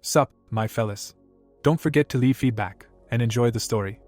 Sup, my fellas. Don't forget to leave feedback, and enjoy the story.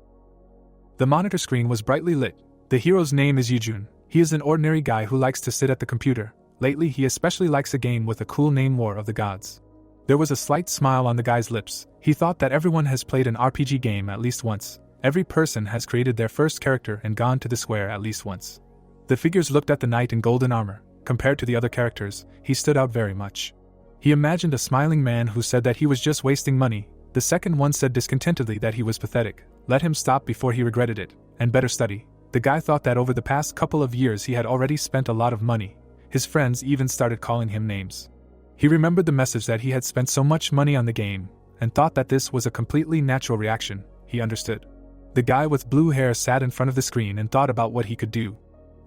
The monitor screen was brightly lit. The hero's name is Yeojun. He is an ordinary guy who likes to sit at the computer. Lately he especially likes a game with a cool name, War of the Gods. There was a slight smile on the guy's lips. He thought that everyone has played an RPG game at least once. Every person has created their first character and gone to the square at least once. The figures looked at the knight in golden armor. Compared to the other characters, he stood out very much. He imagined a smiling man who said that he was just wasting money. The second one said discontentedly that he was pathetic. Let him stop before he regretted it, and better study. The guy thought that over the past couple of years he had already spent a lot of money. His friends even started calling him names. He remembered the message that he had spent so much money on the game, and thought that this was a completely natural reaction. He understood. The guy with blue hair sat in front of the screen and thought about what he could do.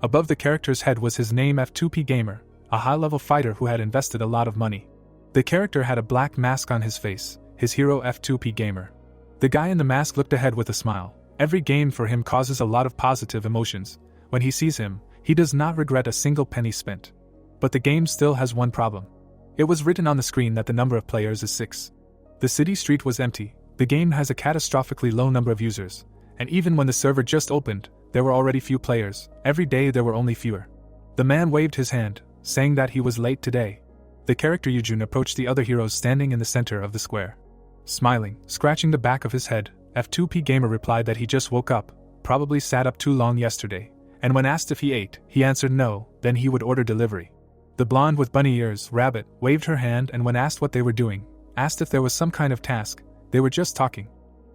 Above the character's head was his name, F2P Gamer, a high-level fighter who had invested a lot of money. The character had a black mask on his face, his hero F2P Gamer. The guy in the mask looked ahead with a smile. Every game for him causes a lot of positive emotions. When he sees him, he does not regret a single penny spent. But the game still has one problem. It was written on the screen that the number of players is 6. The city street was empty. The game has a catastrophically low number of users, and even when the server just opened, there were already few players. Every day there were only fewer. The man waved his hand, saying that he was late today. The character Yeojun approached the other heroes standing in the center of the square. Smiling, scratching the back of his head, F2P Gamer replied that he just woke up, probably sat up too long yesterday, and when asked if he ate, he answered no, then he would order delivery. The blonde with bunny ears, Rabbit, waved her hand, and when asked what they were doing, asked if there was some kind of task. They were just talking.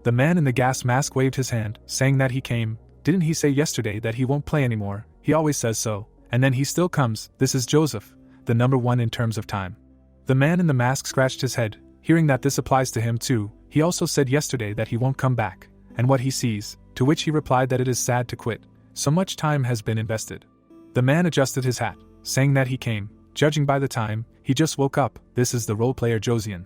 The man in the gas mask waved his hand, saying that he came. Didn't he say yesterday that he won't play anymore? He always says so, and then he still comes. This is Joseph, the number 1 in terms of time. The man in the mask scratched his head, hearing that this applies to him too. He also said yesterday that he won't come back, and what he sees, to which he replied that it is sad to quit. So much time has been invested. The man adjusted his hat, saying that he came. Judging by the time, he just woke up. This is the role player Josian.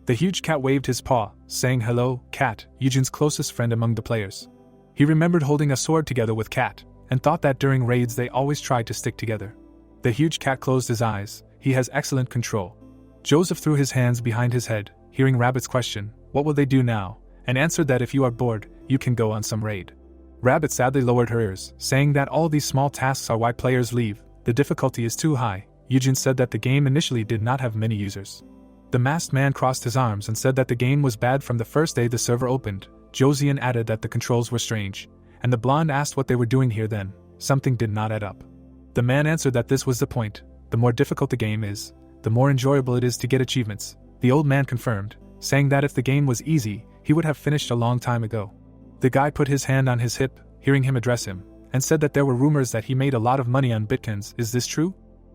The huge cat waved his paw, saying hello, Cat, Yeojun's closest friend among the players. He remembered holding a sword together with Cat, and thought that during raids they always tried to stick together. The huge cat closed his eyes. He has excellent control. Joseph threw his hands behind his head, hearing Rabbit's question, what will they do now, and answered that if you are bored, you can go on some raid. Rabbit sadly lowered her ears, saying that all these small tasks are why players leave. The difficulty is too high. Yeojun said that the game initially did not have many users. The masked man crossed his arms and said that the game was bad from the first day the server opened. Josian added that the controls were strange, and the blonde asked what they were doing here then. Something did not add up. The man answered that this was the point. The more difficult the game is, the more enjoyable it is to get achievements. The old man confirmed, saying that if the game was easy, he would have finished a long time ago. The guy put his hand on his hip, hearing him address him, and said that there were rumors that he made a lot of money on Bitcoins. Is this true?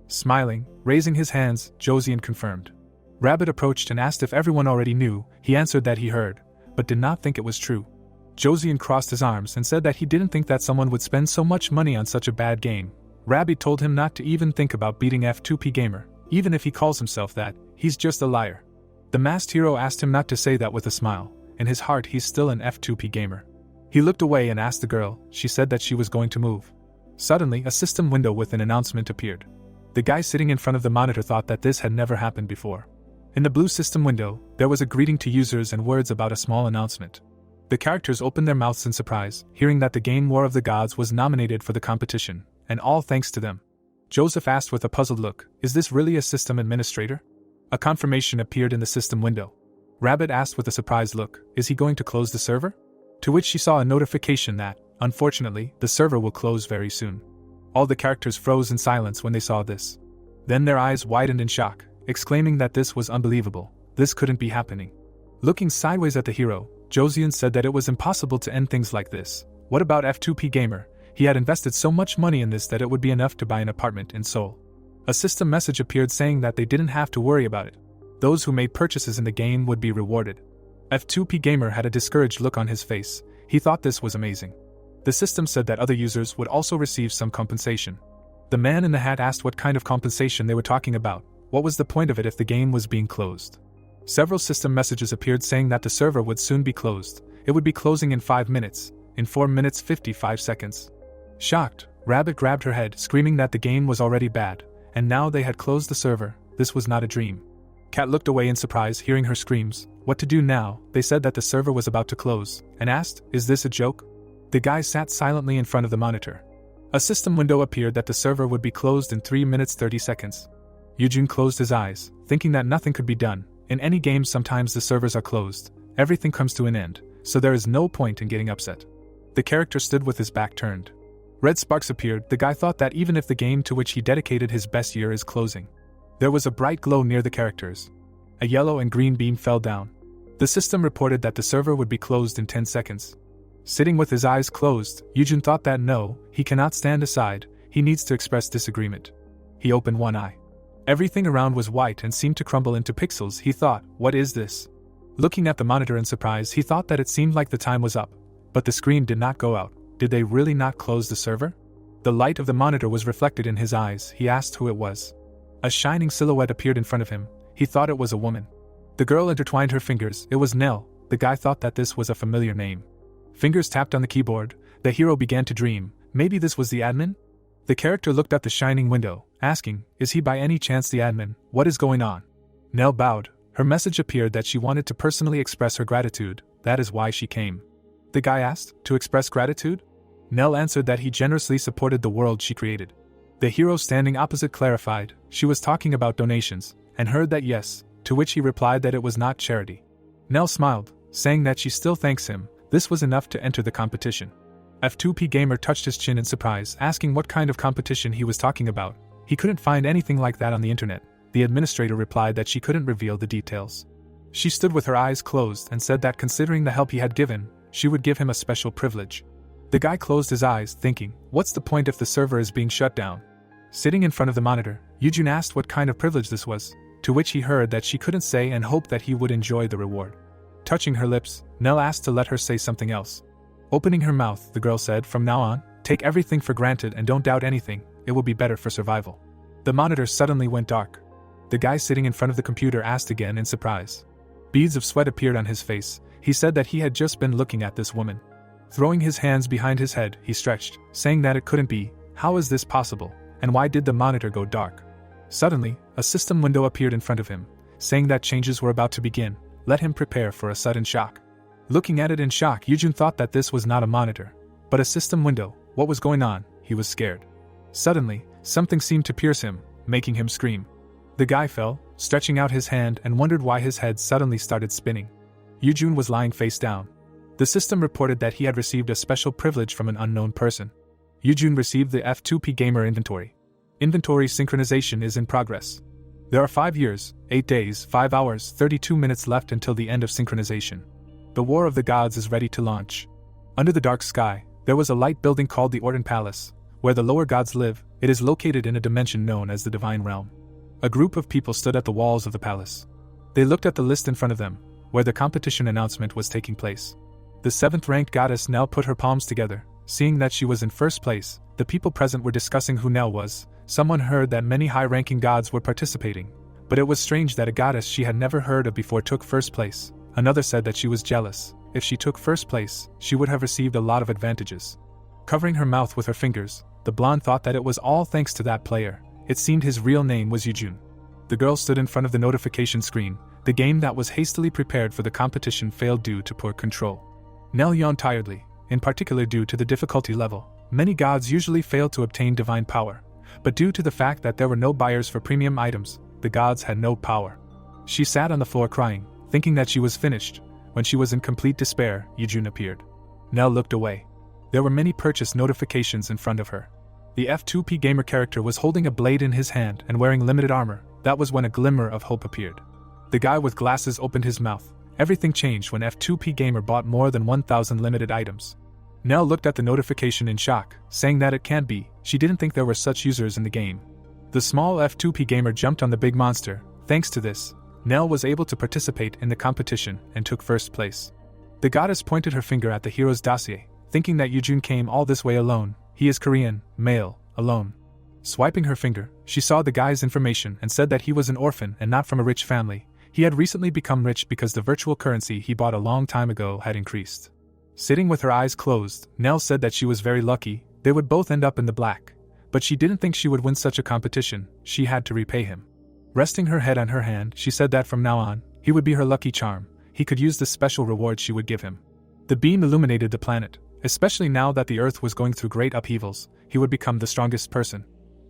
Smiling, raising his hands, Josian confirmed. Rabbit approached and asked if everyone already knew. He answered that he heard, but did not think it was true. Josian crossed his arms and said that he didn't think that someone would spend so much money on such a bad game. Rabbit told him not to even think about beating F2P Gamer. Even if he calls himself that, he's just a liar. The masked hero asked him not to say that with a smile. In his heart he's still an F2P Gamer. He looked away and asked the girl. She said that she was going to move. Suddenly, a system window with an announcement appeared. The guy sitting in front of the monitor thought that this had never happened before. In the blue system window, there was a greeting to users and words about a small announcement. The characters opened their mouths in surprise, hearing that the game War of the Gods was nominated for the competition, and all thanks to them. Joseph asked with a puzzled look, is this really a system administrator? A confirmation appeared in the system window. Rabbit asked with a surprised look, is he going to close the server? To which she saw a notification that, unfortunately, the server will close very soon. All the characters froze in silence when they saw this. Then their eyes widened in shock, exclaiming that this was unbelievable. This couldn't be happening. Looking sideways at the hero, Josian said that it was impossible to end things like this. What about F2P Gamer? He had invested so much money in this that it would be enough to buy an apartment in Seoul. A system message appeared saying that they didn't have to worry about it. Those who made purchases in the game would be rewarded. F2P Gamer had a discouraged look on his face. He thought this was amazing. The system said that other users would also receive some compensation. The man in the hat asked what kind of compensation they were talking about. What was the point of it if the game was being closed? Several system messages appeared saying that the server would soon be closed. It would be closing in 5 minutes, in 4 minutes 55 seconds. Shocked, Rabbit grabbed her head, screaming that the game was already bad, and now they had closed the server. This was not a dream. Cat looked away in surprise, hearing her screams. what to do now. They said that the server was about to close, and asked, "Is this a joke?" The guy sat silently in front of the monitor. A system window appeared that the server would be closed in 3 minutes 30 seconds. Yujun closed his eyes, thinking that nothing could be done. In any game sometimes the servers are closed, everything comes to an end, so there is no point in getting upset. The character stood with his back turned. Red sparks appeared. The guy thought that even if the game to which he dedicated his best year is closing. There was a bright glow near the characters. A yellow and green beam fell down. The system reported that the server would be closed in 10 seconds. Sitting with his eyes closed, Yujun thought that no, he cannot stand aside, he needs to express disagreement. He opened one eye. Everything around was white and seemed to crumble into pixels. He thought, what is this? Looking at the monitor in surprise, he thought that it seemed like the time was up. But the screen did not go out. Did they really not close the server? The light of the monitor was reflected in his eyes. He asked who it was. A shining silhouette appeared in front of him. He thought it was a woman. The girl intertwined her fingers. It was Nell. The guy thought that this was a familiar name. Fingers tapped on the keyboard. The hero began to dream. Maybe this was the admin? The character looked at the shining window, asking, is he by any chance the admin? What is going on? Nell bowed. Her message appeared that she wanted to personally express her gratitude. That is why she came. The guy asked, to express gratitude? Nell answered that he generously supported the world she created. The hero standing opposite clarified, she was talking about donations, and heard that yes, to which he replied that it was not charity. Nell smiled, saying that she still thanks him. This was enough to enter the competition. F2P Gamer touched his chin in surprise, asking what kind of competition he was talking about. He couldn't find anything like that on the internet. The administrator replied that she couldn't reveal the details. She stood with her eyes closed and said that considering the help he had given, she would give him a special privilege. The guy closed his eyes, thinking, what's the point if the server is being shut down? Sitting in front of the monitor, Yujun asked what kind of privilege this was, to which he heard that she couldn't say and hoped that he would enjoy the reward. Touching her lips, Nell asked to let her say something else. Opening her mouth, the girl said, from now on, take everything for granted and don't doubt anything, it will be better for survival. The monitor suddenly went dark. The guy sitting in front of the computer asked again in surprise. Beads of sweat appeared on his face. He said that he had just been looking at this woman. Throwing his hands behind his head, he stretched, saying that it couldn't be. How is this possible? And why did the monitor go dark? Suddenly, a system window appeared in front of him, saying that changes were about to begin. Let him prepare for a sudden shock. Looking at it in shock, Yujun thought that this was not a monitor, but a system window. What was going on? He was scared. Suddenly, something seemed to pierce him, making him scream. The guy fell, stretching out his hand, and wondered why his head suddenly started spinning. Yujun was lying face down. The system reported that he had received a special privilege from an unknown person. Yujun received the F2P Gamer inventory. Inventory synchronization is in progress. There are 5 years, 8 days, 5 hours, 32 minutes left until the end of synchronization. The War of the Gods is ready to launch. Under the dark sky, there was a light building called the Orton Palace, where the lower gods live. It is located in a dimension known as the Divine Realm. A group of people stood at the walls of the palace. They looked at the list in front of them, where the competition announcement was taking place. The 7th-ranked goddess Nell put her palms together. Seeing that she was in first place, the people present were discussing who Nell was. Someone heard that many high-ranking gods were participating, but it was strange that a goddess she had never heard of before took first place. Another said that she was jealous. If she took first place, she would have received a lot of advantages. Covering her mouth with her fingers, the blonde thought that it was all thanks to that player. It seemed his real name was Yujun. The girl stood in front of the notification screen. The game that was hastily prepared for the competition failed due to poor control. Nell yawned tiredly, in particular due to the difficulty level. Many gods usually fail to obtain divine power, but due to the fact that there were no buyers for premium items, the gods had no power. She sat on the floor crying, thinking that she was finished. When she was in complete despair, Yujun appeared. Nell looked away. There were many purchase notifications in front of her. The F2P Gamer character was holding a blade in his hand and wearing limited armor. That was when a glimmer of hope appeared. The guy with glasses opened his mouth. Everything changed when F2P Gamer bought more than 1,000 limited items. Nell looked at the notification in shock, saying that it can't be. She didn't think there were such users in the game. The small F2P Gamer jumped on the big monster. Thanks to this, Nell was able to participate in the competition and took first place. The goddess pointed her finger at the hero's dossier, thinking that Yujun came all this way alone. He is Korean, male, alone. Swiping her finger, she saw the guy's information and said that he was an orphan and not from a rich family. He had recently become rich because the virtual currency he bought a long time ago had increased. Sitting with her eyes closed, Nell said that she was very lucky. They would both end up in the black. But she didn't think she would win such a competition. She had to repay him. Resting her head on her hand, she said that from now on, he would be her lucky charm. he could use the special reward she would give him. The beam illuminated the planet, especially now that the Earth was going through great upheavals. He would become the strongest person.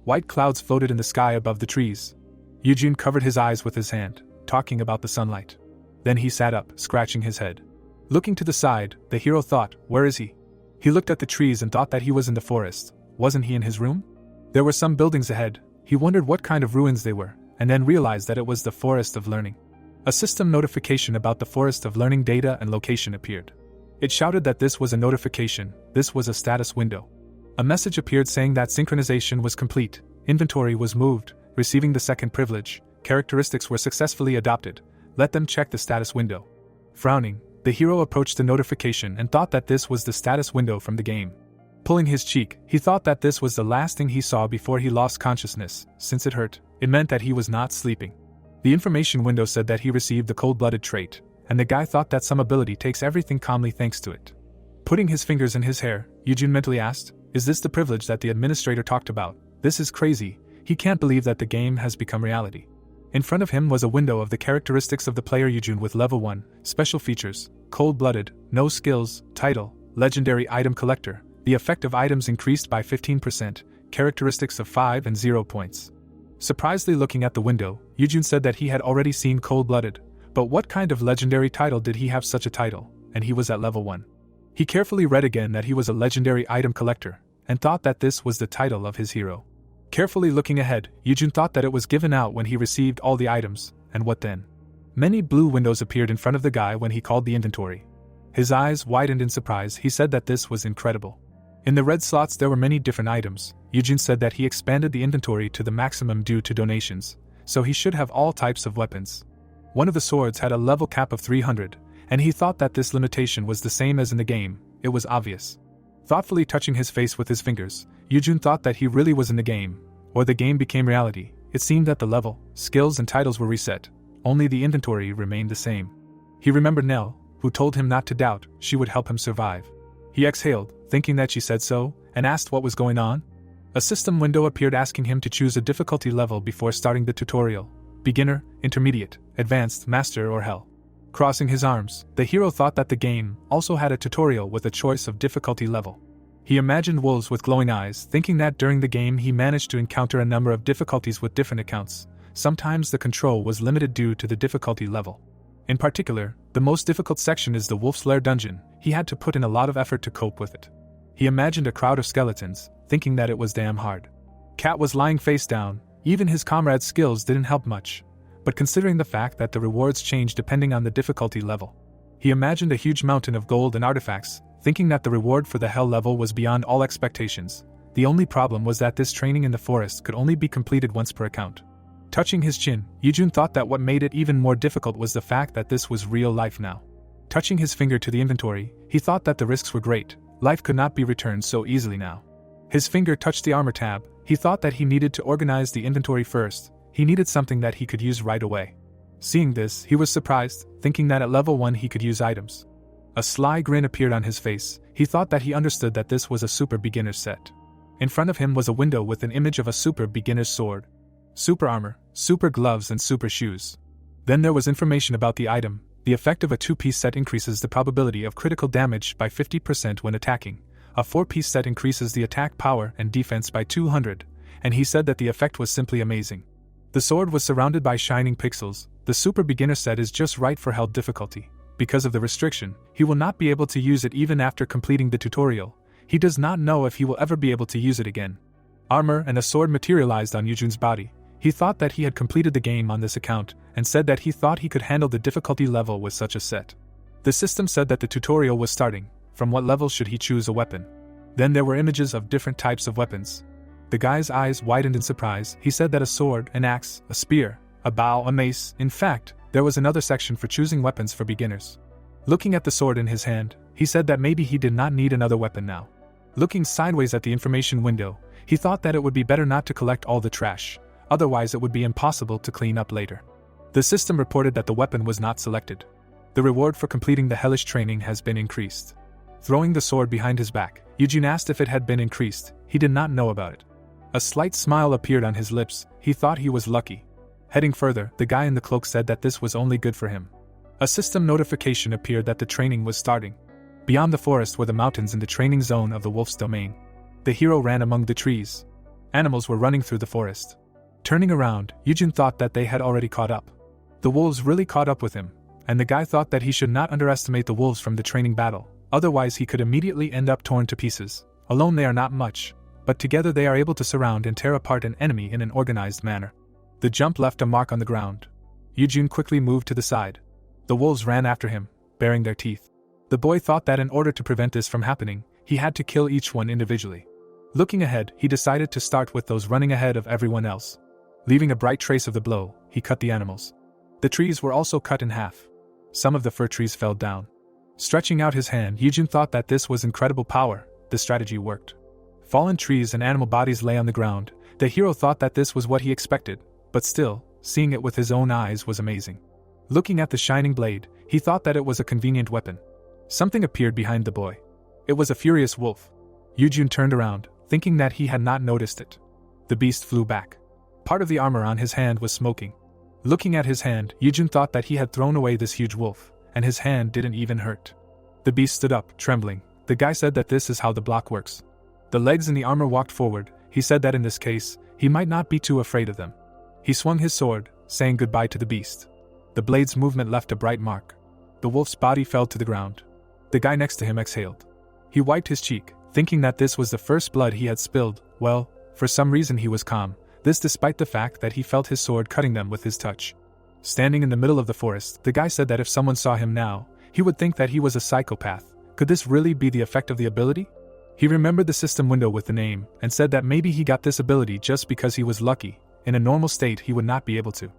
White clouds floated in the sky above the trees. Eugene covered his eyes with his hand, talking about the sunlight. Then he sat up, scratching his head. Looking to the side, the hero thought, where is he? He looked at the trees and thought that he was in the forest. Wasn't he in his room? There were some buildings ahead. He wondered what kind of ruins they were, and then realized that it was the Forest of Learning. A system notification about the Forest of Learning data and location appeared. It shouted that this was a notification, this was a status window. A message appeared saying that synchronization was complete, inventory was moved, receiving the second privilege, characteristics were successfully adopted, let them check the status window. Frowning, the hero approached the notification and thought that this was the status window from the game. Pulling his cheek, he thought that this was the last thing he saw before he lost consciousness. Since it hurt, it meant that he was not sleeping. The information window said that he received the cold-blooded trait, and the guy thought that some ability takes everything calmly thanks to it. Putting his fingers in his hair, Eugene mentally asked, is this the privilege that the administrator talked about? This is crazy. He can't believe that the game has become reality. In front of him was a window of the characteristics of the player Eugene with level 1, special features, cold-blooded, no skills, title, legendary item collector. The effect of items increased by 15%, characteristics of 5 and 0 points. Surprisingly looking at the window, Eugene said that he had already seen cold-blooded, but what kind of legendary title did he have such a title, and he was at level 1. He carefully read again that he was a legendary item collector, and thought that this was the title of his hero. Carefully looking ahead, Eugene thought that it was given out when he received all the items, and what then? Many blue windows appeared in front of the guy when he called the inventory. His eyes widened in surprise. He said that this was incredible. In the red slots there were many different items. Eugene said that he expanded the inventory to the maximum due to donations, so he should have all types of weapons. One of the swords had a level cap of 300, and he thought that this limitation was the same as in the game. It was obvious. Thoughtfully touching his face with his fingers, Eugene thought that he really was in the game, or the game became reality. It seemed that the level, skills and titles were reset, only the inventory remained the same. He remembered Nell, who told him not to doubt, she would help him survive. He exhaled, thinking that she said so, and asked what was going on. A system window appeared asking him to choose a difficulty level before starting the tutorial: beginner, intermediate, advanced, master or hell. Crossing his arms, the hero thought that the game also had a tutorial with a choice of difficulty level. He imagined wolves with glowing eyes, thinking that during the game he managed to encounter a number of difficulties with different accounts. Sometimes the control was limited due to the difficulty level. In particular, the most difficult section is the Wolf's Lair dungeon. He had to put in a lot of effort to cope with it. He imagined a crowd of skeletons, thinking that it was damn hard. Cat was lying face down. Even his comrade's skills didn't help much. But considering the fact that the rewards change depending on the difficulty level, he imagined a huge mountain of gold and artifacts, thinking that the reward for the hell level was beyond all expectations. The only problem was that this training in the forest could only be completed once per account. Touching his chin, Eugene thought that what made it even more difficult was the fact that this was real life now. Touching his finger to the inventory, he thought that the risks were great. Life could not be returned so easily now. His finger touched the armor tab. He thought that he needed to organize the inventory first. He needed something that he could use right away. Seeing this, he was surprised, thinking that at level 1 he could use items. A sly grin appeared on his face. He thought that he understood that this was a super beginner's set. In front of him was a window with an image of a super beginner's sword, super armor, super gloves and super shoes. Then there was information about the item. The effect of a 2-piece set increases the probability of critical damage by 50% when attacking. A 4-piece set increases the attack power and defense by 200, and he said that the effect was simply amazing. The sword was surrounded by shining pixels. The super beginner set is just right for hell difficulty. Because of the restriction, he will not be able to use it even after completing the tutorial. He does not know if he will ever be able to use it again. Armor and a sword materialized on Eugene's body. He thought that he had completed the game on this account, and said that he thought he could handle the difficulty level with such a set. The system said that the tutorial was starting. From what level should he choose a weapon? Then there were images of different types of weapons. The guy's eyes widened in surprise. He said that a sword, an axe, a spear, a bow, a mace. In fact, there was another section for choosing weapons for beginners. Looking at the sword in his hand, he said that maybe he did not need another weapon now. Looking sideways at the information window, he thought that it would be better not to collect all the trash, otherwise it would be impossible to clean up later. The system reported that the weapon was not selected. The reward for completing the hellish training has been increased. Throwing the sword behind his back, Eugene asked if it had been increased. He did not know about it. A slight smile appeared on his lips. He thought he was lucky. Heading further, the guy in the cloak said that this was only good for him. A system notification appeared that the training was starting. Beyond the forest were the mountains in the training zone of the wolf's domain. The hero ran among the trees. Animals were running through the forest. Turning around, Yujun thought that they had already caught up. The wolves really caught up with him, and the guy thought that he should not underestimate the wolves from the training battle, otherwise he could immediately end up torn to pieces. Alone they are not much, but together they are able to surround and tear apart an enemy in an organized manner. The jump left a mark on the ground. Yujun quickly moved to the side. The wolves ran after him, baring their teeth. The boy thought that in order to prevent this from happening, he had to kill each one individually. Looking ahead, he decided to start with those running ahead of everyone else. Leaving a bright trace of the blow, he cut the animals. The trees were also cut in half. Some of the fir trees fell down. Stretching out his hand, Yujun thought that this was incredible power. The strategy worked. Fallen trees and animal bodies lay on the ground. The hero thought that this was what he expected, but still, seeing it with his own eyes was amazing. Looking at the shining blade, he thought that it was a convenient weapon. Something appeared behind the boy. It was a furious wolf. Yujun turned around, thinking that he had not noticed it. The beast flew back. Part of the armor on his hand was smoking. Looking at his hand, Yujun thought that he had thrown away this huge wolf, and his hand didn't even hurt. The beast stood up, trembling. The guy said that this is how the block works. The legs in the armor walked forward. He said that in this case, he might not be too afraid of them. He swung his sword, saying goodbye to the beast. The blade's movement left a bright mark. The wolf's body fell to the ground. The guy next to him exhaled. He wiped his cheek, thinking that this was the first blood he had spilled. Well, for some reason he was calm, this despite the fact that he felt his sword cutting them with his touch. Standing in the middle of the forest, the guy said that if someone saw him now, he would think that he was a psychopath. Could this really be the effect of the ability? He remembered the system window with the name, and said that maybe he got this ability just because he was lucky. In a normal state he would not be able to.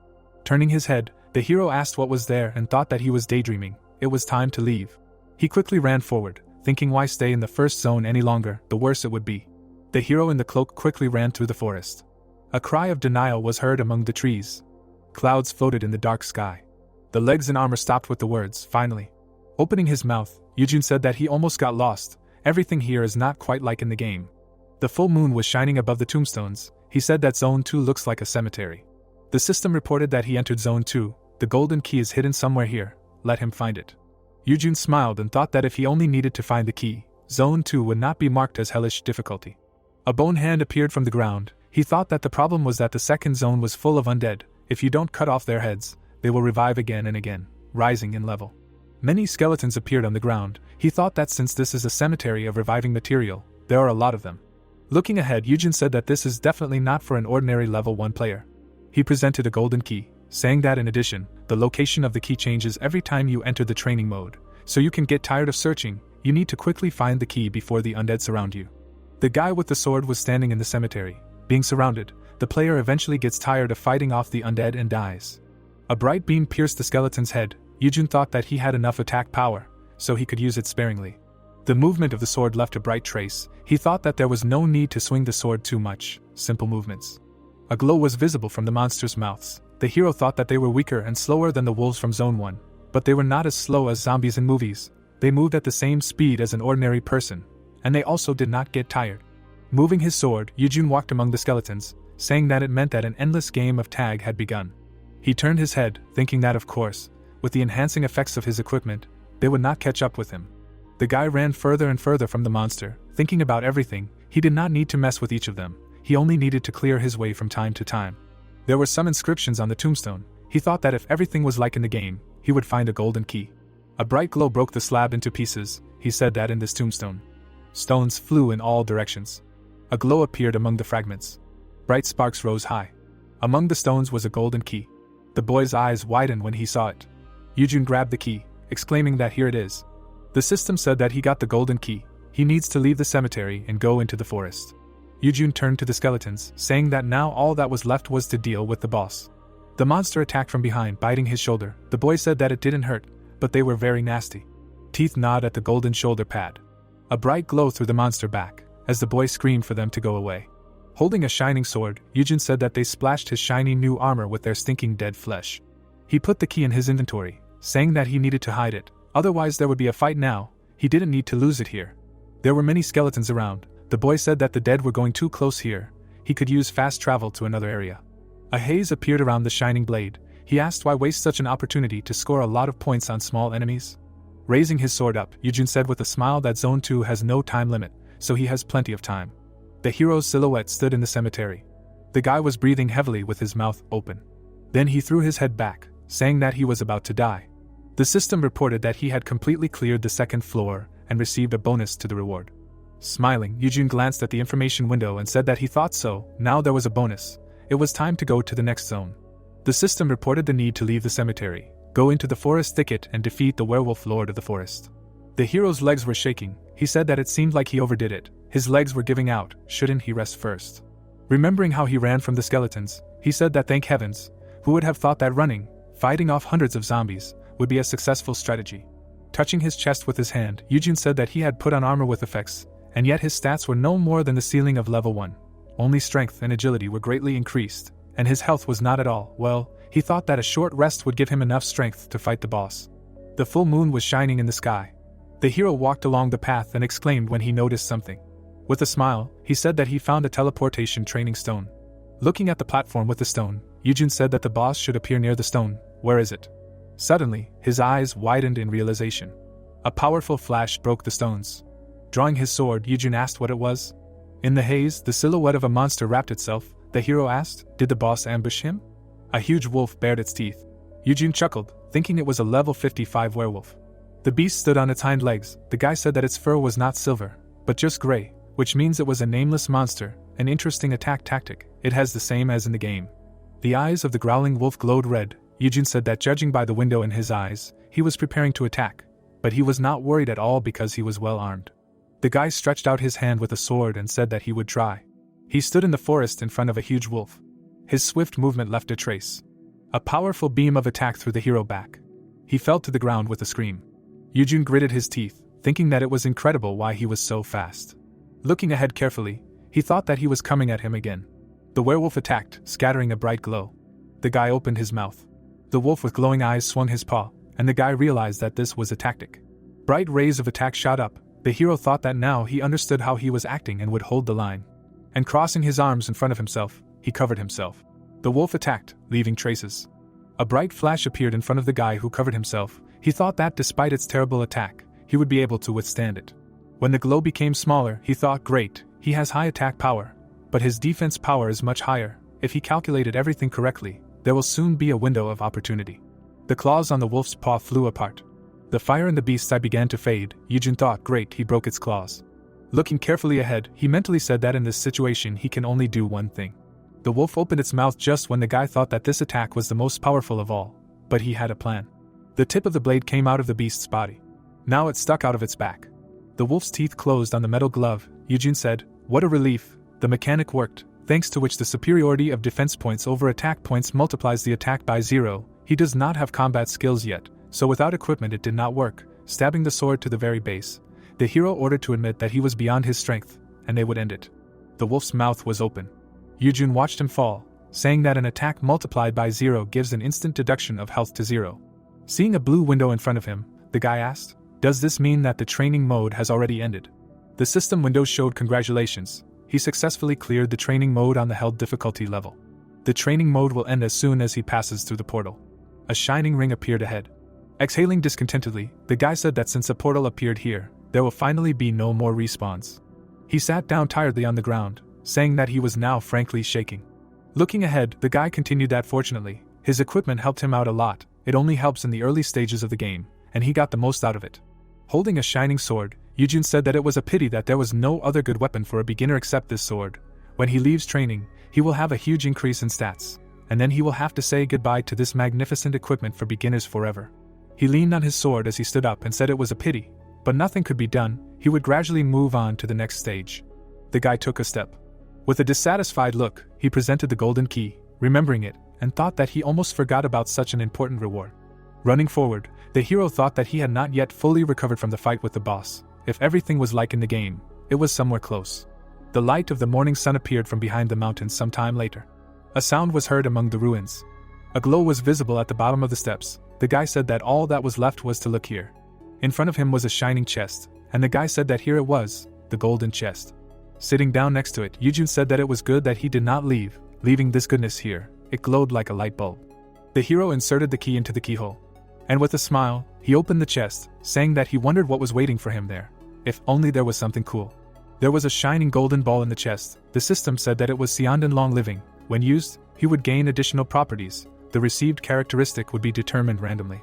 Turning his head, the hero asked what was there and thought that he was daydreaming. It was time to leave. He quickly ran forward, thinking why stay in the first zone any longer, the worse it would be. The hero in the cloak quickly ran through the forest. A cry of denial was heard among the trees. Clouds floated in the dark sky. The legs in armor stopped with the words, finally. Opening his mouth, Yujun said that he almost got lost. Everything here is not quite like in the game. The full moon was shining above the tombstones. He said that Zone 2 looks like a cemetery. The system reported that he entered Zone 2. The golden key is hidden somewhere here. Let him find it. Yujun smiled and thought that if he only needed to find the key, Zone 2 would not be marked as hellish difficulty. A bone hand appeared from the ground. He thought that the problem was that the second zone was full of undead. If you don't cut off their heads, they will revive again and again, rising in level. Many skeletons appeared on the ground. He thought that since this is a cemetery of reviving material, there are a lot of them. Looking ahead, Yujun said that this is definitely not for an ordinary level 1 player. He presented a golden key, saying that in addition, the location of the key changes every time you enter the training mode, so you can get tired of searching. You need to quickly find the key before the undead surround you. The guy with the sword was standing in the cemetery. Being surrounded, the player eventually gets tired of fighting off the undead and dies. A bright beam pierced the skeleton's head. Yujun thought that he had enough attack power, so he could use it sparingly. The movement of the sword left a bright trace. He thought that there was no need to swing the sword too much, simple movements. A glow was visible from the monsters' mouths. The hero thought that they were weaker and slower than the wolves from Zone 1, but they were not as slow as zombies in movies. They moved at the same speed as an ordinary person, and they also did not get tired. Moving his sword, Yujun walked among the skeletons, saying that it meant that an endless game of tag had begun. He turned his head, thinking that of course, with the enhancing effects of his equipment, they would not catch up with him. The guy ran further and further from the monster, thinking about everything. He did not need to mess with each of them. He only needed to clear his way from time to time. There were some inscriptions on the tombstone. He thought that if everything was like in the game, he would find a golden key. A bright glow broke the slab into pieces. He said that in this tombstone, stones flew in all directions. A glow appeared among the fragments. Bright sparks rose high. Among the stones was a golden key. The boy's eyes widened when he saw it. Yujun grabbed the key, exclaiming that here it is. The system said that he got the golden key. He needs to leave the cemetery and go into the forest. Yujun turned to the skeletons, saying that now all that was left was to deal with the boss. The monster attacked from behind, biting his shoulder. The boy said that it didn't hurt, but they were very nasty. Teeth gnawed at the golden shoulder pad. A bright glow threw the monster back, as the boy screamed for them to go away. Holding a shining sword, Yujun said that they splashed his shiny new armor with their stinking dead flesh. He put the key in his inventory, saying that he needed to hide it, otherwise there would be a fight now. He didn't need to lose it here. There were many skeletons around. The boy said that the dead were going too close here. He could use fast travel to another area. A haze appeared around the shining blade. He asked why waste such an opportunity to score a lot of points on small enemies. Raising his sword up, Yujun said with a smile that Zone 2 has no time limit, so he has plenty of time. The hero's silhouette stood in the cemetery. The guy was breathing heavily with his mouth open. Then he threw his head back, saying that he was about to die. The system reported that he had completely cleared the second floor and received a bonus to the reward. Smiling, Yujun glanced at the information window and said that he thought so. Now there was a bonus. It was time to go to the next zone. The system reported the need to leave the cemetery, go into the forest thicket and defeat the werewolf lord of the forest. The hero's legs were shaking. He said that it seemed like he overdid it. His legs were giving out. Shouldn't he rest first? Remembering how he ran from the skeletons, he said that thank heavens, who would have thought that running, fighting off hundreds of zombies, would be a successful strategy. Touching his chest with his hand, Yujun said that he had put on armor with effects, and yet his stats were no more than the ceiling of level 1. Only strength and agility were greatly increased, and his health was not at all. Well, he thought that a short rest would give him enough strength to fight the boss. The full moon was shining in the sky. The hero walked along the path and exclaimed when he noticed something. With a smile, he said that he found a teleportation training stone. Looking at the platform with the stone, Yujun said that the boss should appear near the stone. Where is it? Suddenly, his eyes widened in realization. A powerful flash broke the stones. Drawing his sword, Yujun asked what it was. In the haze, the silhouette of a monster wrapped itself. The hero asked, did the boss ambush him? A huge wolf bared its teeth. Yujun chuckled, thinking it was a level 55 werewolf. The beast stood on its hind legs. The guy said that its fur was not silver, but just gray, which means it was a nameless monster, an interesting attack tactic. It has the same as in the game. The eyes of the growling wolf glowed red. Yujun said that judging by the window in his eyes, he was preparing to attack, but he was not worried at all because he was well armed. The guy stretched out his hand with a sword and said that he would try. He stood in the forest in front of a huge wolf. His swift movement left a trace. A powerful beam of attack threw the hero back. He fell to the ground with a scream. Yujun gritted his teeth, thinking that it was incredible why he was so fast. Looking ahead carefully, he thought that he was coming at him again. The werewolf attacked, scattering a bright glow. The guy opened his mouth. The wolf with glowing eyes swung his paw, and the guy realized that this was a tactic. Bright rays of attack shot up. The hero thought that now he understood how he was acting and would hold the line. And crossing his arms in front of himself, he covered himself. The wolf attacked, leaving traces. A bright flash appeared in front of the guy who covered himself. He thought that despite its terrible attack, he would be able to withstand it. When the glow became smaller, he thought, great, he has high attack power, but his defense power is much higher. If he calculated everything correctly, there will soon be a window of opportunity. The claws on the wolf's paw flew apart. The fire in the beast's eye began to fade. Yujun thought, great, he broke its claws. Looking carefully ahead, he mentally said that in this situation he can only do one thing. The wolf opened its mouth just when the guy thought that this attack was the most powerful of all, but he had a plan. The tip of the blade came out of the beast's body. Now it stuck out of its back. The wolf's teeth closed on the metal glove. Yujun said, what a relief. The mechanic worked, thanks to which the superiority of defense points over attack points multiplies the attack by 0. He does not have combat skills yet, so without equipment it did not work. Stabbing the sword to the very base, the hero ordered to admit that he was beyond his strength, and they would end it. The wolf's mouth was open. Yujun watched him fall, saying that an attack multiplied by 0 gives an instant deduction of health to 0. Seeing a blue window in front of him, the guy asked, does this mean that the training mode has already ended? The system window showed congratulations. He successfully cleared the training mode on the held difficulty level. The training mode will end as soon as he passes through the portal. A shining ring appeared ahead. Exhaling discontentedly, the guy said that since a portal appeared here, there will finally be no more respawns. He sat down tiredly on the ground, saying that he was now frankly shaking. Looking ahead, the guy continued that fortunately, his equipment helped him out a lot. It only helps in the early stages of the game, and he got the most out of it. Holding a shining sword, Yujun said that it was a pity that there was no other good weapon for a beginner except this sword. When he leaves training, he will have a huge increase in stats, and then he will have to say goodbye to this magnificent equipment for beginners forever. He leaned on his sword as he stood up and said it was a pity, but nothing could be done. He would gradually move on to the next stage. The guy took a step. With a dissatisfied look, he presented the golden key, remembering it, and thought that he almost forgot about such an important reward. Running forward, the hero thought that he had not yet fully recovered from the fight with the boss. If everything was like in the game, it was somewhere close. The light of the morning sun appeared from behind the mountains some time later. A sound was heard among the ruins. A glow was visible at the bottom of the steps. The guy said that all that was left was to look here. In front of him was a shining chest, and the guy said that here it was, the golden chest. Sitting down next to it, Yujun said that it was good that he did not leaving this goodness here. It glowed like a light bulb. The hero inserted the key into the keyhole. And with a smile, he opened the chest, saying that he wondered what was waiting for him there. If only there was something cool. There was a shining golden ball in the chest. The system said that it was Seondan long living. When used, he would gain additional properties. The received characteristic would be determined randomly.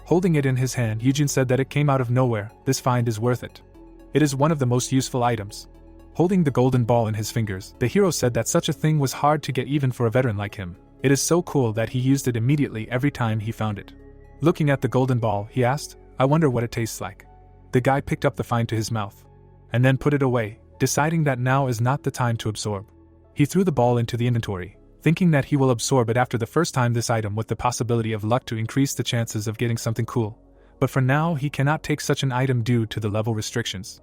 Holding it in his hand, Heeyeon said that it came out of nowhere. This find is worth it. It is one of the most useful items. Holding the golden ball in his fingers, the hero said that such a thing was hard to get even for a veteran like him. It is so cool that he used it immediately every time he found it. Looking at the golden ball, he asked, "I wonder what it tastes like." The guy picked up the find to his mouth, and then put it away, deciding that now is not the time to absorb. He threw the ball into the inventory, thinking that he will absorb it after the first time this item with the possibility of luck to increase the chances of getting something cool. But for now he cannot take such an item due to the level restrictions.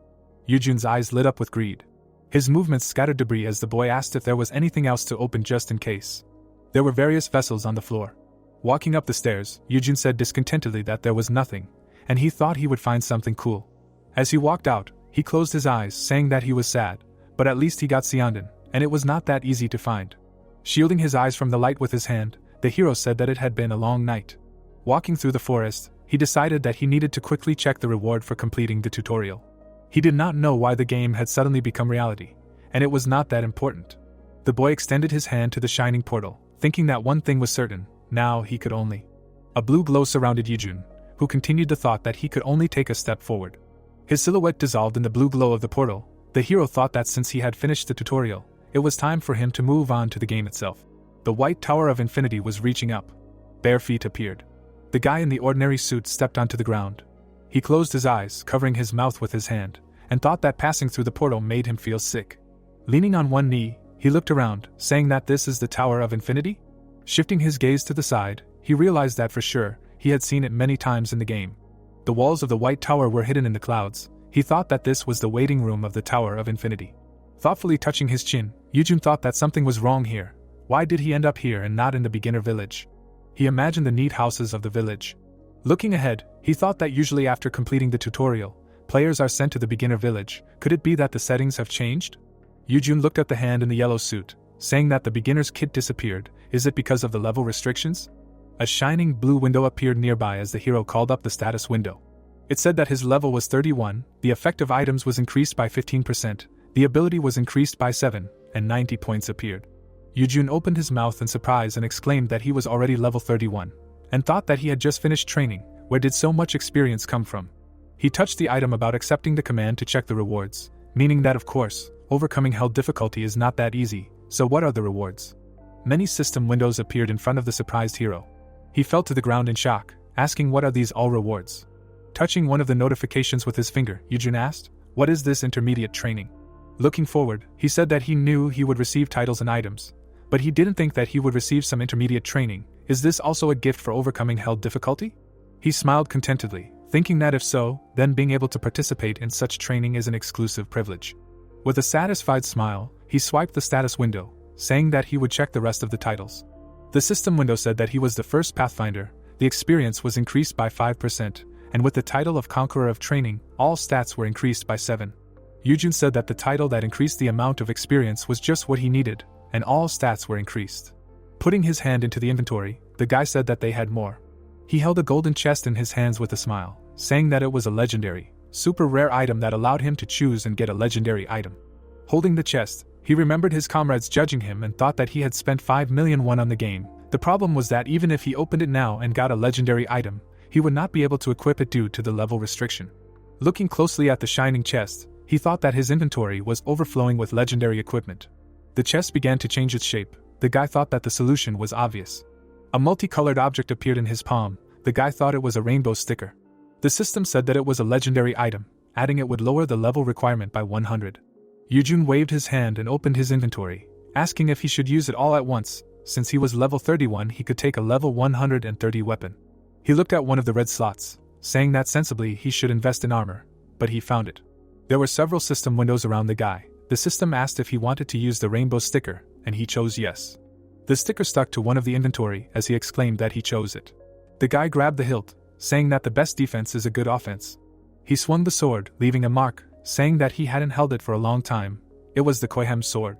Heeyeon's eyes lit up with greed. His movements scattered debris as the boy asked if there was anything else to open just in case. There were various vessels on the floor. Walking up the stairs, Heeyeon said discontentedly that there was nothing, and he thought he would find something cool. As he walked out, he closed his eyes, saying that he was sad, but at least he got Seondan, and it was not that easy to find. Shielding his eyes from the light with his hand, the hero said that it had been a long night. Walking through the forest, he decided that he needed to quickly check the reward for completing the tutorial. He did not know why the game had suddenly become reality, and it was not that important. The boy extended his hand to the shining portal, thinking that one thing was certain, now he could only. A blue glow surrounded Heeyeon, who continued the thought that he could only take a step forward. His silhouette dissolved in the blue glow of the portal. The hero thought that since he had finished the tutorial, it was time for him to move on to the game itself. The white tower of infinity was reaching up. Bare feet appeared. The guy in the ordinary suit stepped onto the ground. He closed his eyes, covering his mouth with his hand, and thought that passing through the portal made him feel sick. Leaning on one knee, he looked around, saying that this is the Tower of Infinity? Shifting his gaze to the side, he realized that for sure, he had seen it many times in the game. The walls of the White Tower were hidden in the clouds. He thought that this was the waiting room of the Tower of Infinity. Thoughtfully touching his chin, Heeyeon thought that something was wrong here. Why did he end up here and not in the beginner village? He imagined the neat houses of the village. Looking ahead, he thought that usually after completing the tutorial, players are sent to the beginner village. Could it be that the settings have changed? Heeyeon looked at the hand in the yellow suit, saying that the beginner's kit disappeared. Is it because of the level restrictions? A shining blue window appeared nearby as the hero called up the status window. It said that his level was 31, the effective items was increased by 15%, the ability was increased by 7, and 90 points appeared. Heeyeon opened his mouth in surprise and exclaimed that he was already level 31, and thought that he had just finished training. Where did so much experience come from? He touched the item about accepting the command to check the rewards, meaning that of course, overcoming hell difficulty is not that easy, so what are the rewards? Many system windows appeared in front of the surprised hero. He fell to the ground in shock, asking what are these all rewards? Touching one of the notifications with his finger, Heeyeon asked, "What is this intermediate training?" Looking forward, he said that he knew he would receive titles and items, but he didn't think that he would receive some intermediate training. Is this also a gift for overcoming hell difficulty? He smiled contentedly, thinking that if so, then being able to participate in such training is an exclusive privilege. With a satisfied smile, he swiped the status window, saying that he would check the rest of the titles. The system window said that he was the first Pathfinder, the experience was increased by 5%, and with the title of Conqueror of Training, all stats were increased by 7. Heeyeon said that the title that increased the amount of experience was just what he needed, and all stats were increased. Putting his hand into the inventory, the guy said that they had more. He held a golden chest in his hands with a smile, saying that it was a legendary, super rare item that allowed him to choose and get a legendary item. Holding the chest, he remembered his comrades judging him and thought that he had spent 5 million won on the game. The problem was that even if he opened it now and got a legendary item, he would not be able to equip it due to the level restriction. Looking closely at the shining chest, he thought that his inventory was overflowing with legendary equipment. The chest began to change its shape. The guy thought that the solution was obvious. A multicolored object appeared in his palm. The guy thought it was a rainbow sticker. The system said that it was a legendary item, adding it would lower the level requirement by 100. Heeyeon waved his hand and opened his inventory, asking if he should use it all at once. Since he was level 31, he could take a level 130 weapon. He looked at one of the red slots, saying that sensibly he should invest in armor, but he found it. There were several system windows around the guy. The system asked if he wanted to use the rainbow sticker, and he chose yes. The sticker stuck to one of the inventory as he exclaimed that he chose it. The guy grabbed the hilt, saying that the best defense is a good offense. He swung the sword, leaving a mark, saying that he hadn't held it for a long time. It was the Koiham sword.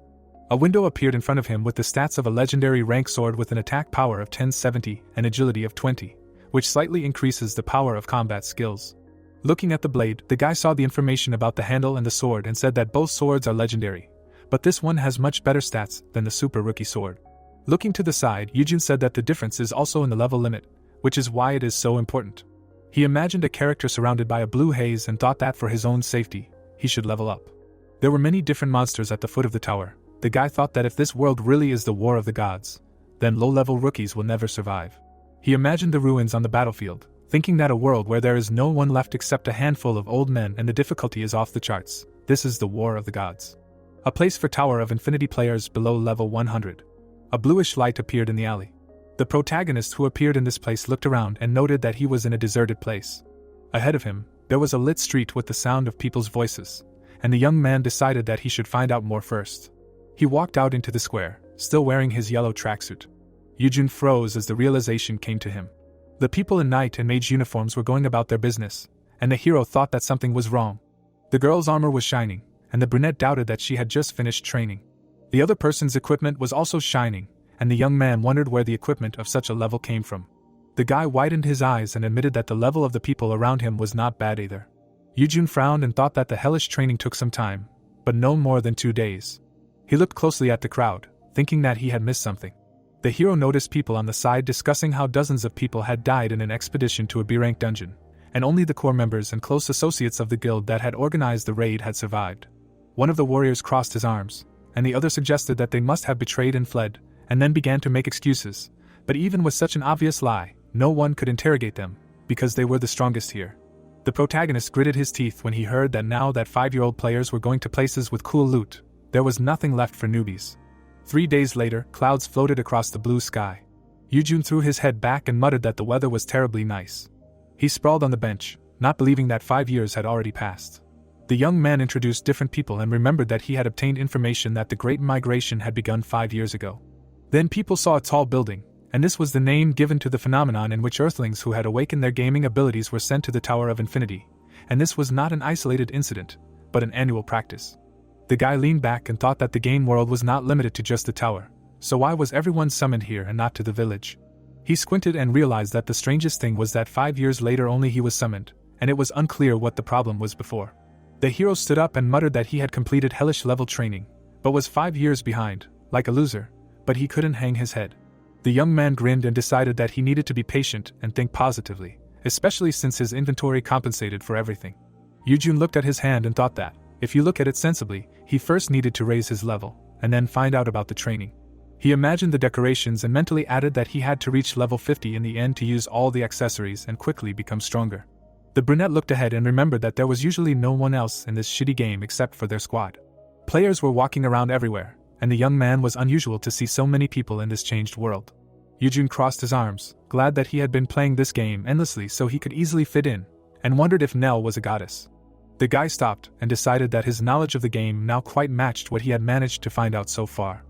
A window appeared in front of him with the stats of a legendary rank sword with an attack power of 1070 and agility of 20, which slightly increases the power of combat skills. Looking at the blade, the guy saw the information about the handle and the sword and said that both swords are legendary, but this one has much better stats than the super rookie sword. Looking to the side, Yujun said that the difference is also in the level limit, which is why it is so important. He imagined a character surrounded by a blue haze and thought that for his own safety, he should level up. There were many different monsters at the foot of the tower. The guy thought that if this world really is the war of the gods, then low-level rookies will never survive. He imagined the ruins on the battlefield, thinking that a world where there is no one left except a handful of old men and the difficulty is off the charts. This is the war of the gods. A place for Tower of Infinity players below level 100. A bluish light appeared in the alley. The protagonist who appeared in this place looked around and noted that he was in a deserted place. Ahead of him, there was a lit street with the sound of people's voices, and the young man decided that he should find out more first. He walked out into the square, still wearing his yellow tracksuit. Yujun froze as the realization came to him. The people in knight and mage uniforms were going about their business, and the hero thought that something was wrong. The girl's armor was shining, and the brunette doubted that she had just finished training. The other person's equipment was also shining, and the young man wondered where the equipment of such a level came from. The guy widened his eyes and admitted that the level of the people around him was not bad either. Yujun frowned and thought that the hellish training took some time, but no more than 2 days. He looked closely at the crowd, thinking that he had missed something. The hero noticed people on the side discussing how dozens of people had died in an expedition to a B-rank dungeon, and only the core members and close associates of the guild that had organized the raid had survived. One of the warriors crossed his arms, and the other suggested that they must have betrayed and fled, and then began to make excuses, but even with such an obvious lie, no one could interrogate them, because they were the strongest here. The protagonist gritted his teeth when he heard that now that 5-year-old players were going to places with cool loot, there was nothing left for newbies. 3 days later, clouds floated across the blue sky. Yujun threw his head back and muttered that the weather was terribly nice. He sprawled on the bench, not believing that 5 years had already passed. The young man introduced different people and remembered that he had obtained information that the Great Migration had begun 5 years ago. Then people saw a tall building, and this was the name given to the phenomenon in which Earthlings who had awakened their gaming abilities were sent to the Tower of Infinity, and this was not an isolated incident, but an annual practice. The guy leaned back and thought that the game world was not limited to just the tower, so why was everyone summoned here and not to the village? He squinted and realized that the strangest thing was that 5 years later only he was summoned, and it was unclear what the problem was before. The hero stood up and muttered that he had completed hellish level training, but was 5 years behind, like a loser, but he couldn't hang his head. The young man grinned and decided that he needed to be patient and think positively, especially since his inventory compensated for everything. Yujun looked at his hand and thought that, if you look at it sensibly, he first needed to raise his level, and then find out about the training. He imagined the decorations and mentally added that he had to reach level 50 in the end to use all the accessories and quickly become stronger. The brunette looked ahead and remembered that there was usually no one else in this shitty game except for their squad. Players were walking around everywhere, and the young man was unusual to see so many people in this changed world. Yujun crossed his arms, glad that he had been playing this game endlessly so he could easily fit in, and wondered if Nell was a goddess. The guy stopped and decided that his knowledge of the game now quite matched what he had managed to find out so far.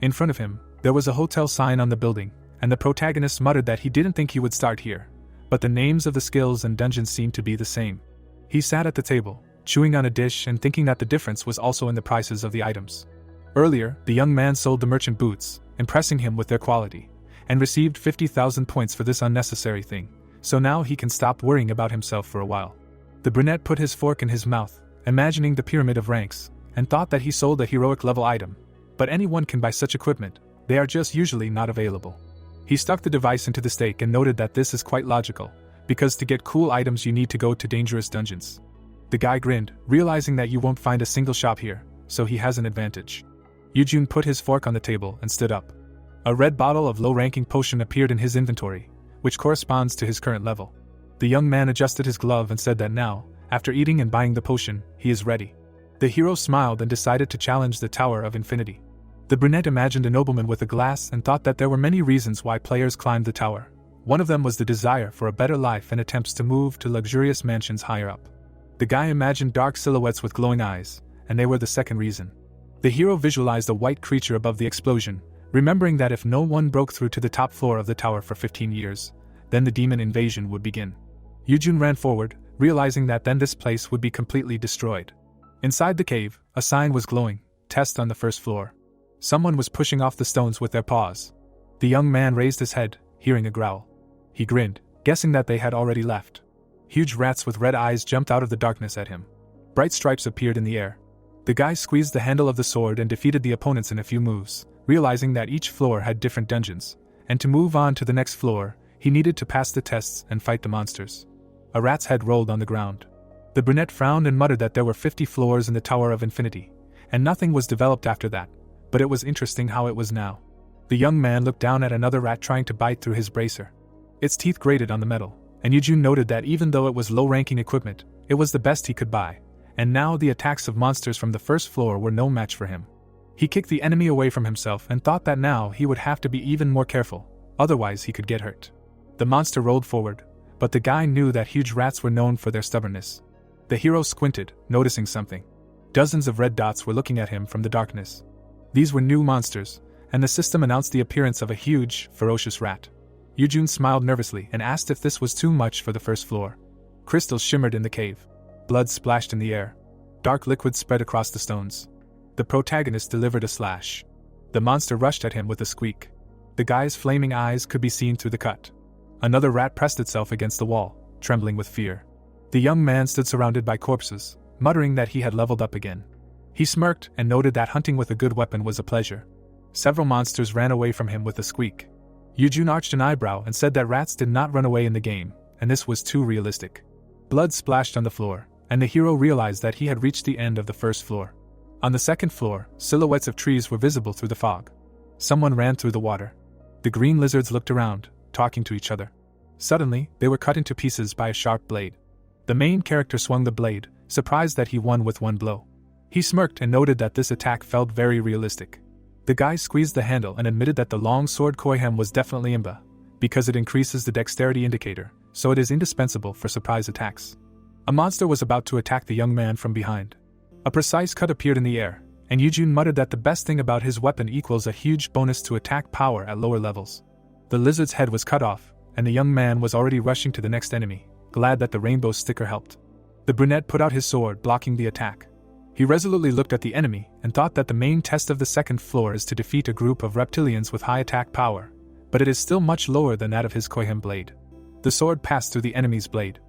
In front of him, there was a hotel sign on the building, and the protagonist muttered that he didn't think he would start here, but the names of the skills and dungeons seemed to be the same. He sat at the table, chewing on a dish and thinking that the difference was also in the prices of the items. Earlier, the young man sold the merchant boots, impressing him with their quality, and received 50,000 points for this unnecessary thing, so now he can stop worrying about himself for a while. The brunette put his fork in his mouth, imagining the pyramid of ranks, and thought that he sold a heroic level item. But anyone can buy such equipment, they are just usually not available. He stuck the device into the stake and noted that this is quite logical, because to get cool items you need to go to dangerous dungeons. The guy grinned, realizing that you won't find a single shop here, so he has an advantage. Yujun put his fork on the table and stood up. A red bottle of low-ranking potion appeared in his inventory, which corresponds to his current level. The young man adjusted his glove and said that now, after eating and buying the potion, he is ready. The hero smiled and decided to challenge the Tower of Infinity. The brunette imagined a nobleman with a glass and thought that there were many reasons why players climbed the tower. One of them was the desire for a better life and attempts to move to luxurious mansions higher up. The guy imagined dark silhouettes with glowing eyes, and they were the second reason. The hero visualized a white creature above the explosion, remembering that if no one broke through to the top floor of the tower for 15 years, then the demon invasion would begin. Yujun ran forward, realizing that then this place would be completely destroyed. Inside the cave, a sign was glowing, test on the first floor. Someone was pushing off the stones with their paws. The young man raised his head, hearing a growl. He grinned, guessing that they had already left. Huge rats with red eyes jumped out of the darkness at him. Bright stripes appeared in the air. The guy squeezed the handle of the sword and defeated the opponents in a few moves, realizing that each floor had different dungeons, and to move on to the next floor, he needed to pass the tests and fight the monsters. A rat's head rolled on the ground. The brunette frowned and muttered that there were 50 floors in the Tower of Infinity, and nothing was developed after that, but it was interesting how it was now. The young man looked down at another rat trying to bite through his bracer. Its teeth grated on the metal, and Eugene noted that even though it was low-ranking equipment, it was the best he could buy, and now the attacks of monsters from the first floor were no match for him. He kicked the enemy away from himself and thought that now he would have to be even more careful, otherwise he could get hurt. The monster rolled forward, but the guy knew that huge rats were known for their stubbornness. The hero squinted, noticing something. Dozens of red dots were looking at him from the darkness. These were new monsters, and the system announced the appearance of a huge, ferocious rat. Eugene smiled nervously and asked if this was too much for the first floor. Crystals shimmered in the cave. Blood splashed in the air. Dark liquid spread across the stones. The protagonist delivered a slash. The monster rushed at him with a squeak. The guy's flaming eyes could be seen through the cut. Another rat pressed itself against the wall, trembling with fear. The young man stood surrounded by corpses, muttering that he had leveled up again. He smirked and noted that hunting with a good weapon was a pleasure. Several monsters ran away from him with a squeak. Eugene arched an eyebrow and said that rats did not run away in the game, and this was too realistic. Blood splashed on the floor, and the hero realized that he had reached the end of the first floor. On the second floor, silhouettes of trees were visible through the fog. Someone ran through the water. The green lizards looked around, talking to each other. Suddenly, they were cut into pieces by a sharp blade. The main character swung the blade, surprised that he won with one blow. He smirked and noted that this attack felt very realistic. The guy squeezed the handle and admitted that the long sword koihem was definitely imba, because it increases the dexterity indicator, so it is indispensable for surprise attacks. A monster was about to attack the young man from behind. A precise cut appeared in the air, and Eugene muttered that the best thing about his weapon equals a huge bonus to attack power at lower levels. The lizard's head was cut off, and the young man was already rushing to the next enemy, glad that the rainbow sticker helped. The brunette put out his sword, blocking the attack. He resolutely looked at the enemy and thought that the main test of the second floor is to defeat a group of reptilians with high attack power, but it is still much lower than that of his koihem blade. The sword passed through the enemy's blade.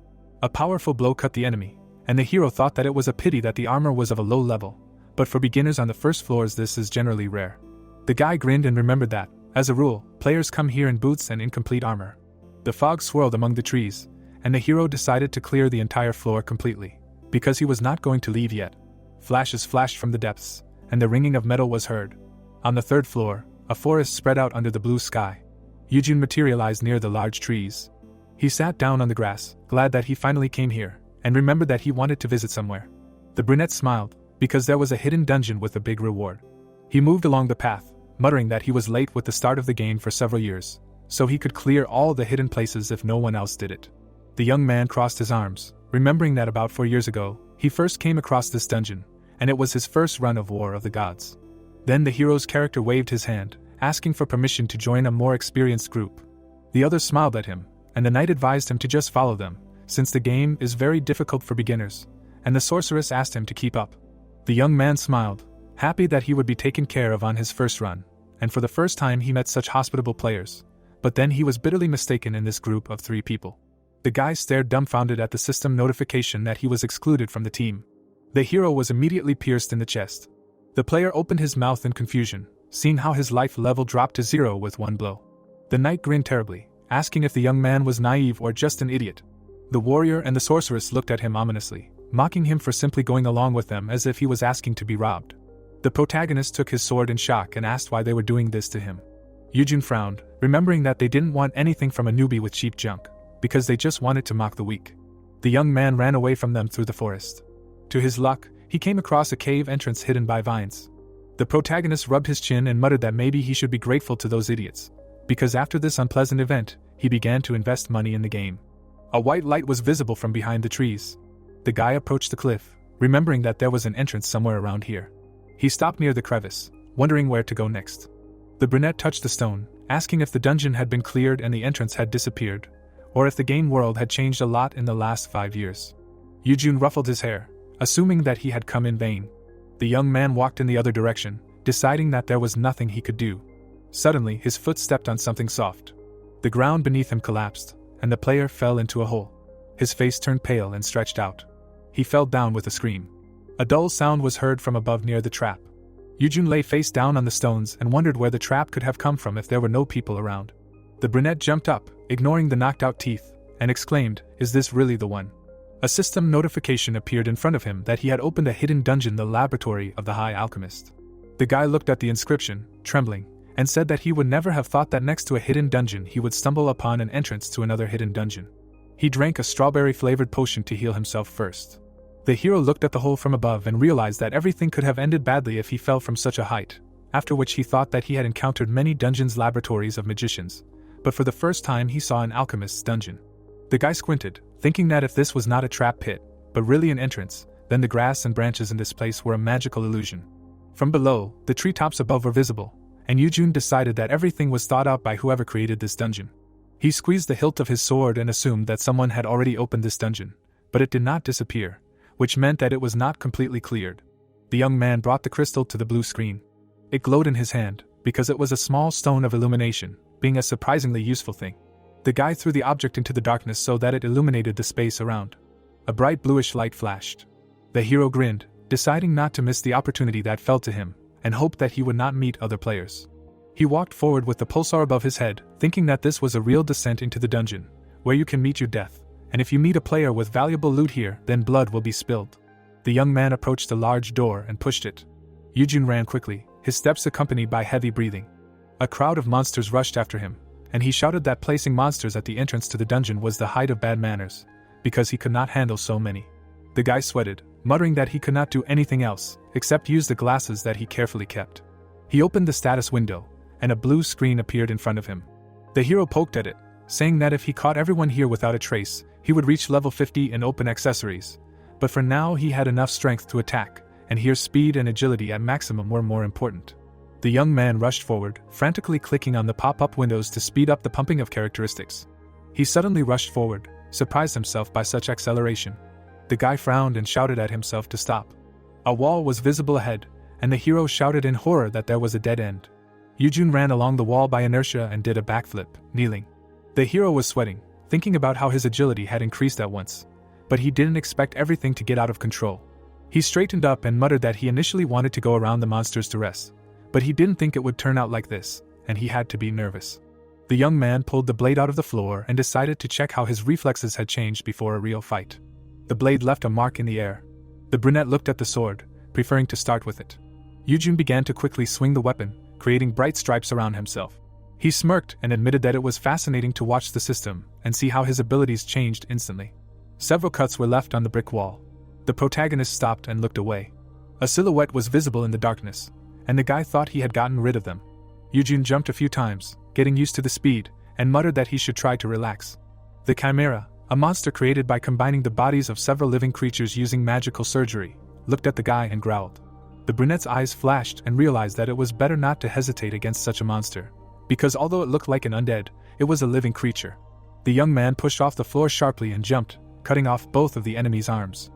A powerful blow cut the enemy, and the hero thought that it was a pity that the armor was of a low level, but for beginners on the first floors this is generally rare. The guy grinned and remembered that, as a rule, players come here in boots and incomplete armor. The fog swirled among the trees, and the hero decided to clear the entire floor completely, because he was not going to leave yet. Flashes flashed from the depths, and the ringing of metal was heard. On the third floor, a forest spread out under the blue sky. Eugene materialized near the large trees. He sat down on the grass, glad that he finally came here, and remembered that he wanted to visit somewhere. The brunette smiled, because there was a hidden dungeon with a big reward. He moved along the path, muttering that he was late with the start of the game for several years, so he could clear all the hidden places if no one else did it. The young man crossed his arms, remembering that about 4 years ago, he first came across this dungeon, and it was his first run of War of the Gods. Then the hero's character waved his hand, asking for permission to join a more experienced group. The others smiled at him, and the knight advised him to just follow them, since the game is very difficult for beginners, and the sorceress asked him to keep up. The young man smiled, happy that he would be taken care of on his first run, and for the first time he met such hospitable players, but then he was bitterly mistaken in this group of 3 people. The guy stared dumbfounded at the system notification that he was excluded from the team. The hero was immediately pierced in the chest. The player opened his mouth in confusion, seeing how his life level dropped to 0 with one blow. The knight grinned terribly, asking if the young man was naive or just an idiot. The warrior and the sorceress looked at him ominously, mocking him for simply going along with them as if he was asking to be robbed. The protagonist took his sword in shock and asked why they were doing this to him. Eugene frowned, remembering that they didn't want anything from a newbie with cheap junk, because they just wanted to mock the weak. The young man ran away from them through the forest. To his luck, he came across a cave entrance hidden by vines. The protagonist rubbed his chin and muttered that maybe he should be grateful to those idiots, because after this unpleasant event, he began to invest money in the game. A white light was visible from behind the trees. The guy approached the cliff, remembering that there was an entrance somewhere around here. He stopped near the crevice, wondering where to go next. The brunette touched the stone, asking if the dungeon had been cleared and the entrance had disappeared, or if the game world had changed a lot in the last 5 years. Eugene ruffled his hair, assuming that he had come in vain. The young man walked in the other direction, deciding that there was nothing he could do. Suddenly, his foot stepped on something soft. The ground beneath him collapsed, and the player fell into a hole. His face turned pale and stretched out. He fell down with a scream. A dull sound was heard from above near the trap. Yujun lay face down on the stones and wondered where the trap could have come from if there were no people around. The brunette jumped up, ignoring the knocked-out teeth, and exclaimed, "Is this really the one?" A system notification appeared in front of him that he had opened a hidden dungeon, the laboratory of the High Alchemist. The guy looked at the inscription, trembling, and said that he would never have thought that next to a hidden dungeon he would stumble upon an entrance to another hidden dungeon. He drank a strawberry-flavored potion to heal himself first. The hero looked at the hole from above and realized that everything could have ended badly if he fell from such a height, after which he thought that he had encountered many dungeons, laboratories of magicians, but for the first time he saw an alchemist's dungeon. The guy squinted, thinking that if this was not a trap pit, but really an entrance, then the grass and branches in this place were a magical illusion. From below, the treetops above were visible, and Yujun decided that everything was thought out by whoever created this dungeon. He squeezed the hilt of his sword and assumed that someone had already opened this dungeon, but it did not disappear, which meant that it was not completely cleared. The young man brought the crystal to the blue screen. It glowed in his hand, because it was a small stone of illumination, being a surprisingly useful thing. The guy threw the object into the darkness so that it illuminated the space around. A bright bluish light flashed. The hero grinned, deciding not to miss the opportunity that fell to him, and hoped that he would not meet other players. He walked forward with the pulsar above his head, thinking that this was a real descent into the dungeon, where you can meet your death, and if you meet a player with valuable loot here, then blood will be spilled. The young man approached a large door and pushed it. Yujun ran quickly, his steps accompanied by heavy breathing. A crowd of monsters rushed after him, and he shouted that placing monsters at the entrance to the dungeon was the height of bad manners, because he could not handle so many. The guy sweated, muttering that he could not do anything else, except use the glasses that he carefully kept. He opened the status window, and a blue screen appeared in front of him. The hero poked at it, saying that if he caught everyone here without a trace, he would reach level 50 in open accessories, but for now he had enough strength to attack, and here speed and agility at maximum were more important. The young man rushed forward, frantically clicking on the pop-up windows to speed up the pumping of characteristics. He suddenly rushed forward, surprised himself by such acceleration. The guy frowned and shouted at himself to stop. A wall was visible ahead, and the hero shouted in horror that there was a dead end. Yujun ran along the wall by inertia and did a backflip, kneeling. The hero was sweating, thinking about how his agility had increased at once, but he didn't expect everything to get out of control. He straightened up and muttered that he initially wanted to go around the monsters to rest, but he didn't think it would turn out like this, and he had to be nervous. The young man pulled the blade out of the floor and decided to check how his reflexes had changed before a real fight. The blade left a mark in the air. The brunette looked at the sword, preferring to start with it. Yujun began to quickly swing the weapon, creating bright stripes around himself. He smirked and admitted that it was fascinating to watch the system and see how his abilities changed instantly. Several cuts were left on the brick wall. The protagonist stopped and looked away. A silhouette was visible in the darkness, and the guy thought he had gotten rid of them. Yujun jumped a few times, getting used to the speed, and muttered that he should try to relax. The Chimera, a monster created by combining the bodies of several living creatures using magical surgery, looked at the guy and growled. The brunette's eyes flashed and realized that it was better not to hesitate against such a monster, because although it looked like an undead, it was a living creature. The young man pushed off the floor sharply and jumped, cutting off both of the enemy's arms.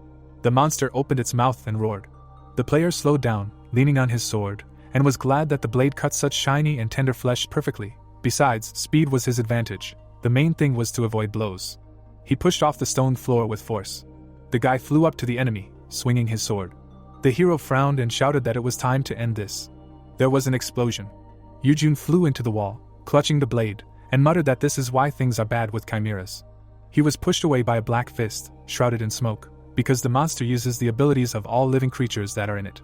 The monster opened its mouth and roared. The player slowed down, leaning on his sword, and was glad that the blade cut such shiny and tender flesh perfectly. Besides, speed was his advantage. The main thing was to avoid blows. He pushed off the stone floor with force. The guy flew up to the enemy, swinging his sword. The hero frowned and shouted that it was time to end this. There was an explosion. Yujun flew into the wall, clutching the blade, and muttered that this is why things are bad with chimeras. He was pushed away by a black fist, shrouded in smoke, because the monster uses the abilities of all living creatures that are in it.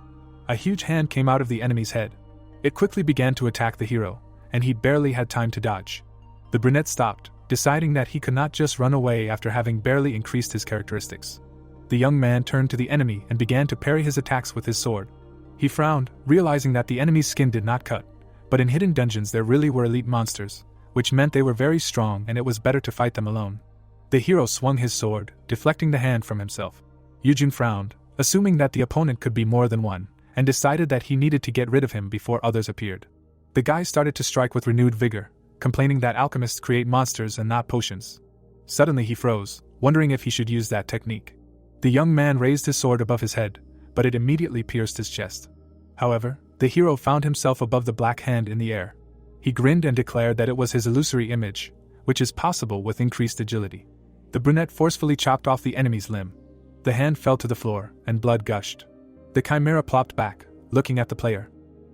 A huge hand came out of the enemy's head. It quickly began to attack the hero, and he barely had time to dodge. The brunette stopped, deciding that he could not just run away after having barely increased his characteristics. The young man turned to the enemy and began to parry his attacks with his sword. He frowned, realizing that the enemy's skin did not cut, but in hidden dungeons there really were elite monsters, which meant they were very strong and it was better to fight them alone. The hero swung his sword, deflecting the hand from himself. Yujun frowned, assuming that the opponent could be more than one, and decided that he needed to get rid of him before others appeared. The guy started to strike with renewed vigor, complaining that alchemists create monsters and not potions. Suddenly he froze, wondering if he should use that technique. The young man raised his sword above his head, but it immediately pierced his chest. However, The hero found himself above the black hand in the air. He grinned and declared that it was his illusory image, which is possible with increased agility. The brunette forcefully chopped off the enemy's limb. The hand fell to the floor, and blood gushed. The chimera plopped back, looking at the player.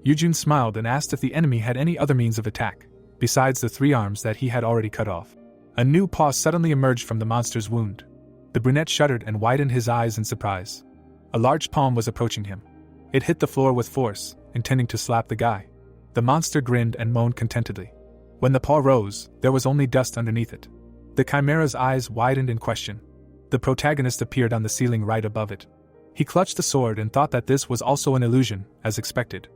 Yujun smiled and asked if the enemy had any other means of attack, besides the 3 arms that he had already cut off. A new paw suddenly emerged from the monster's wound. The brunette shuddered and widened his eyes in surprise. A large palm was approaching him. It hit the floor with force, intending to slap the guy. The monster grinned and moaned contentedly. When the paw rose, there was only dust underneath it. The chimera's eyes widened in question. The protagonist appeared on the ceiling right above it. He clutched the sword and thought that this was also an illusion, as expected.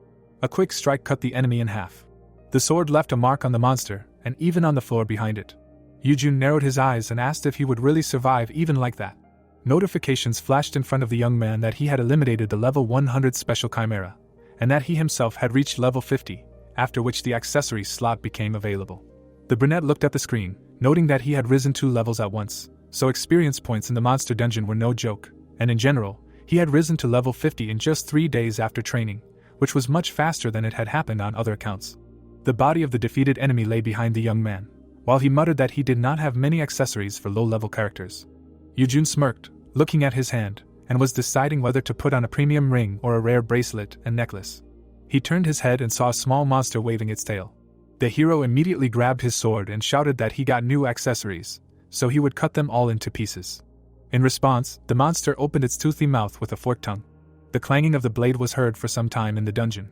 A quick strike cut the enemy in half. The sword left a mark on the monster, and even on the floor behind it. Yujun narrowed his eyes and asked if he would really survive even like that. Notifications flashed in front of the young man that he had eliminated the level 100 special chimera, and that he himself had reached level 50, after which the accessories slot became available. The brunette looked at the screen, noting that he had risen 2 levels at once, so experience points in the monster dungeon were no joke, and in general, he had risen to level 50 in just 3 days after training, which was much faster than it had happened on other accounts. The body of the defeated enemy lay behind the young man, while he muttered that he did not have many accessories for low-level characters. Yujun smirked, looking at his hand, and was deciding whether to put on a premium ring or a rare bracelet and necklace. He turned his head and saw a small monster waving its tail. The hero immediately grabbed his sword and shouted that he got new accessories, so he would cut them all into pieces. In response, the monster opened its toothy mouth with a forked tongue. The clanging of the blade was heard for some time in the dungeon.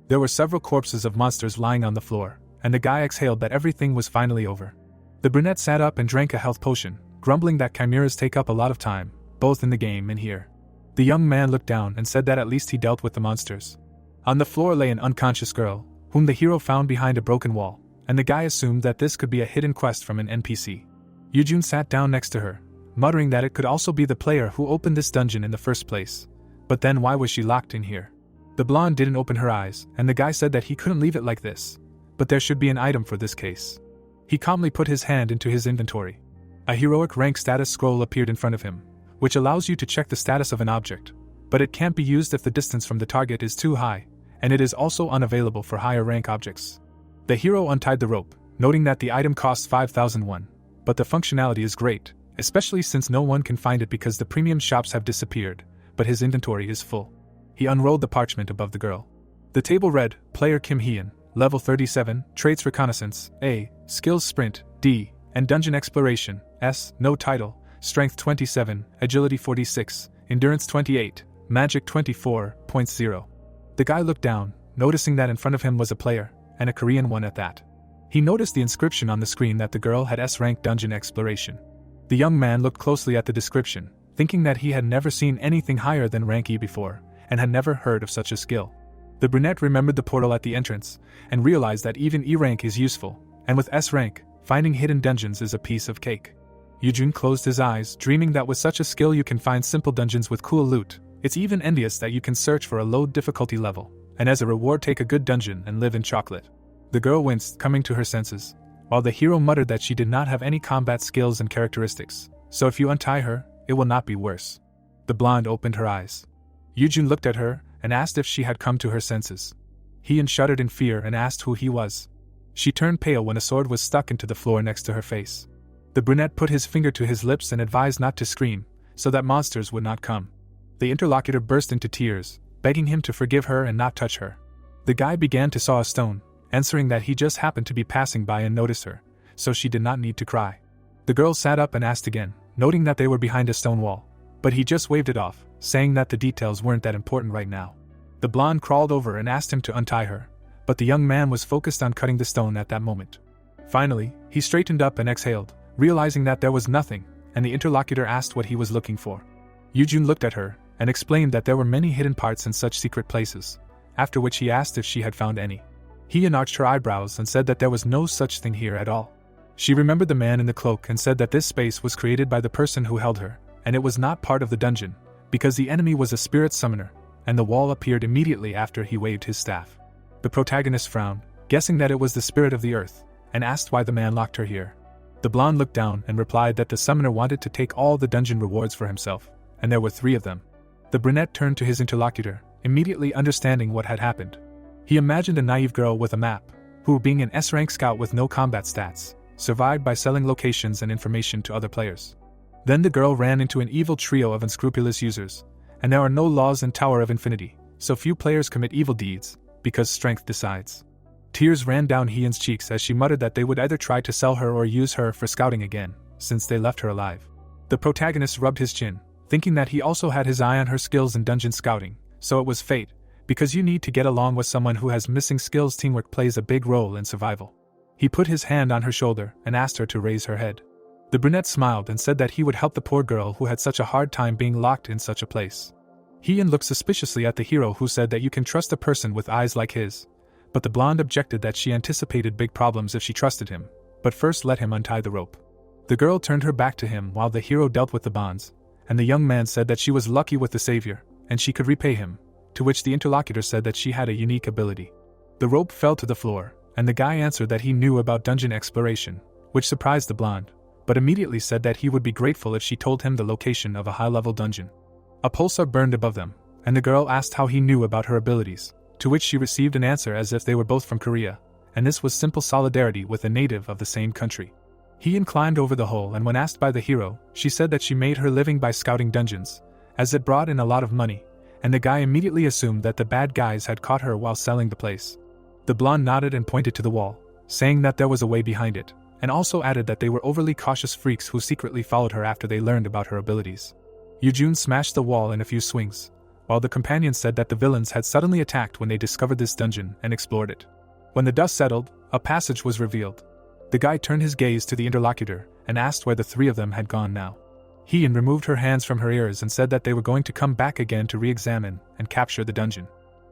There were several corpses of monsters lying on the floor, and the guy exhaled that everything was finally over. The brunette sat up and drank a health potion, grumbling that chimeras take up a lot of time, both in the game and here. The young man looked down and said that at least he dealt with the monsters. On the floor lay an unconscious girl, whom the hero found behind a broken wall, and the guy assumed that this could be a hidden quest from an NPC. Yujun sat down next to her, muttering that it could also be the player who opened this dungeon in the first place. But then why was she locked in here? The blonde didn't open her eyes, and the guy said that he couldn't leave it like this, but there should be an item for this case. He calmly put his hand into his inventory. A heroic rank status scroll appeared in front of him, which allows you to check the status of an object, but it can't be used if the distance from the target is too high, and it is also unavailable for higher rank objects. The hero untied the rope, noting that the item costs 5,001, but the functionality is great, especially since no one can find it because the premium shops have disappeared, but his inventory is full. He unrolled the parchment above the girl. The table read, Player Kim Heeyeon, Level 37, Traits Reconnaissance, A, Skills Sprint, D, and Dungeon Exploration, S, no title, Strength 27, Agility 46, Endurance 28, Magic 24.0. The guy looked down, noticing that in front of him was a player, and a Korean one at that. He noticed the inscription on the screen that the girl had S-rank Dungeon Exploration. The young man looked closely at the description, thinking that he had never seen anything higher than rank E before, and had never heard of such a skill. The brunette remembered the portal at the entrance, and realized that even E rank is useful, and with S rank, finding hidden dungeons is a piece of cake. Yujun closed his eyes, dreaming that with such a skill you can find simple dungeons with cool loot. It's even envious that you can search for a low difficulty level, and as a reward take a good dungeon and live in chocolate. The girl winced, coming to her senses, while the hero muttered that she did not have any combat skills and characteristics, so if you untie her, it will not be worse. The blonde opened her eyes. Yujun looked at her, and asked if she had come to her senses. Heeyeon shuddered in fear and asked who he was. She turned pale when a sword was stuck into the floor next to her face. The brunette put his finger to his lips and advised not to scream, so that monsters would not come. The interlocutor burst into tears, begging him to forgive her and not touch her. The guy began to saw a stone, answering that he just happened to be passing by and noticed her, so she did not need to cry. The girl sat up and asked again, noting that they were behind a stone wall, but he just waved it off, saying that the details weren't that important right now. The blonde crawled over and asked him to untie her, but the young man was focused on cutting the stone at that moment. Finally, he straightened up and exhaled, realizing that there was nothing, and the interlocutor asked what he was looking for. Yujun looked at her, and explained that there were many hidden parts in such secret places, after which he asked if she had found any. Heeyeon arched her eyebrows and said that there was no such thing here at all. She remembered the man in the cloak and said that this space was created by the person who held her, and it was not part of the dungeon, because the enemy was a spirit summoner, and the wall appeared immediately after he waved his staff. The protagonist frowned, guessing that it was the spirit of the earth, and asked why the man locked her here. The blonde looked down and replied that the summoner wanted to take all the dungeon rewards for himself, and there were 3 of them. The brunette turned to his interlocutor, immediately understanding what had happened. He imagined a naive girl with a map, who, being an S-rank scout with no combat stats, survived by selling locations and information to other players. Then the girl ran into an evil trio of unscrupulous users, and there are no laws in Tower of Infinity, so few players commit evil deeds, because strength decides. Tears ran down Heeyeon's cheeks as she muttered that they would either try to sell her or use her for scouting again, since they left her alive. The protagonist rubbed his chin, thinking that he also had his eye on her skills in dungeon scouting, so it was fate, because you need to get along with someone who has missing skills. Teamwork plays a big role in survival. He put his hand on her shoulder and asked her to raise her head. The brunette smiled and said that he would help the poor girl who had such a hard time being locked in such a place. Heeyeon looked suspiciously at the hero who said that you can trust a person with eyes like his, but the blonde objected that she anticipated big problems if she trusted him, but first let him untie the rope. The girl turned her back to him while the hero dealt with the bonds, and the young man said that she was lucky with the savior, and she could repay him, to which the interlocutor said that she had a unique ability. The rope fell to the floor, and the guy answered that he knew about dungeon exploration, which surprised the blonde, but immediately said that he would be grateful if she told him the location of a high-level dungeon. A pulsar burned above them, and the girl asked how he knew about her abilities, to which she received an answer as if they were both from Korea, and this was simple solidarity with a native of the same country. Heeyeon climbed over the hole, and when asked by the hero, she said that she made her living by scouting dungeons, as it brought in a lot of money, and the guy immediately assumed that the bad guys had caught her while selling the place. The blonde nodded and pointed to the wall, saying that there was a way behind it, and also added that they were overly cautious freaks who secretly followed her after they learned about her abilities. Yujun smashed the wall in a few swings, while the companions said that the villains had suddenly attacked when they discovered this dungeon and explored it. When the dust settled, a passage was revealed. The guy turned his gaze to the interlocutor and asked where the three of them had gone now. Heeyeon removed her hands from her ears and said that they were going to come back again to re-examine and capture the dungeon.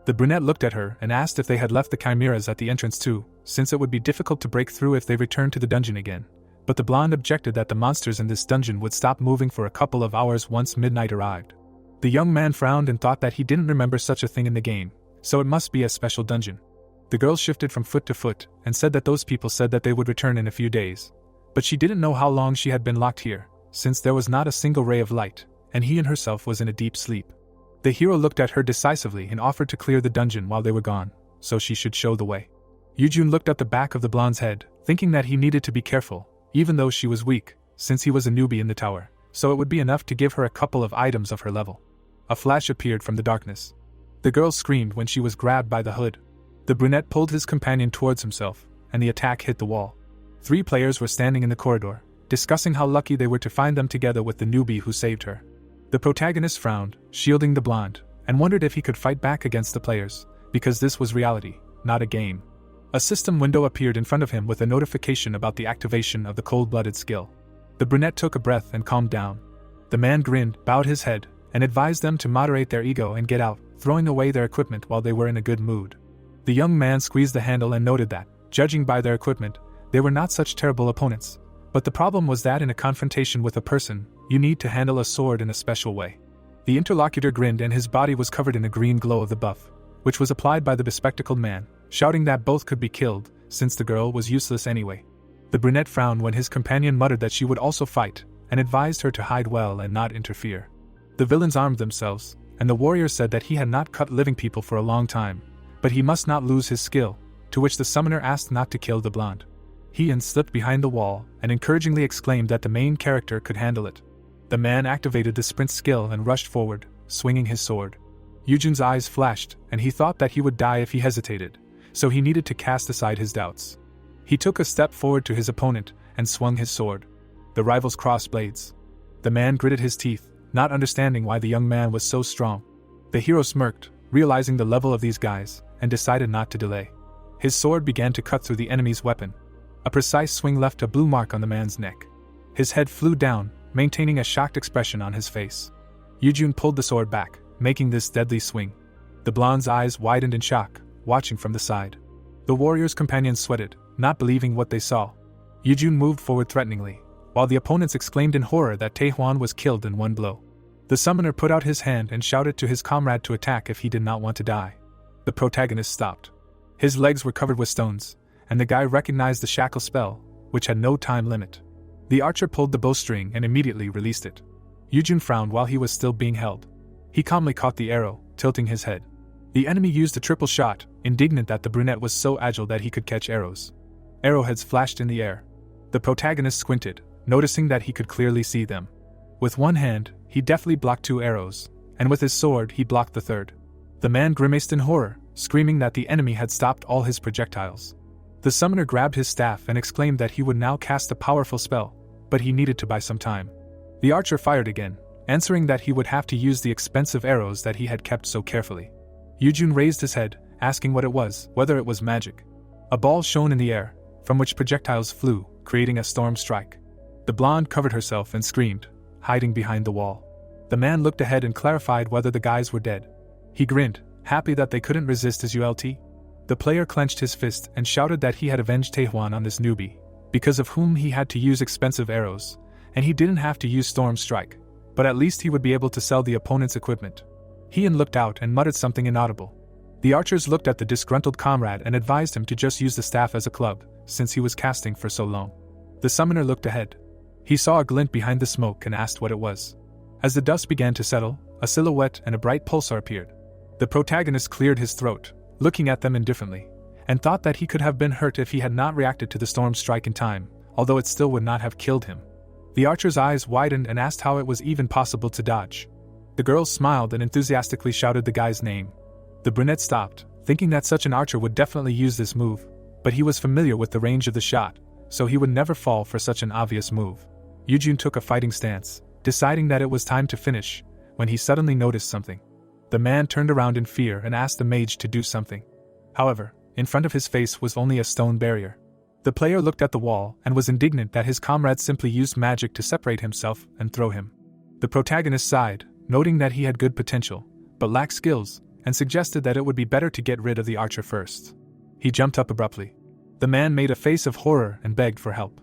The brunette looked at her and asked if they had left the chimeras at the entrance too, since it would be difficult to break through if they returned to the dungeon again. But the blonde objected that the monsters in this dungeon would stop moving for a couple of hours once midnight arrived. The young man frowned and thought that he didn't remember such a thing in the game, so it must be a special dungeon. The girl shifted from foot to foot and said that those people said that they would return in a few days, but she didn't know how long she had been locked here, since there was not a single ray of light, and Heeyeon herself was in a deep sleep. The hero looked at her decisively and offered to clear the dungeon while they were gone, so she should show the way. Yujun looked at the back of the blonde's head, thinking that he needed to be careful, even though she was weak, since he was a newbie in the tower, so it would be enough to give her a couple of items of her level. A flash appeared from the darkness. The girl screamed when she was grabbed by the hood. The brunette pulled his companion towards himself, and the attack hit the wall. 3 players were standing in the corridor, discussing how lucky they were to find them together with the newbie who saved her. The protagonist frowned, shielding the blonde, and wondered if he could fight back against the players, because this was reality, not a game. A system window appeared in front of him with a notification about the activation of the cold-blooded skill. The brunette took a breath and calmed down. The man grinned, bowed his head, and advised them to moderate their ego and get out, throwing away their equipment while they were in a good mood. The young man squeezed the handle and noted that, judging by their equipment, they were not such terrible opponents. But the problem was that in a confrontation with a person, you need to handle a sword in a special way. The interlocutor grinned and his body was covered in the green glow of the buff, which was applied by the bespectacled man, shouting that both could be killed, since the girl was useless anyway. The brunette frowned when his companion muttered that she would also fight, and advised her to hide well and not interfere. The villains armed themselves, and the warrior said that he had not cut living people for a long time, but he must not lose his skill, to which the summoner asked not to kill the blonde. Heeyeon slipped behind the wall and encouragingly exclaimed that the main character could handle it. The man activated the sprint skill and rushed forward, swinging his sword. Yujun's eyes flashed, and he thought that he would die if he hesitated, so he needed to cast aside his doubts. He took a step forward to his opponent and swung his sword. The rivals crossed blades. The man gritted his teeth, not understanding why the young man was so strong. The hero smirked, realizing the level of these guys, and decided not to delay. His sword began to cut through the enemy's weapon. A precise swing left a blue mark on the man's neck. His head flew down, maintaining a shocked expression on his face. Yujun pulled the sword back, making this deadly swing. The blonde's eyes widened in shock, watching from the side. The warrior's companions sweated, not believing what they saw. Yujun moved forward threateningly, while the opponents exclaimed in horror that Taehwan was killed in one blow. The summoner put out his hand and shouted to his comrade to attack if he did not want to die. The protagonist stopped. His legs were covered with stones, and the guy recognized the shackle spell, which had no time limit. The archer pulled the bowstring and immediately released it. Yujun frowned while he was still being held. He calmly caught the arrow, tilting his head. The enemy used a triple shot, indignant that the brunette was so agile that he could catch arrows. Arrowheads flashed in the air. The protagonist squinted, noticing that he could clearly see them. With one hand, he deftly blocked 2 arrows, and with his sword he blocked the third. The man grimaced in horror, screaming that the enemy had stopped all his projectiles. The summoner grabbed his staff and exclaimed that he would now cast a powerful spell, but he needed to buy some time. The archer fired again, answering that he would have to use the expensive arrows that he had kept so carefully. Yujun raised his head, asking what it was, whether it was magic. A ball shone in the air, from which projectiles flew, creating a storm strike. The blonde covered herself and screamed, hiding behind the wall. The man looked ahead and clarified whether the guys were dead. He grinned, happy that they couldn't resist his ult. The player clenched his fist and shouted that he had avenged Taehwan on this newbie, because of whom he had to use expensive arrows, and he didn't have to use Storm Strike, but at least he would be able to sell the opponent's equipment. Heeyeon looked out and muttered something inaudible. The archers looked at the disgruntled comrade and advised him to just use the staff as a club, since he was casting for so long. The summoner looked ahead. He saw a glint behind the smoke and asked what it was. As the dust began to settle, a silhouette and a bright pulsar appeared. The protagonist cleared his throat, looking at them indifferently, and thought that he could have been hurt if he had not reacted to the storm strike in time, although it still would not have killed him. The archer's eyes widened and asked how it was even possible to dodge. The girl smiled and enthusiastically shouted the guy's name. The brunette stopped, thinking that such an archer would definitely use this move, but he was familiar with the range of the shot, so he would never fall for such an obvious move. Yujun took a fighting stance, deciding that it was time to finish, when he suddenly noticed something. The man turned around in fear and asked the mage to do something. However, in front of his face was only a stone barrier. The player looked at the wall and was indignant that his comrade simply used magic to separate himself and throw him. The protagonist sighed, noting that he had good potential, but lacked skills, and suggested that it would be better to get rid of the archer first. He jumped up abruptly. The man made a face of horror and begged for help.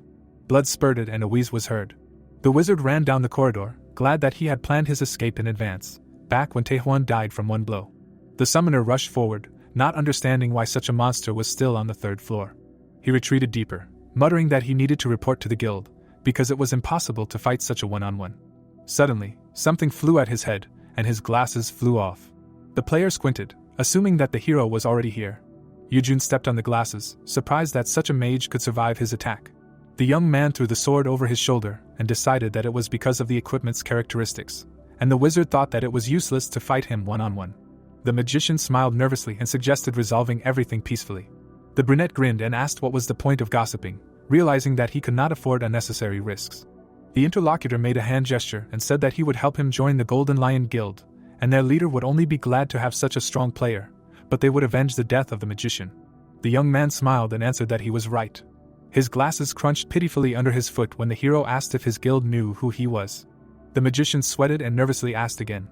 Blood spurted and a wheeze was heard. The wizard ran down the corridor, glad that he had planned his escape in advance, back when Taehwan died from one blow. The summoner rushed forward, not understanding why such a monster was still on the 3rd floor. He retreated deeper, muttering that he needed to report to the guild, because it was impossible to fight such a one-on-one. Suddenly, something flew at his head, and his glasses flew off. The player squinted, assuming that the hero was already here. Yujun stepped on the glasses, surprised that such a mage could survive his attack. The young man threw the sword over his shoulder and decided that it was because of the equipment's characteristics, and the wizard thought that it was useless to fight him one-on-one. The magician smiled nervously and suggested resolving everything peacefully. The brunette grinned and asked what was the point of gossiping, realizing that he could not afford unnecessary risks. The interlocutor made a hand gesture and said that he would help him join the Golden Lion Guild, and their leader would only be glad to have such a strong player, but they would avenge the death of the magician. The young man smiled and answered that he was right. His glasses crunched pitifully under his foot when the hero asked if his guild knew who he was. The magician sweated and nervously asked again.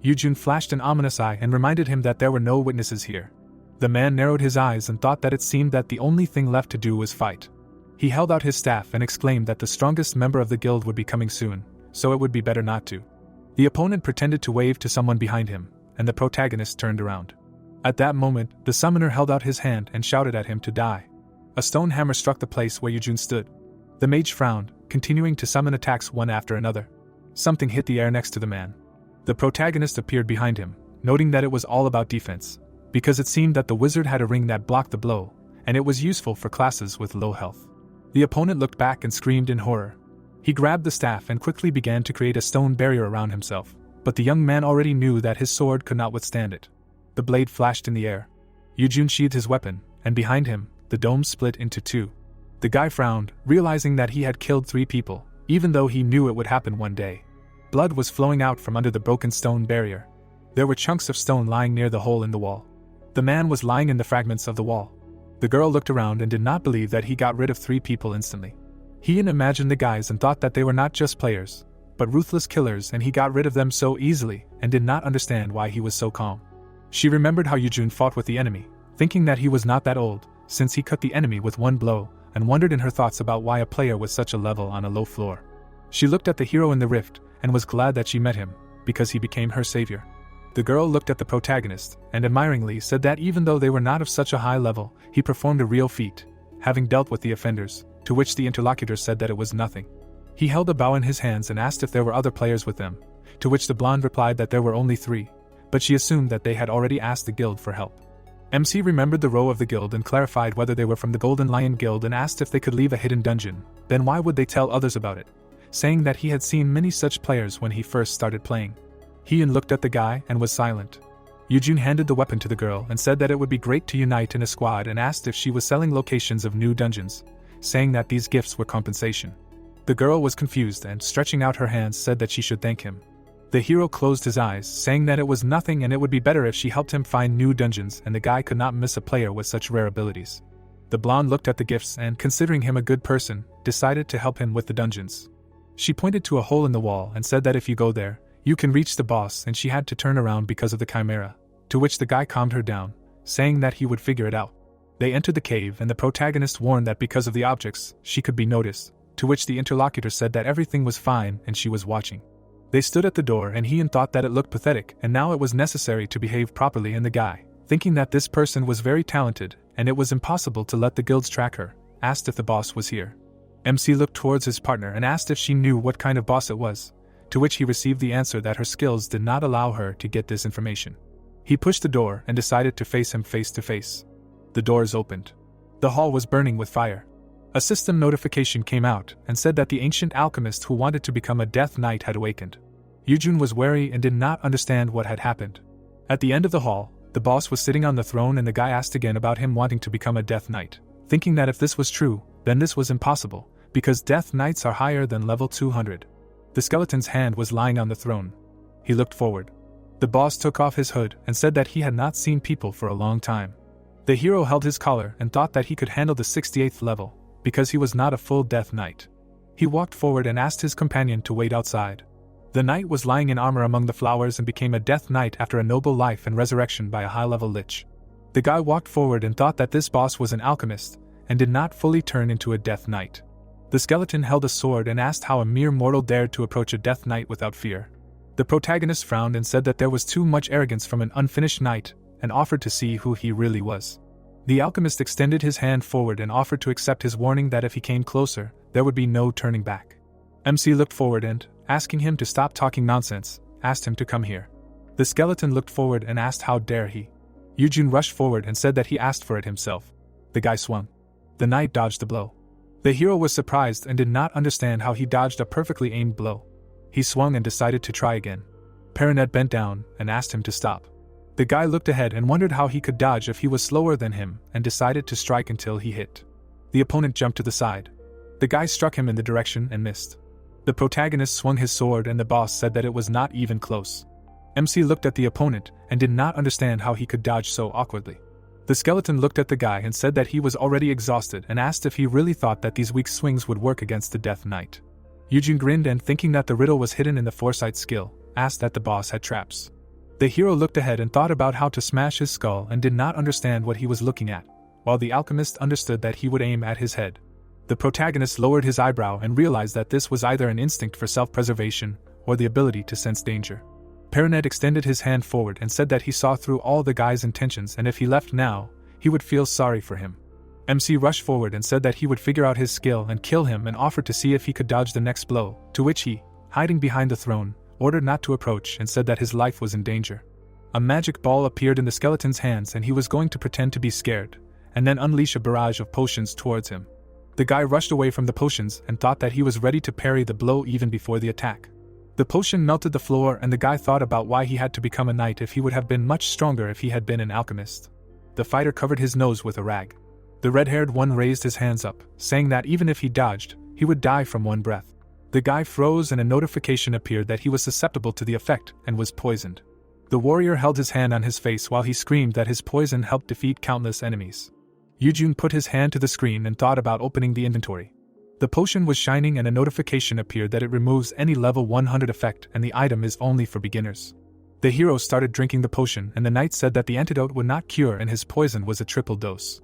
Yujun flashed an ominous eye and reminded him that there were no witnesses here. The man narrowed his eyes and thought that it seemed that the only thing left to do was fight. He held out his staff and exclaimed that the strongest member of the guild would be coming soon, so it would be better not to. The opponent pretended to wave to someone behind him, and the protagonist turned around. At that moment, the summoner held out his hand and shouted at him to die. A stone hammer struck the place where Yujun stood. The mage frowned, continuing to summon attacks one after another. Something hit the air next to the man. The protagonist appeared behind him, noting that it was all about defense, because it seemed that the wizard had a ring that blocked the blow, and it was useful for classes with low health. The opponent looked back and screamed in horror. He grabbed the staff and quickly began to create a stone barrier around himself, but the young man already knew that his sword could not withstand it. The blade flashed in the air. Yujun sheathed his weapon, and behind him, the dome split into 2. The guy frowned, realizing that he had killed 3 people, even though he knew it would happen one day. Blood was flowing out from under the broken stone barrier. There were chunks of stone lying near the hole in the wall. The man was lying in the fragments of the wall. The girl looked around and did not believe that he got rid of 3 people instantly. Heeyeon imagined the guys and thought that they were not just players, but ruthless killers, and he got rid of them so easily and did not understand why he was so calm. She remembered how Yujun fought with the enemy, thinking that he was not that old, since he cut the enemy with one blow, and wondered in her thoughts about why a player was such a level on a low floor. She looked at the hero in the rift, and was glad that she met him, because he became her savior. The girl looked at the protagonist, and admiringly said that even though they were not of such a high level, he performed a real feat, having dealt with the offenders, to which the interlocutor said that it was nothing. He held a bow in his hands and asked if there were other players with them, to which the blonde replied that there were only 3, but she assumed that they had already asked the guild for help. MC remembered the row of the guild and clarified whether they were from the Golden Lion Guild and asked if they could leave a hidden dungeon. Then why would they tell others about it? Saying that he had seen many such players when he first started playing. Heeyeon looked at the guy and was silent. Eugene handed the weapon to the girl and said that it would be great to unite in a squad and asked if she was selling locations of new dungeons, saying that these gifts were compensation. The girl was confused and, stretching out her hands, said that she should thank him. The hero closed his eyes, saying that it was nothing and it would be better if she helped him find new dungeons, and the guy could not miss a player with such rare abilities. The blonde looked at the gifts and, considering him a good person, decided to help him with the dungeons. She pointed to a hole in the wall and said that if you go there, you can reach the boss, and she had to turn around because of the chimera, to which the guy calmed her down, saying that he would figure it out. They entered the cave and the protagonist warned that because of the objects, she could be noticed, to which the interlocutor said that everything was fine and she was watching. They stood at the door and Heeyeon thought that it looked pathetic and now it was necessary to behave properly, and the guy, thinking that this person was very talented and it was impossible to let the guilds track her, asked if the boss was here. MC looked towards his partner and asked if she knew what kind of boss it was, to which he received the answer that her skills did not allow her to get this information. He pushed the door and decided to face him face to face. The doors opened. The hall was burning with fire. A system notification came out and said that the ancient alchemist who wanted to become a Death Knight had awakened. Eugene was wary and did not understand what had happened. At the end of the hall, the boss was sitting on the throne and the guy asked again about him wanting to become a Death Knight, thinking that if this was true, then this was impossible, because Death Knights are higher than level 200. The skeleton's hand was lying on the throne. He looked forward. The boss took off his hood and said that he had not seen people for a long time. The hero held his collar and thought that he could handle the 68th level, because he was not a full Death Knight. He walked forward and asked his companion to wait outside. The knight was lying in armor among the flowers and became a Death Knight after a noble life and resurrection by a high-level lich. The guy walked forward and thought that this boss was an alchemist, and did not fully turn into a Death Knight. The skeleton held a sword and asked how a mere mortal dared to approach a Death Knight without fear. The protagonist frowned and said that there was too much arrogance from an unfinished knight, and offered to see who he really was. The alchemist extended his hand forward and offered to accept his warning that if he came closer, there would be no turning back. MC looked forward and, asking him to stop talking nonsense, asked him to come here. The skeleton looked forward and asked how dare he. Eugene rushed forward and said that he asked for it himself. The guy swung. The knight dodged the blow. The hero was surprised and did not understand how he dodged a perfectly aimed blow. He swung and decided to try again. Perinet bent down and asked him to stop. The guy looked ahead and wondered how he could dodge if he was slower than him and decided to strike until he hit. The opponent jumped to the side. The guy struck him in the direction and missed. The protagonist swung his sword and the boss said that it was not even close. MC looked at the opponent and did not understand how he could dodge so awkwardly. The skeleton looked at the guy and said that he was already exhausted and asked if he really thought that these weak swings would work against the Death Knight. Eugene grinned and, thinking that the riddle was hidden in the foresight skill, asked that the boss had traps. The hero looked ahead and thought about how to smash his skull and did not understand what he was looking at, while the alchemist understood that he would aim at his head. The protagonist lowered his eyebrow and realized that this was either an instinct for self-preservation or the ability to sense danger. Perinet extended his hand forward and said that he saw through all the guy's intentions and if he left now, he would feel sorry for him. MC rushed forward and said that he would figure out his skill and kill him and offered to see if he could dodge the next blow, to which he, hiding behind the throne, ordered not to approach and said that his life was in danger. A magic ball appeared in the skeleton's hands and he was going to pretend to be scared, and then unleash a barrage of potions towards him. The guy rushed away from the potions and thought that he was ready to parry the blow even before the attack. The potion melted the floor and the guy thought about why he had to become a knight if he would have been much stronger if he had been an alchemist. The fighter covered his nose with a rag. The red-haired one raised his hands up, saying that even if he dodged, he would die from one breath. The guy froze and a notification appeared that he was susceptible to the effect and was poisoned. The warrior held his hand on his face while he screamed that his poison helped defeat countless enemies. Eugene put his hand to the screen and thought about opening the inventory. The potion was shining and a notification appeared that it removes any level 100 effect and the item is only for beginners. The hero started drinking the potion and the knight said that the antidote would not cure and his poison was a triple dose.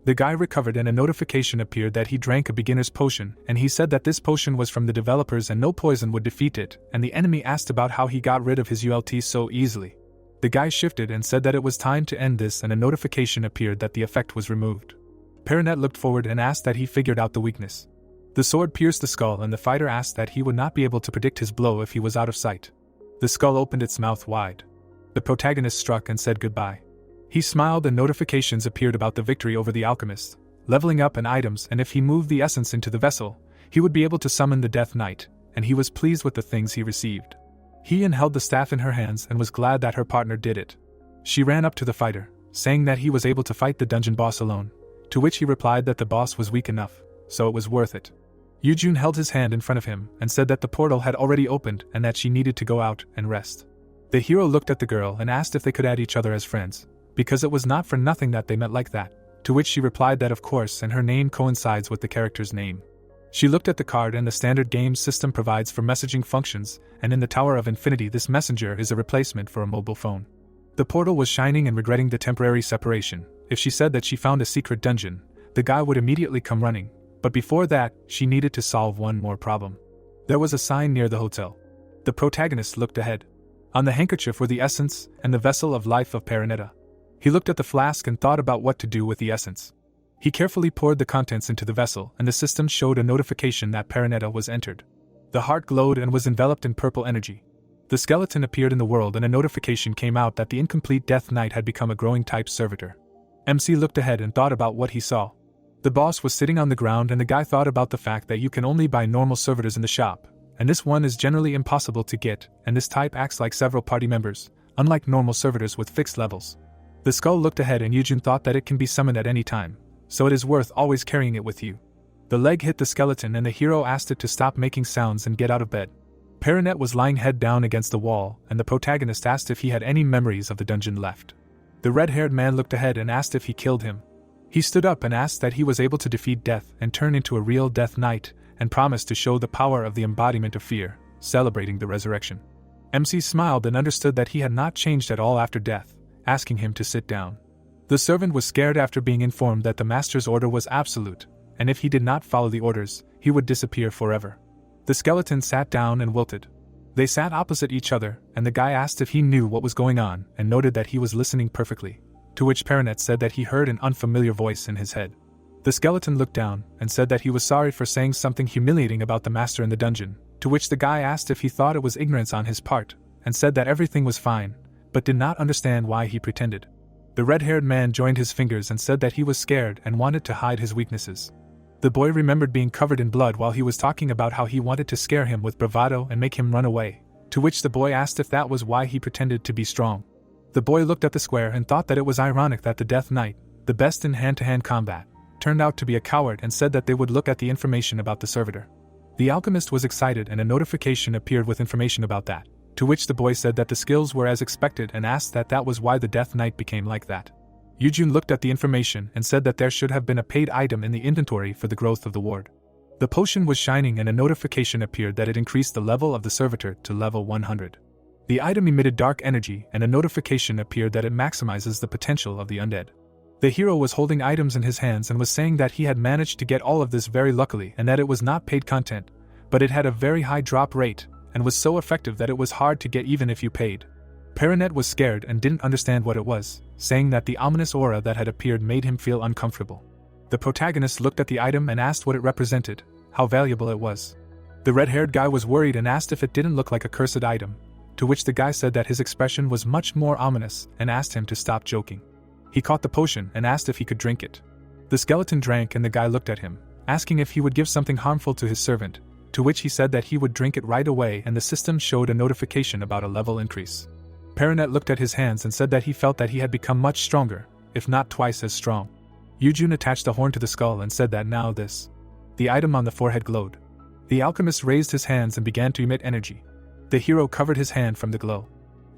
The guy recovered and a notification appeared that he drank a beginner's potion and he said that this potion was from the developers and no poison would defeat it, and the enemy asked about how he got rid of his ULT so easily. The guy shifted and said that it was time to end this and a notification appeared that the effect was removed. Perinet looked forward and asked that he figured out the weakness. The sword pierced the skull and the fighter asked that he would not be able to predict his blow if he was out of sight. The skull opened its mouth wide. The protagonist struck and said goodbye. He smiled and notifications appeared about the victory over the Alchemist, leveling up and items, and if he moved the essence into the vessel, he would be able to summon the Death Knight, and he was pleased with the things he received. Heeyeon held the staff in her hands and was glad that her partner did it. She ran up to the fighter, saying that he was able to fight the dungeon boss alone, to which he replied that the boss was weak enough, so it was worth it. Yujun held his hand in front of him and said that the portal had already opened and that she needed to go out and rest. The hero looked at the girl and asked if they could add each other as friends, because it was not for nothing that they met like that, to which she replied that of course, and her name coincides with the character's name. She looked at the card, and the standard game system provides for messaging functions, and in the Tower of Infinity this messenger is a replacement for a mobile phone. The portal was shining and regretting the temporary separation. If she said that she found a secret dungeon, the guy would immediately come running, but before that, she needed to solve one more problem. There was a sign near the hotel. The protagonist looked ahead. On the handkerchief were the essence and the vessel of life of Perinet. He looked at the flask and thought about what to do with the essence. He carefully poured the contents into the vessel, and the system showed a notification that Perinet was entered. The heart glowed and was enveloped in purple energy. The skeleton appeared in the world, and a notification came out that the incomplete Death Knight had become a growing type servitor. MC looked ahead and thought about what he saw. The boss was sitting on the ground, and the guy thought about the fact that you can only buy normal servitors in the shop, and this one is generally impossible to get, and this type acts like several party members, unlike normal servitors with fixed levels. The skull looked ahead, and Yujun thought that it can be summoned at any time, so it is worth always carrying it with you. The leg hit the skeleton, and the hero asked it to stop making sounds and get out of bed. Perinet was lying head down against the wall, and the protagonist asked if he had any memories of the dungeon left. The red-haired man looked ahead and asked if he killed him. He stood up and asked that he was able to defeat death and turn into a real Death Knight, and promised to show the power of the embodiment of fear, celebrating the resurrection. MC smiled and understood that he had not changed at all after death, asking him to sit down. The servant was scared after being informed that the master's order was absolute, and if he did not follow the orders, he would disappear forever. The skeleton sat down and wilted. They sat opposite each other, and the guy asked if he knew what was going on and noted that he was listening perfectly, to which Perinet said that he heard an unfamiliar voice in his head. The skeleton looked down and said that he was sorry for saying something humiliating about the master in the dungeon, to which the guy asked if he thought it was ignorance on his part, and said that everything was fine, but did not understand why he pretended. The red-haired man joined his fingers and said that he was scared and wanted to hide his weaknesses. The boy remembered being covered in blood while he was talking about how he wanted to scare him with bravado and make him run away, to which the boy asked if that was why he pretended to be strong. The boy looked at the square and thought that it was ironic that the Death Knight, the best in hand-to-hand combat, turned out to be a coward, and said that they would look at the information about the servitor. The alchemist was excited, and a notification appeared with information about that, to which the boy said that the skills were as expected and asked that that was why the Death Knight became like that. Yujun looked at the information and said that there should have been a paid item in the inventory for the growth of the ward. The potion was shining, and a notification appeared that it increased the level of the servitor to level 100. The item emitted dark energy, and a notification appeared that it maximizes the potential of the undead. The hero was holding items in his hands and was saying that he had managed to get all of this very luckily, and that it was not paid content, but it had a very high drop rate, and was so effective that it was hard to get even if you paid. Perinet was scared and didn't understand what it was, saying that the ominous aura that had appeared made him feel uncomfortable. The protagonist looked at the item and asked what it represented, how valuable it was. The red-haired guy was worried and asked if it didn't look like a cursed item, to which the guy said that his expression was much more ominous and asked him to stop joking. He caught the potion and asked if he could drink it. The skeleton drank, and the guy looked at him, asking if he would give something harmful to his servant, to which he said that he would drink it right away, and the system showed a notification about a level increase. Perinet looked at his hands and said that he felt that he had become much stronger, if not twice as strong. Yujun attached a horn to the skull and said that now this. The item on the forehead glowed. The alchemist raised his hands and began to emit energy. The hero covered his hand from the glow.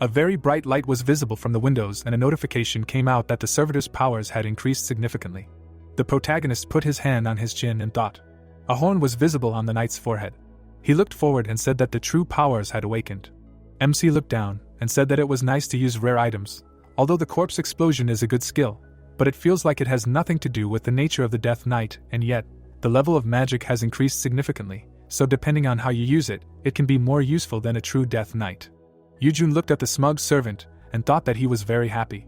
A very bright light was visible from the windows, and a notification came out that the servitor's powers had increased significantly. The protagonist put his hand on his chin and thought. A horn was visible on the knight's forehead. He looked forward and said that the true powers had awakened. MC looked down and said that it was nice to use rare items, although the corpse explosion is a good skill, but it feels like it has nothing to do with the nature of the Death Knight, and yet, the level of magic has increased significantly, so depending on how you use it, it can be more useful than a true Death Knight. Yujun looked at the smug servant and thought that he was very happy.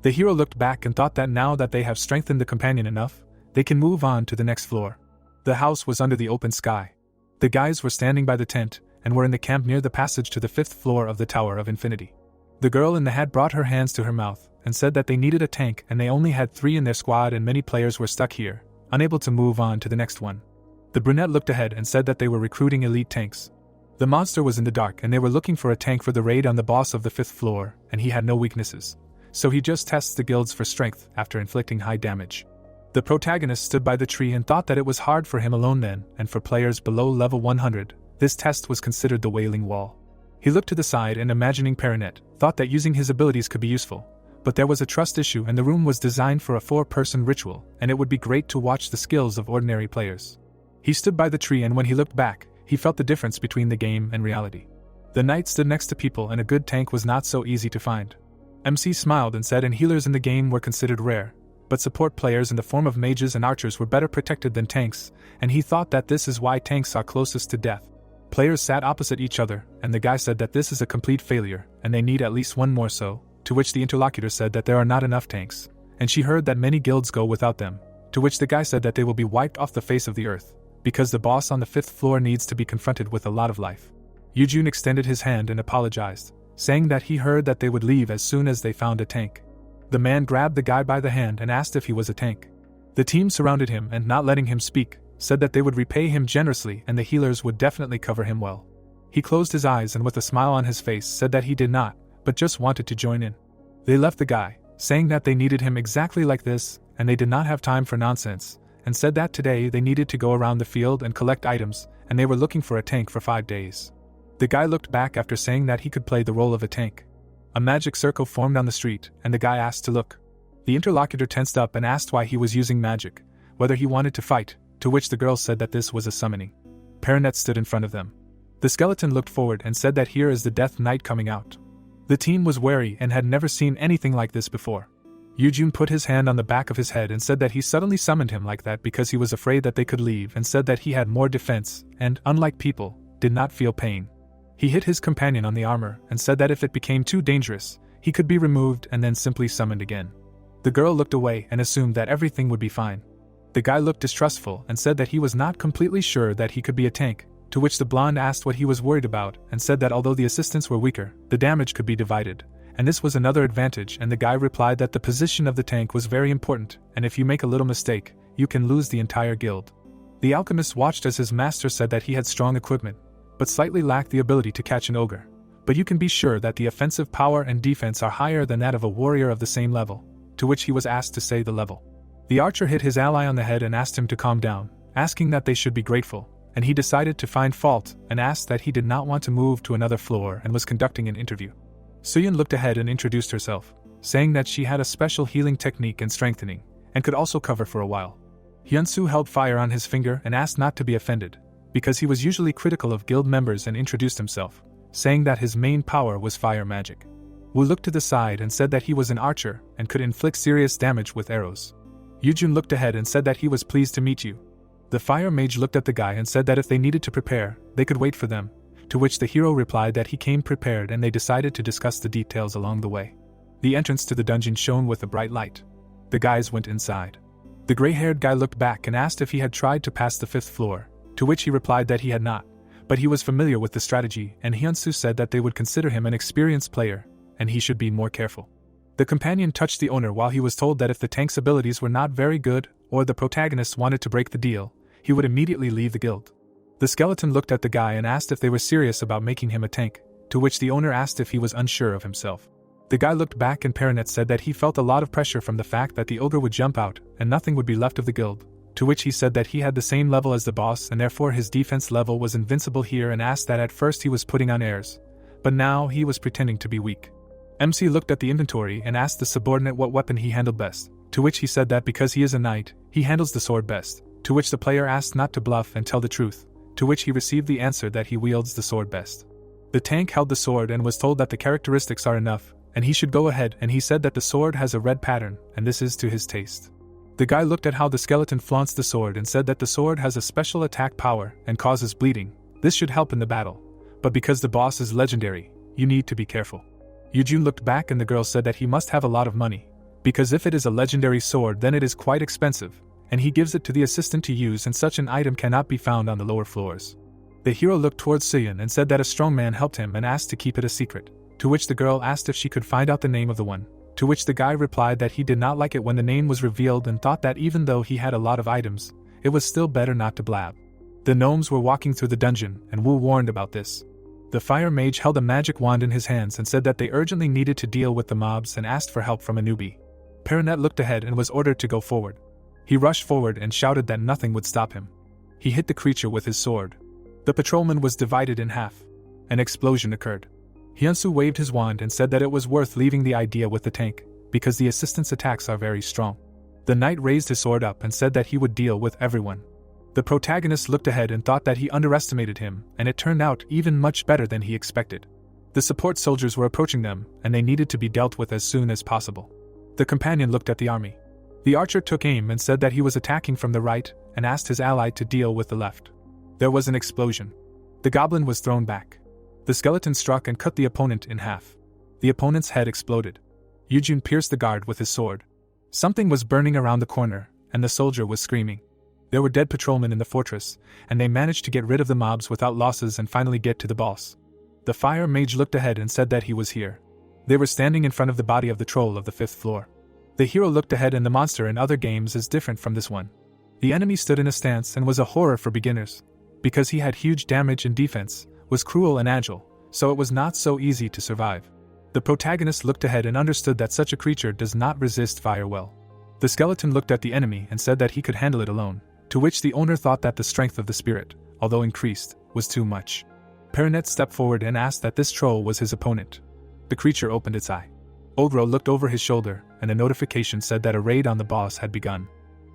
The hero looked back and thought that now that they have strengthened the companion enough, they can move on to the next floor. The house was under the open sky. The guys were standing by the tent and were in the camp near the passage to the 5th floor of the Tower of Infinity. The girl in the hat brought her hands to her mouth and said that they needed a tank and they only had 3 in their squad and many players were stuck here, unable to move on to the next one. The brunette looked ahead and said that they were recruiting elite tanks. The monster was in the dark and they were looking for a tank for the raid on the boss of the 5th floor, and he had no weaknesses. So he just tests the guilds for strength after inflicting high damage. The protagonist stood by the tree and thought that it was hard for him alone then, and for players below level 100, this test was considered the Wailing Wall. He looked to the side and imagining Perinet, thought that using his abilities could be useful. But there was a trust issue and the room was designed for a 4-person ritual, and it would be great to watch the skills of ordinary players. He stood by the tree and when he looked back, he felt the difference between the game and reality. The knight stood next to people and a good tank was not so easy to find. MC smiled and said and healers in the game were considered rare, but support players in the form of mages and archers were better protected than tanks, and he thought that this is why tanks are closest to death. Players sat opposite each other, and the guy said that this is a complete failure, and they need at least one more so, to which the interlocutor said that there are not enough tanks, and she heard that many guilds go without them, to which the guy said that they will be wiped off the face of the earth, because the boss on the 5th floor needs to be confronted with a lot of life. Yujun extended his hand and apologized, saying that he heard that they would leave as soon as they found a tank. The man grabbed the guy by the hand and asked if he was a tank. The team surrounded him and not letting him speak, said that they would repay him generously and the healers would definitely cover him well. He closed his eyes and with a smile on his face said that he did not, but just wanted to join in. They left the guy, saying that they needed him exactly like this, and they did not have time for nonsense, and said that today they needed to go around the field and collect items, and they were looking for a tank for 5 days. The guy looked back after saying that he could play the role of a tank. A magic circle formed on the street, and the guy asked to look. The interlocutor tensed up and asked why he was using magic, whether he wanted to fight, to which the girl said that this was a summoning. Perinet stood in front of them. The skeleton looked forward and said that here is the Death Knight coming out. The team was wary and had never seen anything like this before. Yujun put his hand on the back of his head and said that he suddenly summoned him like that because he was afraid that they could leave and said that he had more defense and, unlike people, did not feel pain. He hit his companion on the armor and said that if it became too dangerous, he could be removed and then simply summoned again. The girl looked away and assumed that everything would be fine. The guy looked distrustful and said that he was not completely sure that he could be a tank, to which the blonde asked what he was worried about and said that although the assistants were weaker, the damage could be divided, and this was another advantage, and the guy replied that the position of the tank was very important, and if you make a little mistake, you can lose the entire guild. The alchemist watched as his master said that he had strong equipment, but slightly lacked the ability to catch an ogre. But you can be sure that the offensive power and defense are higher than that of a warrior of the same level, to which he was asked to say the level. The archer hit his ally on the head and asked him to calm down, asking that they should be grateful, and he decided to find fault and asked that he did not want to move to another floor and was conducting an interview. Suyun looked ahead and introduced herself, saying that she had a special healing technique and strengthening, and could also cover for a while. Hyunsu held fire on his finger and asked not to be offended, because he was usually critical of guild members and introduced himself, saying that his main power was fire magic. Wu looked to the side and said that he was an archer and could inflict serious damage with arrows. Yujun looked ahead and said that he was pleased to meet you. The fire mage looked at the guy and said that if they needed to prepare, they could wait for them, to which the hero replied that he came prepared and they decided to discuss the details along the way. The entrance to the dungeon shone with a bright light. The guys went inside. The gray-haired guy looked back and asked if he had tried to pass the 5th floor, to which he replied that he had not, but he was familiar with the strategy, and Hyunsu said that they would consider him an experienced player, and he should be more careful. The companion touched the owner while he was told that if the tank's abilities were not very good, or the protagonist wanted to break the deal, he would immediately leave the guild. The skeleton looked at the guy and asked if they were serious about making him a tank, to which the owner asked if he was unsure of himself. The guy looked back and Perinet said that he felt a lot of pressure from the fact that the ogre would jump out and nothing would be left of the guild, to which he said that he had the same level as the boss and therefore his defense level was invincible here and asked that at first he was putting on airs, but now he was pretending to be weak. MC looked at the inventory and asked the subordinate what weapon he handled best, to which he said that because he is a knight, he handles the sword best, to which the player asked not to bluff and tell the truth, to which he received the answer that he wields the sword best. The tank held the sword and was told that the characteristics are enough, and he should go ahead, and he said that the sword has a red pattern, and this is to his taste. The guy looked at how the skeleton flaunts the sword and said that the sword has a special attack power and causes bleeding. This should help in the battle, but because the boss is legendary, you need to be careful. Yujun looked back and the girl said that he must have a lot of money, because if it is a legendary sword then it is quite expensive, and he gives it to the assistant to use and such an item cannot be found on the lower floors. The hero looked towards Suyun and said that a strong man helped him and asked to keep it a secret, to which the girl asked if she could find out the name of the one, to which the guy replied that he did not like it when the name was revealed and thought that even though he had a lot of items, it was still better not to blab. The gnomes were walking through the dungeon, and Wu warned about this. The fire mage held a magic wand in his hands and said that they urgently needed to deal with the mobs and asked for help from a newbie. Perinet looked ahead and was ordered to go forward. He rushed forward and shouted that nothing would stop him. He hit the creature with his sword. The patrolman was divided in half. An explosion occurred. Hyunsu waved his wand and said that it was worth leaving the idea with the tank, because the assistant's attacks are very strong. The knight raised his sword up and said that he would deal with everyone. The protagonist looked ahead and thought that he underestimated him, and it turned out even much better than he expected. The support soldiers were approaching them, and they needed to be dealt with as soon as possible. The companion looked at the army. The archer took aim and said that he was attacking from the right, and asked his ally to deal with the left. There was an explosion. The goblin was thrown back. The skeleton struck and cut the opponent in half. The opponent's head exploded. Yujun pierced the guard with his sword. Something was burning around the corner, and the soldier was screaming. There were dead patrolmen in the fortress, and they managed to get rid of the mobs without losses and finally get to the boss. The fire mage looked ahead and said that he was here. They were standing in front of the body of the troll of the 5th floor. The hero looked ahead, and the monster in other games is different from this one. The enemy stood in a stance and was a horror for beginners. Because he had huge damage and defense, was cruel and agile, so it was not so easy to survive. The protagonist looked ahead and understood that such a creature does not resist fire well. The skeleton looked at the enemy and said that he could handle it alone, to which the owner thought that the strength of the spirit, although increased, was too much. Perinet stepped forward and asked that this troll was his opponent. The creature opened its eye. Ogro looked over his shoulder, and a notification said that a raid on the boss had begun.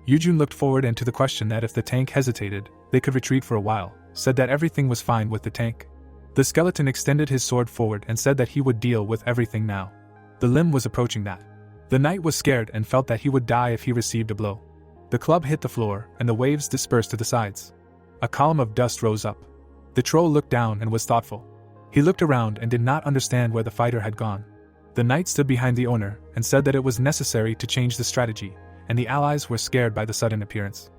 Yujun looked forward and to the question that if the tank hesitated, they could retreat for a while, said that everything was fine with the tank. The skeleton extended his sword forward and said that he would deal with everything now. The limb was approaching that. The knight was scared and felt that he would die if he received a blow. The club hit the floor, and the waves dispersed to the sides. A column of dust rose up. The troll looked down and was thoughtful. He looked around and did not understand where the fighter had gone. The knight stood behind the owner and said that it was necessary to change the strategy, and the allies were scared by the sudden appearance.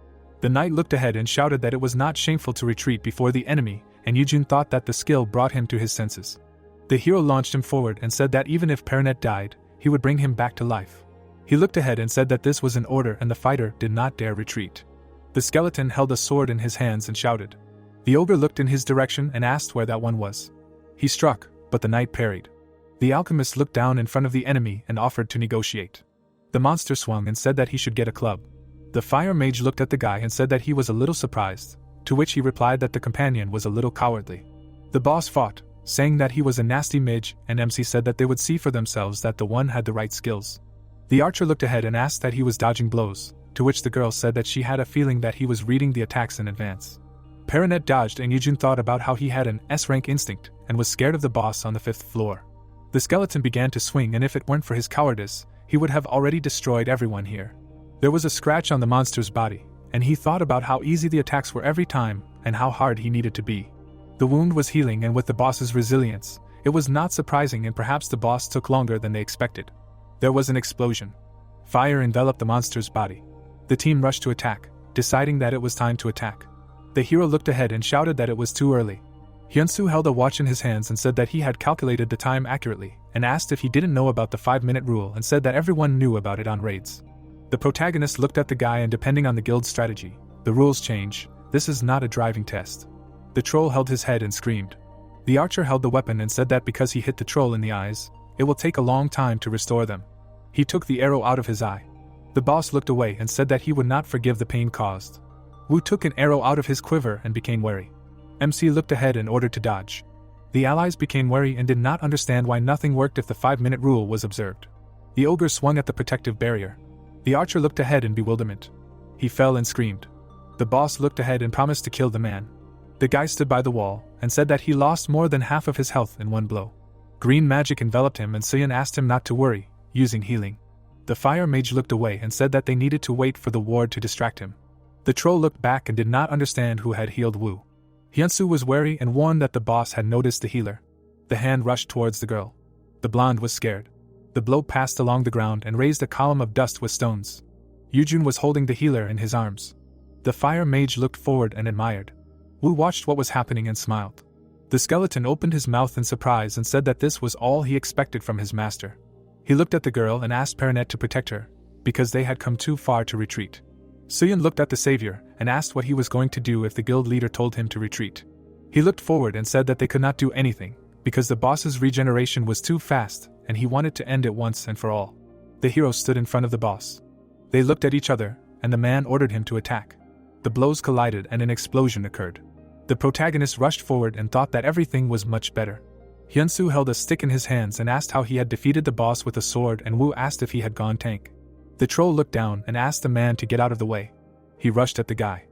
The knight looked ahead and shouted that it was not shameful to retreat before the enemy, and Yujun thought that the skill brought him to his senses. The hero launched him forward and said that even if Perinet died, he would bring him back to life. He looked ahead and said that this was an order and the fighter did not dare retreat. The skeleton held a sword in his hands and shouted. The ogre looked in his direction and asked where that one was. He struck, but the knight parried. The alchemist looked down in front of the enemy and offered to negotiate. The monster swung and said that he should get a club. The fire mage looked at the guy and said that he was a little surprised, to which he replied that the companion was a little cowardly. The boss fought, saying that he was a nasty mage, and MC said that they would see for themselves that the one had the right skills. The archer looked ahead and asked that he was dodging blows, to which the girl said that she had a feeling that he was reading the attacks in advance. Perinet dodged, and Yujun thought about how he had an S-rank instinct and was scared of the boss on the 5th floor. The skeleton began to swing, and if it weren't for his cowardice, he would have already destroyed everyone here. There was a scratch on the monster's body, and he thought about how easy the attacks were every time and how hard he needed to be. The wound was healing, and with the boss's resilience, it was not surprising, and perhaps the boss took longer than they expected. There was an explosion. Fire enveloped the monster's body. The team rushed to attack, deciding that it was time to attack. The hero looked ahead and shouted that it was too early. Hyunsu held a watch in his hands and said that he had calculated the time accurately, and asked if he didn't know about the 5-minute rule and said that everyone knew about it on raids. The protagonist looked at the guy, and depending on the guild's strategy, the rules change. This is not a driving test. The troll held his head and screamed. The archer held the weapon and said that because he hit the troll in the eyes, it will take a long time to restore them. He took the arrow out of his eye. The boss looked away and said that he would not forgive the pain caused. Wu took an arrow out of his quiver and became wary. MC looked ahead and ordered to dodge. The allies became wary and did not understand why nothing worked if the 5-minute rule was observed. The ogre swung at the protective barrier. The archer looked ahead in bewilderment. He fell and screamed. The boss looked ahead and promised to kill the man. The guy stood by the wall and said that he lost more than half of his health in one blow. Green magic enveloped him, and Seon asked him not to worry, using healing. The fire mage looked away and said that they needed to wait for the ward to distract him. The troll looked back and did not understand who had healed Wu. Hyunsu was wary and warned that the boss had noticed the healer. The hand rushed towards the girl. The blonde was scared. The blow passed along the ground and raised a column of dust with stones. Yujun was holding the healer in his arms. The fire mage looked forward and admired. Wu watched what was happening and smiled. The skeleton opened his mouth in surprise and said that this was all he expected from his master. He looked at the girl and asked Perinet to protect her, because they had come too far to retreat. Heeyeon looked at the savior and asked what he was going to do if the guild leader told him to retreat. He looked forward and said that they could not do anything, because the boss's regeneration was too fast and he wanted to end it once and for all. The hero stood in front of the boss. They looked at each other, and the man ordered him to attack. The blows collided and an explosion occurred. The protagonist rushed forward and thought that everything was much better. Hyunsu held a stick in his hands and asked how he had defeated the boss with a sword, and Woo asked if he had gone tank. The troll looked down and asked the man to get out of the way. He rushed at the guy.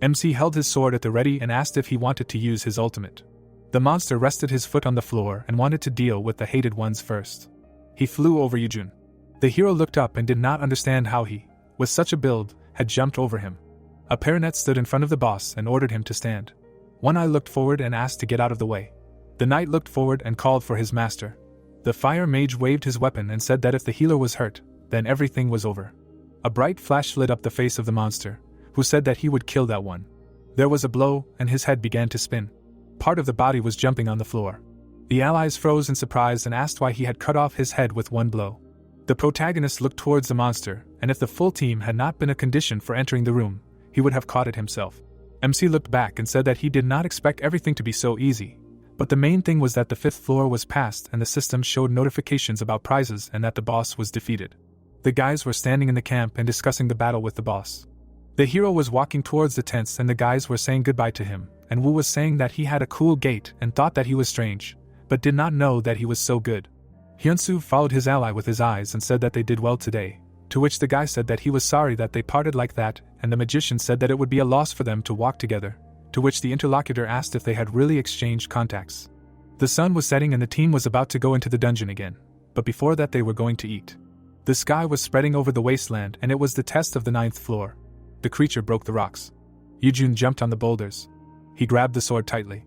MC held his sword at the ready and asked if he wanted to use his ultimate. The monster rested his foot on the floor and wanted to deal with the hated ones first. He flew over Yujun. The hero looked up and did not understand how he, with such a build, had jumped over him. A Perinet stood in front of the boss and ordered him to stand. One Eye looked forward and asked to get out of the way. The knight looked forward and called for his master. The fire mage waved his weapon and said that if the healer was hurt, then everything was over. A bright flash lit up the face of the monster, who said that he would kill that one. There was a blow, and his head began to spin. Part of the body was jumping on the floor. The allies froze in surprise and asked why he had cut off his head with one blow. The protagonist looked towards the monster, and if the full team had not been a condition for entering the room, he would have caught it himself. MC looked back and said that he did not expect everything to be so easy, but the main thing was that the 5th floor was passed and the system showed notifications about prizes and that the boss was defeated. The guys were standing in the camp and discussing the battle with the boss. The hero was walking towards the tents and the guys were saying goodbye to him, and Woo was saying that he had a cool gait and thought that he was strange, but did not know that he was so good. Hyunsu followed his ally with his eyes and said that they did well today, to which the guy said that he was sorry that they parted like that, and the magician said that it would be a loss for them to walk together, to which the interlocutor asked if they had really exchanged contacts. The sun was setting and the team was about to go into the dungeon again, but before that they were going to eat. The sky was spreading over the wasteland and it was the test of the 9th floor. The creature broke the rocks. Yujun jumped on the boulders. He grabbed the sword tightly.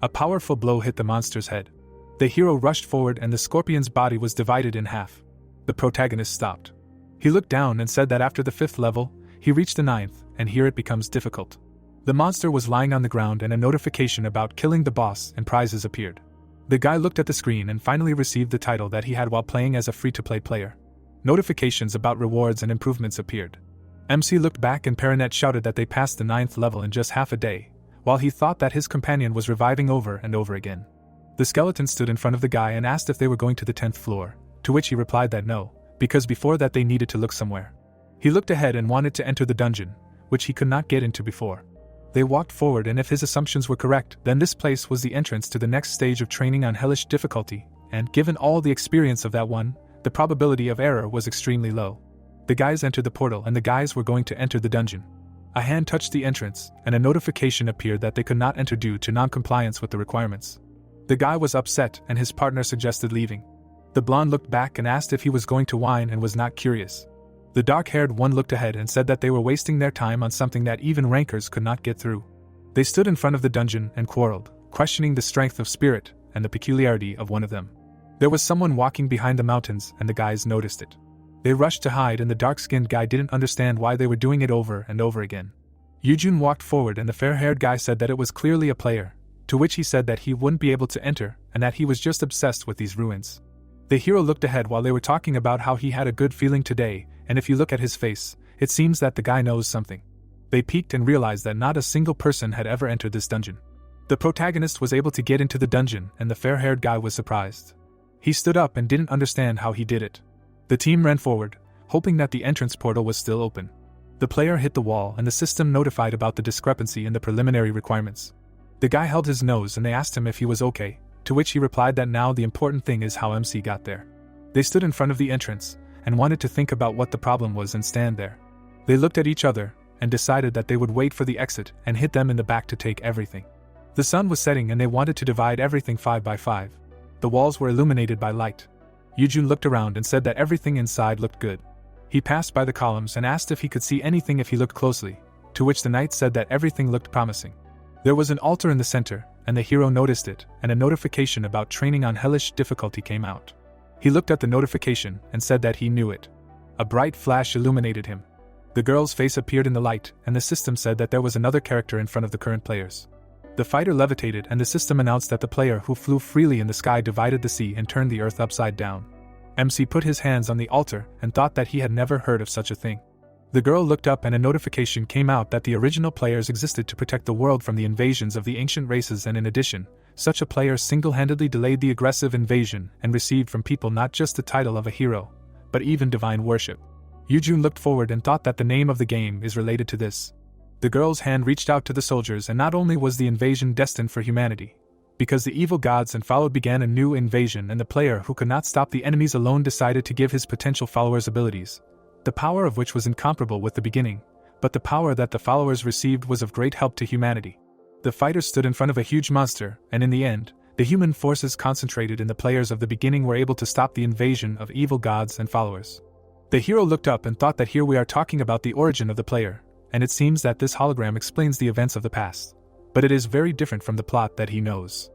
A powerful blow hit the monster's head. The hero rushed forward and the scorpion's body was divided in half. The protagonist stopped. He looked down and said that after the 5th level, he reached the 9th, and here it becomes difficult. The monster was lying on the ground and a notification about killing the boss and prizes appeared. The guy looked at the screen and finally received the title that he had while playing as a free-to-play player. Notifications about rewards and improvements appeared. MC looked back and Perinet shouted that they passed the 9th level in just half a day, while he thought that his companion was reviving over and over again. The skeleton stood in front of the guy and asked if they were going to the 10th floor, to which he replied that no, because before that they needed to look somewhere. He looked ahead and wanted to enter the dungeon, which he could not get into before. They walked forward and if his assumptions were correct, then this place was the entrance to the next stage of training on hellish difficulty, and given all the experience of that one, the probability of error was extremely low. The guys entered the portal and the guys were going to enter the dungeon. A hand touched the entrance, and a notification appeared that they could not enter due to non-compliance with the requirements. The guy was upset and his partner suggested leaving. The blonde looked back and asked if he was going to whine and was not curious. The dark-haired one looked ahead and said that they were wasting their time on something that even rankers could not get through. They stood in front of the dungeon and quarreled, questioning the strength of spirit and the peculiarity of one of them. There was someone walking behind the mountains and the guys noticed it. They rushed to hide and the dark-skinned guy didn't understand why they were doing it over and over again. Yujun walked forward and the fair-haired guy said that it was clearly a player, to which he said that he wouldn't be able to enter and that he was just obsessed with these ruins. The hero looked ahead while they were talking about how he had a good feeling today, and if you look at his face, it seems that the guy knows something. They peeked and realized that not a single person had ever entered this dungeon. The protagonist was able to get into the dungeon and the fair-haired guy was surprised. He stood up and didn't understand how he did it. The team ran forward, hoping that the entrance portal was still open. The player hit the wall and the system notified about the discrepancy in the preliminary requirements. The guy held his nose and they asked him if he was okay, to which he replied that now the important thing is how MC got there. They stood in front of the entrance and wanted to think about what the problem was and stand there. They looked at each other and decided that they would wait for the exit and hit them in the back to take everything. The sun was setting and they wanted to divide everything 5 by 5. The walls were illuminated by light. Yujun looked around and said that everything inside looked good. He passed by the columns and asked if he could see anything if he looked closely, to which the knight said that everything looked promising. There was an altar in the center, and the hero noticed it, and a notification about training on hellish difficulty came out. He looked at the notification and said that he knew it. A bright flash illuminated him. The girl's face appeared in the light, and the system said that there was another character in front of the current players. The fighter levitated and the system announced that the player who flew freely in the sky divided the sea and turned the earth upside down. MC put his hands on the altar and thought that he had never heard of such a thing. The girl looked up and a notification came out that the original players existed to protect the world from the invasions of the ancient races, and in addition, such a player single-handedly delayed the aggressive invasion and received from people not just the title of a hero, but even divine worship. Yujun looked forward and thought that the name of the game is related to this. The girl's hand reached out to the soldiers, and not only was the invasion destined for humanity, because the evil gods and followed began a new invasion, and the player who could not stop the enemies alone decided to give his potential followers abilities, the power of which was incomparable with the beginning, but the power that the followers received was of great help to humanity. The fighters stood in front of a huge monster, and in the end, the human forces concentrated in the players of the beginning were able to stop the invasion of evil gods and followers. The hero looked up and thought that here we are talking about the origin of the player, and it seems that this hologram explains the events of the past. But it is very different from the plot that he knows.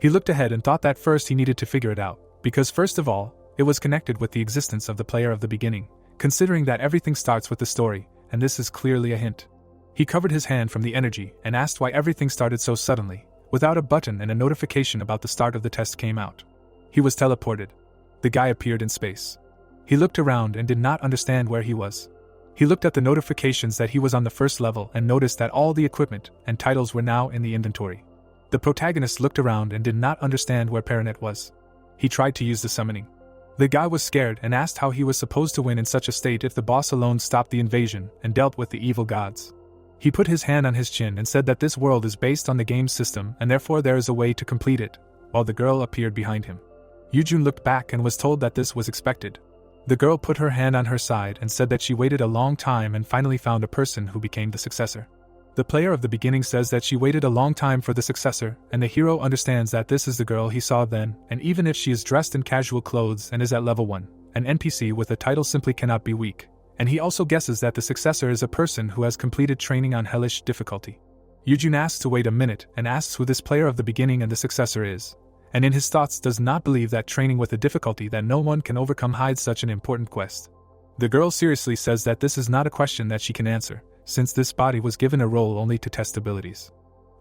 He looked ahead and thought that first he needed to figure it out, because first of all, it was connected with the existence of the player of the beginning, considering that everything starts with the story, and this is clearly a hint. He covered his hand from the energy and asked why everything started so suddenly, without a button, and a notification about the start of the test came out. He was teleported. The guy appeared in space. He looked around and did not understand where he was. He looked at the notifications that he was on the first level and noticed that all the equipment and titles were now in the inventory. The protagonist looked around and did not understand where Perinet was. He tried to use the summoning. The guy was scared and asked how he was supposed to win in such a state if the boss alone stopped the invasion and dealt with the evil gods. He put his hand on his chin and said that this world is based on the game system and therefore there is a way to complete it, while the girl appeared behind him. Yujun looked back and was told that this was expected. The girl put her hand on her side and said that she waited a long time and finally found a person who became the successor. The player of the beginning says that she waited a long time for the successor, and the hero understands that this is the girl he saw then, and even if she is dressed in casual clothes and is at level 1, an NPC with a title simply cannot be weak. And he also guesses that the successor is a person who has completed training on hellish difficulty. Yujun asks to wait a minute and asks who this player of the beginning and the successor is, and in his thoughts does not believe that training with a difficulty that no one can overcome hides such an important quest. The girl seriously says that this is not a question that she can answer, since this body was given a role only to test abilities.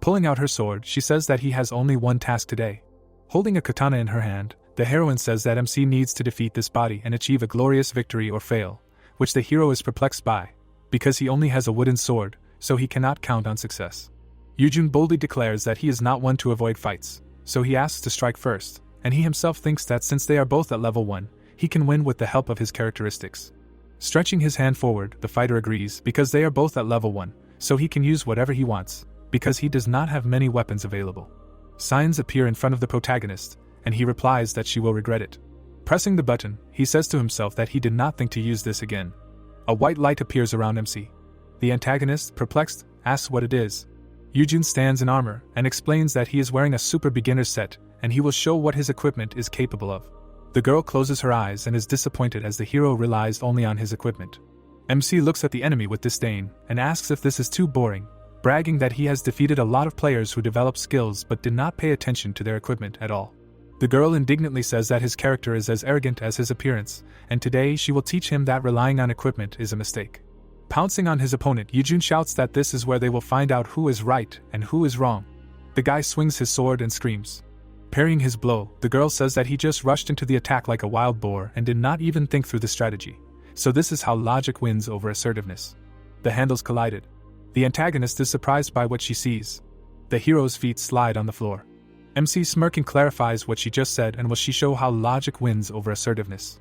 Pulling out her sword, she says that he has only one task today. Holding a katana in her hand, the heroine says that MC needs to defeat this body and achieve a glorious victory or fail, which the hero is perplexed by, because he only has a wooden sword, so he cannot count on success. Yujun boldly declares that he is not one to avoid fights, so he asks to strike first, and he himself thinks that since they are both at level 1, he can win with the help of his characteristics. Stretching his hand forward, the fighter agrees because they are both at level 1, so he can use whatever he wants, because he does not have many weapons available. Signs appear in front of the protagonist, and he replies that she will regret it. Pressing the button, he says to himself that he did not think to use this again. A white light appears around MC. The antagonist, perplexed, asks what it is. Yujun stands in armor and explains that he is wearing a super beginner's set, and he will show what his equipment is capable of. The girl closes her eyes and is disappointed as the hero relies only on his equipment. MC looks at the enemy with disdain and asks if this is too boring, bragging that he has defeated a lot of players who develop skills but did not pay attention to their equipment at all. The girl indignantly says that his character is as arrogant as his appearance, and today she will teach him that relying on equipment is a mistake. Pouncing on his opponent, Yujun shouts that this is where they will find out who is right and who is wrong. The guy swings his sword and screams. Parrying his blow, the girl says that he just rushed into the attack like a wild boar and did not even think through the strategy. So this is how logic wins over assertiveness. The handles collided. The antagonist is surprised by what she sees. The hero's feet slide on the floor. MC smirking clarifies what she just said and will she show how logic wins over assertiveness.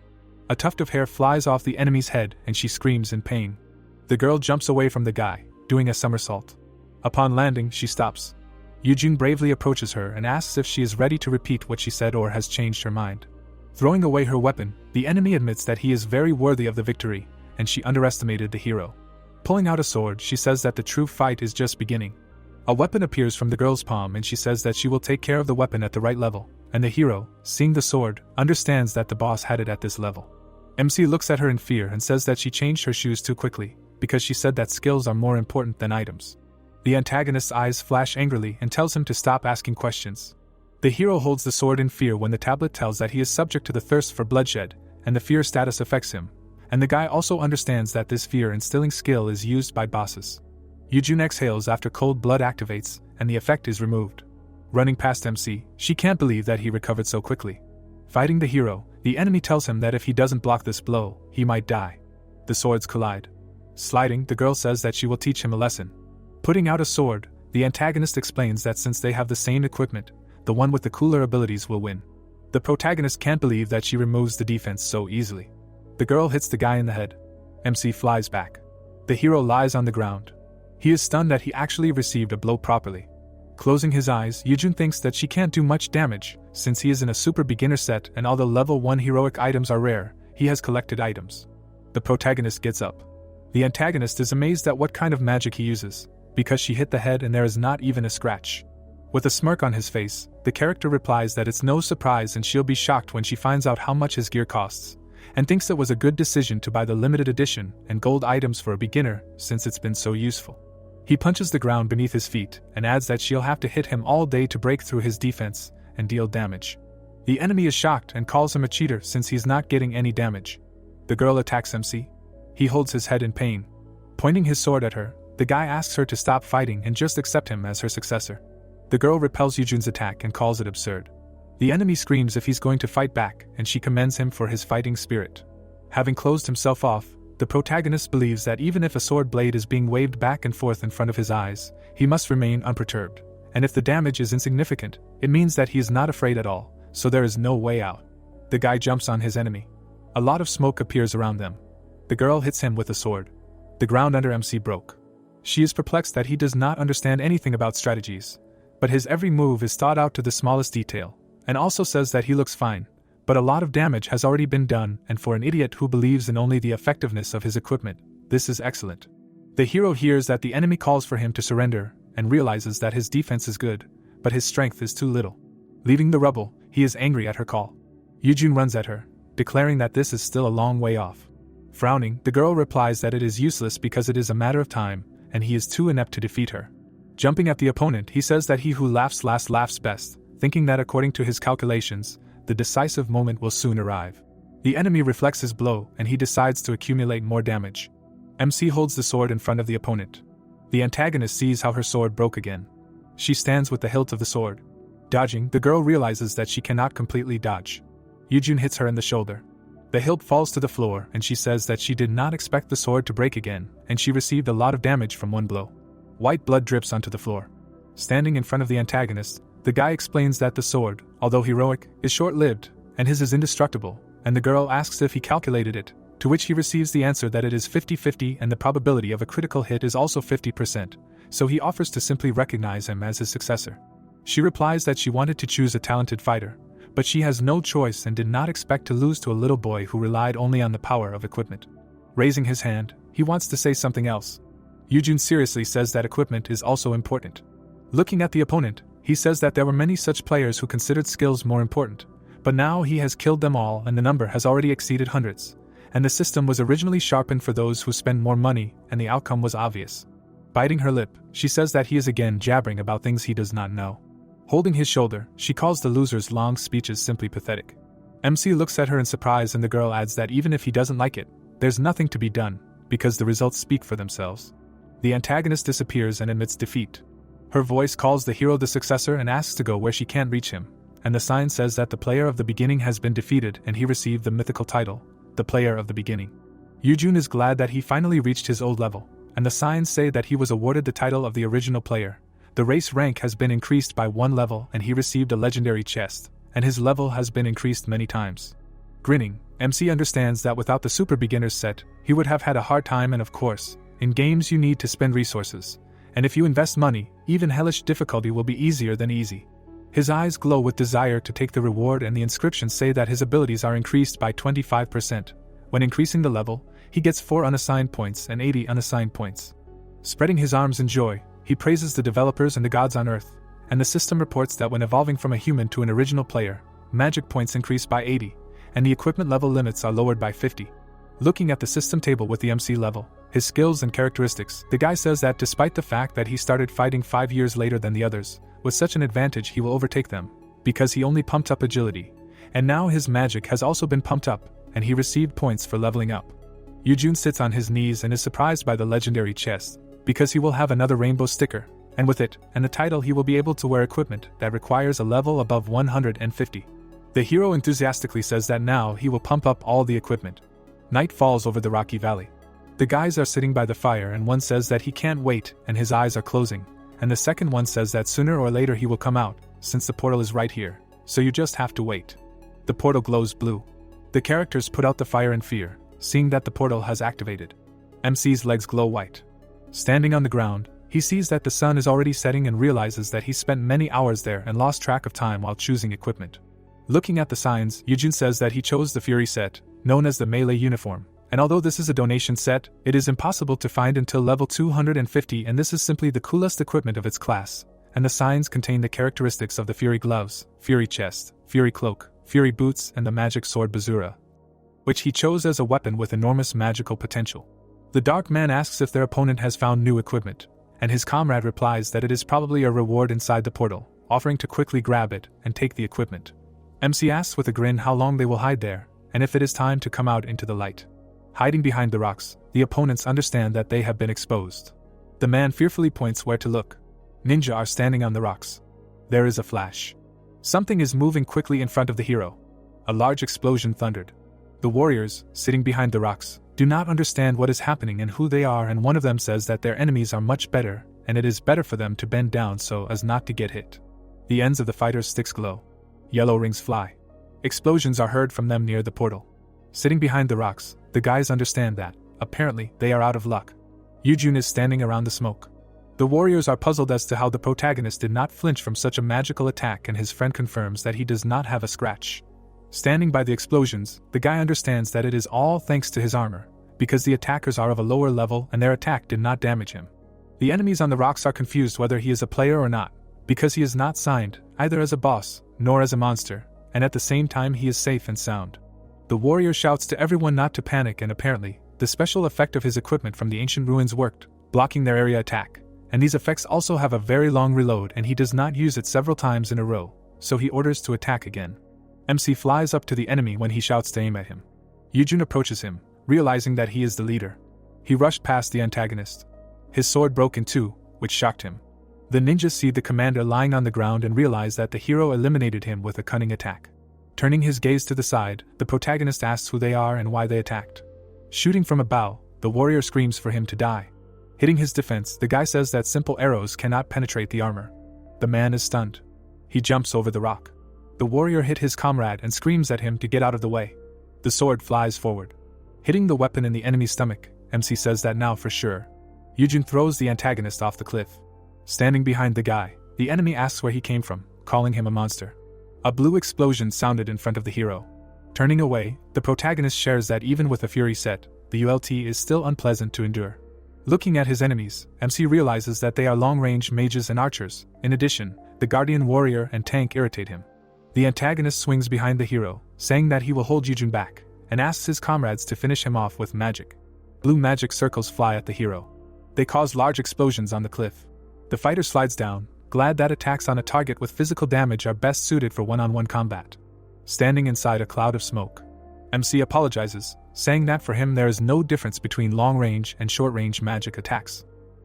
A tuft of hair flies off the enemy's head and she screams in pain. The girl jumps away from the guy, doing a somersault. Upon landing, she stops. Yujun bravely approaches her and asks if she is ready to repeat what she said or has changed her mind. Throwing away her weapon, the enemy admits that he is very worthy of the victory, and she underestimated the hero. Pulling out a sword, she says that the true fight is just beginning. A weapon appears from the girl's palm and she says that she will take care of the weapon at the right level, and the hero, seeing the sword, understands that the boss had it at this level. MC looks at her in fear and says that she changed her shoes too quickly, because she said that skills are more important than items. The antagonist's eyes flash angrily and tells him to stop asking questions. The hero holds the sword in fear when the tablet tells that he is subject to the thirst for bloodshed, and the fear status affects him, and the guy also understands that this fear-instilling skill is used by bosses. Yujun exhales after cold blood activates, and the effect is removed. Running past MC, she can't believe that he recovered so quickly. Fighting the hero, the enemy tells him that if he doesn't block this blow, he might die. The swords collide. Sliding, the girl says that she will teach him a lesson. Putting out a sword, the antagonist explains that since they have the same equipment, the one with the cooler abilities will win. The protagonist can't believe that she removes the defense so easily. The girl hits the guy in the head. MC flies back. The hero lies on the ground. He is stunned that he actually received a blow properly. Closing his eyes, Yujun thinks that she can't do much damage, since he is in a super beginner set and although level 1 heroic items are rare, he has collected items. The protagonist gets up. The antagonist is amazed at what kind of magic he uses, because she hit the head and there is not even a scratch. With a smirk on his face, the character replies that it's no surprise and she'll be shocked when she finds out how much his gear costs, and thinks it was a good decision to buy the limited edition and gold items for a beginner since it's been so useful. He punches the ground beneath his feet and adds that she'll have to hit him all day to break through his defense and deal damage. The enemy is shocked and calls him a cheater since he's not getting any damage. The girl attacks MC. He holds his head in pain. Pointing his sword at her, the guy asks her to stop fighting and just accept him as her successor. The girl repels Yujun's attack and calls it absurd. The enemy screams if he's going to fight back and she commends him for his fighting spirit. Having closed himself off, the protagonist believes that even if a sword blade is being waved back and forth in front of his eyes, he must remain unperturbed, and if the damage is insignificant, it means that he is not afraid at all, so there is no way out. The guy jumps on his enemy. A lot of smoke appears around them. The girl hits him with a sword. The ground under MC broke. She is perplexed that he does not understand anything about strategies, but his every move is thought out to the smallest detail, and also says that he looks fine, but a lot of damage has already been done, and for an idiot who believes in only the effectiveness of his equipment, this is excellent. The hero hears that the enemy calls for him to surrender, and realizes that his defense is good, but his strength is too little. Leaving the rubble, he is angry at her call. Yujun runs at her, declaring that this is still a long way off. Frowning, the girl replies that it is useless because it is a matter of time, and he is too inept to defeat her. Jumping at the opponent, he says that he who laughs last laughs best, thinking that according to his calculations, the decisive moment will soon arrive. The enemy reflects his blow, and he decides to accumulate more damage. MC holds the sword in front of the opponent. The antagonist sees how her sword broke again. She stands with the hilt of the sword. Dodging, the girl realizes that she cannot completely dodge. Yujun hits her in the shoulder. The hilt falls to the floor, and she says that she did not expect the sword to break again, and she received a lot of damage from one blow. White blood drips onto the floor. Standing in front of the antagonist, the guy explains that the sword, although heroic, is short-lived, and his is indestructible, and the girl asks if he calculated it, to which he receives the answer that it is 50-50 and the probability of a critical hit is also 50%, so he offers to simply recognize him as his successor. She replies that she wanted to choose a talented fighter, but she has no choice and did not expect to lose to a little boy who relied only on the power of equipment. Raising his hand, he wants to say something else. Yujun seriously says that equipment is also important. Looking at the opponent, he says that there were many such players who considered skills more important, but now he has killed them all and the number has already exceeded hundreds, and the system was originally sharpened for those who spend more money, and the outcome was obvious. Biting her lip, she says that he is again jabbering about things he does not know. Holding his shoulder, she calls the loser's long speeches simply pathetic. MC looks at her in surprise and the girl adds that even if he doesn't like it, there's nothing to be done, because the results speak for themselves. The antagonist disappears and admits defeat. Her voice calls the hero the successor and asks to go where she can't reach him, and the sign says that the player of the beginning has been defeated and he received the mythical title, the player of the beginning. Yujun is glad that he finally reached his old level, and the signs say that he was awarded the title of the original player. The race rank has been increased by 1 level and he received a legendary chest, and his level has been increased many times. Grinning, MC understands that without the super beginners set, he would have had a hard time, and of course, in games you need to spend resources, and if you invest money, even hellish difficulty will be easier than easy. His eyes glow with desire to take the reward, and the inscriptions say that his abilities are increased by 25%. When increasing the level, he gets 4 unassigned points and 80 unassigned points. Spreading his arms in joy, he praises the developers and the gods on Earth, and the system reports that when evolving from a human to an original player, magic points increase by 80, and the equipment level limits are lowered by 50. Looking at the system table with the MC level, his skills and characteristics, the guy says that despite the fact that he started fighting 5 years later than the others, with such an advantage he will overtake them, because he only pumped up agility, and now his magic has also been pumped up, and he received points for leveling up. Yujun sits on his knees and is surprised by the legendary chest, because he will have another rainbow sticker, and with it, and the title he will be able to wear equipment that requires a level above 150. The hero enthusiastically says that now he will pump up all the equipment. Night falls over the rocky valley. The guys are sitting by the fire and one says that he can't wait and his eyes are closing, and the second one says that sooner or later he will come out, since the portal is right here, so you just have to wait. The portal glows blue. The characters put out the fire in fear, seeing that the portal has activated. MC's legs glow white. Standing on the ground, he sees that the sun is already setting and realizes that he spent many hours there and lost track of time while choosing equipment. Looking at the signs, Yujun says that he chose the Fury set, known as the melee uniform, and although this is a donation set, it is impossible to find until level 250 and this is simply the coolest equipment of its class, and the signs contain the characteristics of the Fury gloves, Fury chest, Fury cloak, Fury boots and the magic sword Bazura, which he chose as a weapon with enormous magical potential. The Dark Man asks if their opponent has found new equipment, and his comrade replies that it is probably a reward inside the portal, offering to quickly grab it and take the equipment. MC asks with a grin how long they will hide there, and if it is time to come out into the light. Hiding behind the rocks, the opponents understand that they have been exposed. The man fearfully points where to look. Ninja are standing on the rocks. There is a flash. Something is moving quickly in front of the hero. A large explosion thundered. The warriors, sitting behind the rocks, do not understand what is happening and who they are, and one of them says that their enemies are much better, and it is better for them to bend down so as not to get hit. The ends of the fighters' sticks glow. Yellow rings fly. Explosions are heard from them near the portal. Sitting behind the rocks, the guys understand that, apparently, they are out of luck. Yujun is standing around the smoke. The warriors are puzzled as to how the protagonist did not flinch from such a magical attack, and his friend confirms that he does not have a scratch. Standing by the explosions, the guy understands that it is all thanks to his armor, because the attackers are of a lower level and their attack did not damage him. The enemies on the rocks are confused whether he is a player or not, because he is not signed, either as a boss, nor as a monster, and at the same time he is safe and sound. The warrior shouts to everyone not to panic, and apparently, the special effect of his equipment from the ancient ruins worked, blocking their area attack, and these effects also have a very long reload and he does not use it several times in a row, so he orders to attack again. MC flies up to the enemy when he shouts to aim at him. Yujun approaches him, realizing that he is the leader. He rushed past the antagonist. His sword broke in two, which shocked him. The ninjas see the commander lying on the ground and realize that the hero eliminated him with a cunning attack. Turning his gaze to the side, the protagonist asks who they are and why they attacked. Shooting from a bow, the warrior screams for him to die. Hitting his defense, the guy says that simple arrows cannot penetrate the armor. The man is stunned. He jumps over the rock. The warrior hit his comrade and screams at him to get out of the way. The sword flies forward. Hitting the weapon in the enemy's stomach, MC says that now for sure. Yujun throws the antagonist off the cliff. Standing behind the guy, the enemy asks where he came from, calling him a monster. A blue explosion sounded in front of the hero. Turning away, the protagonist shares that even with a fury set, the ULT is still unpleasant to endure. Looking at his enemies, MC realizes that they are long-range mages and archers. In addition, the guardian warrior and tank irritate him. The antagonist swings behind the hero, saying that he will hold Yujun back, and asks his comrades to finish him off with magic. Blue magic circles fly at the hero. They cause large explosions on the cliff. The fighter slides down, glad that attacks on a target with physical damage are best suited for one-on-one combat. Standing inside a cloud of smoke, MC apologizes, saying that for him there is no difference between long-range and short-range magic attacks.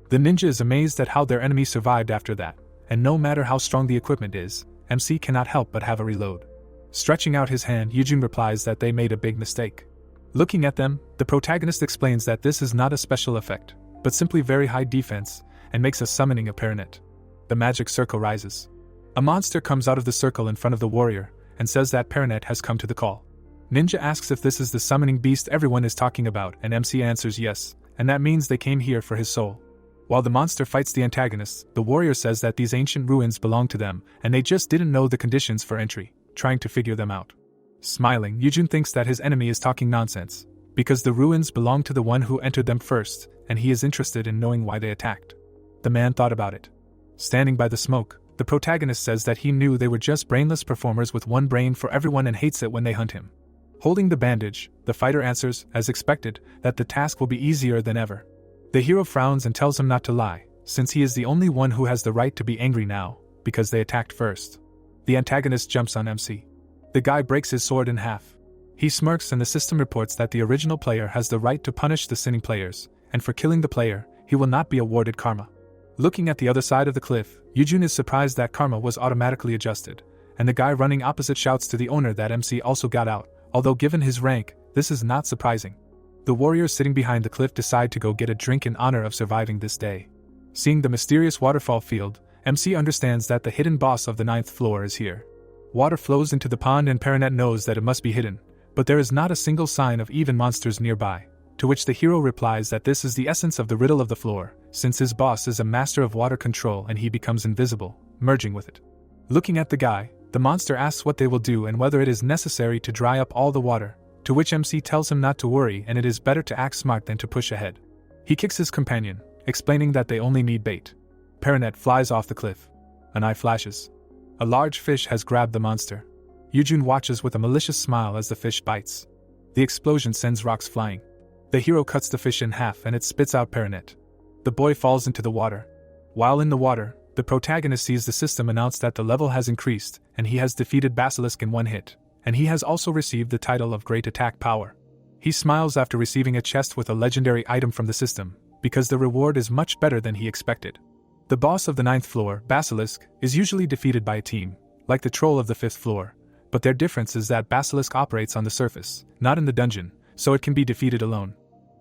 The ninja is amazed at how their enemy survived after that, and no matter how strong the equipment is, MC cannot help but have a reload. Stretching out his hand, Yujun replies that they made a big mistake. Looking at them, the protagonist explains that this is not a special effect, but simply very high defense, and makes a summoning of Perinet. The magic circle rises. A monster comes out of the circle in front of the warrior, and says that Perinet has come to the call. Ninja asks if this is the summoning beast everyone is talking about, and MC answers yes, and that means they came here for his soul. While the monster fights the antagonists, the warrior says that these ancient ruins belong to them, and they just didn't know the conditions for entry, trying to figure them out. Smiling, Yujun thinks that his enemy is talking nonsense, because the ruins belong to the one who entered them first, and he is interested in knowing why they attacked. The man thought about it. Standing by the smoke, the protagonist says that he knew they were just brainless performers with one brain for everyone and hates it when they hunt him. Holding the bandage, the fighter answers, as expected, that the task will be easier than ever. The hero frowns and tells him not to lie, since he is the only one who has the right to be angry now, because they attacked first. The antagonist jumps on MC. The guy breaks his sword in half. He smirks and the system reports that the original player has the right to punish the sinning players, and for killing the player, he will not be awarded karma. Looking at the other side of the cliff, Yujun is surprised that karma was automatically adjusted, and the guy running opposite shouts to the owner that MC also got out, although given his rank, this is not surprising. The warriors sitting behind the cliff decide to go get a drink in honor of surviving this day. Seeing the mysterious waterfall field, MC understands that the hidden boss of the 9th floor is here. Water flows into the pond and Perinet knows that it must be hidden, but there is not a single sign of even monsters nearby, to which the hero replies that this is the essence of the riddle of the floor, since his boss is a master of water control and he becomes invisible, merging with it. Looking at the guy, the monster asks what they will do and whether it is necessary to dry up all the water, to which MC tells him not to worry and it is better to act smart than to push ahead. He kicks his companion, explaining that they only need bait. Perinet flies off the cliff. An eye flashes. A large fish has grabbed the monster. Yujun watches with a malicious smile as the fish bites. The explosion sends rocks flying. The hero cuts the fish in half and it spits out Perinet. The boy falls into the water. While in the water, the protagonist sees the system announce that the level has increased and he has defeated Basilisk in one hit, and he has also received the title of Great Attack Power. He smiles after receiving a chest with a legendary item from the system, because the reward is much better than he expected. The boss of the 9th floor, Basilisk, is usually defeated by a team, like the troll of the 5th floor, but their difference is that Basilisk operates on the surface, not in the dungeon, so it can be defeated alone.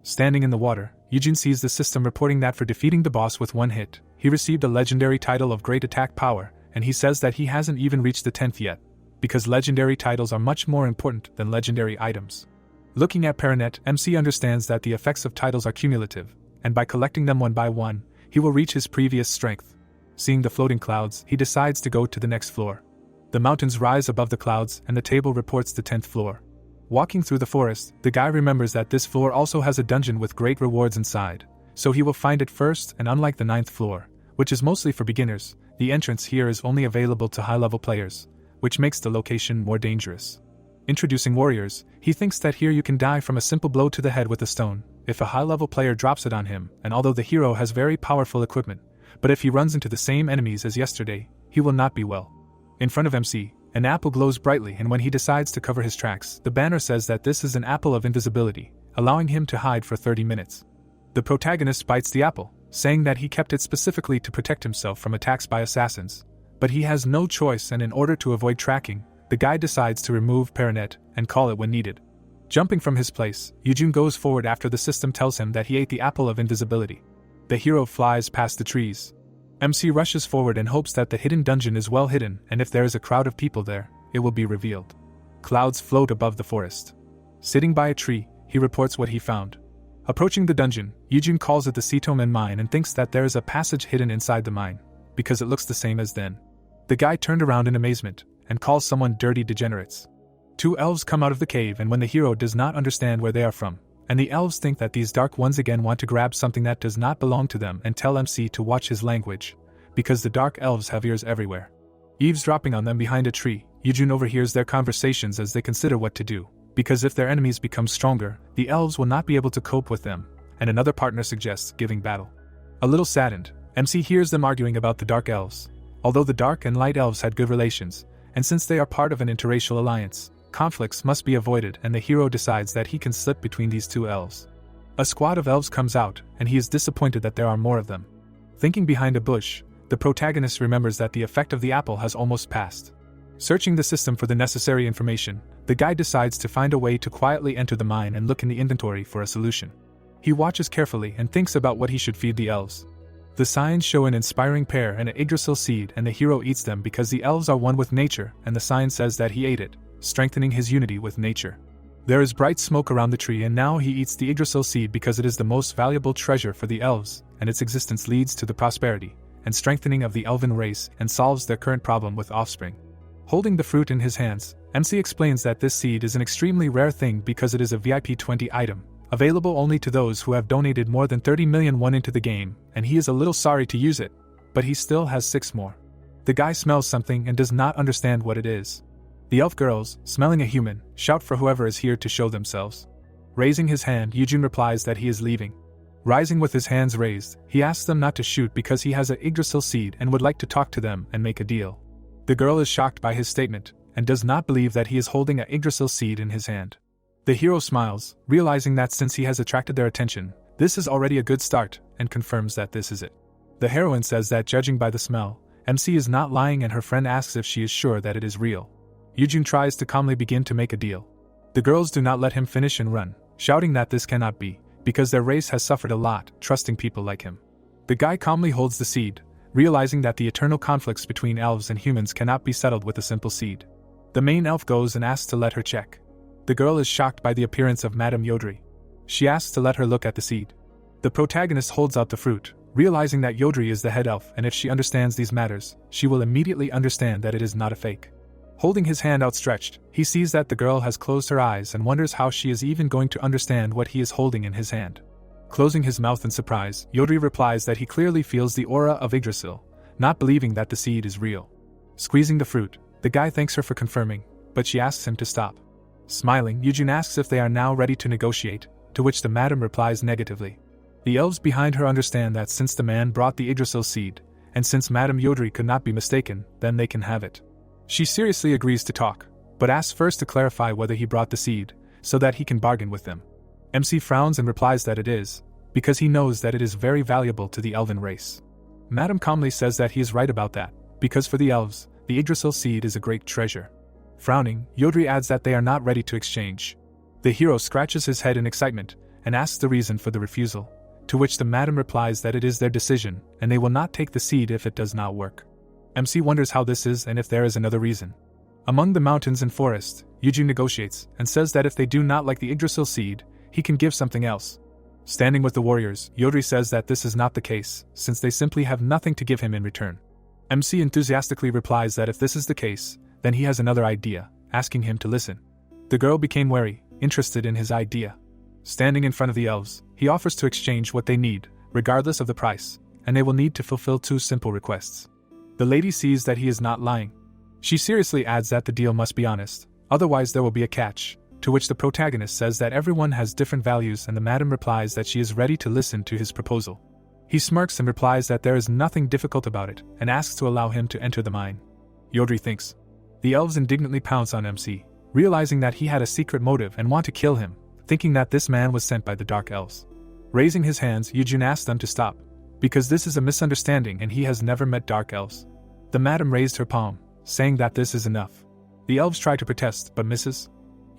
Standing in the water, Yujin sees the system reporting that for defeating the boss with one hit, he received a legendary title of Great Attack Power, and he says that he hasn't even reached the 10th yet, because legendary titles are much more important than legendary items. Looking at Perinet, MC understands that the effects of titles are cumulative, and by collecting them one by one, he will reach his previous strength. Seeing the floating clouds, he decides to go to the next floor. The mountains rise above the clouds and the table reports the 10th floor. Walking through the forest, the guy remembers that this floor also has a dungeon with great rewards inside, so he will find it first, and unlike the 9th floor, which is mostly for beginners, the entrance here is only available to high-level players, which makes the location more dangerous. Introducing warriors, he thinks that here you can die from a simple blow to the head with a stone, if a high-level player drops it on him, and although the hero has very powerful equipment, but if he runs into the same enemies as yesterday, he will not be well. In front of MC, an apple glows brightly, and when he decides to cover his tracks, the banner says that this is an apple of invisibility, allowing him to hide for 30 minutes. The protagonist bites the apple, saying that he kept it specifically to protect himself from attacks by assassins, but he has no choice, and in order to avoid tracking, the guy decides to remove Perinet and call it when needed. Jumping from his place, Yujun goes forward after the system tells him that he ate the apple of invisibility. The hero flies past the trees. MC rushes forward and hopes that the hidden dungeon is well hidden, and if there is a crowd of people there, it will be revealed. Clouds float above the forest. Sitting by a tree, he reports what he found. Approaching the dungeon, Yujun calls it the Sitomen mine and thinks that there is a passage hidden inside the mine, because it looks the same as then. The guy turned around in amazement and calls someone dirty degenerates. 2 elves come out of the cave, and when the hero does not understand where they are from, and the elves think that these dark ones again want to grab something that does not belong to them and tell MC to watch his language, because the dark elves have ears everywhere. Eavesdropping on them behind a tree, Yujun overhears their conversations as they consider what to do, because if their enemies become stronger, the elves will not be able to cope with them, and another partner suggests giving battle. A little saddened, MC hears them arguing about the dark elves. Although the dark and light elves had good relations, and since they are part of an interracial alliance, conflicts must be avoided, and the hero decides that he can slip between these 2 elves. A squad of elves comes out, and he is disappointed that there are more of them. Thinking behind a bush, the protagonist remembers that the effect of the apple has almost passed. Searching the system for the necessary information, the guy decides to find a way to quietly enter the mine and look in the inventory for a solution. He watches carefully and thinks about what he should feed the elves. The signs show an inspiring pear and an Yggdrasil seed, and the hero eats them because the elves are one with nature, and the sign says that he ate it, strengthening his unity with nature. There is bright smoke around the tree, and now he eats the Yggdrasil seed because it is the most valuable treasure for the elves, and its existence leads to the prosperity and strengthening of the elven race and solves their current problem with offspring. Holding the fruit in his hands, MC explains that this seed is an extremely rare thing because it is a VIP 20 item, available only to those who have donated more than 30 million won into the game, and he is a little sorry to use it, but he still has 6 more. The guy smells something and does not understand what it is. The elf girls, smelling a human, shout for whoever is here to show themselves. Raising his hand, Yujun replies that he is leaving. Rising with his hands raised, he asks them not to shoot because he has a Yggdrasil seed and would like to talk to them and make a deal. The girl is shocked by his statement, and does not believe that he is holding a Yggdrasil seed in his hand. The hero smiles, realizing that since he has attracted their attention, This is already a good start, and confirms that this is it. The heroine says that judging by the smell, MC is not lying, and her friend asks if she is sure that it is real. Yujun tries to calmly begin to make a deal. The girls do not let him finish and run, shouting that this cannot be, because their race has suffered a lot, trusting people like him. The guy calmly holds the seed, realizing that the eternal conflicts between elves and humans cannot be settled with a simple seed. The main elf goes and asks to let her check. The girl is shocked by the appearance of Madame Yodri. She asks to let her look at the seed. The protagonist holds out the fruit, realizing that Yodri is the head elf, and if she understands these matters, she will immediately understand that it is not a fake. Holding his hand outstretched, he sees that the girl has closed her eyes and wonders how she is even going to understand what he is holding in his hand. Closing his mouth in surprise, Yodri replies that he clearly feels the aura of Yggdrasil, not believing that the seed is real. Squeezing the fruit, the guy thanks her for confirming, but she asks him to stop. Smiling, Yujun asks if they are now ready to negotiate, to which the madam replies negatively. The elves behind her understand that since the man brought the Yggdrasil seed, and since Madame Yodri could not be mistaken, then they can have it. She seriously agrees to talk, but asks first to clarify whether he brought the seed, so that he can bargain with them. MC frowns and replies that it is, because he knows that it is very valuable to the elven race. Madame calmly says that he is right about that, because for the elves, the Yggdrasil seed is a great treasure. Frowning, Yodri adds that they are not ready to exchange. The hero scratches his head in excitement, and asks the reason for the refusal, to which the madam replies that it is their decision, and they will not take the seed if it does not work. MC wonders how this is and if there is another reason. Among the mountains and forest, Yuju negotiates, and says that if they do not like the Yggdrasil seed, he can give something else. Standing with the warriors, Yodri says that this is not the case, since they simply have nothing to give him in return. MC enthusiastically replies that if this is the case, then he has another idea, asking him to listen. The girl became wary, interested in his idea. Standing in front of the elves, he offers to exchange what they need, regardless of the price, and they will need to fulfill 2 simple requests. The lady sees that he is not lying. She seriously adds that the deal must be honest, otherwise there will be a catch, to which the protagonist says that everyone has different values, and the madam replies that she is ready to listen to his proposal. He smirks and replies that there is nothing difficult about it, and asks to allow him to enter the mine. Yodri thinks. The elves indignantly pounce on MC, realizing that he had a secret motive and want to kill him, thinking that this man was sent by the Dark Elves. Raising his hands, Yujun asks them to stop, because this is a misunderstanding and he has never met Dark Elves. The madam raised her palm, saying that this is enough. The elves try to protest but misses.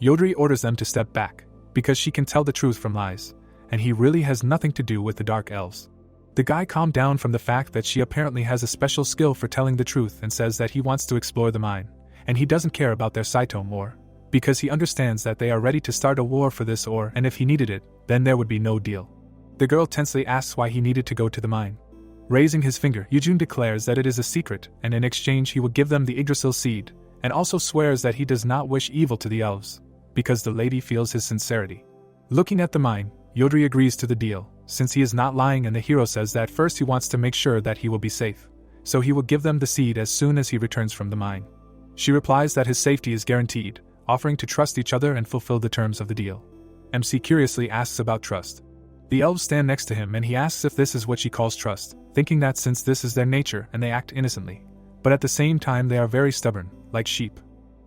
Yodri orders them to step back, because she can tell the truth from lies, and he really has nothing to do with the Dark Elves. The guy calmed down from the fact that she apparently has a special skill for telling the truth and says that he wants to explore the mine, and he doesn't care about their Saitome War, because he understands that they are ready to start a war for this ore, and if he needed it, then there would be no deal. The girl tensely asks why he needed to go to the mine. Raising his finger, Yujun declares that it is a secret, and in exchange he will give them the Yggdrasil seed, and also swears that he does not wish evil to the elves, because the lady feels his sincerity. Looking at the mine, Yodri agrees to the deal, since he is not lying, and the hero says that first he wants to make sure that he will be safe, so he will give them the seed as soon as he returns from the mine. She replies that his safety is guaranteed, offering to trust each other and fulfill the terms of the deal. MC curiously asks about trust. The elves stand next to him and he asks if this is what she calls trust, thinking that since this is their nature and they act innocently, but at the same time they are very stubborn, like sheep.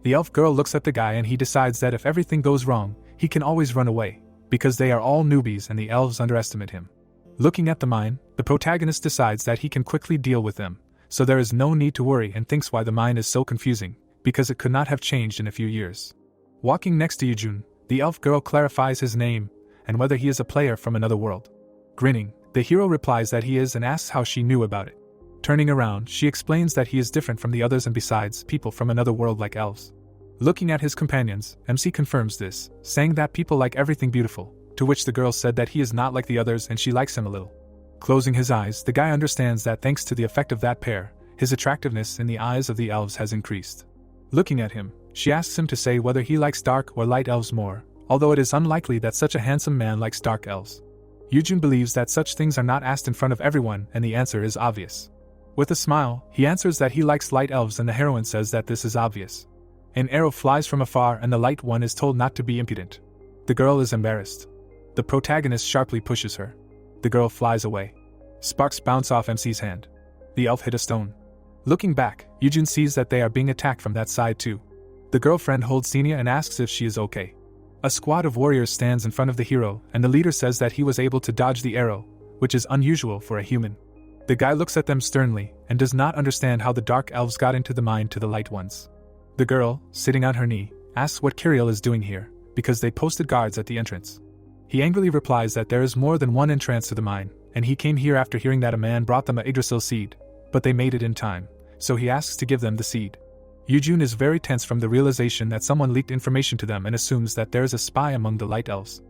The elf girl looks at the guy and he decides that if everything goes wrong, he can always run away, because they are all newbies and the elves underestimate him. Looking at the mine, the protagonist decides that he can quickly deal with them, so there is no need to worry, and thinks why the mine is so confusing, because it could not have changed in a few years. Walking next to Yujun, the elf girl clarifies his name, and whether he is a player from another world. Grinning, the hero replies that he is and asks how she knew about it. Turning around, she explains that he is different from the others and besides people from another world like elves. Looking at his companions, MC confirms this, saying that people like everything beautiful, to which the girl said that he is not like the others and she likes him a little. Closing his eyes, the guy understands that thanks to the effect of that pair, his attractiveness in the eyes of the elves has increased. Looking at him, she asks him to say whether he likes dark or light elves more, although it is unlikely that such a handsome man likes dark elves. Yujun believes that such things are not asked in front of everyone, and the answer is obvious. With a smile, he answers that he likes light elves, and the heroine says that this is obvious. An arrow flies from afar and the light one is told not to be impudent. The girl is embarrassed. The protagonist sharply pushes her. The girl flies away. Sparks bounce off MC's hand. The elf hit a stone. Looking back, Yujun sees that they are being attacked from that side too. The girlfriend holds Xenia and asks if she is okay. A squad of warriors stands in front of the hero, and the leader says that he was able to dodge the arrow, which is unusual for a human. The guy looks at them sternly and does not understand how the dark elves got into the mine to the light ones. The girl, sitting on her knee, asks what Kirill is doing here, because they posted guards at the entrance. He angrily replies that there is more than one entrance to the mine, and he came here after hearing that a man brought them a Yggdrasil seed, but they made it in time, so he asks to give them the seed. Yujun is very tense from the realization that someone leaked information to them and assumes that there is a spy among the light elves.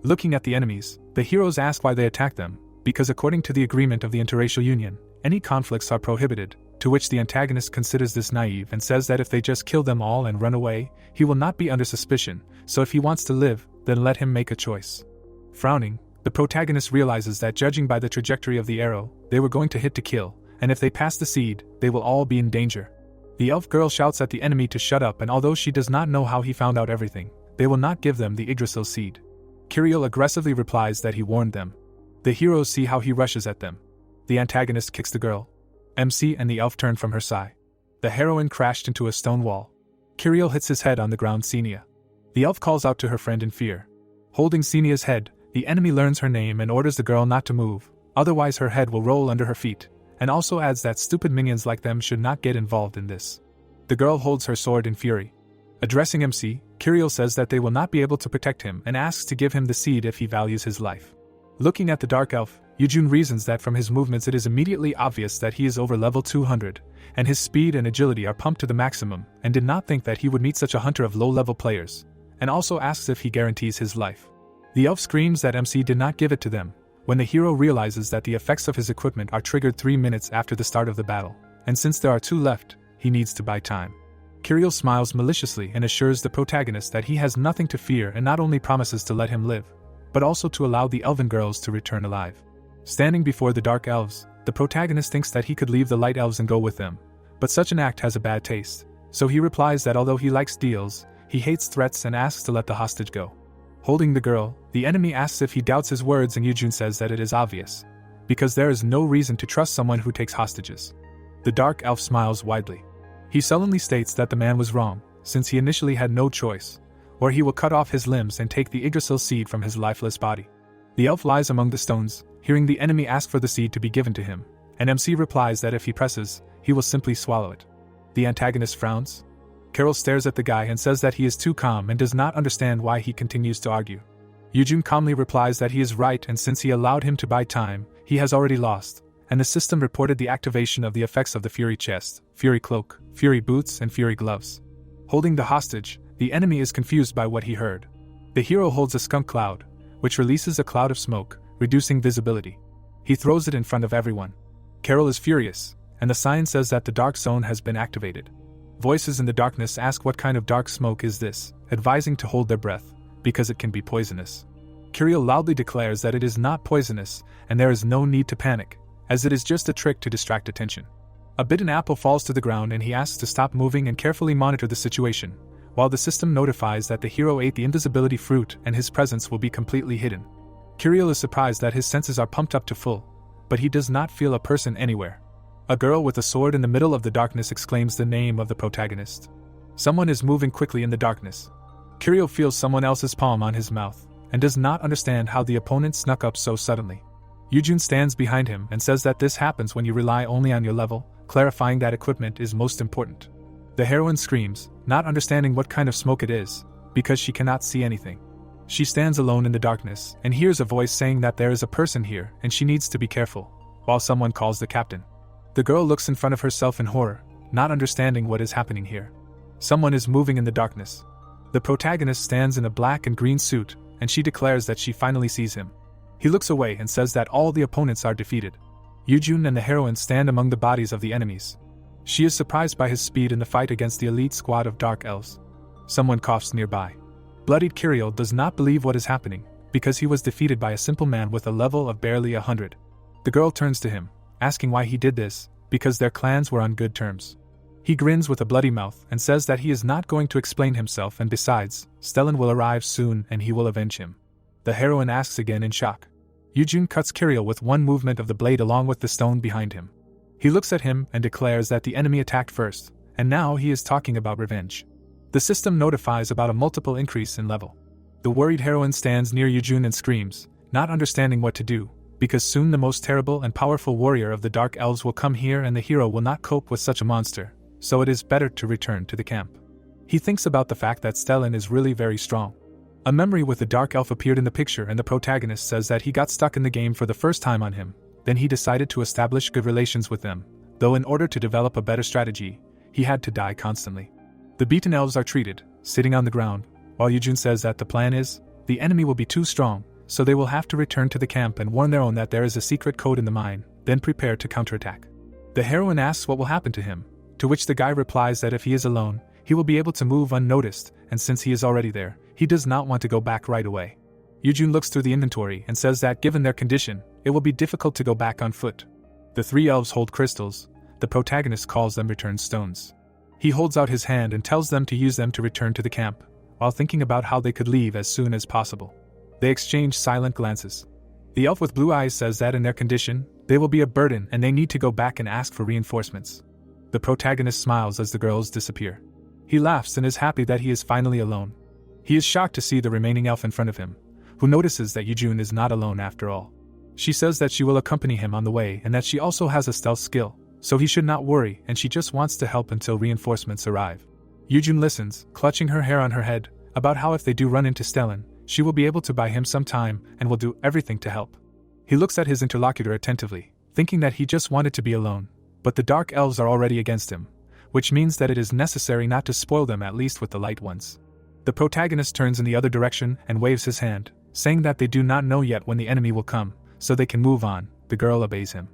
Looking at the enemies, the heroes ask why they attack them, because according to the agreement of the Interracial Union, any conflicts are prohibited, to which the antagonist considers this naive and says that if they just kill them all and run away, he will not be under suspicion, so if he wants to live, then let him make a choice. Frowning, the protagonist realizes that judging by the trajectory of the arrow, they were going to hit to kill, and if they pass the seed, they will all be in danger. The elf girl shouts at the enemy to shut up, and although she does not know how he found out everything, they will not give them the Yggdrasil seed. Kirill aggressively replies that he warned them. The heroes see how he rushes at them. The antagonist kicks the girl. MC and the elf turn from her side. The heroine crashed into a stone wall. Kirill hits his head on the ground. Xenia. The elf calls out to her friend in fear. Holding Xenia's head, the enemy learns her name and orders the girl not to move, otherwise her head will roll under her feet, and also adds that stupid minions like them should not get involved in this. The girl holds her sword in fury. Addressing MC, Kirill says that they will not be able to protect him and asks to give him the seed if he values his life. Looking at the dark elf, Yujun reasons that from his movements it is immediately obvious that he is over level 200, and his speed and agility are pumped to the maximum, and did not think that he would meet such a hunter of low-level players, and also asks if he guarantees his life. The elf screams that MC did not give it to them, when the hero realizes that the effects of his equipment are triggered 3 minutes after the start of the battle, and since there are 2 left, he needs to buy time. Kirill smiles maliciously and assures the protagonist that he has nothing to fear and not only promises to let him live, but also to allow the elven girls to return alive. Standing before the dark elves, the protagonist thinks that he could leave the light elves and go with them, but such an act has a bad taste, so he replies that although he likes deals, he hates threats and asks to let the hostage go. Holding the girl, the enemy asks if he doubts his words, and Yujun says that it is obvious, because there is no reason to trust someone who takes hostages. The dark elf smiles widely. He sullenly states that the man was wrong, since he initially had no choice, or he will cut off his limbs and take the Yggdrasil seed from his lifeless body. The elf lies among the stones, hearing the enemy ask for the seed to be given to him, and MC replies that if he presses, he will simply swallow it. The antagonist frowns. Carol stares at the guy and says that he is too calm and does not understand why he continues to argue. Yujun calmly replies that he is right, and since he allowed him to buy time, he has already lost, and the system reported the activation of the effects of the Fury Chest, Fury Cloak, Fury Boots, and Fury Gloves. Holding the hostage, the enemy is confused by what he heard. The hero holds a skunk cloud, which releases a cloud of smoke, reducing visibility. He throws it in front of everyone. Carol is furious, and the sign says that the dark zone has been activated. Voices in the darkness ask what kind of dark smoke is this, advising to hold their breath, because it can be poisonous. Kirill loudly declares that it is not poisonous, and there is no need to panic, as it is just a trick to distract attention. A bitten apple falls to the ground and he asks to stop moving and carefully monitor the situation, while the system notifies that the hero ate the invisibility fruit and his presence will be completely hidden. Kirill is surprised that his senses are pumped up to full, but he does not feel a person anywhere. A girl with a sword in the middle of the darkness exclaims the name of the protagonist. Someone is moving quickly in the darkness. Kirill feels someone else's palm on his mouth, and does not understand how the opponent snuck up so suddenly. Yujun stands behind him and says that this happens when you rely only on your level, clarifying that equipment is most important. The heroine screams, not understanding what kind of smoke it is, because she cannot see anything. She stands alone in the darkness and hears a voice saying that there is a person here and she needs to be careful, while someone calls the captain. The girl looks in front of herself in horror, not understanding what is happening here. Someone is moving in the darkness. The protagonist stands in a black and green suit, and she declares that she finally sees him. He looks away and says that all the opponents are defeated. Yujun and the heroine stand among the bodies of the enemies. She is surprised by his speed in the fight against the elite squad of dark elves. Someone coughs nearby. Bloodied Kirill does not believe what is happening, because he was defeated by a simple man with a level of barely 100. The girl turns to him, asking why he did this, because their clans were on good terms. He grins with a bloody mouth and says that he is not going to explain himself, and besides, Stellan will arrive soon and he will avenge him. The heroine asks again in shock. Yujun cuts Kirill with one movement of the blade along with the stone behind him. He looks at him and declares that the enemy attacked first, and now he is talking about revenge. The system notifies about a multiple increase in level. The worried heroine stands near Yujun and screams, not understanding what to do, because soon the most terrible and powerful warrior of the Dark Elves will come here and the hero will not cope with such a monster, so it is better to return to the camp. He thinks about the fact that Stellan is really very strong. A memory with the Dark Elf appeared in the picture and the protagonist says that he got stuck in the game for the first time on him, then he decided to establish good relations with them, though in order to develop a better strategy, he had to die constantly. The beaten elves are treated, sitting on the ground, while Yujun says that the plan is, the enemy will be too strong, so they will have to return to the camp and warn their own that there is a secret code in the mine, then prepare to counterattack. The heroine asks what will happen to him, to which the guy replies that if he is alone, he will be able to move unnoticed, and since he is already there, he does not want to go back right away. Yujun looks through the inventory and says that given their condition, it will be difficult to go back on foot. The three elves hold crystals, the protagonist calls them return stones. He holds out his hand and tells them to use them to return to the camp, while thinking about how they could leave as soon as possible. They exchange silent glances. The elf with blue eyes says that in their condition, they will be a burden and they need to go back and ask for reinforcements. The protagonist smiles as the girls disappear. He laughs and is happy that he is finally alone. He is shocked to see the remaining elf in front of him, who notices that Yujun is not alone after all. She says that she will accompany him on the way and that she also has a stealth skill, so he should not worry and she just wants to help until reinforcements arrive. Yujun listens, clutching her hair on her head, about how if they do run into Stellan, she will be able to buy him some time and will do everything to help. He looks at his interlocutor attentively, thinking that he just wanted to be alone, but the Dark Elves are already against him, which means that it is necessary not to spoil them at least with the light ones. The protagonist turns in the other direction and waves his hand, saying that they do not know yet when the enemy will come, so they can move on. The girl obeys him.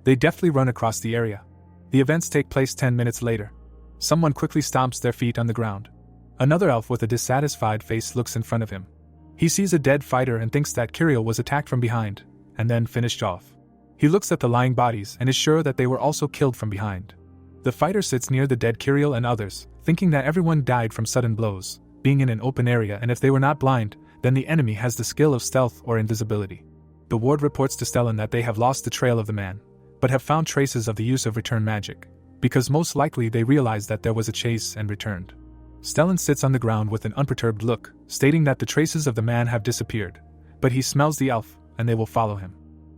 They deftly run across the area. The events take place 10 minutes later. Someone quickly stomps their feet on the ground. Another elf with a dissatisfied face looks in front of him. He sees a dead fighter and thinks that Kirill was attacked from behind, and then finished off. He looks at the lying bodies and is sure that they were also killed from behind. The fighter sits near the dead Kirill and others, thinking that everyone died from sudden blows, being in an open area, and if they were not blind, then the enemy has the skill of stealth or invisibility. The ward reports to Stellan that they have lost the trail of the man, but have found traces of the use of return magic, because most likely they realized that there was a chase and returned. Stellan sits on the ground with an unperturbed look, stating that the traces of the man have disappeared, but he smells the elf, and they will follow him.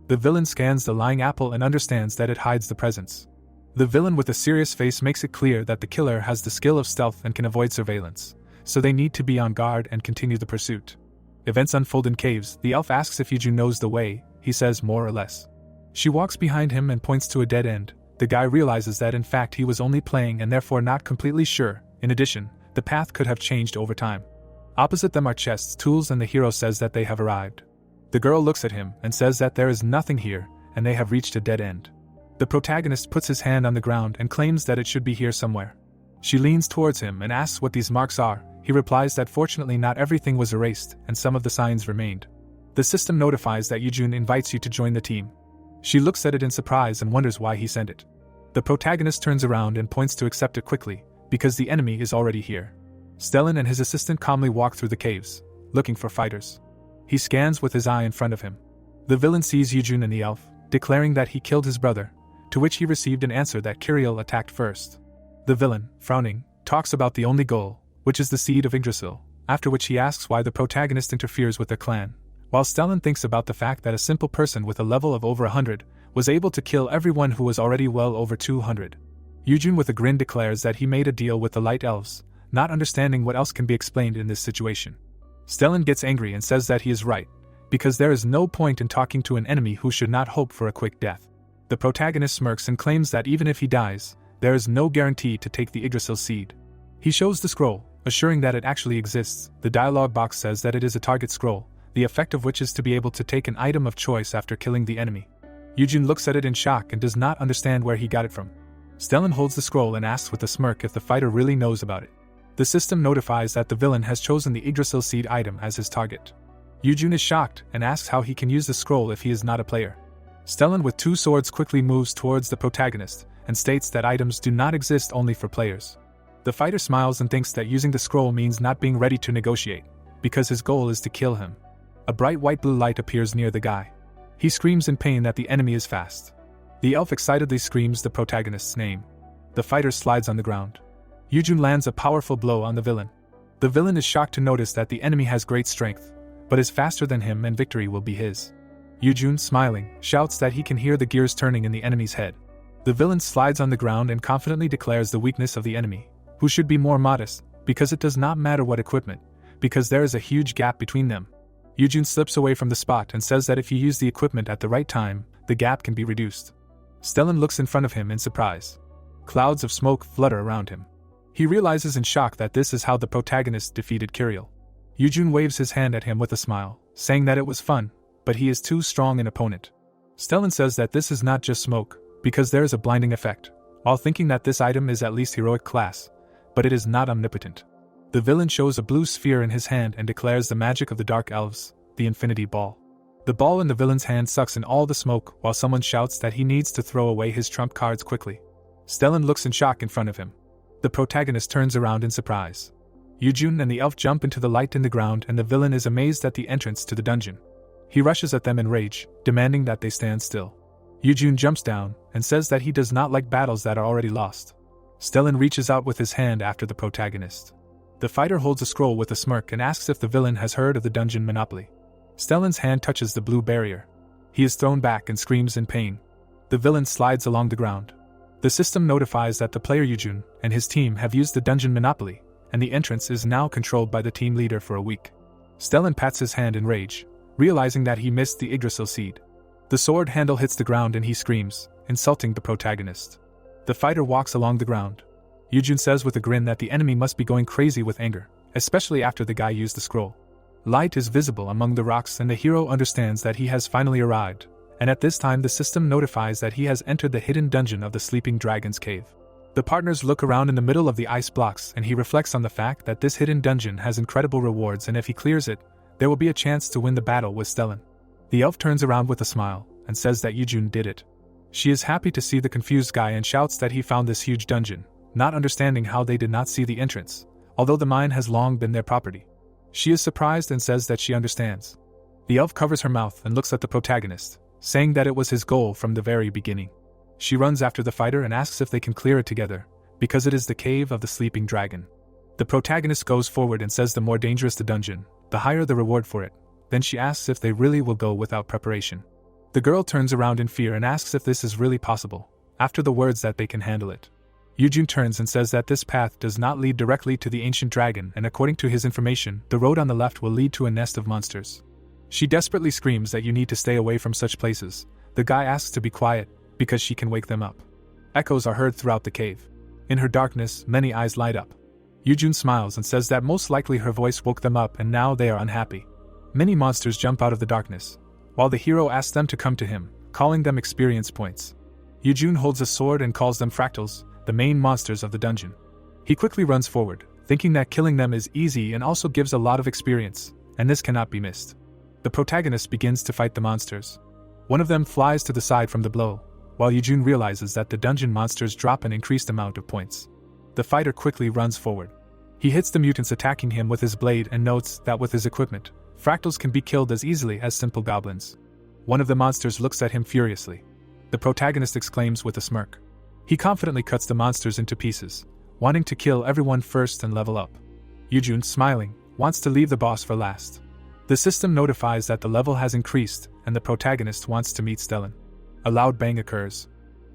The villain scans the lying apple and understands that it hides the presence. The villain with a serious face makes it clear that the killer has the skill of stealth and can avoid surveillance, so they need to be on guard and continue the pursuit. Events unfold in caves. The elf asks if Yujun knows the way, he says more or less. She walks behind him and points to a dead end. The guy realizes that in fact he was only playing and therefore not completely sure. In addition, the path could have changed over time. Opposite them are chests, tools, and the hero says that they have arrived. The girl looks at him and says that there is nothing here, and they have reached a dead end. The protagonist puts his hand on the ground and claims that it should be here somewhere. She leans towards him and asks what these marks are. He replies that fortunately not everything was erased and some of the signs remained. The system notifies that Yujun invites you to join the team. She looks at it in surprise and wonders why he sent it. The protagonist turns around and points to accept it quickly, because the enemy is already here. Stellan and his assistant calmly walk through the caves, looking for fighters. He scans with his eye in front of him. The villain sees Yujun and the elf, declaring that he killed his brother, to which he received an answer that Kirill attacked first. The villain, frowning, talks about the only goal, which is the seed of Yggdrasil, after which he asks why the protagonist interferes with their clan, while Stellan thinks about the fact that a simple person with a level of over 100 was able to kill everyone who was already well over 200. Yujun with a grin declares that he made a deal with the Light Elves, not understanding what else can be explained in this situation. Stellan gets angry and says that he is right, because there is no point in talking to an enemy who should not hope for a quick death. The protagonist smirks and claims that even if he dies, there is no guarantee to take the Yggdrasil seed. He shows the scroll, assuring that it actually exists. The dialogue box says that it is a target scroll, the effect of which is to be able to take an item of choice after killing the enemy. Yujun looks at it in shock and does not understand where he got it from. Stellan holds the scroll and asks with a smirk if the fighter really knows about it. The system notifies that the villain has chosen the Yggdrasil seed item as his target. Yujun is shocked and asks how he can use the scroll if he is not a player. Stellan with two swords quickly moves towards the protagonist and states that items do not exist only for players. The fighter smiles and thinks that using the scroll means not being ready to negotiate, because his goal is to kill him. A bright white-blue light appears near the guy. He screams in pain that the enemy is fast. The elf excitedly screams the protagonist's name. The fighter slides on the ground. Yujun lands a powerful blow on the villain. The villain is shocked to notice that the enemy has great strength, but is faster than him and victory will be his. Yujun, smiling, shouts that he can hear the gears turning in the enemy's head. The villain slides on the ground and confidently declares the weakness of the enemy, who should be more modest, because it does not matter what equipment, because there is a huge gap between them. Yujun slips away from the spot and says that if you use the equipment at the right time, the gap can be reduced. Stellan looks in front of him in surprise. Clouds of smoke flutter around him. He realizes in shock that this is how the protagonist defeated Kirill. Yujun waves his hand at him with a smile, saying that it was fun, but he is too strong an opponent. Stellan says that this is not just smoke, because there is a blinding effect, while thinking that this item is at least heroic class, but it is not omnipotent. The villain shows a blue sphere in his hand and declares the magic of the Dark Elves, the Infinity Ball. The ball in the villain's hand sucks in all the smoke while someone shouts that he needs to throw away his trump cards quickly. Stellan looks in shock in front of him. The protagonist turns around in surprise. Yujun and the elf jump into the light in the ground and the villain is amazed at the entrance to the dungeon. He rushes at them in rage, demanding that they stand still. Yujun jumps down and says that he does not like battles that are already lost. Stellan reaches out with his hand after the protagonist. The fighter holds a scroll with a smirk and asks if the villain has heard of the dungeon monopoly. Stellan's hand touches the blue barrier. He is thrown back and screams in pain. The villain slides along the ground. The system notifies that the player Yujun and his team have used the dungeon monopoly, and the entrance is now controlled by the team leader for a week. Stellan pats his hand in rage, realizing that he missed the Yggdrasil seed. The sword handle hits the ground and he screams, insulting the protagonist. The fighter walks along the ground. Yujun says with a grin that the enemy must be going crazy with anger, especially after the guy used the scroll. Light is visible among the rocks and the hero understands that he has finally arrived, and at this time the system notifies that he has entered the hidden dungeon of the Sleeping Dragon's Cave. The partners look around in the middle of the ice blocks and he reflects on the fact that this hidden dungeon has incredible rewards and if he clears it, there will be a chance to win the battle with Stellan. The elf turns around with a smile and says that Yujun did it. She is happy to see the confused guy and shouts that he found this huge dungeon, not understanding how they did not see the entrance, although the mine has long been their property. She is surprised and says that she understands. The elf covers her mouth and looks at the protagonist, saying that it was his goal from the very beginning. She runs after the fighter and asks if they can clear it together, because it is the cave of the sleeping dragon. The protagonist goes forward and says the more dangerous the dungeon, the higher the reward for it. Then she asks if they really will go without preparation. The girl turns around in fear and asks if this is really possible, after the words that they can handle it. Yujun turns and says that this path does not lead directly to the ancient dragon and according to his information, the road on the left will lead to a nest of monsters. She desperately screams that you need to stay away from such places. The guy asks to be quiet, because she can wake them up. Echoes are heard throughout the cave. In her darkness, many eyes light up. Yujun smiles and says that most likely her voice woke them up and now they are unhappy. Many monsters jump out of the darkness, while the hero asks them to come to him, calling them experience points. Yujun holds a sword and calls them fractals, the main monsters of the dungeon. He quickly runs forward, thinking that killing them is easy and also gives a lot of experience, and this cannot be missed. The protagonist begins to fight the monsters. One of them flies to the side from the blow, while Yujun realizes that the dungeon monsters drop an increased amount of points. The fighter quickly runs forward. He hits the mutants attacking him with his blade and notes that with his equipment, fractals can be killed as easily as simple goblins. One of the monsters looks at him furiously. The protagonist exclaims with a smirk. He confidently cuts the monsters into pieces, wanting to kill everyone first and level up. Yujun, smiling, wants to leave the boss for last. The system notifies that the level has increased and the protagonist wants to meet Stellan. A loud bang occurs.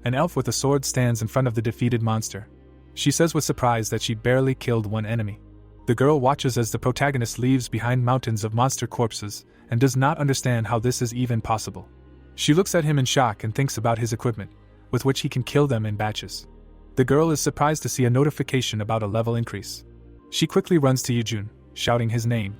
An elf with a sword stands in front of the defeated monster. She says with surprise that she barely killed one enemy. The girl watches as the protagonist leaves behind mountains of monster corpses and does not understand how this is even possible. She looks at him in shock and thinks about his equipment, with which he can kill them in batches. The girl is surprised to see a notification about a level increase. She quickly runs to Yujun, shouting his name.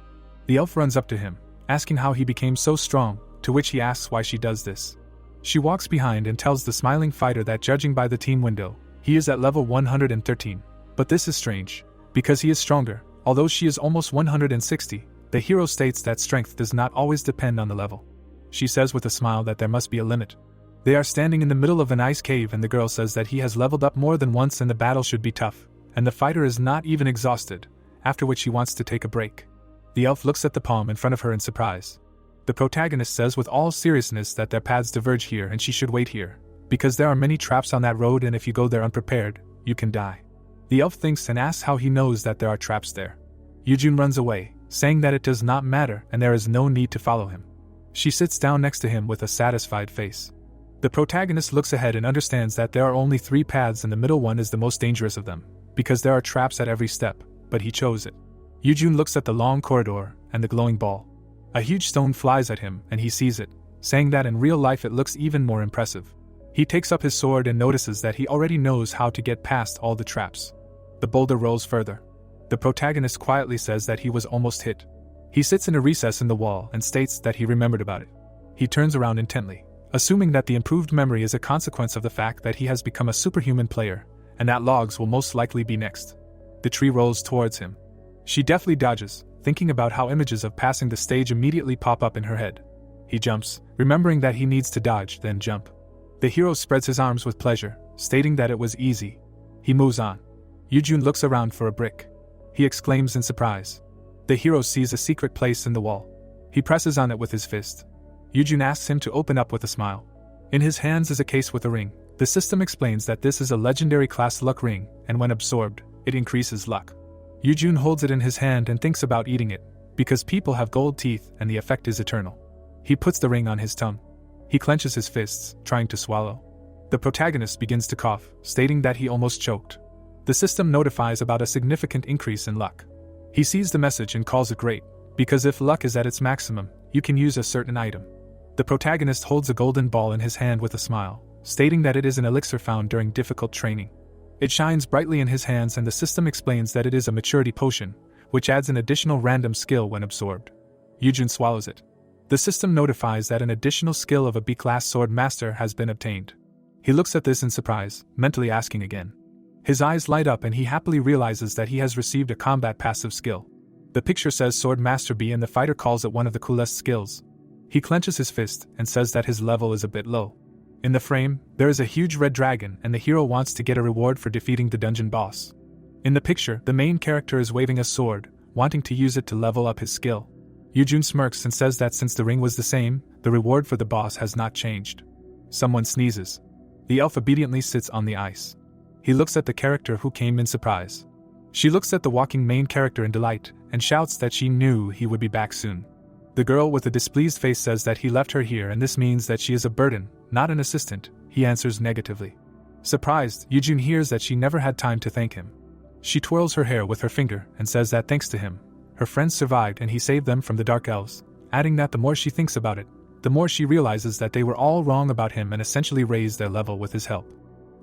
The elf runs up to him, asking how he became so strong, to which he asks why she does this. She walks behind and tells the smiling fighter that judging by the team window, he is at level 113. But this is strange, because he is stronger, although she is almost 160. The hero states that strength does not always depend on the level. She says with a smile that there must be a limit. They are standing in the middle of an ice cave and the girl says that he has leveled up more than once and the battle should be tough, and the fighter is not even exhausted, after which he wants to take a break. The elf looks at the palm in front of her in surprise. The protagonist says with all seriousness that their paths diverge here and she should wait here, because there are many traps on that road and if you go there unprepared, you can die. The elf thinks and asks how he knows that there are traps there. Yujun runs away, saying that it does not matter and there is no need to follow him. She sits down next to him with a satisfied face. The protagonist looks ahead and understands that there are only 3 paths and the middle one is the most dangerous of them, because there are traps at every step, but he chose it. Yujun looks at the long corridor and the glowing ball. A huge stone flies at him and he sees it, saying that in real life it looks even more impressive. He takes up his sword and notices that he already knows how to get past all the traps. The boulder rolls further. The protagonist quietly says that he was almost hit. He sits in a recess in the wall and states that he remembered about it. He turns around intently, assuming that the improved memory is a consequence of the fact that he has become a superhuman player, and that logs will most likely be next. The tree rolls towards him. She deftly dodges, thinking about how images of passing the stage immediately pop up in her head. He jumps, remembering that he needs to dodge, then jump. The hero spreads his arms with pleasure, stating that it was easy. He moves on. Yujun looks around for a brick. He exclaims in surprise. The hero sees a secret place in the wall. He presses on it with his fist. Yujun asks him to open up with a smile. In his hands is a case with a ring. The system explains that this is a legendary class luck ring, and when absorbed, it increases luck. Yujun holds it in his hand and thinks about eating it, because people have gold teeth and the effect is eternal. He puts the ring on his tongue. He clenches his fists, trying to swallow. The protagonist begins to cough, stating that he almost choked. The system notifies about a significant increase in luck. He sees the message and calls it great, because if luck is at its maximum, you can use a certain item. The protagonist holds a golden ball in his hand with a smile, stating that it is an elixir found during difficult training. It shines brightly in his hands and the system explains that it is a maturity potion, which adds an additional random skill when absorbed. Yujun swallows it. The system notifies that an additional skill of a B-class sword master has been obtained. He looks at this in surprise, mentally asking again. His eyes light up and he happily realizes that he has received a combat passive skill. The picture says Sword Master B and the fighter calls it one of the coolest skills. He clenches his fist and says that his level is a bit low. In the frame, there is a huge red dragon and the hero wants to get a reward for defeating the dungeon boss. In the picture, the main character is waving a sword, wanting to use it to level up his skill. Yujun smirks and says that since the ring was the same, the reward for the boss has not changed. Someone sneezes. The elf obediently sits on the ice. He looks at the character who came in surprise. She looks at the walking main character in delight and shouts that she knew he would be back soon. The girl with a displeased face says that he left her here and this means that she is a burden, not an assistant. He answers negatively. Surprised, Yujun hears that she never had time to thank him. She twirls her hair with her finger and says that thanks to him, her friends survived and he saved them from the Dark Elves, adding that the more she thinks about it, the more she realizes that they were all wrong about him and essentially raised their level with his help.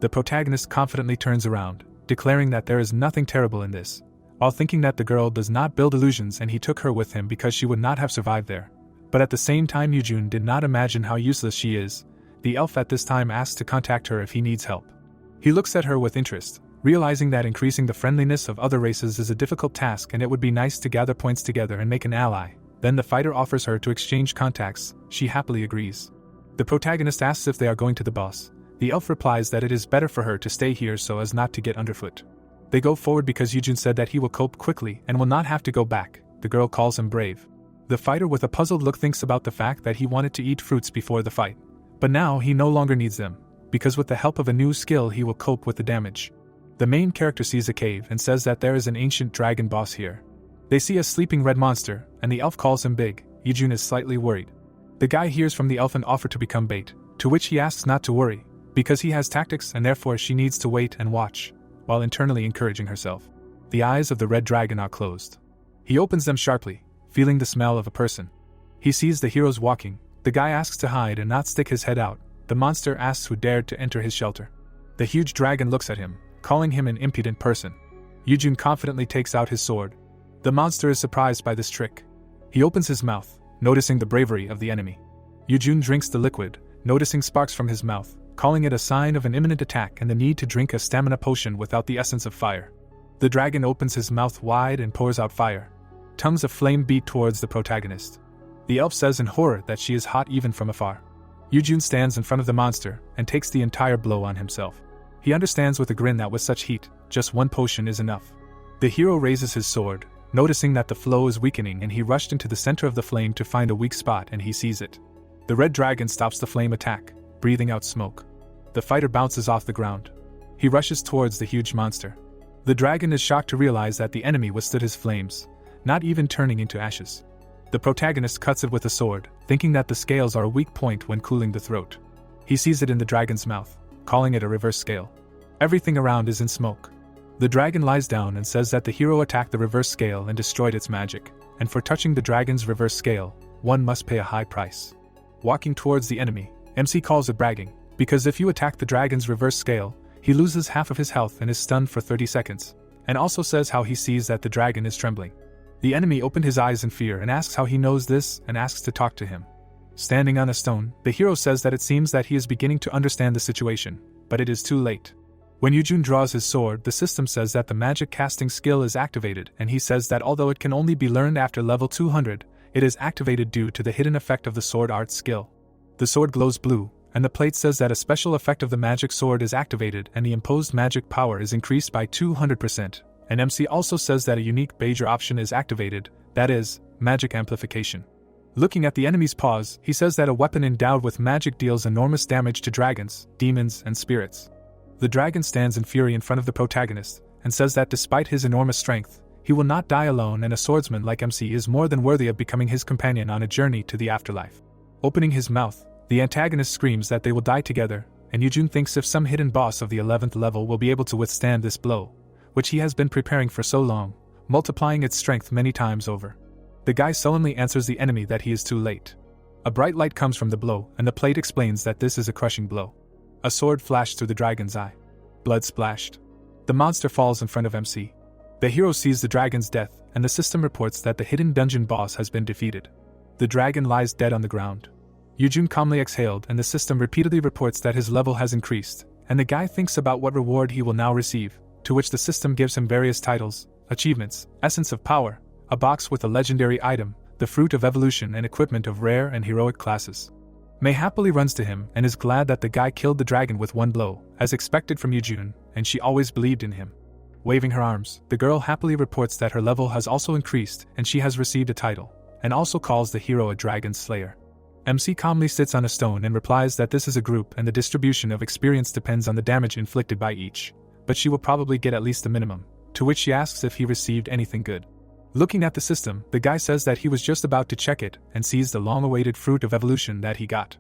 The protagonist confidently turns around, declaring that there is nothing terrible in this, while thinking that the girl does not build illusions and he took her with him because she would not have survived there. But at the same time Yujun did not imagine how useless she is. The elf at this time asks to contact her if he needs help. He looks at her with interest, realizing that increasing the friendliness of other races is a difficult task and it would be nice to gather points together and make an ally. Then the fighter offers her to exchange contacts. She happily agrees. The protagonist asks if they are going to the boss. The elf replies that it is better for her to stay here so as not to get underfoot. They go forward because Yujun said that he will cope quickly and will not have to go back. The girl calls him brave. The fighter with a puzzled look thinks about the fact that he wanted to eat fruits before the fight. But now he no longer needs them, because with the help of a new skill he will cope with the damage. The main character sees a cave and says that there is an ancient dragon boss here. They see a sleeping red monster, and the elf calls him big. Yujun is slightly worried. The guy hears from the elf and offer to become bait, to which he asks not to worry, because he has tactics and therefore she needs to wait and watch, while internally encouraging herself. The eyes of the red dragon are closed. He opens them sharply, feeling the smell of a person. He sees the heroes walking. The guy asks to hide and not stick his head out. The monster asks who dared to enter his shelter. The huge dragon looks at him, calling him an impudent person. Yujun confidently takes out his sword. The monster is surprised by this trick. He opens his mouth, noticing the bravery of the enemy. Yujun drinks the liquid, noticing sparks from his mouth, calling it a sign of an imminent attack and the need to drink a stamina potion without the essence of fire. The dragon opens his mouth wide and pours out fire. Tongues of flame beat towards the protagonist. The elf says in horror that she is hot even from afar. Yujun stands in front of the monster and takes the entire blow on himself. He understands with a grin that with such heat, just one potion is enough. The hero raises his sword, noticing that the flow is weakening, and he rushed into the center of the flame to find a weak spot and he sees it. The red dragon stops the flame attack, breathing out smoke. The fighter bounces off the ground. He rushes towards the huge monster. The dragon is shocked to realize that the enemy withstood his flames. not even turning into ashes. The protagonist cuts it with a sword, thinking that the scales are a weak point when cooling the throat. He sees it in the dragon's mouth, calling it a reverse scale. Everything around is in smoke. The dragon lies down and says that the hero attacked the reverse scale and destroyed its magic, and for touching the dragon's reverse scale, one must pay a high price. Walking towards the enemy, MC calls it bragging, because if you attack the dragon's reverse scale, he loses half of his health and is stunned for 30 seconds, and also says how he sees that the dragon is trembling. The enemy opened his eyes in fear and asks how he knows this and asks to talk to him. Standing on a stone, the hero says that it seems that he is beginning to understand the situation, but it is too late. When Yujun draws his sword, the system says that the magic casting skill is activated, and he says that although it can only be learned after level 200, it is activated due to the hidden effect of the sword art skill. The sword glows blue, and the plate says that a special effect of the magic sword is activated and the imposed magic power is increased by 200%, and MC also says that a unique Bajer option is activated, that is, magic amplification. Looking at the enemy's paws, he says that a weapon endowed with magic deals enormous damage to dragons, demons, and spirits. The dragon stands in fury in front of the protagonist, and says that despite his enormous strength, he will not die alone and a swordsman like MC is more than worthy of becoming his companion on a journey to the afterlife. Opening his mouth, the antagonist screams that they will die together, and Yujun thinks if some hidden boss of the 11th level will be able to withstand this blow, which he has been preparing for so long, multiplying its strength many times over. The guy sullenly answers the enemy that he is too late. A bright light comes from the blow, and the plate explains that this is a crushing blow. A sword flashed through the dragon's eye. Blood splashed. The monster falls in front of MC. The hero sees the dragon's death, and the system reports that the hidden dungeon boss has been defeated. The dragon lies dead on the ground. Yujun calmly exhaled, and the system repeatedly reports that his level has increased, and the guy thinks about what reward he will now receive, to which the system gives him various titles, achievements, essence of power, a box with a legendary item, the fruit of evolution and equipment of rare and heroic classes. May happily runs to him and is glad that the guy killed the dragon with one blow, as expected from Yujun, and she always believed in him. Waving her arms, the girl happily reports that her level has also increased and she has received a title, and also calls the hero a dragon slayer. MC calmly sits on a stone and replies that this is a group and the distribution of experience depends on the damage inflicted by each, but she will probably get at least the minimum, to which she asks if he received anything good. Looking at the system, the guy says that he was just about to check it and sees the long-awaited fruit of evolution that he got.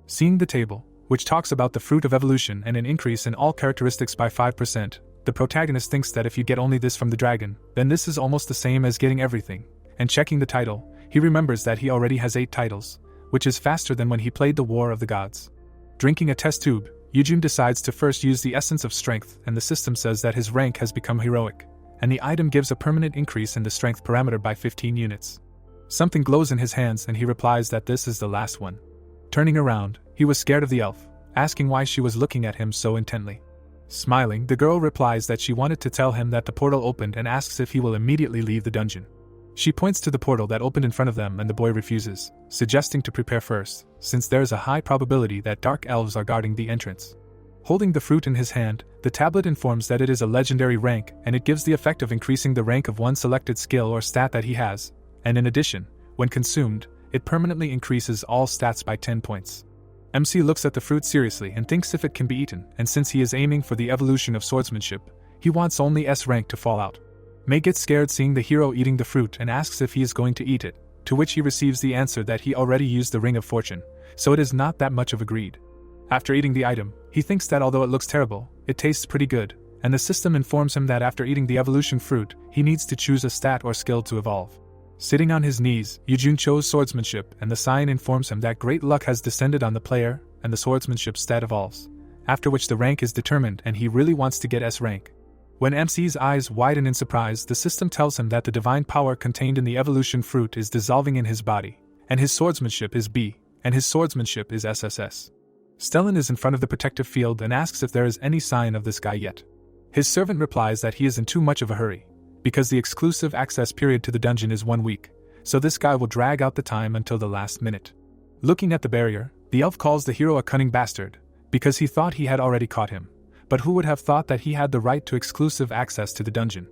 Seeing the table, which talks about the fruit of evolution and an increase in all characteristics by 5%, the protagonist thinks that if you get only this from the dragon, then this is almost the same as getting everything, and checking the title, he remembers that he already has 8 titles, which is faster than when he played the War of the Gods. Drinking a test tube, Yujun decides to first use the essence of strength, and the system says that his rank has become heroic, and the item gives a permanent increase in the strength parameter by 15 units. Something glows in his hands and he replies that this is the last one. Turning around, he was scared of the elf, asking why she was looking at him so intently. Smiling, the girl replies that she wanted to tell him that the portal opened and asks if he will immediately leave the dungeon. She points to the portal that opened in front of them and the boy refuses, suggesting to prepare first, since there is a high probability that dark elves are guarding the entrance. Holding the fruit in his hand, the tablet informs that it is a legendary rank and it gives the effect of increasing the rank of one selected skill or stat that he has, and in addition, when consumed, it permanently increases all stats by 10 points. MC looks at the fruit seriously and thinks if it can be eaten, and since he is aiming for the evolution of swordsmanship, he wants only S rank to fall out. May gets scared seeing the hero eating the fruit and asks if he is going to eat it, to which he receives the answer that he already used the Ring of Fortune, so it is not that much of a greed. After eating the item, he thinks that although it looks terrible, it tastes pretty good, and the system informs him that after eating the evolution fruit, he needs to choose a stat or skill to evolve. Sitting on his knees, Yujun chose swordsmanship, and the sign informs him that great luck has descended on the player, and the swordsmanship stat evolves, after which the rank is determined and he really wants to get S rank. When MC's eyes widen in surprise, the system tells him that the divine power contained in the evolution fruit is dissolving in his body, and his swordsmanship is B, and his swordsmanship is SSS. Stellan is in front of the protective field and asks if there is any sign of this guy yet. His servant replies that he is in too much of a hurry, because the exclusive access period to the dungeon is 1 week, so this guy will drag out the time until the last minute. Looking at the barrier, the elf calls the hero a cunning bastard, because he thought he had already caught him, but who would have thought that he had the right to exclusive access to the dungeon?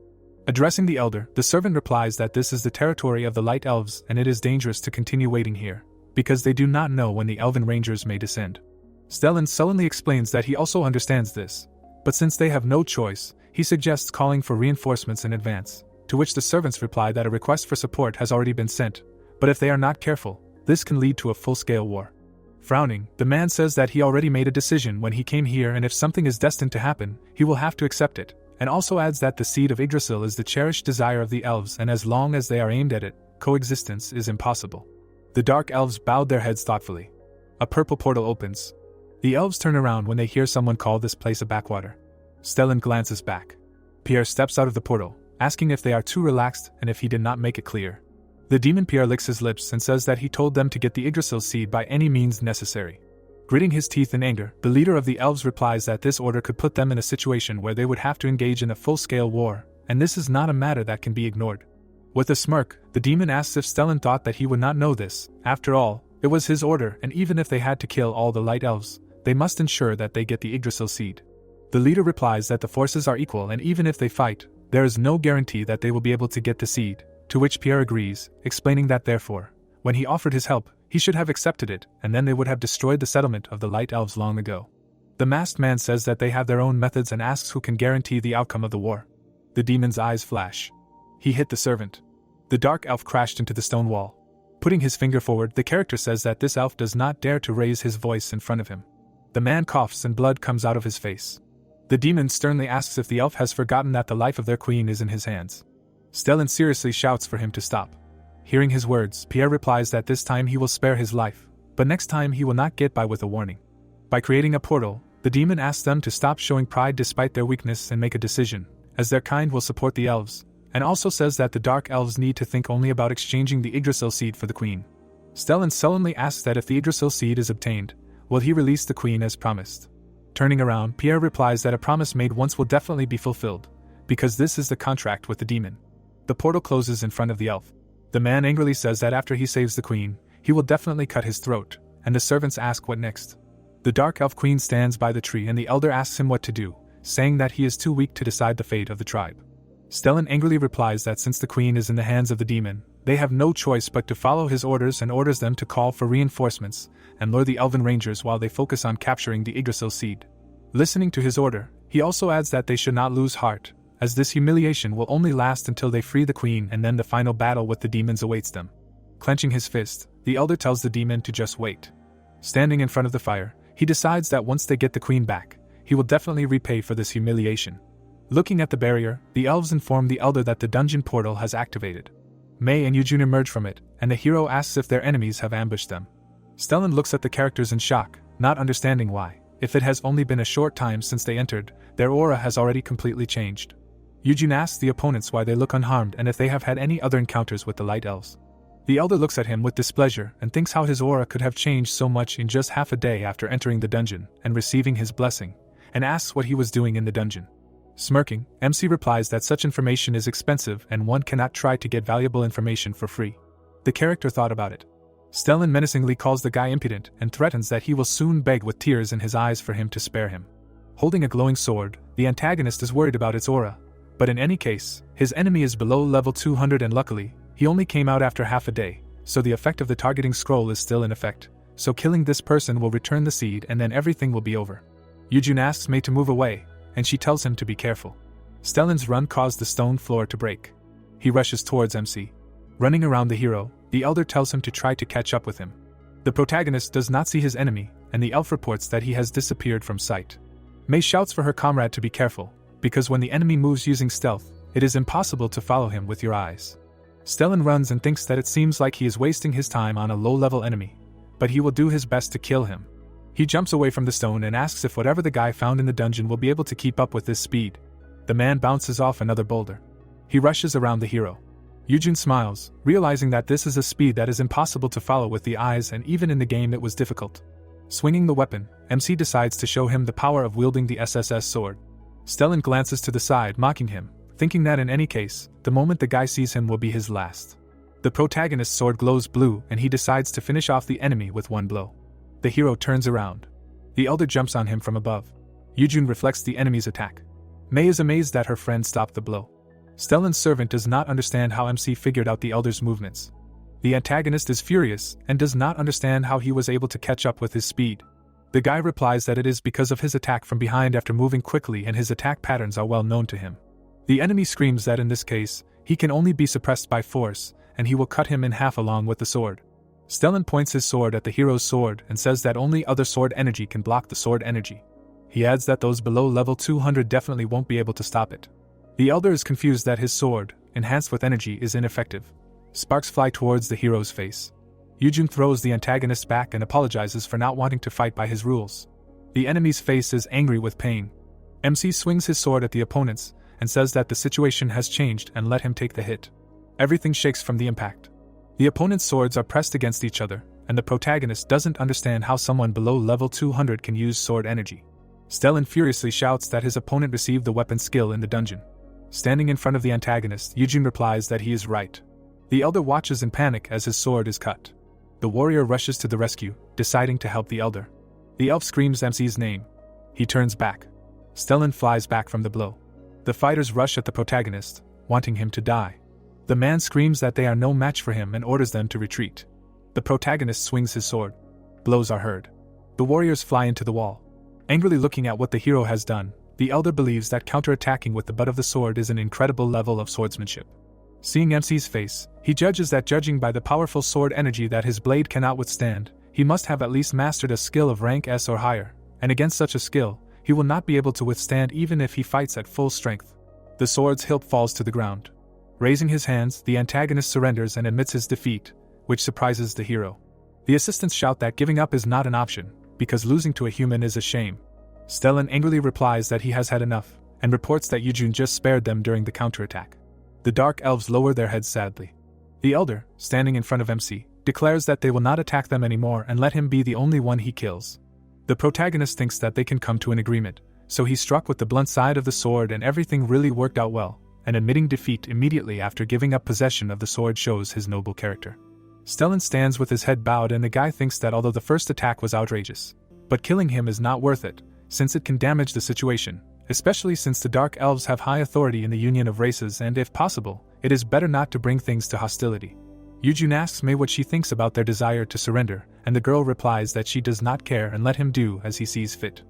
Addressing the elder, the servant replies that this is the territory of the light elves and it is dangerous to continue waiting here, because they do not know when the elven rangers may descend. Stellan sullenly explains that he also understands this, but since they have no choice, he suggests calling for reinforcements in advance, to which the servants reply that a request for support has already been sent, but if they are not careful, this can lead to a full-scale war. Frowning, the man says that he already made a decision when he came here, and if something is destined to happen, he will have to accept it, and also adds that the seed of Yggdrasil is the cherished desire of the elves, and as long as they are aimed at it, coexistence is impossible. The dark elves bowed their heads thoughtfully. A purple portal opens. The elves turn around when they hear someone call this place a backwater. Stellan glances back. Pierre steps out of the portal, asking if they are too relaxed and if he did not make it clear. The demon Pierre licks his lips and says that he told them to get the Yggdrasil seed by any means necessary. Gritting his teeth in anger, the leader of the elves replies that this order could put them in a situation where they would have to engage in a full-scale war, and this is not a matter that can be ignored. With a smirk, the demon asks if Stellan thought that he would not know this. After all, it was his order, and even if they had to kill all the light elves, they must ensure that they get the Yggdrasil seed. The leader replies that the forces are equal, and even if they fight, there is no guarantee that they will be able to get the seed, to which Pierre agrees, explaining that therefore, when he offered his help, he should have accepted it, and then they would have destroyed the settlement of the light elves long ago. The masked man says that they have their own methods and asks who can guarantee the outcome of the war. The demon's eyes flash. He hit the servant. The dark elf crashed into the stone wall. Putting his finger forward, the character says that this elf does not dare to raise his voice in front of him. The man coughs and blood comes out of his face. The demon sternly asks if the elf has forgotten that the life of their queen is in his hands. Stellan seriously shouts for him to stop. Hearing his words, Pierre replies that this time he will spare his life, but next time he will not get by with a warning. By creating a portal, the demon asks them to stop showing pride despite their weakness and make a decision, as their kind will support the elves, and also says that the dark elves need to think only about exchanging the Yggdrasil seed for the queen. Stellan sullenly asks that if the Yggdrasil seed is obtained, will he release the queen as promised. Turning around, Pierre replies that a promise made once will definitely be fulfilled, because this is the contract with the demon. The portal closes in front of the elf. The man angrily says that after he saves the queen, he will definitely cut his throat, and the servants ask what next. The dark elf queen stands by the tree and the elder asks him what to do, saying that he is too weak to decide the fate of the tribe. Stellan angrily replies that since the queen is in the hands of the demon, they have no choice but to follow his orders and orders them to call for reinforcements and lure the elven rangers while they focus on capturing the Yggdrasil seed. Listening to his order, he also adds that they should not lose heart, as this humiliation will only last until they free the queen and then the final battle with the demons awaits them. Clenching his fist, the elder tells the demon to just wait. Standing in front of the fire, he decides that once they get the queen back, he will definitely repay for this humiliation. Looking at the barrier, the elves inform the elder that the dungeon portal has activated. Mei and Eugene emerge from it, and the hero asks if their enemies have ambushed them. Stellan looks at the characters in shock, not understanding why. If it has only been a short time since they entered, their aura has already completely changed. Eugene asks the opponents why they look unharmed and if they have had any other encounters with the light elves. The elder looks at him with displeasure and thinks how his aura could have changed so much in just half a day after entering the dungeon and receiving his blessing, and asks what he was doing in the dungeon. Smirking, MC replies that such information is expensive and one cannot try to get valuable information for free. The character thought about it. Stellan menacingly calls the guy impudent and threatens that he will soon beg with tears in his eyes for him to spare him. Holding a glowing sword, the antagonist is worried about its aura. But in any case, his enemy is below level 200 and luckily, he only came out after half a day, so the effect of the targeting scroll is still in effect, so killing this person will return the seed and then everything will be over. Eugene asks Mei to move away, and she tells him to be careful. Stellan's run caused the stone floor to break. He rushes towards MC. Running around the hero, the elder tells him to try to catch up with him. The protagonist does not see his enemy, and the elf reports that he has disappeared from sight. Mei shouts for her comrade to be careful, because when the enemy moves using stealth, it is impossible to follow him with your eyes. Stellan runs and thinks that it seems like he is wasting his time on a low-level enemy, but he will do his best to kill him. He jumps away from the stone and asks if whatever the guy found in the dungeon will be able to keep up with this speed. The man bounces off another boulder. He rushes around the hero. Eugene smiles, realizing that this is a speed that is impossible to follow with the eyes, and even in the game it was difficult. Swinging the weapon, MC decides to show him the power of wielding the SSS sword. Stellan glances to the side, mocking him, thinking that in any case, the moment the guy sees him will be his last. The protagonist's sword glows blue and he decides to finish off the enemy with one blow. The hero turns around. The elder jumps on him from above. Eugene reflects the enemy's attack. Mei is amazed that her friend stopped the blow. Stellan's servant does not understand how MC figured out the elder's movements. The antagonist is furious and does not understand how he was able to catch up with his speed. The guy replies that it is because of his attack from behind after moving quickly, and his attack patterns are well known to him. The enemy screams that in this case, He can only be suppressed by force, and he will cut him in half along with the sword. Stellan points his sword at the hero's sword and says that only other sword energy can block the sword energy. He adds that those below level 200 definitely won't be able to stop it. The elder is confused that his sword, enhanced with energy, is ineffective. Sparks fly towards the hero's face. Yujun throws the antagonist back and apologizes for not wanting to fight by his rules. The enemy's face is angry with pain. MC swings his sword at the opponents and says that the situation has changed and let him take the hit. Everything shakes from the impact. The opponent's swords are pressed against each other, and the protagonist doesn't understand how someone below level 200 can use sword energy. Stellan furiously shouts that his opponent received the weapon skill in the dungeon. Standing in front of the antagonist, Yujun replies that he is right. The elder watches in panic as his sword is cut. The warrior rushes to the rescue, deciding to help the elder. The elf screams MC's name. He turns back. Stellan flies back from the blow. The fighters rush at the protagonist, wanting him to die. The man screams that they are no match for him and orders them to retreat. The protagonist swings his sword. Blows are heard. The warriors fly into the wall. Angrily looking at what the hero has done, the elder believes that counterattacking with the butt of the sword is an incredible level of swordsmanship. Seeing MC's face, he judges that judging by the powerful sword energy that his blade cannot withstand, he must have at least mastered a skill of rank S or higher, and against such a skill, he will not be able to withstand even if he fights at full strength. The sword's hilt falls to the ground. Raising his hands, the antagonist surrenders and admits his defeat, which surprises the hero. The assistants shout that giving up is not an option, because losing to a human is a shame. Stellan angrily replies that he has had enough, and reports that Yujun just spared them during the counterattack. The Dark Elves lower their heads sadly. The Elder, standing in front of MC, declares that they will not attack them anymore and let him be the only one he kills. The protagonist thinks that they can come to an agreement, so he struck with the blunt side of the sword and everything really worked out well, and admitting defeat immediately after giving up possession of the sword shows his noble character. Stellan stands with his head bowed, and the guy thinks that although the first attack was outrageous, but killing him is not worth it, since it can damage the situation, especially since the Dark Elves have high authority in the union of races, and if possible, it is better not to bring things to hostility. Yujun asks Mei what she thinks about their desire to surrender, and the girl replies that she does not care and let him do as he sees fit.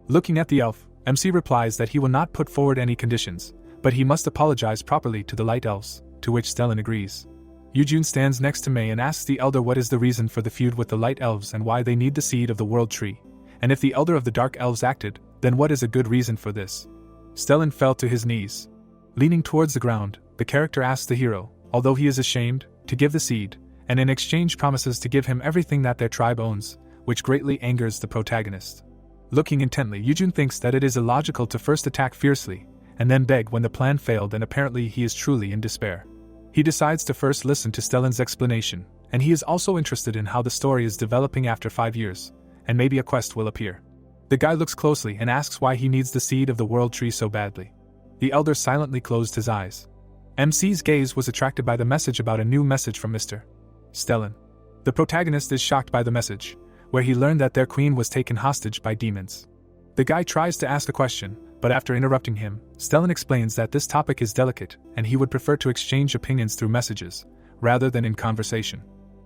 Looking at the elf, MC replies that he will not put forward any conditions, but he must apologize properly to the Light Elves, to which Stellan agrees. Yujun stands next to Mei and asks the Elder what is the reason for the feud with the Light Elves and why they need the seed of the World Tree, and if the Elder of the Dark Elves acted, then what is a good reason for this? Stellan fell to his knees. Leaning towards the ground, the character asks the hero, although he is ashamed, to give the seed, and in exchange promises to give him everything that their tribe owns, which greatly angers the protagonist. Looking intently, Yujun thinks that it is illogical to first attack fiercely, and then beg when the plan failed, and apparently he is truly in despair. He decides to first listen to Stellan's explanation, and he is also interested in how the story is developing after 5 years, and maybe a quest will appear. The guy looks closely and asks why he needs the seed of the World Tree so badly. The Elder silently closed his eyes. MC's gaze was attracted by the message about a new message from Mr. Stellan. The protagonist is shocked by the message, where he learned that their queen was taken hostage by demons. The guy tries to ask a question, but after interrupting him, Stellan explains that this topic is delicate and he would prefer to exchange opinions through messages, rather than in conversation.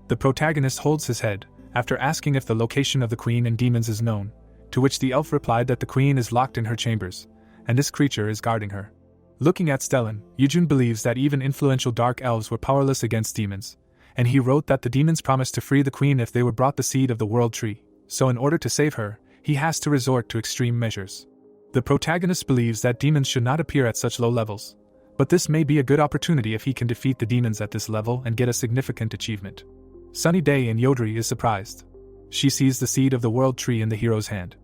The protagonist holds his head, after asking if the location of the queen and demons is known, to which the elf replied that the queen is locked in her chambers, and this creature is guarding her. Looking at Stellan, Yujun believes that even influential Dark Elves were powerless against demons, and he wrote that the demons promised to free the queen if they were brought the seed of the World Tree, so in order to save her, he has to resort to extreme measures. The protagonist believes that demons should not appear at such low levels, but this may be a good opportunity if he can defeat the demons at this level and get a significant achievement. Sunny Day in Yodri is surprised. She sees the seed of the World Tree in the hero's hand.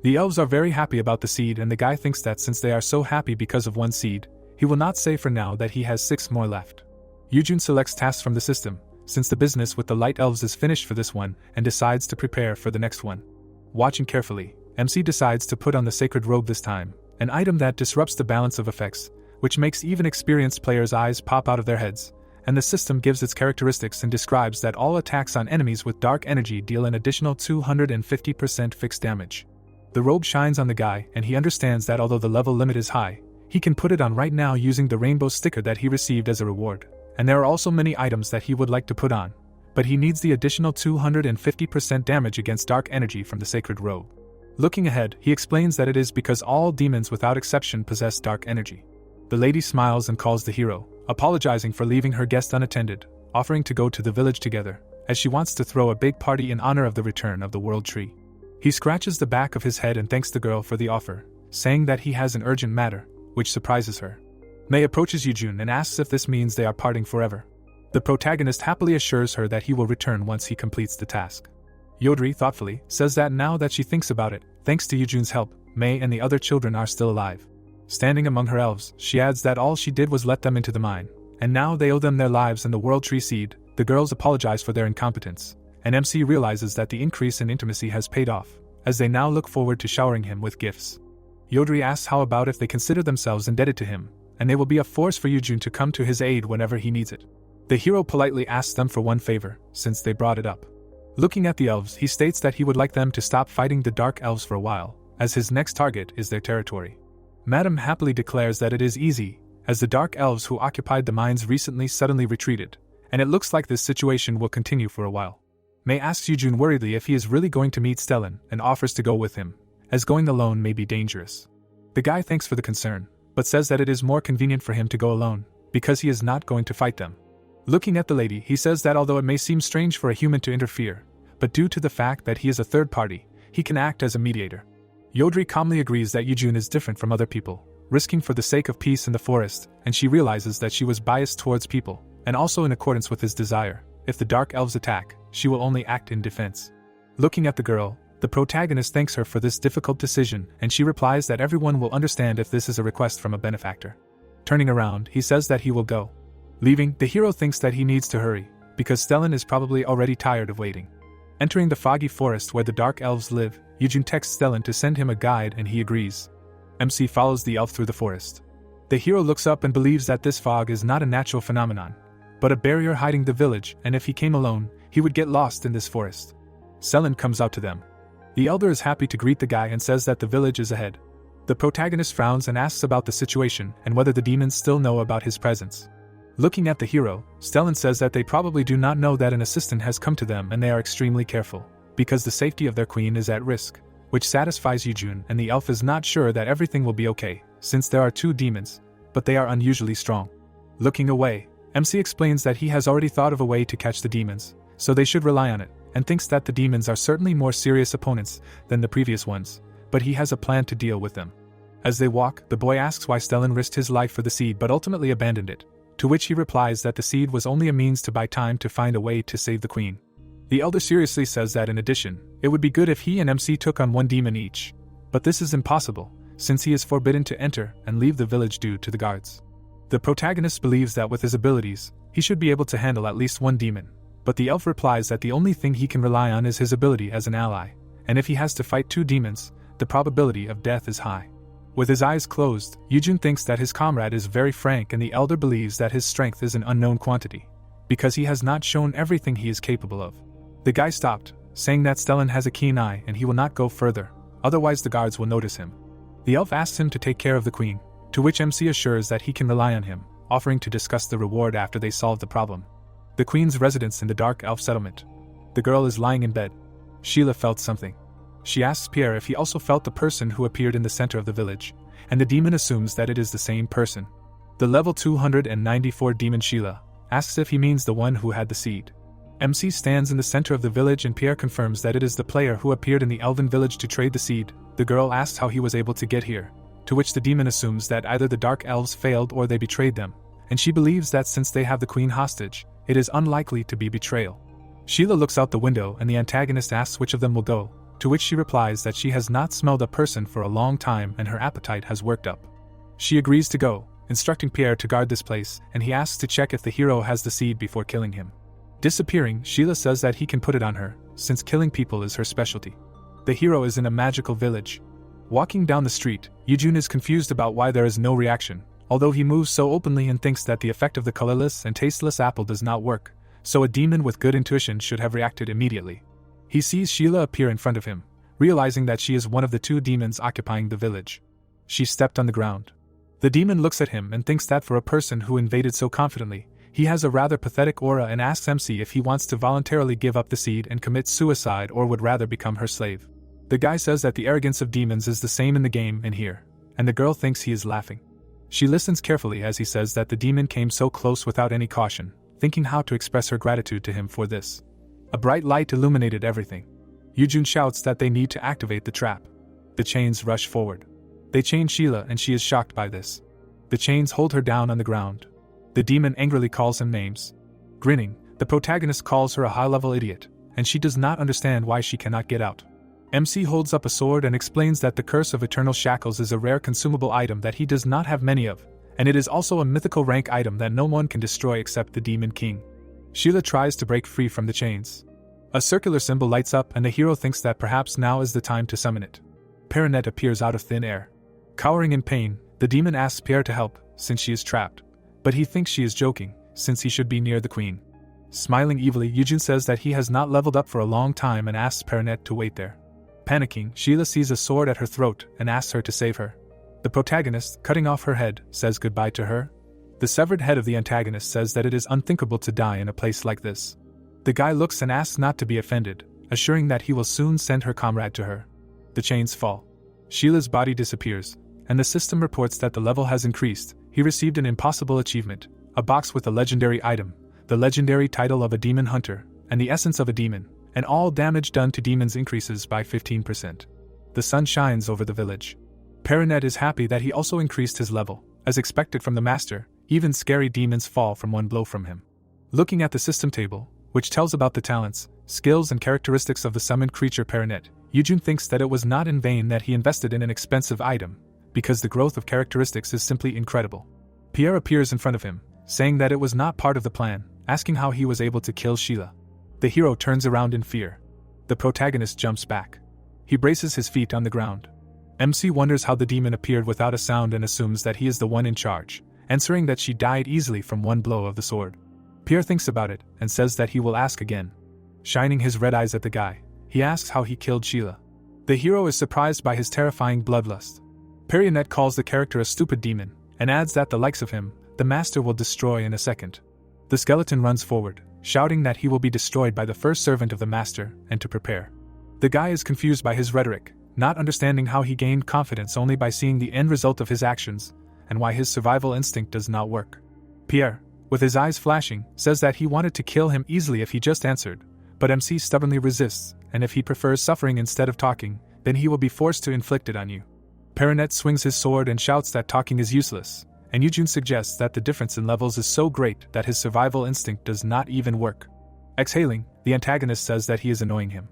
The elves are very happy about the seed, and the guy thinks that since they are so happy because of one seed, he will not say for now that he has 6 more left. Yujun selects tasks from the system, since the business with the Light Elves is finished for this one, and decides to prepare for the next one. Watching carefully, MC decides to put on the sacred robe this time, an item that disrupts the balance of effects, which makes even experienced players' eyes pop out of their heads, and the system gives its characteristics and describes that all attacks on enemies with dark energy deal an additional 250% fixed damage. The robe shines on the guy, and he understands that although the level limit is high, he can put it on right now using the rainbow sticker that he received as a reward, and there are also many items that he would like to put on, but he needs the additional 250% damage against dark energy from the sacred robe. Looking ahead, he explains that it is because all demons without exception possess dark energy. The lady smiles and calls the hero, apologizing for leaving her guest unattended, offering to go to the village together, as she wants to throw a big party in honor of the return of the World Tree. He scratches the back of his head and thanks the girl for the offer, saying that he has an urgent matter, which surprises her. Mei approaches Yujun and asks if this means they are parting forever. The protagonist happily assures her that he will return once he completes the task. Yodri thoughtfully says that now that she thinks about it, thanks to Yujun's help, Mei and the other children are still alive. Standing among her elves, she adds that all she did was let them into the mine, and now they owe them their lives and the World Tree Seed. The girls apologize for their incompetence, and MC realizes that the increase in intimacy has paid off, as they now look forward to showering him with gifts. Yodri asks how about if they consider themselves indebted to him, and they will be a force for Yujun to come to his aid whenever he needs it. The hero politely asks them for one favor, since they brought it up. Looking at the elves, he states that he would like them to stop fighting the Dark Elves for a while, as his next target is their territory. Madame happily declares that it is easy, as the Dark Elves who occupied the mines recently suddenly retreated, and it looks like this situation will continue for a while. Mei asks Yujun worriedly if he is really going to meet Stellan and offers to go with him, as going alone may be dangerous. The guy thanks for the concern, but says that it is more convenient for him to go alone, because he is not going to fight them. Looking at the lady, he says that although it may seem strange for a human to interfere, but due to the fact that he is a third party, he can act as a mediator. Yodri calmly agrees that Yujun is different from other people, risking for the sake of peace in the forest, and she realizes that she was biased towards people, and also in accordance with his desire. If the Dark Elves attack, she will only act in defense. Looking at the girl, the protagonist thanks her for this difficult decision, and she replies that everyone will understand if this is a request from a benefactor. Turning around, he says that he will go. Leaving, the hero thinks that he needs to hurry, because Stellan is probably already tired of waiting. Entering the foggy forest where the Dark Elves live, Yujun texts Stellan to send him a guide and he agrees. MC follows the elf through the forest. The hero looks up and believes that this fog is not a natural phenomenon, but a barrier hiding the village, and if he came alone, he would get lost in this forest. Stellan comes out to them. The elder is happy to greet the guy and says that the village is ahead. The protagonist frowns and asks about the situation and whether the demons still know about his presence. Looking at the hero, Stellan says that they probably do not know that an assistant has come to them and they are extremely careful, because the safety of their queen is at risk, which satisfies Yujun, and the elf is not sure that everything will be okay, since there are two demons, but they are unusually strong. Looking away, MC explains that he has already thought of a way to catch the demons, so they should rely on it, and thinks that the demons are certainly more serious opponents than the previous ones, but he has a plan to deal with them. As they walk, the boy asks why Stellan risked his life for the seed but ultimately abandoned it, to which he replies that the seed was only a means to buy time to find a way to save the queen. The elder seriously says that in addition, it would be good if he and MC took on one demon each, but this is impossible, since he is forbidden to enter and leave the village due to the guards. The protagonist believes that with his abilities, he should be able to handle at least one demon, but the elf replies that the only thing he can rely on is his ability as an ally, and if he has to fight two demons, the probability of death is high. With his eyes closed, Yujun thinks that his comrade is very frank, and the elder believes that his strength is an unknown quantity, because he has not shown everything he is capable of. The guy stopped, saying that Stellan has a keen eye and he will not go further, otherwise the guards will notice him. The elf asks him to take care of the queen, to which MC assures that he can rely on him, offering to discuss the reward after they solve the problem. The queen's residence in the Dark Elf settlement. The girl is lying in bed. Sheila felt something. She asks Pierre if he also felt the person who appeared in the center of the village, and the demon assumes that it is the same person. The level 294 demon Sheila asks if he means the one who had the seed. MC stands in the center of the village and Pierre confirms that it is the player who appeared in the elven village to trade the seed. The girl asks how he was able to get here, to which the demon assumes that either the Dark Elves failed or they betrayed them, and she believes that since they have the queen hostage, it is unlikely to be betrayal. Sheila looks out the window and the antagonist asks which of them will go, to which she replies that she has not smelled a person for a long time and her appetite has worked up. She agrees to go, instructing Pierre to guard this place, and he asks to check if the hero has the seed before killing him. Disappearing, Sheila says that he can put it on her, since killing people is her specialty. The hero is in a magical village. Walking down the street, Yujun is confused about why there is no reaction, although he moves so openly and thinks that the effect of the colorless and tasteless apple does not work, so a demon with good intuition should have reacted immediately. He sees Sheila appear in front of him, realizing that she is one of the two demons occupying the village. She stepped on the ground. The demon looks at him and thinks that for a person who invaded so confidently, he has a rather pathetic aura and asks MC if he wants to voluntarily give up the seed and commit suicide or would rather become her slave. The guy says that the arrogance of demons is the same in the game and here, and the girl thinks he is laughing. She listens carefully as he says that the demon came so close without any caution, thinking how to express her gratitude to him for this. A bright light illuminated everything. Yujun shouts that they need to activate the trap. The chains rush forward. They chain Sheila and she is shocked by this. The chains hold her down on the ground. The demon angrily calls him names. Grinning, the protagonist calls her a high-level idiot, and she does not understand why she cannot get out. MC holds up a sword and explains that the Curse of Eternal Shackles is a rare consumable item that he does not have many of, and it is also a mythical rank item that no one can destroy except the Demon King. Sheila tries to break free from the chains. A circular symbol lights up and the hero thinks that perhaps now is the time to summon it. Perinet appears out of thin air. Cowering in pain, the demon asks Pierre to help, since she is trapped. But he thinks she is joking, since he should be near the queen. Smiling evilly, Yujun says that he has not leveled up for a long time and asks Perinet to wait there. Panicking, Sheila sees a sword at her throat and asks her to save her. The protagonist, cutting off her head, says goodbye to her. The severed head of the antagonist says that it is unthinkable to die in a place like this. The guy looks and asks not to be offended, assuring that he will soon send her comrade to her. The chains fall. Sheila's body disappears, and the system reports that the level has increased. He received an impossible achievement, a box with a legendary item, the legendary title of a demon hunter, and the essence of a demon, and all damage done to demons increases by 15%. The sun shines over the village. Perinet is happy that he also increased his level. As expected from the master, even scary demons fall from one blow from him. Looking at the system table, which tells about the talents, skills and characteristics of the summoned creature Perinet, Yujun thinks that it was not in vain that he invested in an expensive item, because the growth of characteristics is simply incredible. Pierre appears in front of him, saying that it was not part of the plan, asking how he was able to kill Sheila. The hero turns around in fear. The protagonist jumps back. He braces his feet on the ground. MC wonders how the demon appeared without a sound and assumes that he is the one in charge, answering that she died easily from one blow of the sword. Pierre thinks about it and says that he will ask again. Shining his red eyes at the guy, he asks how he killed Sheila. The hero is surprised by his terrifying bloodlust. Perinet calls the character a stupid demon, and adds that the likes of him, the master will destroy in a second. The skeleton runs forward, shouting that he will be destroyed by the first servant of the master, and to prepare. The guy is confused by his rhetoric, not understanding how he gained confidence only by seeing the end result of his actions, and why his survival instinct does not work. Pierre, with his eyes flashing, says that he wanted to kill him easily if he just answered, but MC stubbornly resists, and if he prefers suffering instead of talking, then he will be forced to inflict it on you. Perinet swings his sword and shouts that talking is useless, and Yujun suggests that the difference in levels is so great that his survival instinct does not even work. Exhaling, the antagonist says that he is annoying him.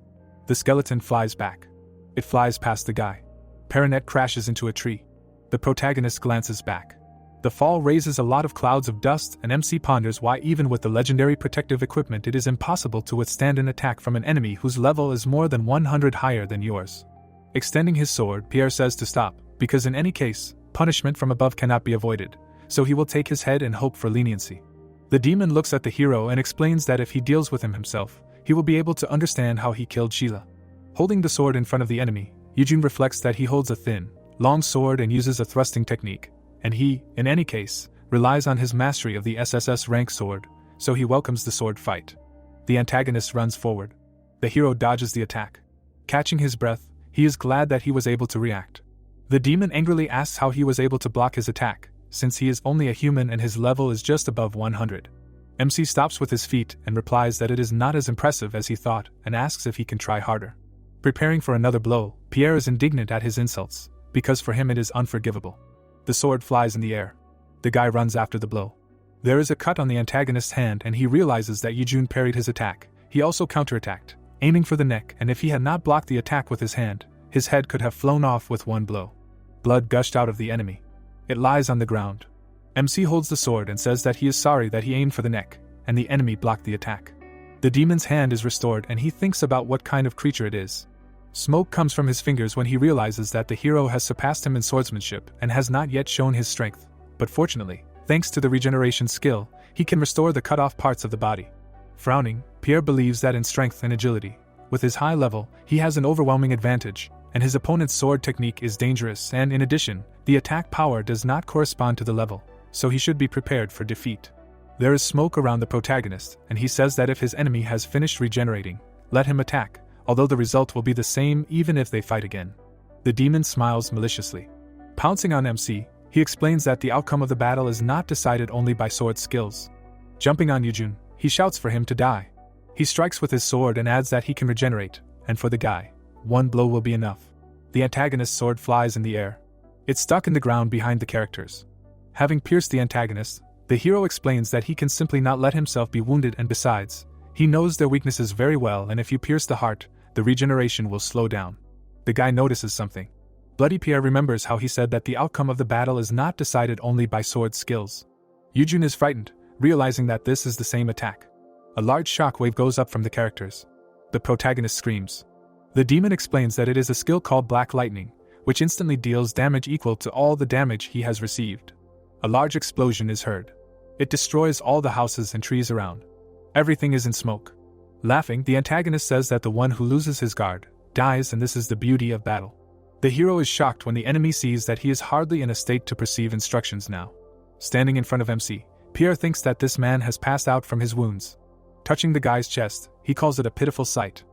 The skeleton flies back. It flies past the guy. Perinet crashes into a tree. The protagonist glances back. The fall raises a lot of clouds of dust, and MC ponders why even with the legendary protective equipment it is impossible to withstand an attack from an enemy whose level is more than 100 higher than yours. Extending his sword, Pierre says to stop, because in any case, punishment from above cannot be avoided, so he will take his head and hope for leniency. The demon looks at the hero and explains that if he deals with him himself, he will be able to understand how he killed Sheila. Holding the sword in front of the enemy, Yujun reflects that he holds a thin, long sword and uses a thrusting technique, and he, in any case, relies on his mastery of the SSS Rank Sword, so he welcomes the sword fight. The antagonist runs forward. The hero dodges the attack. Catching his breath, he is glad that he was able to react. The demon angrily asks how he was able to block his attack, since he is only a human and his level is just above 100. MC stops with his feet and replies that it is not as impressive as he thought and asks if he can try harder. Preparing for another blow, Pierre is indignant at his insults, because for him it is unforgivable. The sword flies in the air. The guy runs after the blow. There is a cut on the antagonist's hand and he realizes that Yujun parried his attack. He also counterattacked, aiming for the neck, and if he had not blocked the attack with his hand, his head could have flown off with one blow. Blood gushed out of the enemy. It lies on the ground. MC holds the sword and says that he is sorry that he aimed for the neck, and the enemy blocked the attack. The demon's hand is restored and he thinks about what kind of creature it is. Smoke comes from his fingers when he realizes that the hero has surpassed him in swordsmanship and has not yet shown his strength, but fortunately, thanks to the regeneration skill, he can restore the cut-off parts of the body. Frowning, Pierre believes that in strength and agility, with his high level, he has an overwhelming advantage, and his opponent's sword technique is dangerous and in addition, the attack power does not correspond to the level, so he should be prepared for defeat. There is smoke around the protagonist, and he says that if his enemy has finished regenerating, let him attack, although the result will be the same even if they fight again. The demon smiles maliciously. Pouncing on MC, He explains that the outcome of the battle is not decided only by sword skills. Jumping on Yujun, he shouts for him to die. He strikes with his sword and adds that he can regenerate, and for the guy, one blow will be enough. The antagonist's sword flies in the air. It's stuck in the ground behind the characters. Having pierced the antagonist, the hero explains that he can simply not let himself be wounded, and besides, he knows their weaknesses very well, and if you pierce the heart, the regeneration will slow down. The guy notices something. Bloody Pierre remembers how he said that the outcome of the battle is not decided only by sword skills. Yujun is frightened, realizing that this is the same attack. A large shockwave goes up from the characters. The protagonist screams. The demon explains that it is a skill called Black Lightning, which instantly deals damage equal to all the damage he has received. A large explosion is heard. It destroys all the houses and trees around. Everything is in smoke. Laughing, the antagonist says that the one who loses his guard dies, and this is the beauty of battle. The hero is shocked when the enemy sees that he is hardly in a state to perceive instructions now. Standing in front of MC, Pierre thinks that this man has passed out from his wounds. Touching the guy's chest, he calls it a pitiful sight.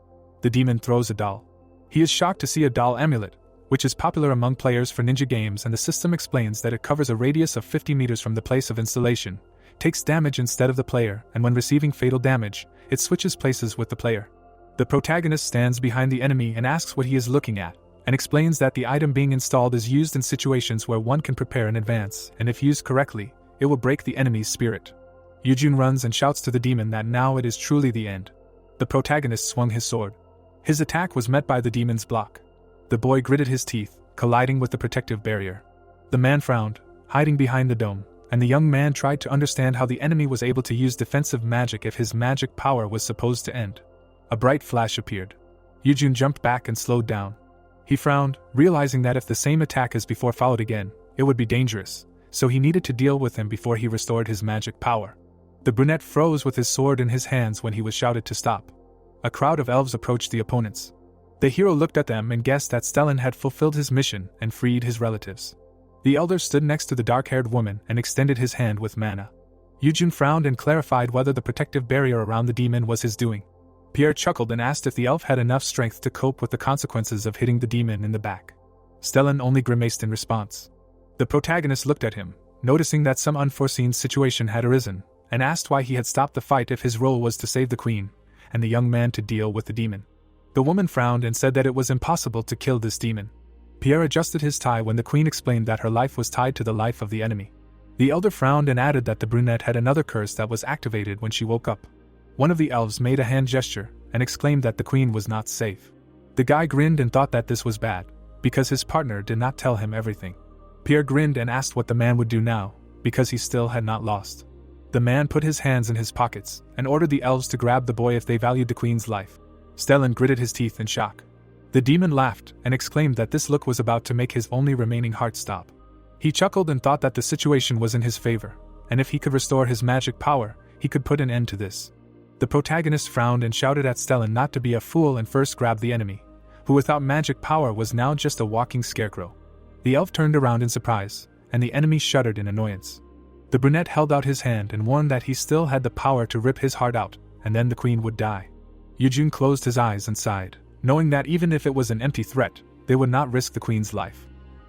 The demon throws a doll. He is shocked to see a doll amulet, which is popular among players for ninja games, and the system explains that it covers a radius of 50 meters from the place of installation, takes damage instead of the player, and when receiving fatal damage, it switches places with the player. The protagonist stands behind the enemy and asks what he is looking at, and explains that the item being installed is used in situations where one can prepare in advance, and if used correctly, it will break the enemy's spirit. Yujun runs and shouts to the demon that now it is truly the end. The protagonist swung his sword. His attack was met by the demon's block. The boy gritted his teeth, colliding with the protective barrier. The man frowned, hiding behind the dome, and the young man tried to understand how the enemy was able to use defensive magic if his magic power was supposed to end. A bright flash appeared. Yujun jumped back and slowed down. He frowned, realizing that if the same attack as before followed again, it would be dangerous, so he needed to deal with him before he restored his magic power. The brunette froze with his sword in his hands when he was shouted to stop. A crowd of elves approached the opponents. The hero looked at them and guessed that Stellan had fulfilled his mission and freed his relatives. The elder stood next to the dark-haired woman and extended his hand with mana. Yujun frowned and clarified whether the protective barrier around the demon was his doing. Pierre chuckled and asked if the elf had enough strength to cope with the consequences of hitting the demon in the back. Stellan only grimaced in response. The protagonist looked at him, noticing that some unforeseen situation had arisen, and asked why he had stopped the fight if his role was to save the queen, and the young man to deal with the demon. The woman frowned and said that it was impossible to kill this demon. Pierre adjusted his tie when the queen explained that her life was tied to the life of the enemy. The elder frowned and added that the brunette had another curse that was activated when she woke up. One of the elves made a hand gesture and exclaimed that the queen was not safe. The guy grinned and thought that this was bad, because his partner did not tell him everything. Pierre grinned and asked what the man would do now, because he still had not lost. The man put his hands in his pockets and ordered the elves to grab the boy if they valued the queen's life. Stellan gritted his teeth in shock. The demon laughed and exclaimed that this look was about to make his only remaining heart stop. He chuckled and thought that the situation was in his favor, and if he could restore his magic power, he could put an end to this. The protagonist frowned and shouted at Stellan not to be a fool and first grab the enemy, who without magic power was now just a walking scarecrow. The elf turned around in surprise, and the enemy shuddered in annoyance. The brunette held out his hand and warned that he still had the power to rip his heart out, and then the queen would die. Yujun closed his eyes and sighed, knowing that even if it was an empty threat, they would not risk the queen's life.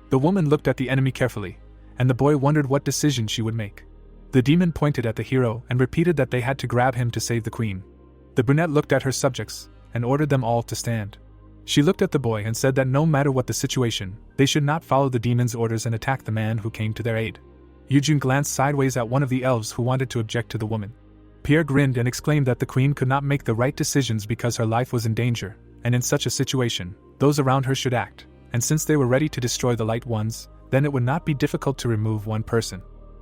The woman looked at the enemy carefully, and the boy wondered what decision she would make. The demon pointed at the hero and repeated that they had to grab him to save the queen. The brunette looked at her subjects and ordered them all to stand. She looked at the boy and said that no matter what the situation, they should not follow the demon's orders and attack the man who came to their aid. Yujun glanced sideways at one of the elves who wanted to object to the woman. Pierre grinned and exclaimed that the queen could not make the right decisions because her life was in danger, and in such a situation, those around her should act, and since they were ready to destroy the light ones, then it would not be difficult to remove one person.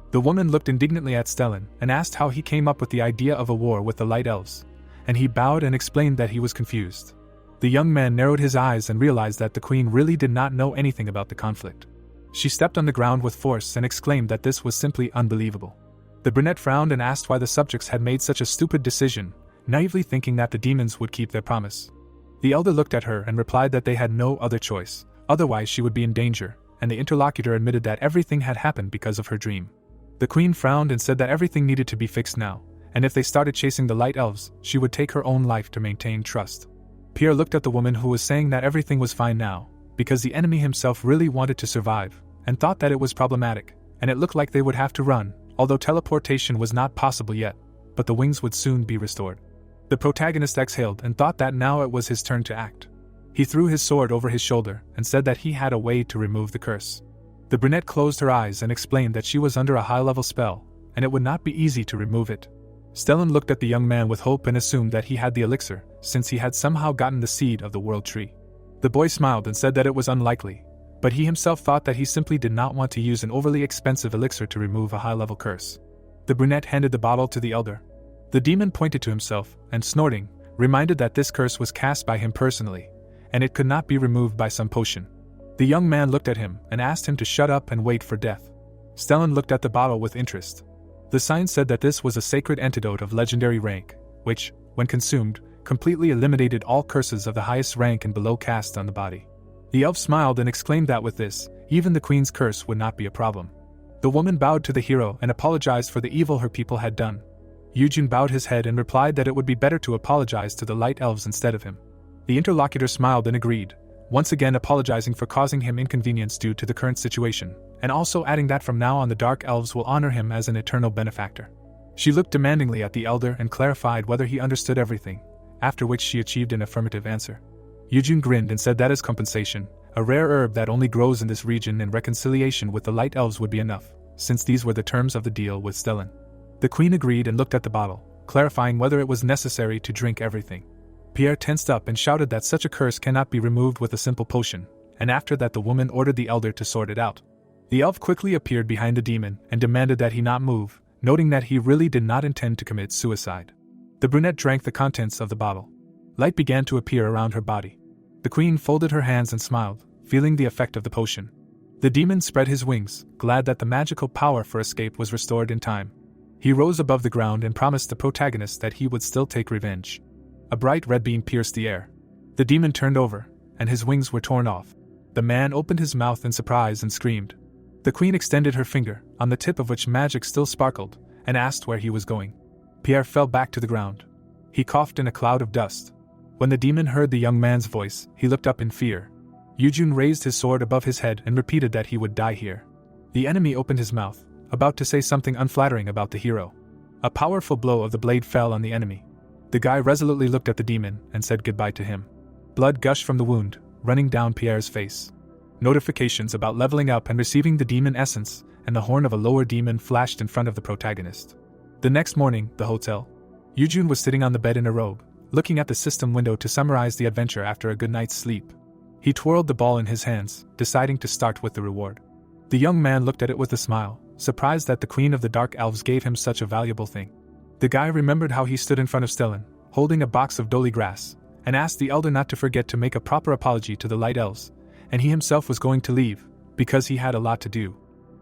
The woman looked indignantly at Stellan and asked how he came up with the idea of a war with the light elves, and he bowed and explained that he was confused. The young man narrowed his eyes and realized that the queen really did not know anything about the conflict. She stepped on the ground with force and exclaimed that this was simply unbelievable. The brunette frowned and asked why the subjects had made such a stupid decision, naively thinking that the demons would keep their promise. The elder looked at her and replied that they had no other choice, otherwise she would be in danger, and the interlocutor admitted that everything had happened because of her dream. The queen frowned and said that everything needed to be fixed now, and if they started chasing the light elves, she would take her own life to maintain trust. Pierre looked at the woman who was saying that everything was fine now, because the enemy himself really wanted to survive, and thought that it was problematic, and it looked like they would have to run, although teleportation was not possible yet, but the wings would soon be restored. The protagonist exhaled and thought that now it was his turn to act. He threw his sword over his shoulder and said that he had a way to remove the curse. The brunette closed her eyes and explained that she was under a high-level spell, and it would not be easy to remove it. Stellan looked at the young man with hope and assumed that he had the elixir, since he had somehow gotten the seed of the world tree. The boy smiled and said that it was unlikely, but he himself thought that he simply did not want to use an overly expensive elixir to remove a high-level curse. The brunette handed the bottle to the elder. The demon pointed to himself, and snorting, reminded that this curse was cast by him personally, and it could not be removed by some potion. The young man looked at him and asked him to shut up and wait for death. Stellan looked at the bottle with interest. The sign said that this was a sacred antidote of legendary rank, which, when consumed, completely eliminated all curses of the highest rank and below cast on the body. The elf smiled and exclaimed that with this, even the queen's curse would not be a problem. The woman bowed to the hero and apologized for the evil her people had done. Eugene bowed his head and replied that it would be better to apologize to the light elves instead of him. The interlocutor smiled and agreed, once again apologizing for causing him inconvenience due to the current situation, and also adding that from now on the dark elves will honor him as an eternal benefactor. She looked demandingly at the elder and clarified whether he understood everything, after which she achieved an affirmative answer. Eugene grinned and said that as compensation, a rare herb that only grows in this region in reconciliation with the light elves would be enough, since these were the terms of the deal with Stellan. The queen agreed and looked at the bottle, clarifying whether it was necessary to drink everything. Pierre tensed up and shouted that such a curse cannot be removed with a simple potion, and after that the woman ordered the elder to sort it out. The elf quickly appeared behind the demon and demanded that he not move, noting that he really did not intend to commit suicide. The brunette drank the contents of the bottle. Light began to appear around her body. The queen folded her hands and smiled, feeling the effect of the potion. The demon spread his wings, glad that the magical power for escape was restored in time. He rose above the ground and promised the protagonist that he would still take revenge. A bright red beam pierced the air. The demon turned over, and his wings were torn off. The man opened his mouth in surprise and screamed. The queen extended her finger, on the tip of which magic still sparkled, and asked where he was going. Pierre fell back to the ground. He coughed in a cloud of dust. When the demon heard the young man's voice, he looked up in fear. Eugene raised his sword above his head and repeated that he would die here. The enemy opened his mouth, about to say something unflattering about the hero. A powerful blow of the blade fell on the enemy. The guy resolutely looked at the demon and said goodbye to him. Blood gushed from the wound, running down Pierre's face. Notifications about leveling up and receiving the demon essence and the horn of a lower demon flashed in front of the protagonist. The next morning, the hotel. Eugene was sitting on the bed in a robe, looking at the system window to summarize the adventure after a good night's sleep. He twirled the ball in his hands, deciding to start with the reward. The young man looked at it with a smile, surprised that the queen of the dark elves gave him such a valuable thing. The guy remembered how he stood in front of Stellan, holding a box of dolly grass, and asked the elder not to forget to make a proper apology to the light elves, and he himself was going to leave, because he had a lot to do.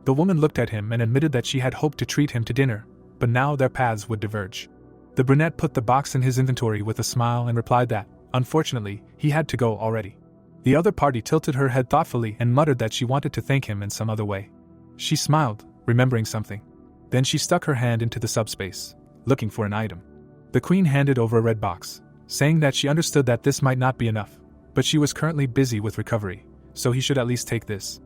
The woman looked at him and admitted that she had hoped to treat him to dinner, but now their paths would diverge. The brunette put the box in his inventory with a smile and replied that, unfortunately, he had to go already. The other party tilted her head thoughtfully and muttered that she wanted to thank him in some other way. She smiled, remembering something. Then she stuck her hand into the subspace, looking for an item. The queen handed over a red box, saying that she understood that this might not be enough, but she was currently busy with recovery, so he should at least take this.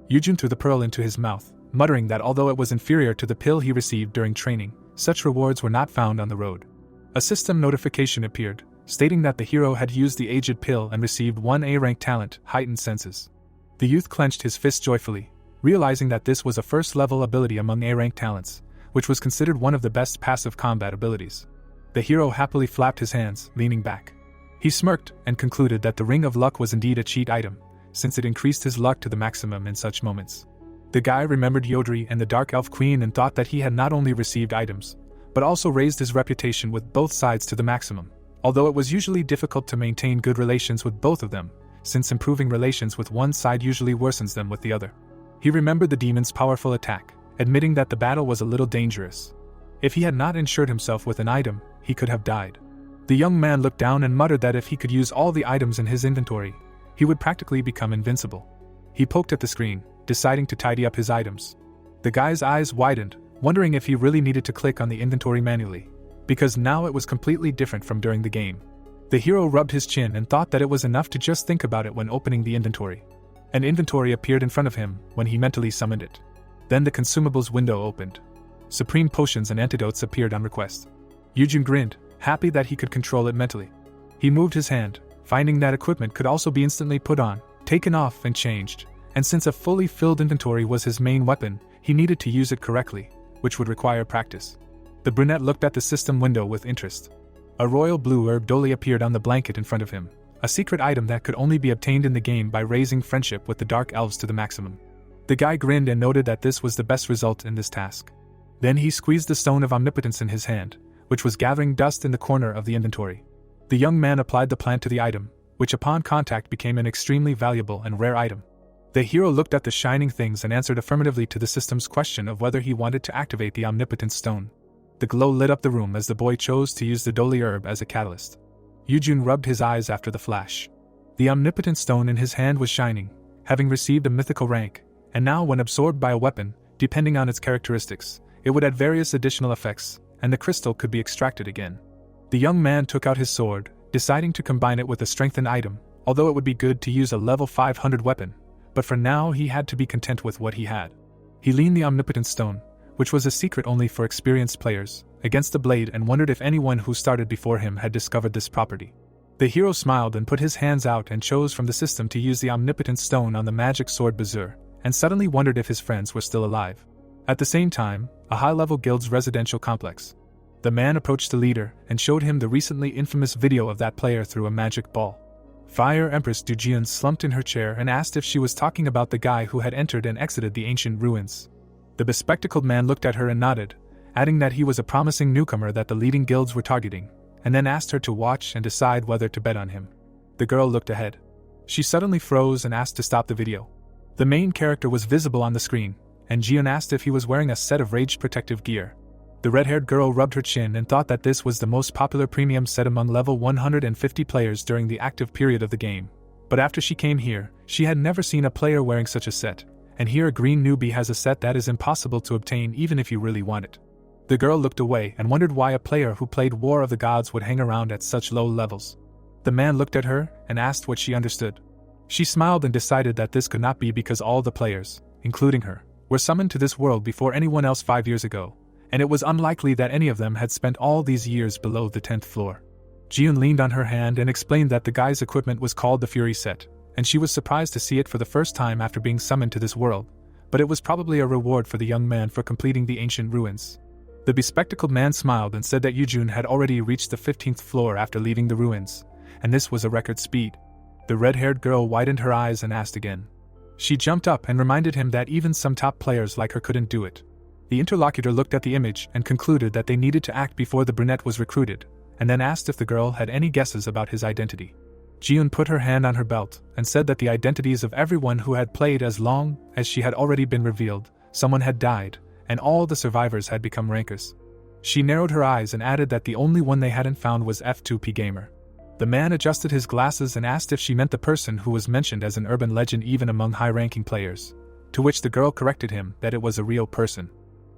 Eugene threw the pearl into his mouth, muttering that although it was inferior to the pill he received during training, such rewards were not found on the road. A system notification appeared, stating that the hero had used the aged pill and received 1 A-rank talent, heightened senses. The youth clenched his fist joyfully, realizing that this was a first-level ability among A-rank talents, which was considered one of the best passive combat abilities. The hero happily flapped his hands, leaning back. He smirked and concluded that the Ring of Luck was indeed a cheat item, since it increased his luck to the maximum in such moments. The guy remembered Yodri and the Dark Elf Queen and thought that he had not only received items, but also raised his reputation with both sides to the maximum, although it was usually difficult to maintain good relations with both of them, since improving relations with one side usually worsens them with the other. He remembered the demon's powerful attack, admitting that the battle was a little dangerous. If he had not insured himself with an item, he could have died. The young man looked down and muttered that if he could use all the items in his inventory, he would practically become invincible. He poked at the screen, deciding to tidy up his items. The guy's eyes widened, wondering if he really needed to click on the inventory manually, because now it was completely different from during the game. The hero rubbed his chin and thought that it was enough to just think about it when opening the inventory. An inventory appeared in front of him when he mentally summoned it. Then the consumables window opened. Supreme potions and antidotes appeared on request. Yujun grinned, happy that he could control it mentally. He moved his hand, finding that equipment could also be instantly put on, taken off and changed, and since a fully filled inventory was his main weapon, he needed to use it correctly, which would require practice. The brunette looked at the system window with interest. A royal blue herb dolly appeared on the blanket in front of him, a secret item that could only be obtained in the game by raising friendship with the dark elves to the maximum. The guy grinned and noted that this was the best result in this task. Then he squeezed the stone of omnipotence in his hand, which was gathering dust in the corner of the inventory. The young man applied the plant to the item, which upon contact became an extremely valuable and rare item. The hero looked at the shining things and answered affirmatively to the system's question of whether he wanted to activate the omnipotent stone. The glow lit up the room as the boy chose to use the dolly herb as a catalyst. Yujun rubbed his eyes after the flash. The omnipotent stone in his hand was shining, having received a mythical rank, and now when absorbed by a weapon, depending on its characteristics, it would add various additional effects, and the crystal could be extracted again. The young man took out his sword, deciding to combine it with a strengthened item, although it would be good to use a level 500 weapon, but for now he had to be content with what he had. He leaned the omnipotent stone, which was a secret only for experienced players, against the blade and wondered if anyone who started before him had discovered this property. The hero smiled and put his hands out and chose from the system to use the omnipotent stone on the magic sword Bazur, and suddenly wondered if his friends were still alive. At the same time, a high-level guild's residential complex. The man approached the leader and showed him the recently infamous video of that player through a magic ball. Fire Empress Dujian slumped in her chair and asked if she was talking about the guy who had entered and exited the ancient ruins. The bespectacled man looked at her and nodded, adding that he was a promising newcomer that the leading guilds were targeting, and then asked her to watch and decide whether to bet on him. The girl looked ahead. She suddenly froze and asked to stop the video. The main character was visible on the screen, and Jian asked if he was wearing a set of rage protective gear. The red-haired girl rubbed her chin and thought that this was the most popular premium set among level 150 players during the active period of the game. But after she came here, she had never seen a player wearing such a set, and here a green newbie has a set that is impossible to obtain even if you really want it. The girl looked away and wondered why a player who played War of the Gods would hang around at such low levels. The man looked at her and asked what she understood. She smiled and decided that this could not be because all the players, including her, were summoned to this world before anyone else 5 years ago, and it was unlikely that any of them had spent all these years below the 10th floor. Jiun leaned on her hand and explained that the guy's equipment was called the Fury Set, and she was surprised to see it for the first time after being summoned to this world, but it was probably a reward for the young man for completing the ancient ruins. The bespectacled man smiled and said that Yujun had already reached the 15th floor after leaving the ruins, and this was a record speed. The red-haired girl widened her eyes and asked again. She jumped up and reminded him that even some top players like her couldn't do it. The interlocutor looked at the image and concluded that they needed to act before the brunette was recruited, and then asked if the girl had any guesses about his identity. Jiun put her hand on her belt and said that the identities of everyone who had played as long as she had already been revealed. Someone had died, and all the survivors had become rankers. She narrowed her eyes and added that the only one they hadn't found was F2P Gamer. The man adjusted his glasses and asked if she meant the person who was mentioned as an urban legend even among high-ranking players, to which the girl corrected him that it was a real person.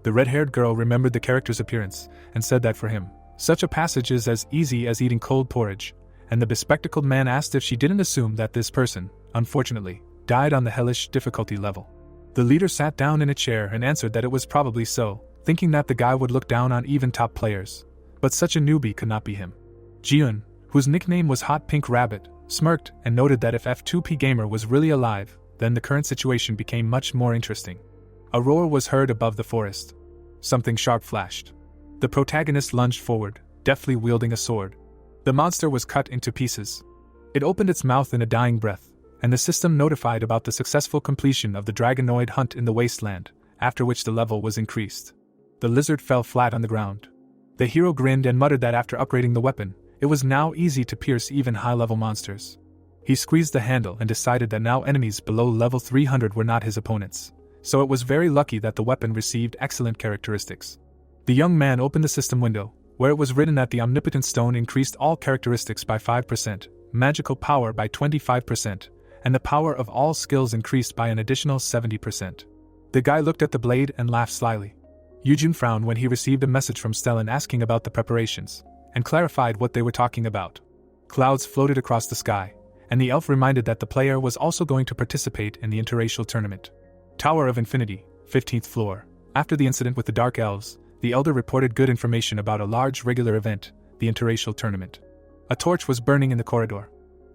The red-haired girl remembered the character's appearance and said that for him, such a passage is as easy as eating cold porridge, and the bespectacled man asked if she didn't assume that this person, unfortunately, died on the hellish difficulty level. The leader sat down in a chair and answered that it was probably so, thinking that the guy would look down on even top players. But such a newbie could not be him. Jiun, whose nickname was Hot Pink Rabbit, smirked and noted that if F2P Gamer was really alive, then the current situation became much more interesting. A roar was heard above the forest. Something sharp flashed. The protagonist lunged forward, deftly wielding a sword. The monster was cut into pieces. It opened its mouth in a dying breath, and the system notified about the successful completion of the dragonoid hunt in the wasteland, after which the level was increased. The lizard fell flat on the ground. The hero grinned and muttered that after upgrading the weapon, it was now easy to pierce even high-level monsters. He squeezed the handle and decided that now enemies below level 300 were not his opponents, so it was very lucky that the weapon received excellent characteristics. The young man opened the system window, where it was written that the omnipotent stone increased all characteristics by 5%, magical power by 25%, and the power of all skills increased by an additional 70%. The guy looked at the blade and laughed slyly. Yujun frowned when he received a message from Stellan asking about the preparations, and clarified what they were talking about. Clouds floated across the sky, and the elf reminded that the player was also going to participate in the Interracial tournament. Tower of Infinity, 15th floor. After the incident with the Dark Elves, the Elder reported good information about a large regular event, the Interracial tournament. A torch was burning in the corridor.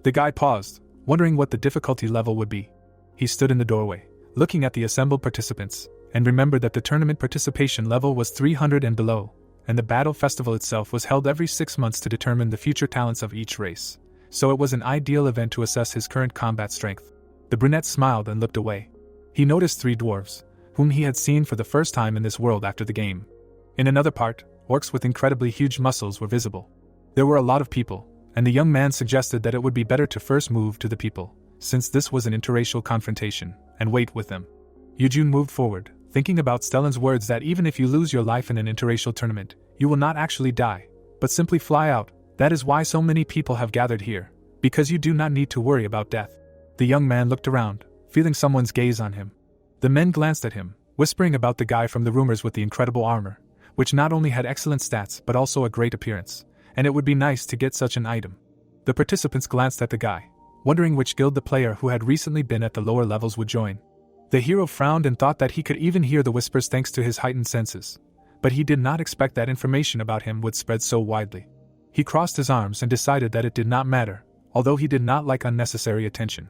The guy paused, wondering what the difficulty level would be. He stood in the doorway, looking at the assembled participants, and remembered that the tournament participation level was 300 and below, and the battle festival itself was held every 6 months to determine the future talents of each race, so it was an ideal event to assess his current combat strength. The brunette smiled and looked away. He noticed 3 dwarves, whom he had seen for the first time in this world after the game. In another part, orcs with incredibly huge muscles were visible. There were a lot of people, and the young man suggested that it would be better to first move to the people, since this was an interracial confrontation, and wait with them. Yujun moved forward, thinking about Stellan's words that even if you lose your life in an interracial tournament, you will not actually die, but simply fly out. That is why so many people have gathered here, because you do not need to worry about death. The young man looked around, feeling someone's gaze on him. The men glanced at him, whispering about the guy from the rumors with the incredible armor, which not only had excellent stats but also a great appearance, and it would be nice to get such an item. The participants glanced at the guy, wondering which guild the player who had recently been at the lower levels would join. The hero frowned and thought that he could even hear the whispers thanks to his heightened senses, but he did not expect that information about him would spread so widely. He crossed his arms and decided that it did not matter, although he did not like unnecessary attention.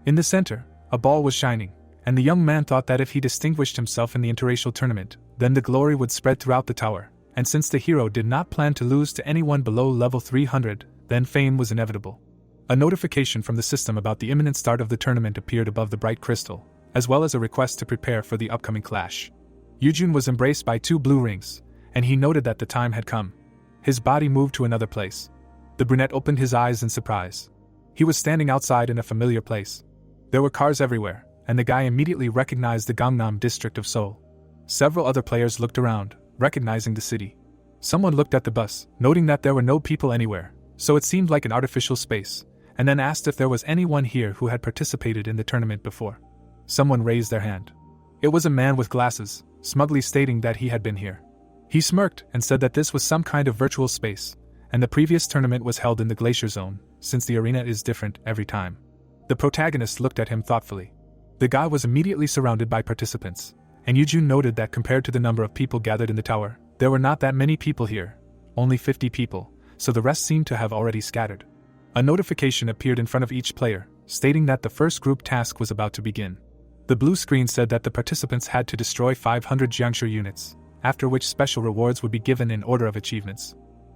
In the center, a ball was shining, and the young man thought that if he distinguished himself in the interracial tournament, then the glory would spread throughout the tower, and since the hero did not plan to lose to anyone below level 300, then fame was inevitable. A notification from the system about the imminent start of the tournament appeared above the bright crystal, as well as a request to prepare for the upcoming clash. Yujun was embraced by 2 blue rings, and he noted that the time had come. His body moved to another place. The brunette opened his eyes in surprise. He was standing outside in a familiar place. There were cars everywhere, and the guy immediately recognized the Gangnam district of Seoul. Several other players looked around, recognizing the city. Someone looked at the bus, noting that there were no people anywhere, so it seemed like an artificial space, and then asked if there was anyone here who had participated in the tournament before. Someone raised their hand. It was a man with glasses, smugly stating that he had been here. He smirked and said that this was some kind of virtual space, and the previous tournament was held in the Glacier Zone, since the arena is different every time. The protagonist looked at him thoughtfully. The guy was immediately surrounded by participants, and Yujun noted that compared to the number of people gathered in the tower, there were not that many people here, only 50 people, so the rest seemed to have already scattered. A notification appeared in front of each player, stating that the first group task was about to begin. The blue screen said that the participants had to destroy 500 Jiangshi units, after which special rewards would be given in order of achievements.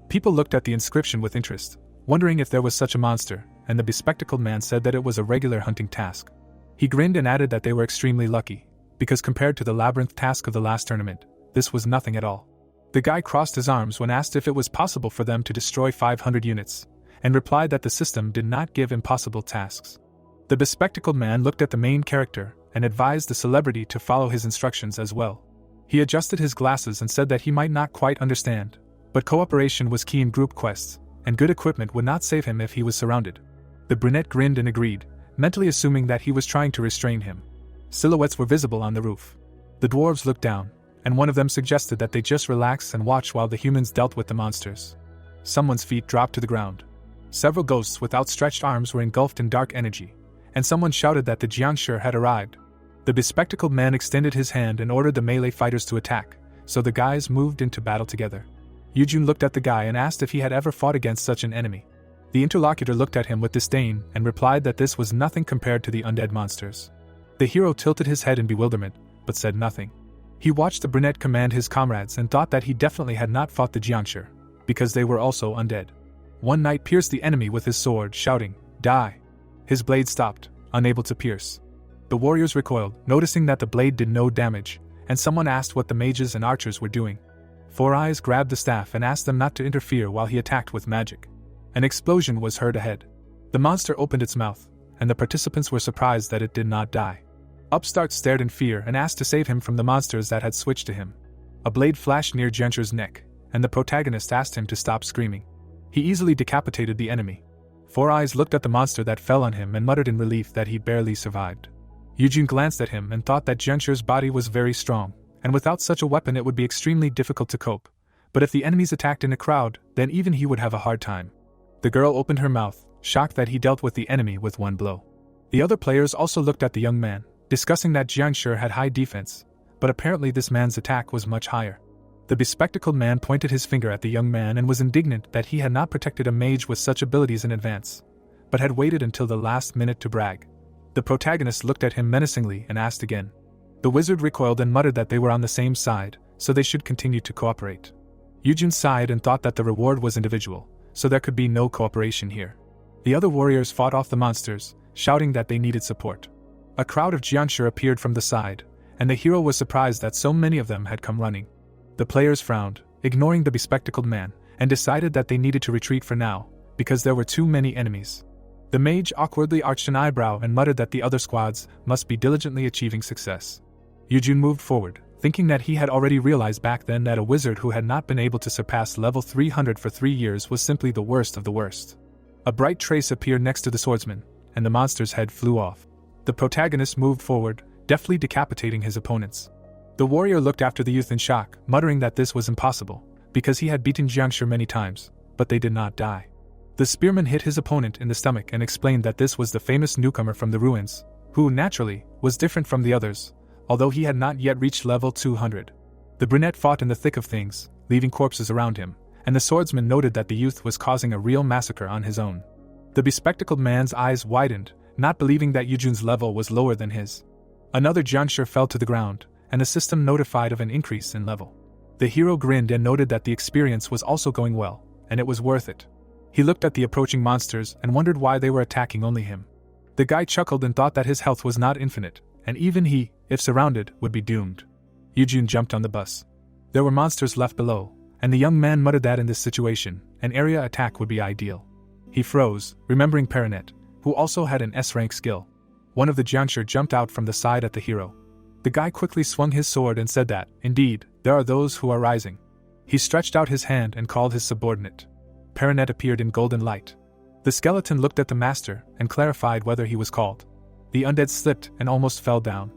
People looked at the inscription with interest, wondering if there was such a monster, and the bespectacled man said that it was a regular hunting task. He grinned and added that they were extremely lucky, because compared to the Labyrinth task of the last tournament, this was nothing at all. The guy crossed his arms when asked if it was possible for them to destroy 500 units, and replied that the system did not give impossible tasks. The bespectacled man looked at the main character and advised the celebrity to follow his instructions as well. He adjusted his glasses and said that he might not quite understand, but cooperation was key in group quests, and good equipment would not save him if he was surrounded. The brunette grinned and agreed, mentally assuming that he was trying to restrain him. Silhouettes were visible on the roof. The dwarves looked down, and one of them suggested that they just relax and watch while the humans dealt with the monsters. Someone's feet dropped to the ground. Several ghosts with outstretched arms were engulfed in dark energy, and someone shouted that the Jiangshi had arrived. The bespectacled man extended his hand and ordered the melee fighters to attack, so the guys moved into battle together. Yujun looked at the guy and asked if he had ever fought against such an enemy. The interlocutor looked at him with disdain and replied that this was nothing compared to the undead monsters. The hero tilted his head in bewilderment, but said nothing. He watched the brunette command his comrades and thought that he definitely had not fought the Jiangshi, because they were also undead. One knight pierced the enemy with his sword, shouting, "Die!" His blade stopped, unable to pierce. The warriors recoiled, noticing that the blade did no damage, and someone asked what the mages and archers were doing. Four Eyes grabbed the staff and asked them not to interfere while he attacked with magic. An explosion was heard ahead. The monster opened its mouth, and the participants were surprised that it did not die. Upstart stared in fear and asked to save him from the monsters that had switched to him. A blade flashed near Genscher's neck, and the protagonist asked him to stop screaming. He easily decapitated the enemy. Four Eyes looked at the monster that fell on him and muttered in relief that he barely survived. Yujun glanced at him and thought that Genscher's body was very strong, and without such a weapon it would be extremely difficult to cope. But if the enemies attacked in a crowd, then even he would have a hard time. The girl opened her mouth, shocked that he dealt with the enemy with one blow. The other players also looked at the young man, discussing that Jiangshi had high defense, but apparently this man's attack was much higher. The bespectacled man pointed his finger at the young man and was indignant that he had not protected a mage with such abilities in advance, but had waited until the last minute to brag. The protagonist looked at him menacingly and asked again. The wizard recoiled and muttered that they were on the same side, so they should continue to cooperate. Yujun sighed and thought that the reward was individual, so there could be no cooperation here. The other warriors fought off the monsters, shouting that they needed support. A crowd of Jiangshi appeared from the side, and the hero was surprised that so many of them had come running. The players frowned, ignoring the bespectacled man, and decided that they needed to retreat for now, because there were too many enemies. The mage awkwardly arched an eyebrow and muttered that the other squads must be diligently achieving success. Yujun moved forward, thinking that he had already realized back then that a wizard who had not been able to surpass level 300 for 3 years was simply the worst of the worst. A bright trace appeared next to the swordsman, and the monster's head flew off. The protagonist moved forward, deftly decapitating his opponents. The warrior looked after the youth in shock, muttering that this was impossible, because he had beaten Jiangshi many times, but they did not die. The spearman hit his opponent in the stomach and explained that this was the famous newcomer from the ruins, who, naturally, was different from the others, although he had not yet reached level 200. The brunette fought in the thick of things, leaving corpses around him, and the swordsman noted that the youth was causing a real massacre on his own. The bespectacled man's eyes widened, not believing that Yujun's level was lower than his. Another Jiangshi fell to the ground, and the system notified of an increase in level. The hero grinned and noted that the experience was also going well, and it was worth it. He looked at the approaching monsters and wondered why they were attacking only him. The guy chuckled and thought that his health was not infinite, and even he, if surrounded, would be doomed. Yujun jumped on the bus. There were monsters left below, and the young man muttered that in this situation, an area attack would be ideal. He froze, remembering Perinet, who also had an S-rank skill. One of the Jiangshi jumped out from the side at the hero. The guy quickly swung his sword and said that, indeed, there are those who are rising. He stretched out his hand and called his subordinate. Perinet appeared in golden light. The skeleton looked at the master and clarified whether he was called. The undead slipped and almost fell down.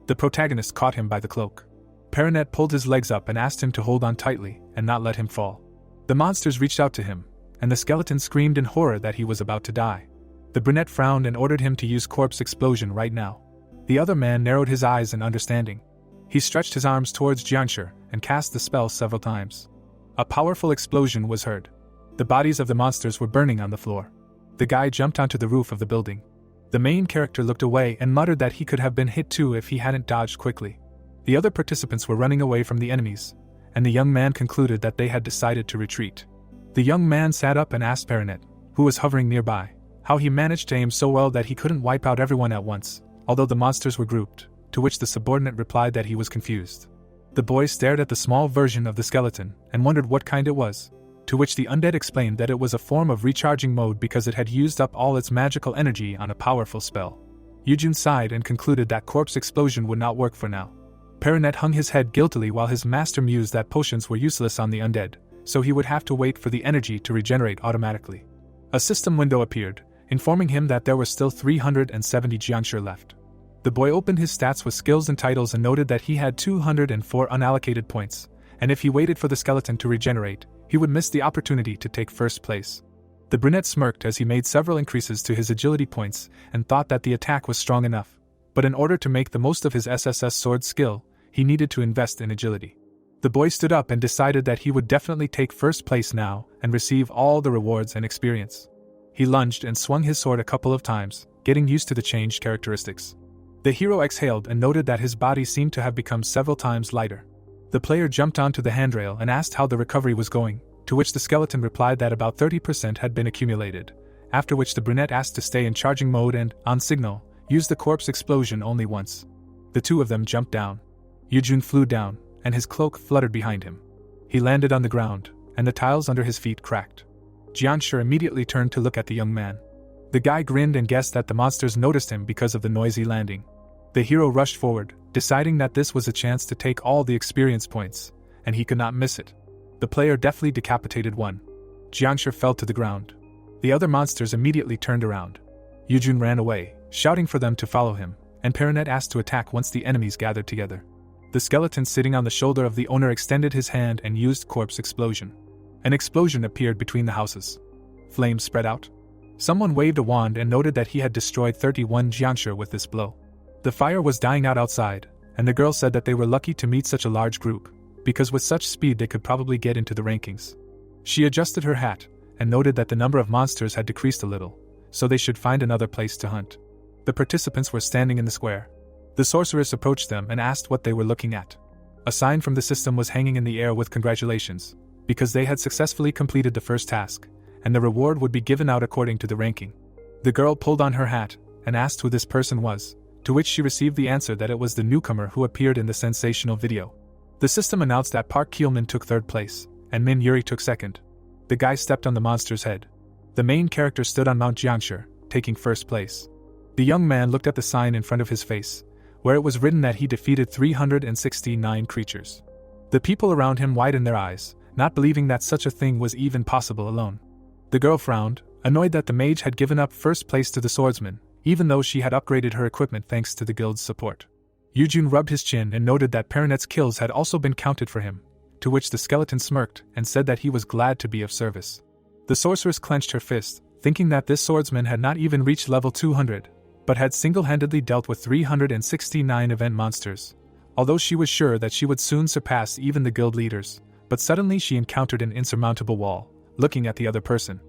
The protagonist caught him by the cloak. Perinet pulled his legs up and asked him to hold on tightly and not let him fall. The monsters reached out to him, and the skeleton screamed in horror that he was about to die. The brunette frowned and ordered him to use corpse explosion right now. The other man narrowed his eyes in understanding. He stretched his arms towards Jiangshi and cast the spell several times. A powerful explosion was heard. The bodies of the monsters were burning on the floor. The guy jumped onto the roof of the building. The main character looked away and muttered that he could have been hit too if he hadn't dodged quickly. The other participants were running away from the enemies, and the young man concluded that they had decided to retreat. The young man sat up and asked Perinet, who was hovering nearby, how he managed to aim so well that he couldn't wipe out everyone at once, although the monsters were grouped, to which the subordinate replied that he was confused. The boy stared at the small version of the skeleton and wondered what kind it was, to which the undead explained that it was a form of recharging mode because it had used up all its magical energy on a powerful spell. Yujun sighed and concluded that corpse explosion would not work for now. Perinet hung his head guiltily while his master mused that potions were useless on the undead, so he would have to wait for the energy to regenerate automatically. A system window appeared, informing him that there were still 370 Jiangshi left. The boy opened his stats with skills and titles and noted that he had 204 unallocated points, and if he waited for the skeleton to regenerate, he would miss the opportunity to take first place. The brunette smirked as he made several increases to his agility points and thought that the attack was strong enough, but in order to make the most of his SSS sword skill, he needed to invest in agility. The boy stood up and decided that he would definitely take first place now and receive all the rewards and experience. He lunged and swung his sword a couple of times, getting used to the changed characteristics. The hero exhaled and noted that his body seemed to have become several times lighter. The player jumped onto the handrail and asked how the recovery was going, to which the skeleton replied that about 30% had been accumulated, after which the brunette asked to stay in charging mode and, on signal, use the corpse explosion only once. The two of them jumped down. Yujun flew down, and his cloak fluttered behind him. He landed on the ground, and the tiles under his feet cracked. Jiangshi immediately turned to look at the young man. The guy grinned and guessed that the monsters noticed him because of the noisy landing. The hero rushed forward, deciding that this was a chance to take all the experience points, and he could not miss it. The player deftly decapitated one. Jiangshi fell to the ground. The other monsters immediately turned around. Yujun ran away, shouting for them to follow him, and Perinet asked to attack once the enemies gathered together. The skeleton sitting on the shoulder of the owner extended his hand and used corpse explosion. An explosion appeared between the houses. Flames spread out. Someone waved a wand and noted that he had destroyed 31 jiangshi with this blow. The fire was dying out outside, and the girl said that they were lucky to meet such a large group, because with such speed they could probably get into the rankings. She adjusted her hat, and noted that the number of monsters had decreased a little, so they should find another place to hunt. The participants were standing in the square. The sorceress approached them and asked what they were looking at. A sign from the system was hanging in the air with congratulations, because they had successfully completed the first task, and the reward would be given out according to the ranking. The girl pulled on her hat, and asked who this person was, to which she received the answer that it was the newcomer who appeared in the sensational video. The system announced that Park Kyo-min took third place, and Min Yuri took second. The guy stepped on the monster's head. The main character stood on Mount Jiangshi, taking first place. The young man looked at the sign in front of his face, where it was written that he defeated 369 creatures. The people around him widened their eyes, not believing that such a thing was even possible alone. The girl frowned, annoyed that the mage had given up first place to the swordsman, even though she had upgraded her equipment thanks to the guild's support. Yujun rubbed his chin and noted that Perinet's kills had also been counted for him, to which the skeleton smirked and said that he was glad to be of service. The sorceress clenched her fist, thinking that this swordsman had not even reached level 200, but had single-handedly dealt with 369 event monsters, although she was sure that she would soon surpass even the guild leaders. But suddenly she encountered an insurmountable wall, looking at the other person.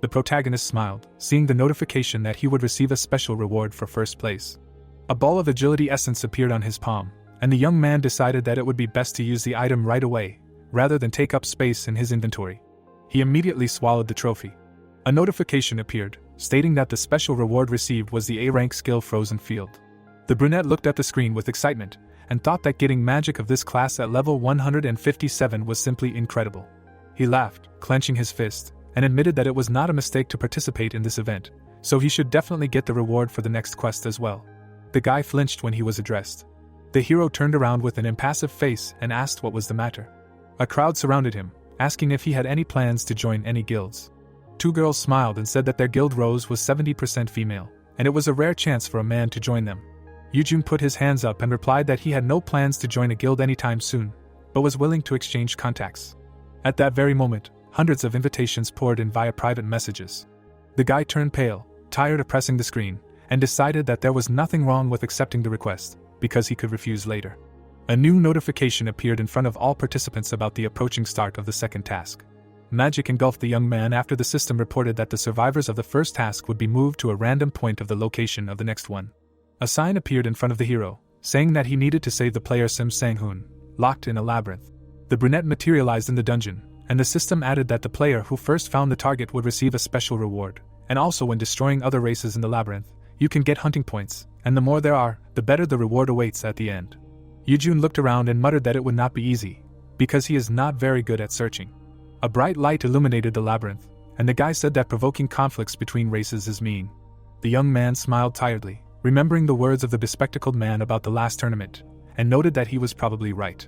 The protagonist smiled, seeing the notification that he would receive a special reward for first place. A ball of agility essence appeared on his palm, and the young man decided that it would be best to use the item right away, rather than take up space in his inventory. He immediately swallowed the trophy. A notification appeared, stating that the special reward received was the A-rank skill Frozen Field. The brunette looked at the screen with excitement, and thought that getting magic of this class at level 157 was simply incredible. He laughed, clenching his fist, and admitted that it was not a mistake to participate in this event, so he should definitely get the reward for the next quest as well. The guy flinched when he was addressed. The hero turned around with an impassive face and asked what was the matter. A crowd surrounded him, asking if he had any plans to join any guilds. Two girls smiled and said that their guild rose was 70% female, and it was a rare chance for a man to join them. Yujun put his hands up and replied that he had no plans to join a guild anytime soon, but was willing to exchange contacts. At that very moment, hundreds of invitations poured in via private messages. The guy turned pale, tired of pressing the screen, and decided that there was nothing wrong with accepting the request, because he could refuse later. A new notification appeared in front of all participants about the approaching start of the second task. Magic engulfed the young man after the system reported that the survivors of the first task would be moved to a random point of the location of the next one. A sign appeared in front of the hero, saying that he needed to save the player Sim Sang-hoon, locked in a labyrinth. The brunette materialized in the dungeon, and the system added that the player who first found the target would receive a special reward, and also when destroying other races in the labyrinth, you can get hunting points, and the more there are, the better the reward awaits at the end. Yujun looked around and muttered that it would not be easy, because he is not very good at searching. A bright light illuminated the labyrinth, and the guy said that provoking conflicts between races is mean. The young man smiled tiredly, remembering the words of the bespectacled man about the last tournament, and noted that he was probably right.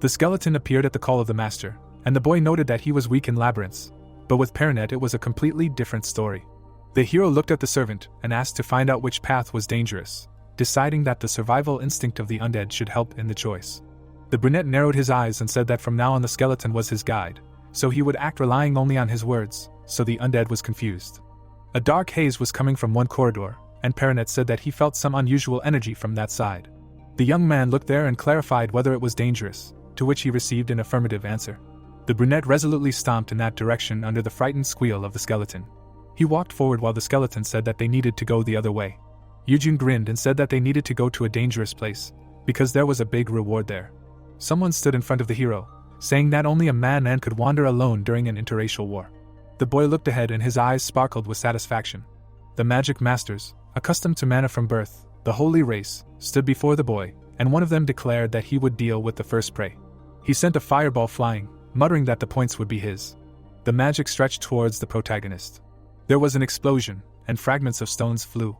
The skeleton appeared at the call of the master, and the boy noted that he was weak in labyrinths, but with Perinet it was a completely different story. The hero looked at the servant and asked to find out which path was dangerous, deciding that the survival instinct of the undead should help in the choice. The brunette narrowed his eyes and said that from now on the skeleton was his guide, so he would act relying only on his words, so the undead was confused. A dark haze was coming from one corridor, and Perinet said that he felt some unusual energy from that side. The young man looked there and clarified whether it was dangerous, to which he received an affirmative answer. The brunette resolutely stomped in that direction under the frightened squeal of the skeleton. He walked forward while the skeleton said that they needed to go the other way. Yujun grinned and said that they needed to go to a dangerous place, because there was a big reward there. Someone stood in front of the hero, saying that only a madman could wander alone during an interracial war. The boy looked ahead and his eyes sparkled with satisfaction. The magic masters, accustomed to mana from birth, the holy race, stood before the boy, and one of them declared that he would deal with the first prey. He sent a fireball flying, muttering that the points would be his. The magic stretched towards the protagonist. There was an explosion, and fragments of stones flew.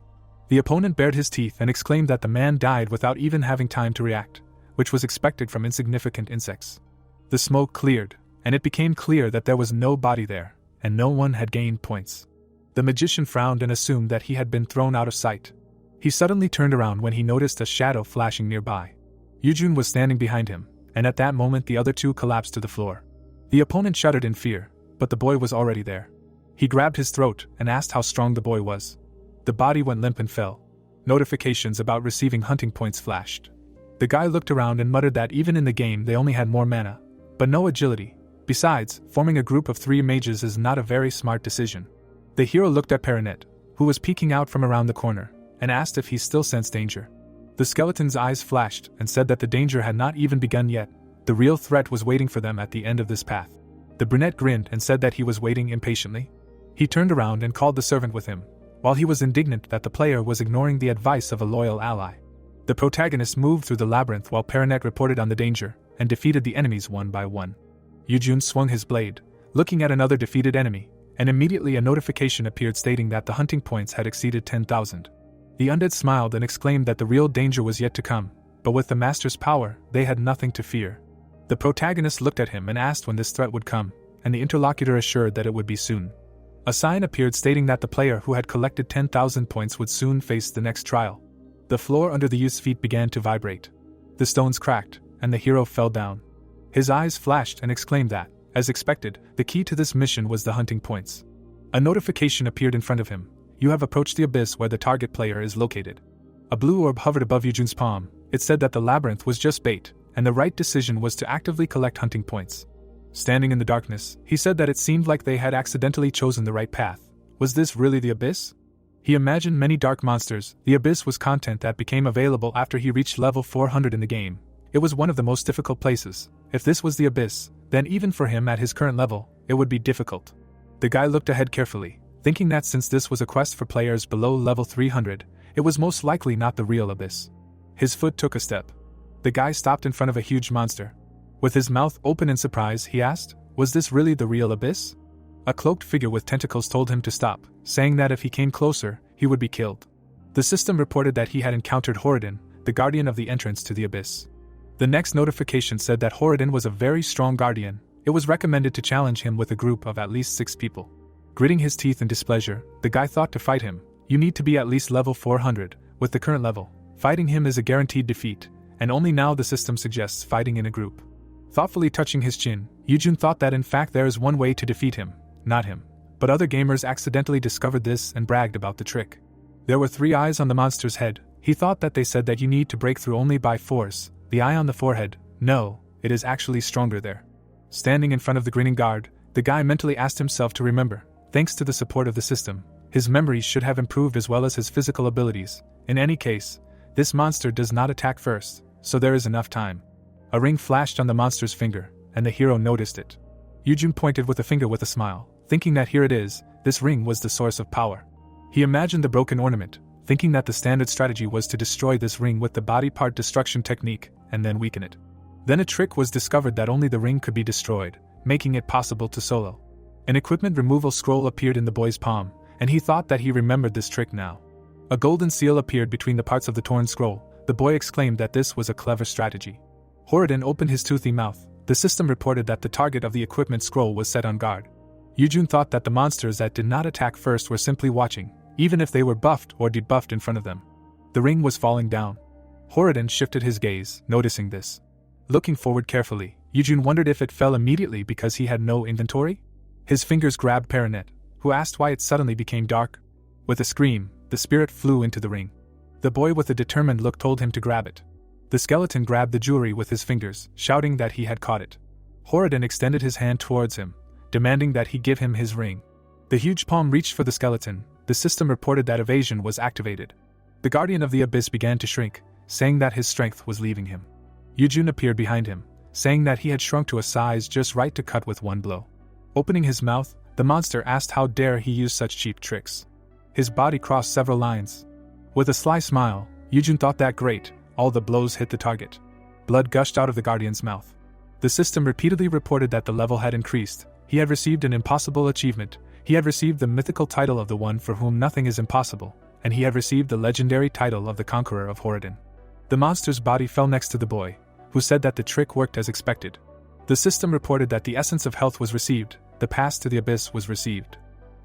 The opponent bared his teeth and exclaimed that the man died without even having time to react, which was expected from insignificant insects. The smoke cleared, and it became clear that there was no body there, and no one had gained points. The magician frowned and assumed that he had been thrown out of sight. He suddenly turned around when he noticed a shadow flashing nearby. Yujun was standing behind him, and at that moment the other two collapsed to the floor. The opponent shuddered in fear, but the boy was already there. He grabbed his throat and asked how strong the boy was. The body went limp and fell. Notifications about receiving hunting points flashed. The guy looked around and muttered that even in the game they only had more mana, but no agility. Besides, forming a group of 3 mages is not a very smart decision. The hero looked at Perinet, who was peeking out from around the corner, and asked if he still sensed danger. The skeleton's eyes flashed and said that the danger had not even begun yet. The real threat was waiting for them at the end of this path. The brunette grinned and said that he was waiting impatiently. He turned around and called the servant with him, while he was indignant that the player was ignoring the advice of a loyal ally. The protagonist moved through the labyrinth while Perinet reported on the danger, and defeated the enemies one by one. Yujun swung his blade, looking at another defeated enemy, and immediately a notification appeared stating that the hunting points had exceeded 10,000. The undead smiled and exclaimed that the real danger was yet to come, but with the master's power, they had nothing to fear. The protagonist looked at him and asked when this threat would come, and the interlocutor assured that it would be soon. A sign appeared stating that the player who had collected 10,000 points would soon face the next trial. The floor under the youth's feet began to vibrate. The stones cracked, and the hero fell down. His eyes flashed and exclaimed that, as expected, the key to this mission was the hunting points. A notification appeared in front of him. You have approached the abyss where the target player is located. A blue orb hovered above Yujun's palm. It said that the labyrinth was just bait, and the right decision was to actively collect hunting points. Standing in the darkness, he said that it seemed like they had accidentally chosen the right path. Was this really the abyss? He imagined many dark monsters. The abyss was content that became available after he reached level 400 in the game. It was one of the most difficult places. If this was the abyss, then even for him at his current level, it would be difficult. The guy looked ahead carefully, thinking that since this was a quest for players below level 300, it was most likely not the real abyss. His foot took a step. The guy stopped in front of a huge monster. With his mouth open in surprise, he asked, "Was this really the real abyss?" A cloaked figure with tentacles told him to stop, saying that if he came closer, he would be killed. The system reported that he had encountered Horadin, the guardian of the entrance to the abyss. The next notification said that Horadin was a very strong guardian. It was recommended to challenge him with a group of at least 6 people. Gritting his teeth in displeasure, the guy thought to fight him, you need to be at least level 400, with the current level. Fighting him is a guaranteed defeat, and only now the system suggests fighting in a group. Thoughtfully touching his chin, Yujun thought that in fact there is one way to defeat him, not him. But other gamers accidentally discovered this and bragged about the trick. There were 3 eyes on the monster's head. He thought that they said that you need to break through only by force. The eye on the forehead, no, it is actually stronger there. Standing in front of the grinning guard, the guy mentally asked himself to remember. Thanks to the support of the system, his memories should have improved as well as his physical abilities. In any case, this monster does not attack first, so there is enough time. A ring flashed on the monster's finger, and the hero noticed it. Yujun pointed with a finger with a smile, thinking that here it is, this ring was the source of power. He imagined the broken ornament, thinking that the standard strategy was to destroy this ring with the body part destruction technique, and then weaken it. Then a trick was discovered that only the ring could be destroyed, making it possible to solo. An equipment removal scroll appeared in the boy's palm, and he thought that he remembered this trick now. A golden seal appeared between the parts of the torn scroll. The boy exclaimed that this was a clever strategy. Horadin opened his toothy mouth. The system reported that the target of the equipment scroll was set on guard. Yujun thought that the monsters that did not attack first were simply watching, even if they were buffed or debuffed in front of them. The ring was falling down. Horadin shifted his gaze, noticing this. Looking forward carefully, Yujun wondered if it fell immediately because he had no inventory? His fingers grabbed Perinet, who asked why it suddenly became dark. With a scream, the spirit flew into the ring. The boy with a determined look told him to grab it. The skeleton grabbed the jewelry with his fingers, shouting that he had caught it. Horadin extended his hand towards him, demanding that he give him his ring. The huge palm reached for the skeleton. The system reported that evasion was activated. The guardian of the abyss began to shrink, saying that his strength was leaving him. Yujun appeared behind him, saying that he had shrunk to a size just right to cut with one blow. Opening his mouth, the monster asked how dare he use such cheap tricks. His body crossed several lines. With a sly smile, Yujun thought that great, all the blows hit the target. Blood gushed out of the guardian's mouth. The system repeatedly reported that the level had increased. He had received an impossible achievement. He had received the mythical title of the one for whom nothing is impossible, and he had received the legendary title of the conqueror of Horadin. The monster's body fell next to the boy, who said that the trick worked as expected. The system reported that the essence of health was received, the pass to the abyss was received.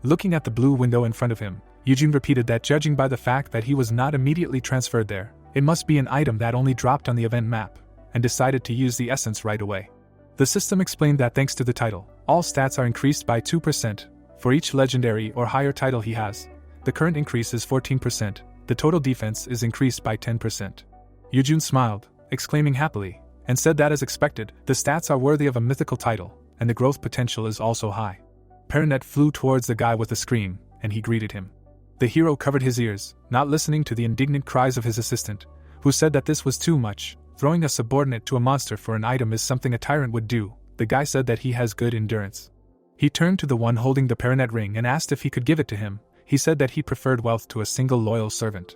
Looking at the blue window in front of him, Yujun repeated that judging by the fact that he was not immediately transferred there, it must be an item that only dropped on the event map, and decided to use the essence right away. The system explained that thanks to the title, all stats are increased by 2%, For each legendary or higher title he has, the current increase is 14%, the total defense is increased by 10%. Yujun smiled, exclaiming happily, and said that as expected, the stats are worthy of a mythical title, and the growth potential is also high. Perinet flew towards the guy with a scream, and he greeted him. The hero covered his ears, not listening to the indignant cries of his assistant, who said that this was too much. Throwing a subordinate to a monster for an item is something a tyrant would do. The guy said that he has good endurance. He turned to the one holding the Perinet ring and asked if he could give it to him. He said that he preferred wealth to a single loyal servant.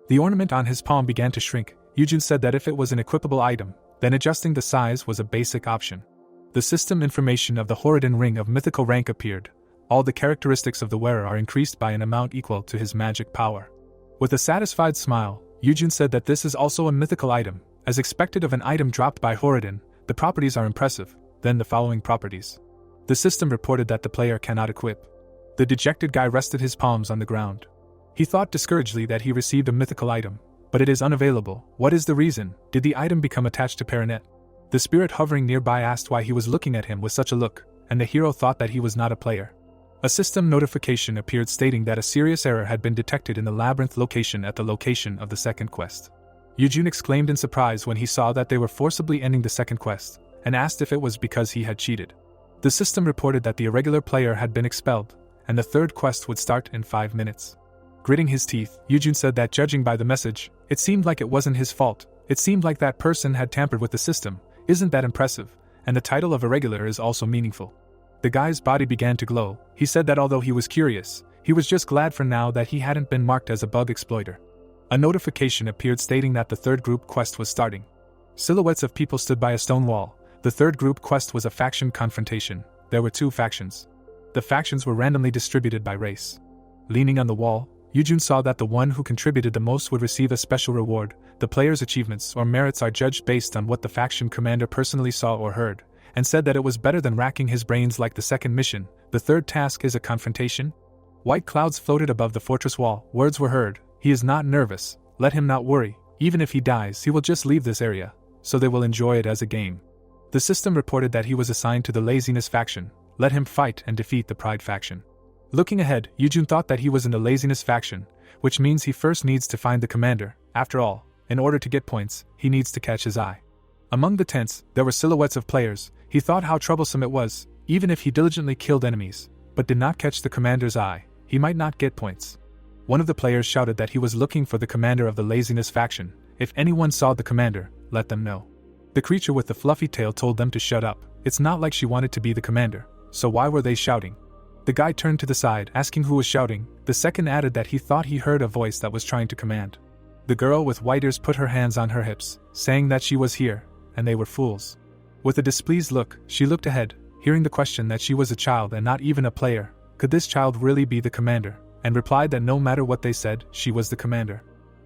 The ornament on his palm began to shrink. Yujun said that if it was an equipable item, then adjusting the size was a basic option. The system information of the Horadin ring of mythical rank appeared. All the characteristics of the wearer are increased by an amount equal to his magic power. With a satisfied smile, Yujun said that this is also a mythical item. As expected of an item dropped by Horadin, the properties are impressive. Then the following properties. The system reported that the player cannot equip. The dejected guy rested his palms on the ground. He thought discouragedly that he received a mythical item, but it is unavailable. What is the reason? Did the item become attached to Perinet? The spirit hovering nearby asked why he was looking at him with such a look, and the hero thought that he was not a player. A system notification appeared stating that a serious error had been detected in the Labyrinth location at the location of the second quest. Yujun exclaimed in surprise when he saw that they were forcibly ending the second quest, and asked if it was because he had cheated. The system reported that the irregular player had been expelled, and the third quest would start in 5 minutes. Gritting his teeth, Yujun said that judging by the message, it seemed like it wasn't his fault. It seemed like that person had tampered with the system. Isn't that impressive? And the title of irregular is also meaningful. The guy's body began to glow. He said that although he was curious, he was just glad for now that he hadn't been marked as a bug exploiter. A notification appeared stating that the third group quest was starting. Silhouettes of people stood by a stone wall. The third group quest was a faction confrontation. There were 2 factions. The factions were randomly distributed by race. Leaning on the wall, Yujun saw that the one who contributed the most would receive a special reward. The player's achievements or merits are judged based on what the faction commander personally saw or heard, and said that it was better than racking his brains like the second mission. The third task is a confrontation. White clouds floated above the fortress wall. Words were heard. He is not nervous. Let him not worry. Even if he dies, he will just leave this area, so they will enjoy it as a game. The system reported that he was assigned to the laziness faction. Let him fight and defeat the pride faction. Looking ahead, Yujun thought that he was in the laziness faction, which means he first needs to find the commander. After all, in order to get points, he needs to catch his eye. Among the tents, there were silhouettes of players. He thought how troublesome it was, even if he diligently killed enemies, but did not catch the commander's eye, he might not get points. One of the players shouted that he was looking for the commander of the laziness faction. If anyone saw the commander, let them know. The creature with the fluffy tail told them to shut up. It's not like she wanted to be the commander, so why were they shouting? The guy turned to the side, asking who was shouting. The second added that he thought he heard a voice that was trying to command. The girl with white ears put her hands on her hips, saying that she was here, and they were fools. With a displeased look, she looked ahead, hearing the question that she was a child and not even a player. Could this child really be the commander? And replied that no matter what they said, she was the commander.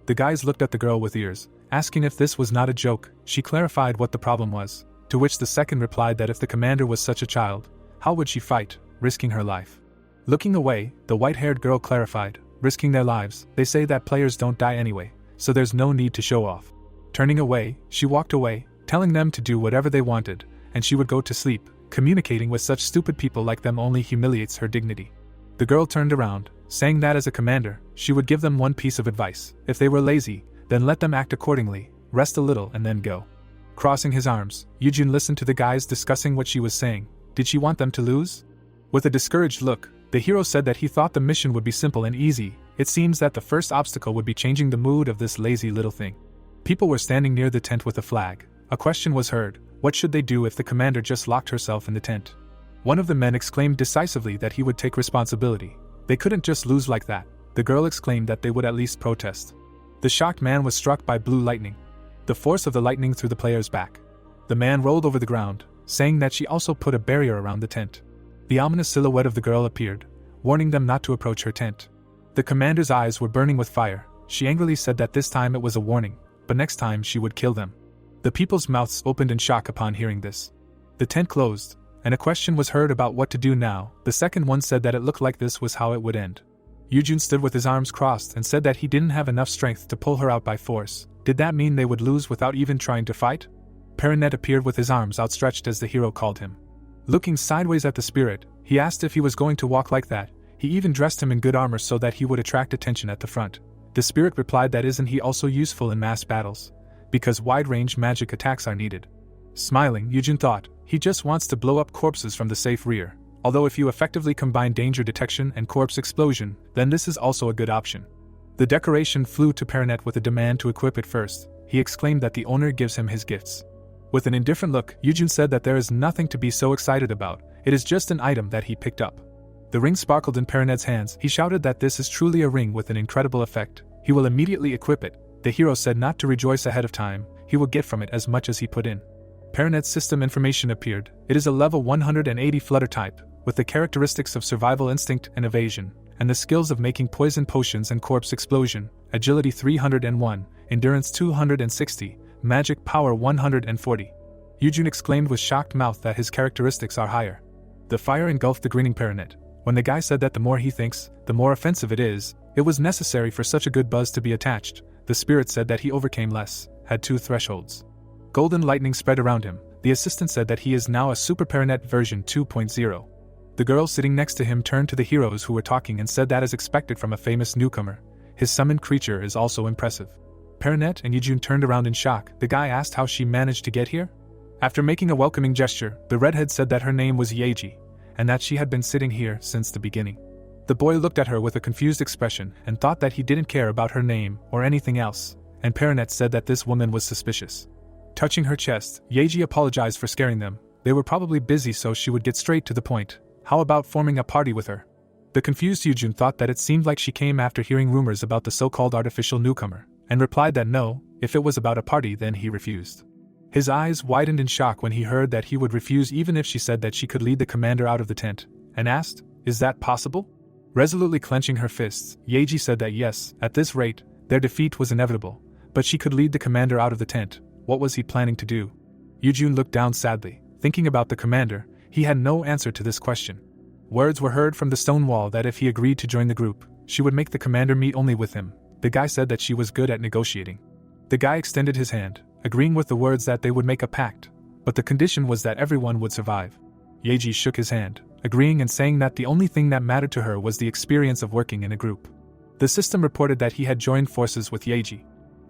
The guys looked at the girl with ears, asking if this was not a joke. She clarified what the problem was, to which the second replied that if the commander was such a child, how would she fight, risking her life? Looking away, the white-haired girl clarified, risking their lives. They say that players don't die anyway, so there's no need to show off. Turning away, she walked away, telling them to do whatever they wanted, and she would go to sleep. Communicating with such stupid people like them only humiliates her dignity. The girl turned around, saying that as a commander, she would give them one piece of advice. If they were lazy, then let them act accordingly, rest a little and then go. Crossing his arms, Yujun listened to the guys discussing what she was saying. Did she want them to lose? With a discouraged look, the hero said that he thought the mission would be simple and easy. It seems that the first obstacle would be changing the mood of this lazy little thing. People were standing near the tent with a flag. A question was heard. What should they do if the commander just locked herself in the tent? One of the men exclaimed decisively that he would take responsibility. They couldn't just lose like that. The girl exclaimed that they would at least protest. The shocked man was struck by blue lightning. The force of the lightning threw the player's back. The man rolled over the ground, saying that she also put a barrier around the tent. The ominous silhouette of the girl appeared, warning them not to approach her tent. The commander's eyes were burning with fire. She angrily said that this time it was a warning, but next time she would kill them. The people's mouths opened in shock upon hearing this. The tent closed, and a question was heard about what to do now. The second one said that it looked like this was how it would end. Yujun stood with his arms crossed and said that he didn't have enough strength to pull her out by force. Did that mean they would lose without even trying to fight? Perinet appeared with his arms outstretched as the hero called him. Looking sideways at the spirit, he asked if he was going to walk like that. He even dressed him in good armor so that he would attract attention at the front. The spirit replied that isn't he also useful in mass battles? Because wide-range magic attacks are needed. Smiling, Yujun thought, he just wants to blow up corpses from the safe rear. Although if you effectively combine danger detection and corpse explosion, then this is also a good option. The decoration flew to Perinet with a demand to equip it first. He exclaimed that the owner gives him his gifts. With an indifferent look, Yujun said that there is nothing to be so excited about, it is just an item that he picked up. The ring sparkled in Perinet's hands. He shouted that this is truly a ring with an incredible effect. He will immediately equip it. The hero said not to rejoice ahead of time, he will get from it as much as he put in. Perinet's system information appeared. It is a level 180 flutter type, with the characteristics of survival instinct and evasion, and the skills of making poison potions and corpse explosion, agility 301, endurance 260, magic power 140. Yujun exclaimed with shocked mouth that his characteristics are higher. The fire engulfed the grinning Perinet. When the guy said that the more he thinks, the more offensive it is, it was necessary for such a good buzz to be attached. The spirit said that he overcame less, had 2 thresholds. Golden lightning spread around him. The assistant said that he is now a Super Perinet version 2.0. The girl sitting next to him turned to the heroes who were talking and said that as expected from a famous newcomer. His summoned creature is also impressive. Perinet and Yujun turned around in shock. The guy asked how she managed to get here. After making a welcoming gesture, the redhead said that her name was Yeji, and that she had been sitting here since the beginning. The boy looked at her with a confused expression and thought that he didn't care about her name or anything else, and Perinet said that this woman was suspicious. Touching her chest, Yeji apologized for scaring them. They were probably busy, so she would get straight to the point. How about forming a party with her? The confused Yujun thought that it seemed like she came after hearing rumors about the so-called artificial newcomer, and replied that no, if it was about a party then he refused. His eyes widened in shock when he heard that he would refuse even if she said that she could lead the commander out of the tent, and asked, "Is that possible?" Resolutely clenching her fists, Yeji said that yes, at this rate, their defeat was inevitable, but she could lead the commander out of the tent. What was he planning to do? Yujun looked down sadly, thinking about the commander. He had no answer to this question. Words were heard from the stone wall that if he agreed to join the group, she would make the commander meet only with him. The guy said that she was good at negotiating. The guy extended his hand, agreeing with the words that they would make a pact, but the condition was that everyone would survive. Yeji shook his hand, agreeing and saying that the only thing that mattered to her was the experience of working in a group. The system reported that he had joined forces with Yeji.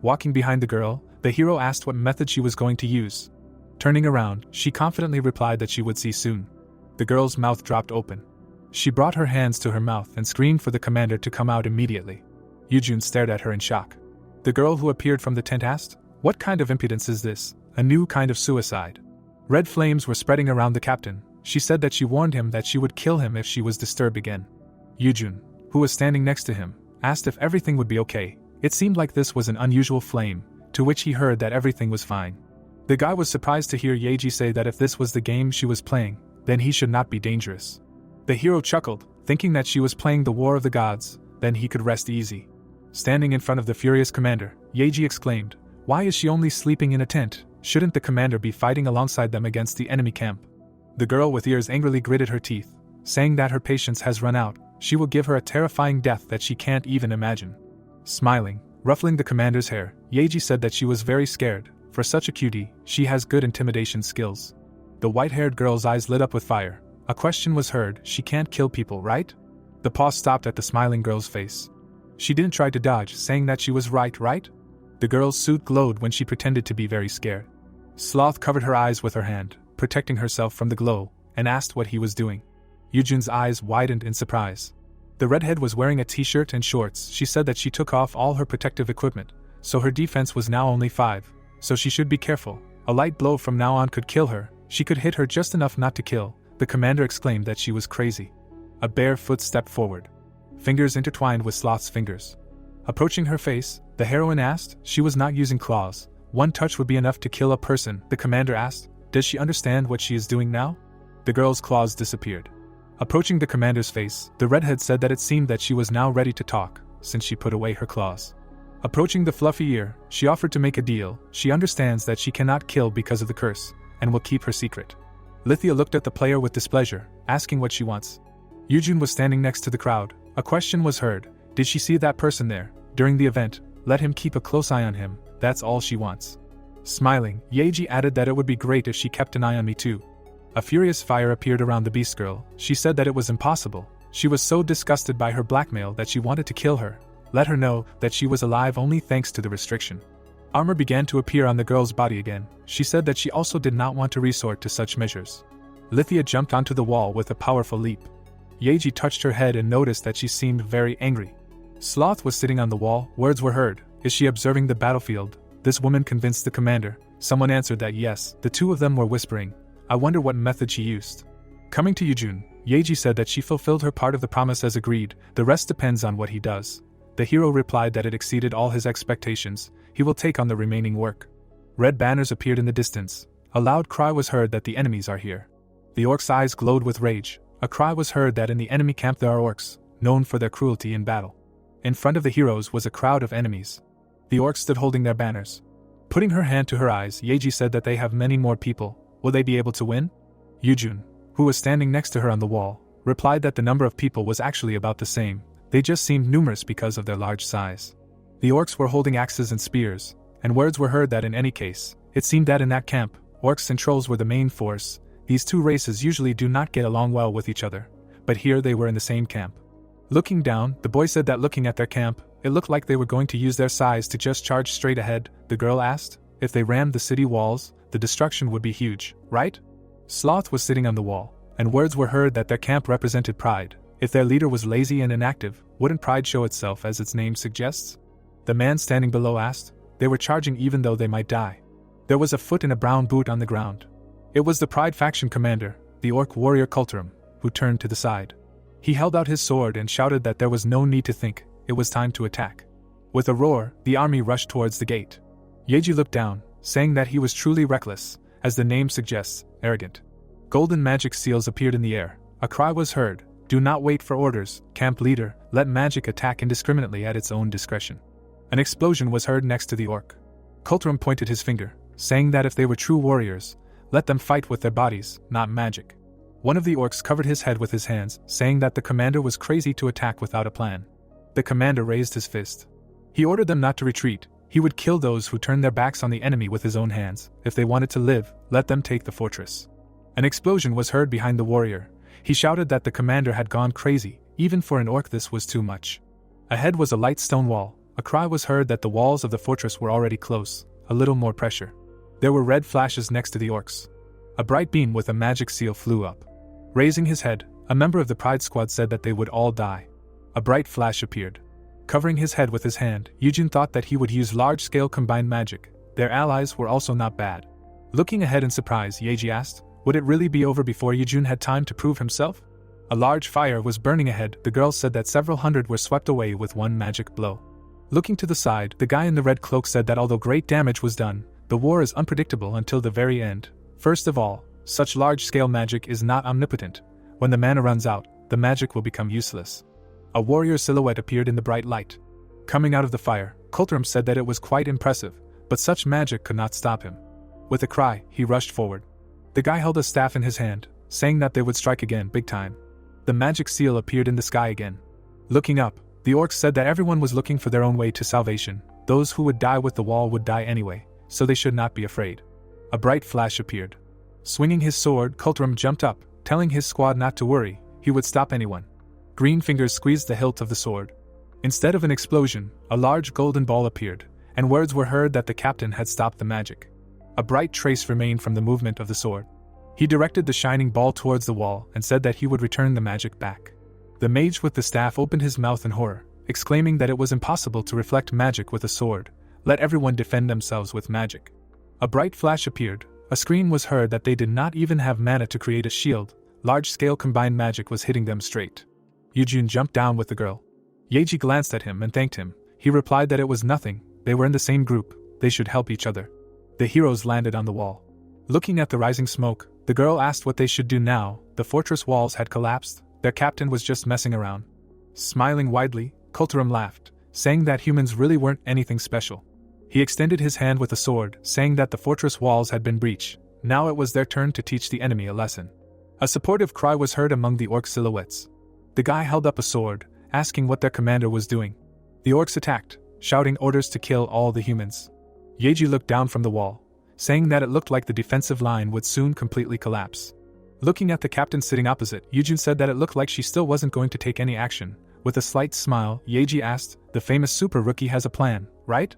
Walking behind the girl, the hero asked what method she was going to use. Turning around, she confidently replied that she would see soon. The girl's mouth dropped open. She brought her hands to her mouth and screamed for the commander to come out immediately. Yujun stared at her in shock. The girl who appeared from the tent asked, "What kind of impudence is this? A new kind of suicide?" Red flames were spreading around the captain. She said that she warned him that she would kill him if she was disturbed again. Yujun, who was standing next to him, asked if everything would be okay. It seemed like this was an unusual flame, to which he heard that everything was fine. The guy was surprised to hear Yeji say that if this was the game she was playing, then he should not be dangerous. The hero chuckled, thinking that she was playing the War of the Gods, then he could rest easy. Standing in front of the furious commander, Yeji exclaimed, "Why is she only sleeping in a tent? Shouldn't the commander be fighting alongside them against the enemy camp?" The girl with ears angrily gritted her teeth, saying that her patience has run out. She will give her a terrifying death that she can't even imagine. Smiling, ruffling the commander's hair, Yeji said that she was very scared. For such a cutie, she has good intimidation skills. The white-haired girl's eyes lit up with fire. A question was heard, "She can't kill people, right?" The pause stopped at the smiling girl's face. She didn't try to dodge, saying that she was right? The girl's suit glowed when she pretended to be very scared. Sloth covered her eyes with her hand, protecting herself from the glow, and asked what he was doing. Yujun's eyes widened in surprise. The redhead was wearing a t-shirt and shorts. She said that she took off all her protective equipment, so her defense was now only 5, so she should be careful. A light blow from now on could kill her. She could hit her just enough not to kill. The commander exclaimed that she was crazy. A bare foot stepped forward. Fingers intertwined with Sloth's fingers. Approaching her face, the heroine asked, "She was not using claws. One touch would be enough to kill a person." The commander asked, "Does she understand what she is doing now?" The girl's claws disappeared. Approaching the commander's face, the redhead said that it seemed that she was now ready to talk, since she put away her claws. Approaching the fluffy ear, she offered to make a deal. She understands that she cannot kill because of the curse, and will keep her secret. Lithia looked at the player with displeasure, asking what she wants. Yujun was standing next to the crowd. A question was heard, "Did she see that person there? During the event, let him keep a close eye on him, that's all she wants." Smiling, Yeji added that it would be great if she kept an eye on me too. A furious fire appeared around the beast girl. She said that it was impossible. She was so disgusted by her blackmail that she wanted to kill her, let her know that she was alive only thanks to the restriction. Armor began to appear on the girl's body again. She said that she also did not want to resort to such measures. Lithia jumped onto the wall with a powerful leap. Yeji touched her head and noticed that she seemed very angry. Sloth was sitting on the wall. Words were heard. Is she observing the battlefield? This woman convinced the commander. Someone answered that yes. The two of them were whispering. I wonder what method she used. Coming to Yujun, Yeji said that she fulfilled her part of the promise as agreed. The rest depends on what he does. The hero replied that it exceeded all his expectations. He will take on the remaining work. Red banners appeared in the distance. A loud cry was heard that the enemies are here. The orcs' eyes glowed with rage. A cry was heard that in the enemy camp there are orcs, known for their cruelty in battle. In front of the heroes was a crowd of enemies. The orcs stood holding their banners. Putting her hand to her eyes, Yeji said that they have many more people. Will they be able to win? Yujun, who was standing next to her on the wall, replied that the number of people was actually about the same. They just seemed numerous because of their large size. The orcs were holding axes and spears, and words were heard that in any case, it seemed that in that camp, orcs and trolls were the main force. These two races usually do not get along well with each other, but here they were in the same camp. Looking down, the boy said that looking at their camp, it looked like they were going to use their size to just charge straight ahead. The girl asked, if they rammed the city walls, the destruction would be huge, right? Sloth was sitting on the wall, and words were heard that their camp represented pride. If their leader was lazy and inactive, wouldn't pride show itself as its name suggests? The man standing below asked. They were charging even though they might die. There was a foot and a brown boot on the ground. It was the Pride faction commander, the orc warrior Kulturum, who turned to the side. He held out his sword and shouted that there was no need to think, it was time to attack. With a roar, the army rushed towards the gate. Yeji looked down, saying that he was truly reckless, as the name suggests, arrogant. Golden magic seals appeared in the air. A cry was heard, do not wait for orders, camp leader, let magic attack indiscriminately at its own discretion. An explosion was heard next to the orc. Kulturum pointed his finger, saying that if they were true warriors, let them fight with their bodies, not magic. One of the orcs covered his head with his hands, saying that the commander was crazy to attack without a plan. The commander raised his fist. He ordered them not to retreat. He would kill those who turned their backs on the enemy with his own hands. If they wanted to live, let them take the fortress. An explosion was heard behind the warrior. He shouted that the commander had gone crazy. Even for an orc this was too much. Ahead was a light stone wall. A cry was heard that the walls of the fortress were already close. A little more pressure. There were red flashes next to the orcs. A bright beam with a magic seal flew up. Raising his head, a member of the Pride squad said that they would all die. A bright flash appeared. Covering his head with his hand, Yujin thought that he would use large-scale combined magic. Their allies were also not bad. Looking ahead in surprise, Yeji asked, would it really be over before Yujin had time to prove himself? A large fire was burning ahead. The girl said that several hundred were swept away with one magic blow. Looking to the side, the guy in the red cloak said that although great damage was done, the war is unpredictable until the very end. First of all, such large-scale magic is not omnipotent. When the mana runs out, the magic will become useless. A warrior silhouette appeared in the bright light. Coming out of the fire, Kulturum said that it was quite impressive, but such magic could not stop him. With a cry, he rushed forward. The guy held a staff in his hand, saying that they would strike again big time. The magic seal appeared in the sky again. Looking up, the orcs said that everyone was looking for their own way to salvation. Those who would die with the wall would die anyway, so they should not be afraid. A bright flash appeared. Swinging his sword, Kulturum jumped up, telling his squad not to worry, he would stop anyone. Green fingers squeezed the hilt of the sword. Instead of an explosion, a large golden ball appeared, and words were heard that the captain had stopped the magic. A bright trace remained from the movement of the sword. He directed the shining ball towards the wall and said that he would return the magic back. The mage with the staff opened his mouth in horror, exclaiming that it was impossible to reflect magic with a sword. Let everyone defend themselves with magic. A bright flash appeared. A scream was heard that they did not even have mana to create a shield. Large-scale combined magic was hitting them straight. Yujun jumped down with the girl. Yeji glanced at him and thanked him. He replied that it was nothing. They were in the same group. They should help each other. The heroes landed on the wall. Looking at the rising smoke, the girl asked what they should do now. The fortress walls had collapsed. Their captain was just messing around. Smiling widely, Kulturum laughed, saying that humans really weren't anything special. He extended his hand with a sword, saying that the fortress walls had been breached. Now it was their turn to teach the enemy a lesson. A supportive cry was heard among the orc silhouettes. The guy held up a sword, asking what their commander was doing. The orcs attacked, shouting orders to kill all the humans. Yeji looked down from the wall, saying that it looked like the defensive line would soon completely collapse. Looking at the captain sitting opposite, Yujun said that it looked like she still wasn't going to take any action. With a slight smile, Yeji asked, "The famous super rookie has a plan, right?"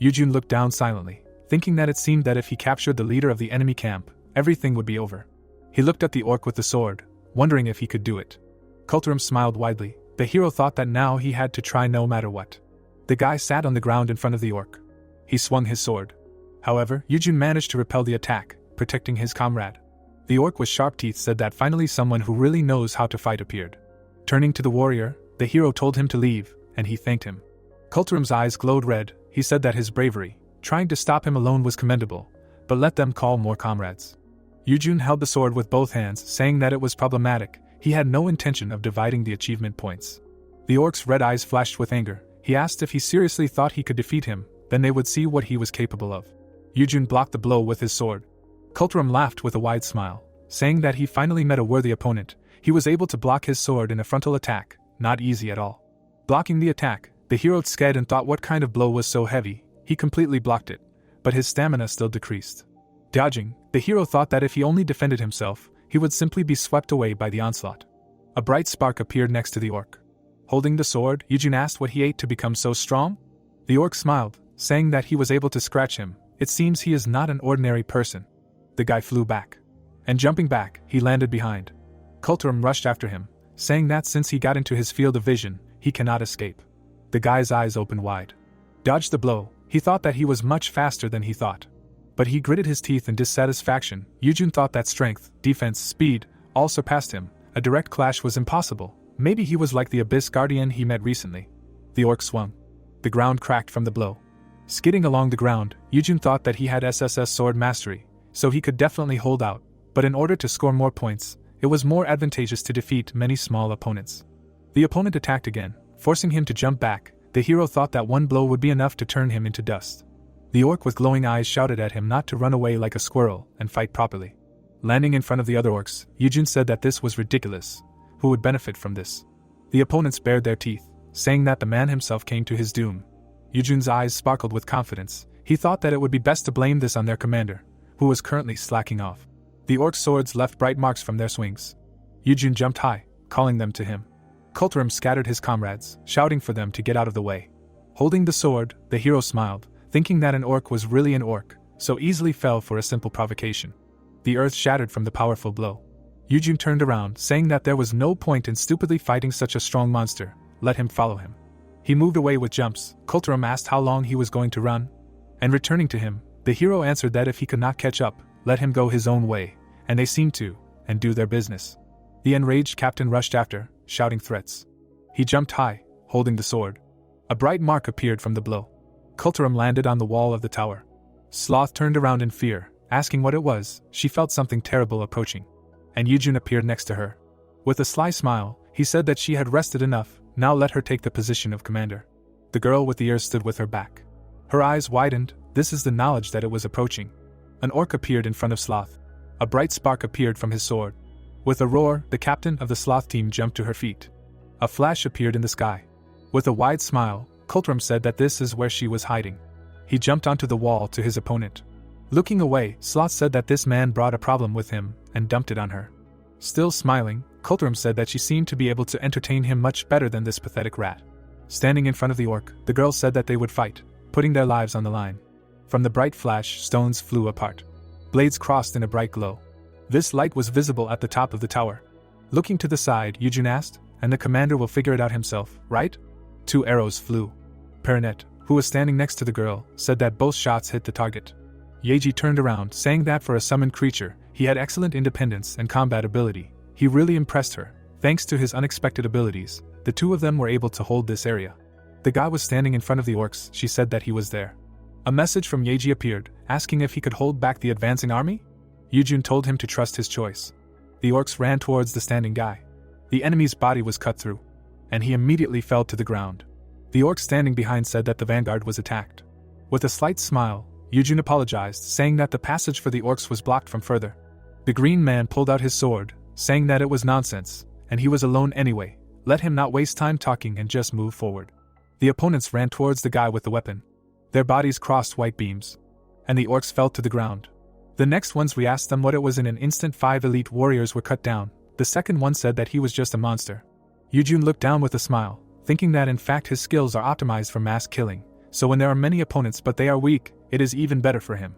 Yujun looked down silently, thinking that it seemed that if he captured the leader of the enemy camp, everything would be over. He looked at the orc with the sword, wondering if he could do it. Kulturum smiled widely. The hero thought that now he had to try no matter what. The guy sat on the ground in front of the orc. He swung his sword. However, Yujun managed to repel the attack, protecting his comrade. The orc with sharp teeth said that finally someone who really knows how to fight appeared. Turning to the warrior, the hero told him to leave, and he thanked him. Kulturum's eyes glowed red. He said that his bravery, trying to stop him alone, was commendable, but let them call more comrades. Yujun held the sword with both hands, saying that it was problematic. He had no intention of dividing the achievement points. The orc's red eyes flashed with anger. He asked if he seriously thought he could defeat him, then they would see what he was capable of. Yujun blocked the blow with his sword. Kulturum laughed with a wide smile, saying that he finally met a worthy opponent. He was able to block his sword in a frontal attack, not easy at all. Blocking the attack, the hero scared and thought what kind of blow was so heavy. He completely blocked it, but his stamina still decreased. Dodging, the hero thought that if he only defended himself, he would simply be swept away by the onslaught. A bright spark appeared next to the orc. Holding the sword, Yujun asked what he ate to become so strong. The orc smiled, saying that he was able to scratch him. It seems he is not an ordinary person. The guy flew back. And jumping back, he landed behind. Kulturum rushed after him, saying that since he got into his field of vision, he cannot escape. The guy's eyes opened wide. Dodged the blow. He thought that he was much faster than he thought. But he gritted his teeth in dissatisfaction. Yujun thought that strength, defense, speed, all surpassed him. A direct clash was impossible. Maybe he was like the Abyss Guardian he met recently. The orc swung. The ground cracked from the blow. Skidding along the ground, Yujun thought that he had SSS sword mastery, so he could definitely hold out, but in order to score more points, it was more advantageous to defeat many small opponents. The opponent attacked again, forcing him to jump back. The hero thought that one blow would be enough to turn him into dust. The orc with glowing eyes shouted at him not to run away like a squirrel and fight properly. Landing in front of the other orcs, Yujun said that this was ridiculous. Who would benefit from this? The opponents bared their teeth, saying that the man himself came to his doom. Yujun's eyes sparkled with confidence. He thought that it would be best to blame this on their commander, who was currently slacking off. The orcs' swords left bright marks from their swings. Yujun jumped high, calling them to him. Kulturum scattered his comrades, shouting for them to get out of the way. Holding the sword, the hero smiled, thinking that an orc was really an orc, so easily fell for a simple provocation. The earth shattered from the powerful blow. Yujun turned around, saying that there was no point in stupidly fighting such a strong monster. Let him follow him. He moved away with jumps. Kulturum asked how long he was going to run. And returning to him, the hero answered that if he could not catch up, let him go his own way, and they seemed to, and do their business. The enraged captain rushed after, shouting threats. He jumped high, holding the sword. A bright mark appeared from the blow. Kulturum landed on the wall of the tower. Sloth turned around in fear, asking what it was. She felt something terrible approaching. And Yujun appeared next to her. With a sly smile, he said that she had rested enough, now let her take the position of commander. The girl with the ears stood with her back. Her eyes widened. This is the knowledge that it was approaching. An orc appeared in front of Sloth. A bright spark appeared from his sword. With a roar, the captain of the Sloth team jumped to her feet. A flash appeared in the sky. With a wide smile, Kulturum said that this is where she was hiding. He jumped onto the wall to his opponent. Looking away, Sloth said that this man brought a problem with him, and dumped it on her. Still smiling, Kulturum said that she seemed to be able to entertain him much better than this pathetic rat. Standing in front of the orc, the girl said that they would fight, putting their lives on the line. From the bright flash, stones flew apart. Blades crossed in a bright glow. This light was visible at the top of the tower. Looking to the side, Yujun asked, and the commander will figure it out himself, right? 2 arrows flew. Perinet, who was standing next to the girl, said that both shots hit the target. Yeji turned around, saying that for a summoned creature, he had excellent independence and combat ability. He really impressed her. Thanks to his unexpected abilities, the two of them were able to hold this area. The guy was standing in front of the orcs. She said that he was there. A message from Yeji appeared, asking if he could hold back the advancing army? Yujun told him to trust his choice. The orcs ran towards the standing guy. The enemy's body was cut through, and he immediately fell to the ground. The orc standing behind said that the vanguard was attacked. With a slight smile, Yujun apologized, saying that the passage for the orcs was blocked from further. The green man pulled out his sword, saying that it was nonsense, and he was alone anyway. Let him not waste time talking and just move forward. The opponents ran towards the guy with the weapon. Their bodies crossed white beams, and the orcs fell to the ground. The next ones we asked them what it was. In an instant 5 elite warriors were cut down. The second one said that he was just a monster. Yujun looked down with a smile, thinking that in fact his skills are optimized for mass killing, so when there are many opponents but they are weak, it is even better for him.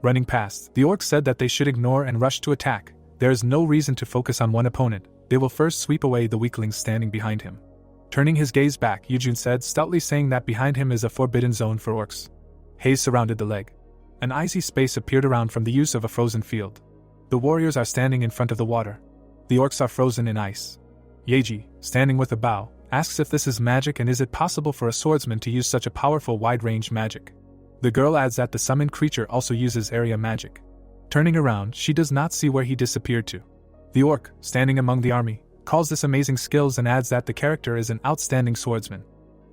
Running past, the orc said that they should ignore and rush to attack. There is no reason to focus on one opponent, they will first sweep away the weaklings standing behind him. Turning his gaze back, Yujun said, stoutly saying that behind him is a forbidden zone for orcs. Haze surrounded the leg. An icy space appeared around from the use of a frozen field. The warriors are standing in front of the water. The orcs are frozen in ice. Yeji, standing with a bow, asks if this is magic and is it possible for a swordsman to use such a powerful wide-range magic. The girl adds that the summoned creature also uses area magic. Turning around, she does not see where he disappeared to. The orc, standing among the army, calls this amazing skills and adds that the character is an outstanding swordsman.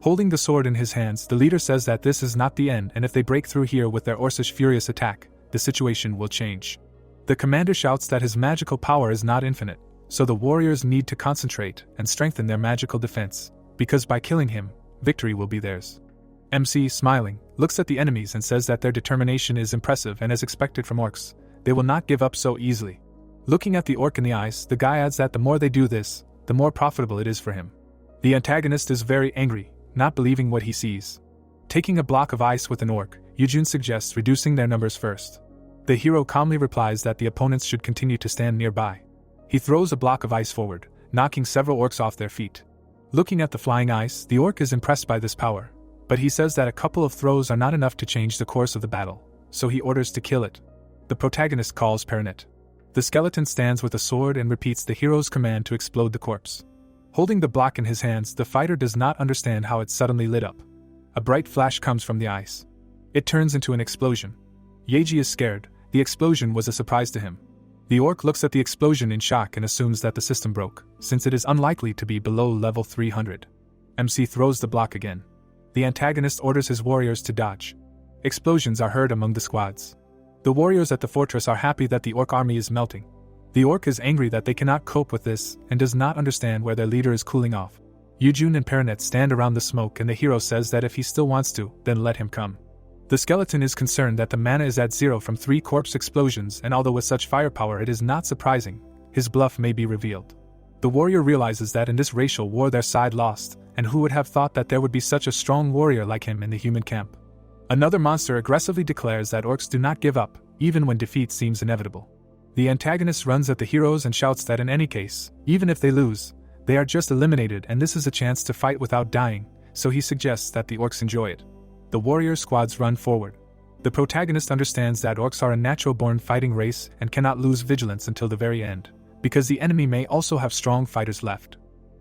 Holding the sword in his hands, the leader says that this is not the end and if they break through here with their Orcish furious attack, the situation will change. The commander shouts that his magical power is not infinite, so the warriors need to concentrate and strengthen their magical defense, because by killing him, victory will be theirs. MC, smiling, looks at the enemies and says that their determination is impressive and as expected from orcs, they will not give up so easily. Looking at the orc in the eyes, the guy adds that the more they do this, the more profitable it is for him. The antagonist is very angry, not believing what he sees. Taking a block of ice with an orc, Yujun suggests reducing their numbers first. The hero calmly replies that the opponents should continue to stand nearby. He throws a block of ice forward, knocking several orcs off their feet. Looking at the flying ice, the orc is impressed by this power, but he says that a couple of throws are not enough to change the course of the battle, so he orders to kill it. The protagonist calls Perinet. The skeleton stands with a sword and repeats the hero's command to explode the corpse. Holding the block in his hands, the fighter does not understand how it suddenly lit up. A bright flash comes from the ice. It turns into an explosion. Yeji is scared. The explosion was a surprise to him. The orc looks at the explosion in shock and assumes that the system broke, since it is unlikely to be below level 300. MC throws the block again. The antagonist orders his warriors to dodge. Explosions are heard among the squads. The warriors at the fortress are happy that the orc army is melting. The orc is angry that they cannot cope with this and does not understand where their leader is cooling off. Yujun and Perinet stand around the smoke and the hero says that if he still wants to, then let him come. The skeleton is concerned that the mana is at 0 from 3 corpse explosions, and although with such firepower it is not surprising, his bluff may be revealed. The warrior realizes that in this racial war their side lost, and who would have thought that there would be such a strong warrior like him in the human camp. Another monster aggressively declares that orcs do not give up, even when defeat seems inevitable. The antagonist runs at the heroes and shouts that in any case, even if they lose, they are just eliminated and this is a chance to fight without dying, so he suggests that the orcs enjoy it. The warrior squads run forward. The protagonist understands that orcs are a natural-born fighting race and cannot lose vigilance until the very end, because the enemy may also have strong fighters left.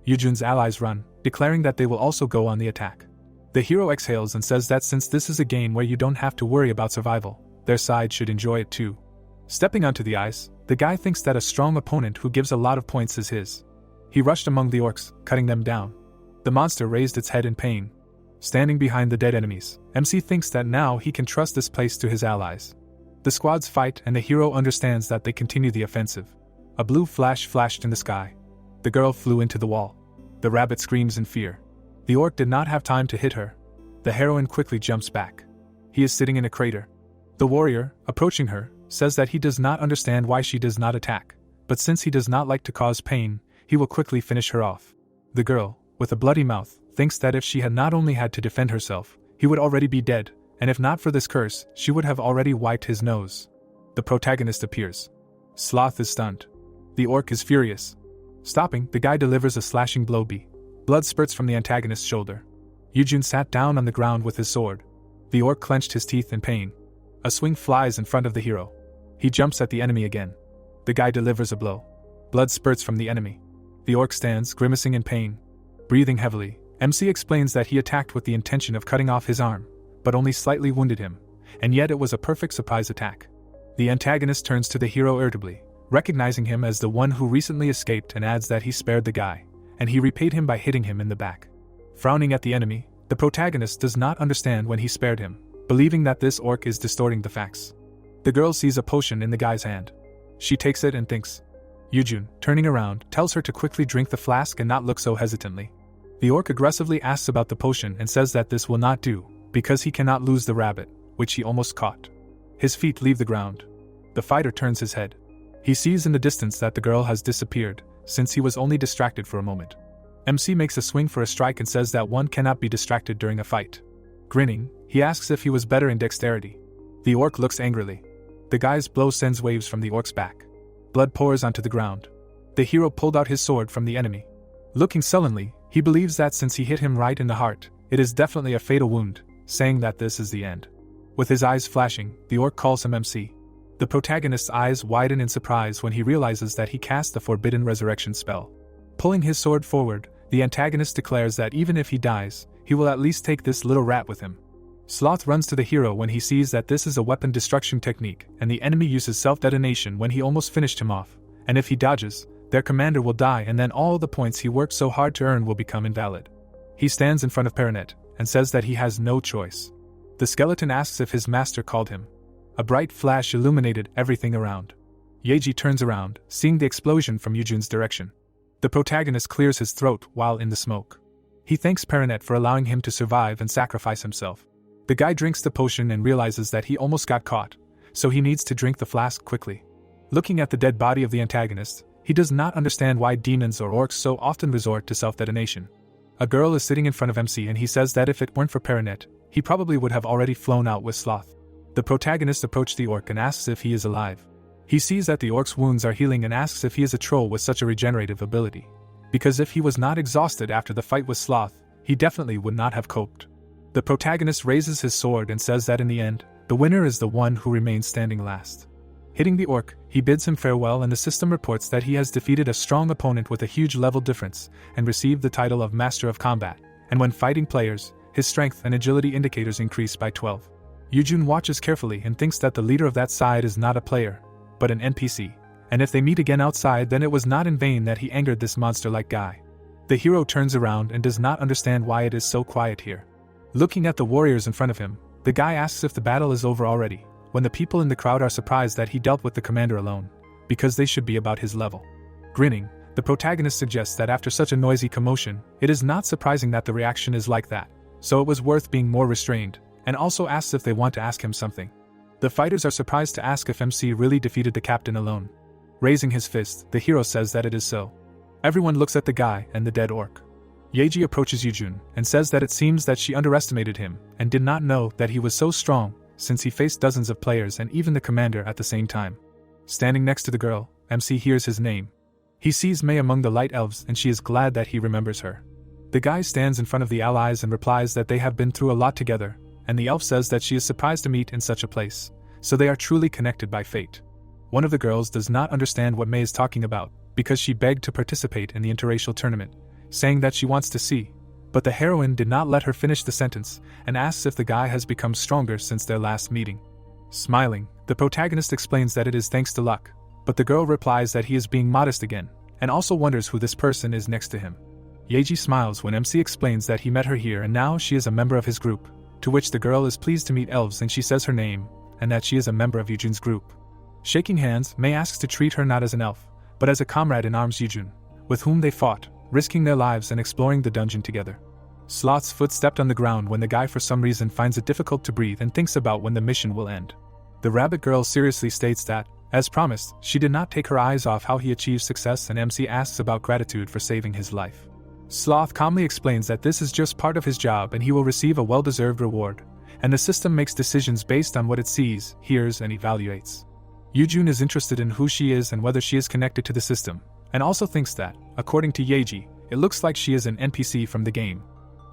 Yujun's allies run, declaring that they will also go on the attack. The hero exhales and says that since this is a game where you don't have to worry about survival, their side should enjoy it too. Stepping onto the ice, the guy thinks that a strong opponent who gives a lot of points is his. He rushed among the orcs, cutting them down. The monster raised its head in pain. Standing behind the dead enemies, MC thinks that now he can trust this place to his allies. The squads fight and the hero understands that they continue the offensive. A blue flash flashed in the sky. The girl flew into the wall. The rabbit screams in fear. The orc did not have time to hit her. The heroine quickly jumps back. He is sitting in a crater. The warrior, approaching her, says that he does not understand why she does not attack, but since he does not like to cause pain, he will quickly finish her off. The girl, with a bloody mouth, thinks that if she had not only had to defend herself, he would already be dead, and if not for this curse, she would have already wiped his nose. The protagonist appears. Sloth is stunned. The orc is furious. Stopping, the guy delivers a slashing blow. Blood spurts from the antagonist's shoulder. Yujun sat down on the ground with his sword. The orc clenched his teeth in pain. A swing flies in front of the hero. He jumps at the enemy again. The guy delivers a blow. Blood spurts from the enemy. The orc stands, grimacing in pain. Breathing heavily, MC explains that he attacked with the intention of cutting off his arm, but only slightly wounded him, and yet it was a perfect surprise attack. The antagonist turns to the hero irritably, recognizing him as the one who recently escaped, and adds that he spared the guy, and he repaid him by hitting him in the back. Frowning at the enemy, the protagonist does not understand when he spared him, believing that this orc is distorting the facts. The girl sees a potion in the guy's hand. She takes it and thinks. Yujun, turning around, tells her to quickly drink the flask and not look so hesitantly. The orc aggressively asks about the potion and says that this will not do, because he cannot lose the rabbit, which he almost caught. His feet leave the ground. The fighter turns his head. He sees in the distance that the girl has disappeared, since he was only distracted for a moment. MC makes a swing for a strike and says that one cannot be distracted during a fight. Grinning, he asks if he was better in dexterity. The orc looks angrily. The guy's blow sends waves from the orc's back. Blood pours onto the ground. The hero pulled out his sword from the enemy. Looking sullenly, he believes that since he hit him right in the heart, it is definitely a fatal wound, saying that this is the end. With his eyes flashing, the orc calls him MC. The protagonist's eyes widen in surprise when he realizes that he cast the forbidden resurrection spell. Pulling his sword forward, the antagonist declares that even if he dies, he will at least take this little rat with him. Sloth runs to the hero when he sees that this is a weapon destruction technique, and the enemy uses self-detonation when he almost finished him off, and if he dodges, their commander will die and then all the points he worked so hard to earn will become invalid. He stands in front of Perinet, and says that he has no choice. The skeleton asks if his master called him. A bright flash illuminated everything around. Yeji turns around, seeing the explosion from Yujun's direction. The protagonist clears his throat while in the smoke. He thanks Perinet for allowing him to survive and sacrifice himself. The guy drinks the potion and realizes that he almost got caught, so he needs to drink the flask quickly. Looking at the dead body of the antagonist, he does not understand why demons or orcs so often resort to self-detonation. A girl is sitting in front of MC and he says that if it weren't for Perinet, he probably would have already flown out with Sloth. The protagonist approaches the orc and asks if he is alive. He sees that the orc's wounds are healing and asks if he is a troll with such a regenerative ability. Because if he was not exhausted after the fight with Sloth, he definitely would not have coped. The protagonist raises his sword and says that in the end, the winner is the one who remains standing last. Hitting the orc, he bids him farewell and the system reports that he has defeated a strong opponent with a huge level difference and received the title of Master of Combat, and when fighting players, his strength and agility indicators increase by 12. Yujun watches carefully and thinks that the leader of that side is not a player, but an NPC, and if they meet again outside then it was not in vain that he angered this monster-like guy. The hero turns around and does not understand why it is so quiet here. Looking at the warriors in front of him, the guy asks if the battle is over already, when the people in the crowd are surprised that he dealt with the commander alone, because they should be about his level. Grinning, the protagonist suggests that after such a noisy commotion, it is not surprising that the reaction is like that, so it was worth being more restrained, and also asks if they want to ask him something. The fighters are surprised to ask if MC really defeated the captain alone. Raising his fist, the hero says that it is so. Everyone looks at the guy and the dead orc. Yeji approaches Yujun and says that it seems that she underestimated him and did not know that he was so strong, since he faced dozens of players and even the commander at the same time. Standing next to the girl, MC hears his name. He sees Mei among the light elves and she is glad that he remembers her. The guy stands in front of the allies and replies that they have been through a lot together, and the elf says that she is surprised to meet in such a place, so they are truly connected by fate. One of the girls does not understand what Mei is talking about, because she begged to participate in the interracial tournament, saying that she wants to see, but the heroine did not let her finish the sentence and asks if the guy has become stronger since their last meeting. Smiling, the protagonist explains that it is thanks to luck, but the girl replies that he is being modest again, and also wonders who this person is next to him. Yeji smiles when MC explains that he met her here and now she is a member of his group, to which the girl is pleased to meet Elves and she says her name, and that she is a member of Yujun's group. Shaking hands, Mei asks to treat her not as an elf, but as a comrade in arms Yujun, with whom they fought, risking their lives and exploring the dungeon together. Sloth's foot stepped on the ground when the guy for some reason finds it difficult to breathe and thinks about when the mission will end. The rabbit girl seriously states that, as promised, she did not take her eyes off how he achieved success and MC asks about gratitude for saving his life. Sloth calmly explains that this is just part of his job and he will receive a well-deserved reward, and the system makes decisions based on what it sees, hears, and evaluates. Yujun is interested in who she is and whether she is connected to the system, and also thinks that, according to Yeji, it looks like she is an NPC from the game.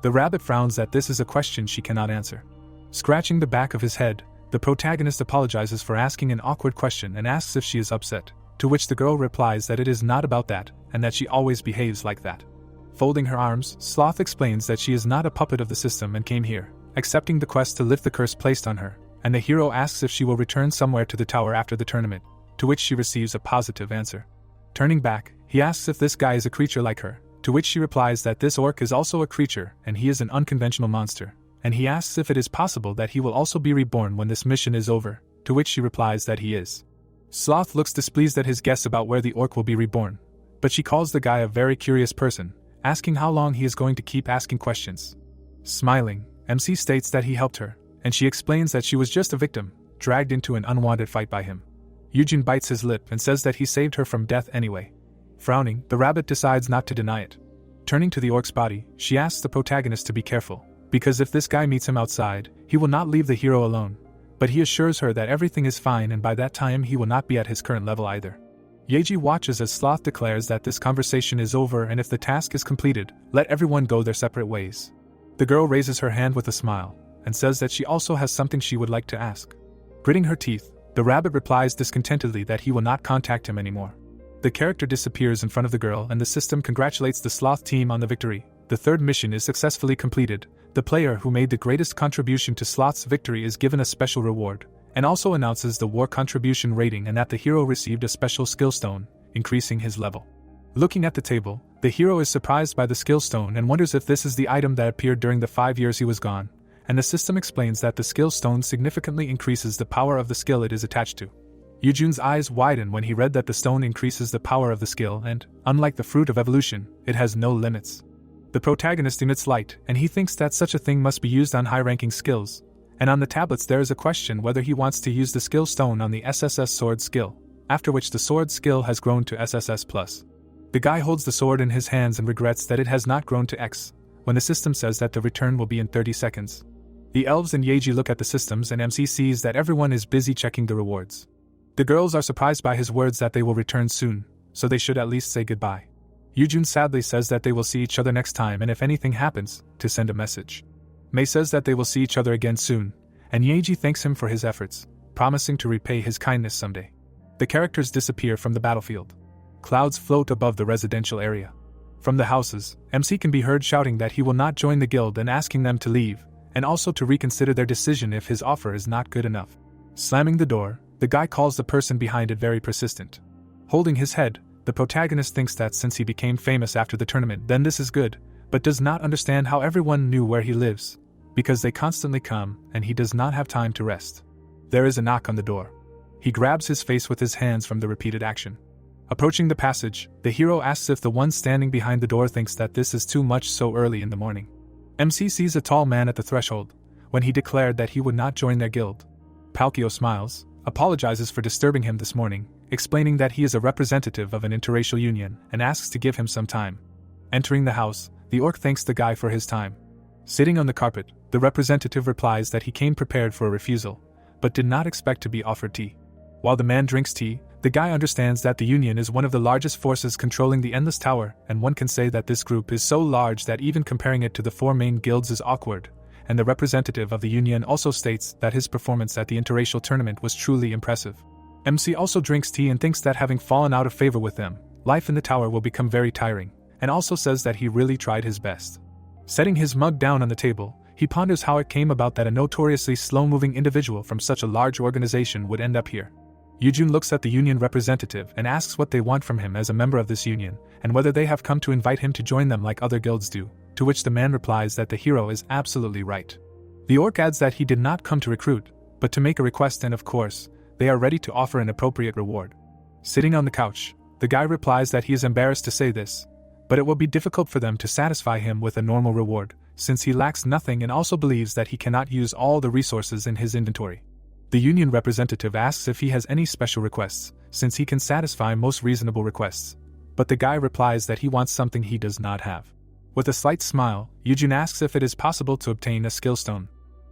The rabbit frowns that this is a question she cannot answer. Scratching the back of his head, the protagonist apologizes for asking an awkward question and asks if she is upset, to which the girl replies that it is not about that, and that she always behaves like that. Folding her arms, Sloth explains that she is not a puppet of the system and came here, accepting the quest to lift the curse placed on her, and the hero asks if she will return somewhere to the tower after the tournament, to which she receives a positive answer. Turning back, he asks if this guy is a creature like her, to which she replies that this orc is also a creature and he is an unconventional monster, and he asks if it is possible that he will also be reborn when this mission is over, to which she replies that he is. Sloth looks displeased at his guess about where the orc will be reborn, but she calls the guy a very curious person, asking how long he is going to keep asking questions. Smiling, MC states that he helped her, and she explains that she was just a victim, dragged into an unwanted fight by him. Eugene bites his lip and says that he saved her from death anyway. Frowning, the rabbit decides not to deny it. Turning to the orc's body, she asks the protagonist to be careful, because if this guy meets him outside, he will not leave the hero alone. But he assures her that everything is fine and by that time he will not be at his current level either. Yeji watches as Sloth declares that this conversation is over and if the task is completed, let everyone go their separate ways. The girl raises her hand with a smile, and says that she also has something she would like to ask. Gritting her teeth, the rabbit replies discontentedly that he will not contact him anymore. The character disappears in front of the girl and the system congratulates the Sloth team on the victory. The third mission is successfully completed. The player who made the greatest contribution to Sloth's victory is given a special reward, and also announces the war contribution rating and that the hero received a special skill stone, increasing his level. Looking at the table, the hero is surprised by the skill stone and wonders if this is the item that appeared during the 5 years he was gone, and the system explains that the skill stone significantly increases the power of the skill it is attached to. Eugene's eyes widen when he read that the stone increases the power of the skill and, unlike the fruit of evolution, it has no limits. The protagonist emits light, and he thinks that such a thing must be used on high-ranking skills, and on the tablets there is a question whether he wants to use the skill stone on the SSS sword skill, after which the sword skill has grown to SSS+. The guy holds the sword in his hands and regrets that it has not grown to X, when the system says that the return will be in 30 seconds. The elves and Yeji look at the systems and MC sees that everyone is busy checking the rewards. The girls are surprised by his words that they will return soon, so they should at least say goodbye. Eugene sadly says that they will see each other next time and if anything happens, to send a message. Mei says that they will see each other again soon, and Yeji thanks him for his efforts, promising to repay his kindness someday. The characters disappear from the battlefield. Clouds float above the residential area. From the houses, MC can be heard shouting that he will not join the guild and asking them to leave, and also to reconsider their decision if his offer is not good enough. Slamming the door, the guy calls the person behind it very persistent. Holding his head, the protagonist thinks that since he became famous after the tournament then this is good, but does not understand how everyone knew where he lives, because they constantly come and he does not have time to rest. There is a knock on the door. He grabs his face with his hands from the repeated action. Approaching the passage, the hero asks if the one standing behind the door thinks that this is too much so early in the morning. MC sees a tall man at the threshold, when he declared that he would not join their guild. Palkio smiles, apologizes for disturbing him this morning, explaining that he is a representative of an interracial union and asks to give him some time. Entering the house, the orc thanks the guy for his time. Sitting on the carpet, the representative replies that he came prepared for a refusal, but did not expect to be offered tea. While the man drinks tea, the guy understands that the Union is one of the largest forces controlling the Endless Tower, and one can say that this group is so large that even comparing it to the 4 main guilds is awkward, and the representative of the Union also states that his performance at the Interracial tournament was truly impressive. MC also drinks tea and thinks that having fallen out of favor with them, life in the tower will become very tiring, and also says that he really tried his best. Setting his mug down on the table, he ponders how it came about that a notoriously slow-moving individual from such a large organization would end up here. Eugene looks at the union representative and asks what they want from him as a member of this union, and whether they have come to invite him to join them like other guilds do, to which the man replies that the hero is absolutely right. The orc adds that he did not come to recruit, but to make a request, and of course, they are ready to offer an appropriate reward. Sitting on the couch, the guy replies that he is embarrassed to say this, but it will be difficult for them to satisfy him with a normal reward, since he lacks nothing and also believes that he cannot use all the resources in his inventory. The union representative asks if he has any special requests, since he can satisfy most reasonable requests, but the guy replies that he wants something he does not have. With a slight smile, Eugene asks if it is possible to obtain a skill stone.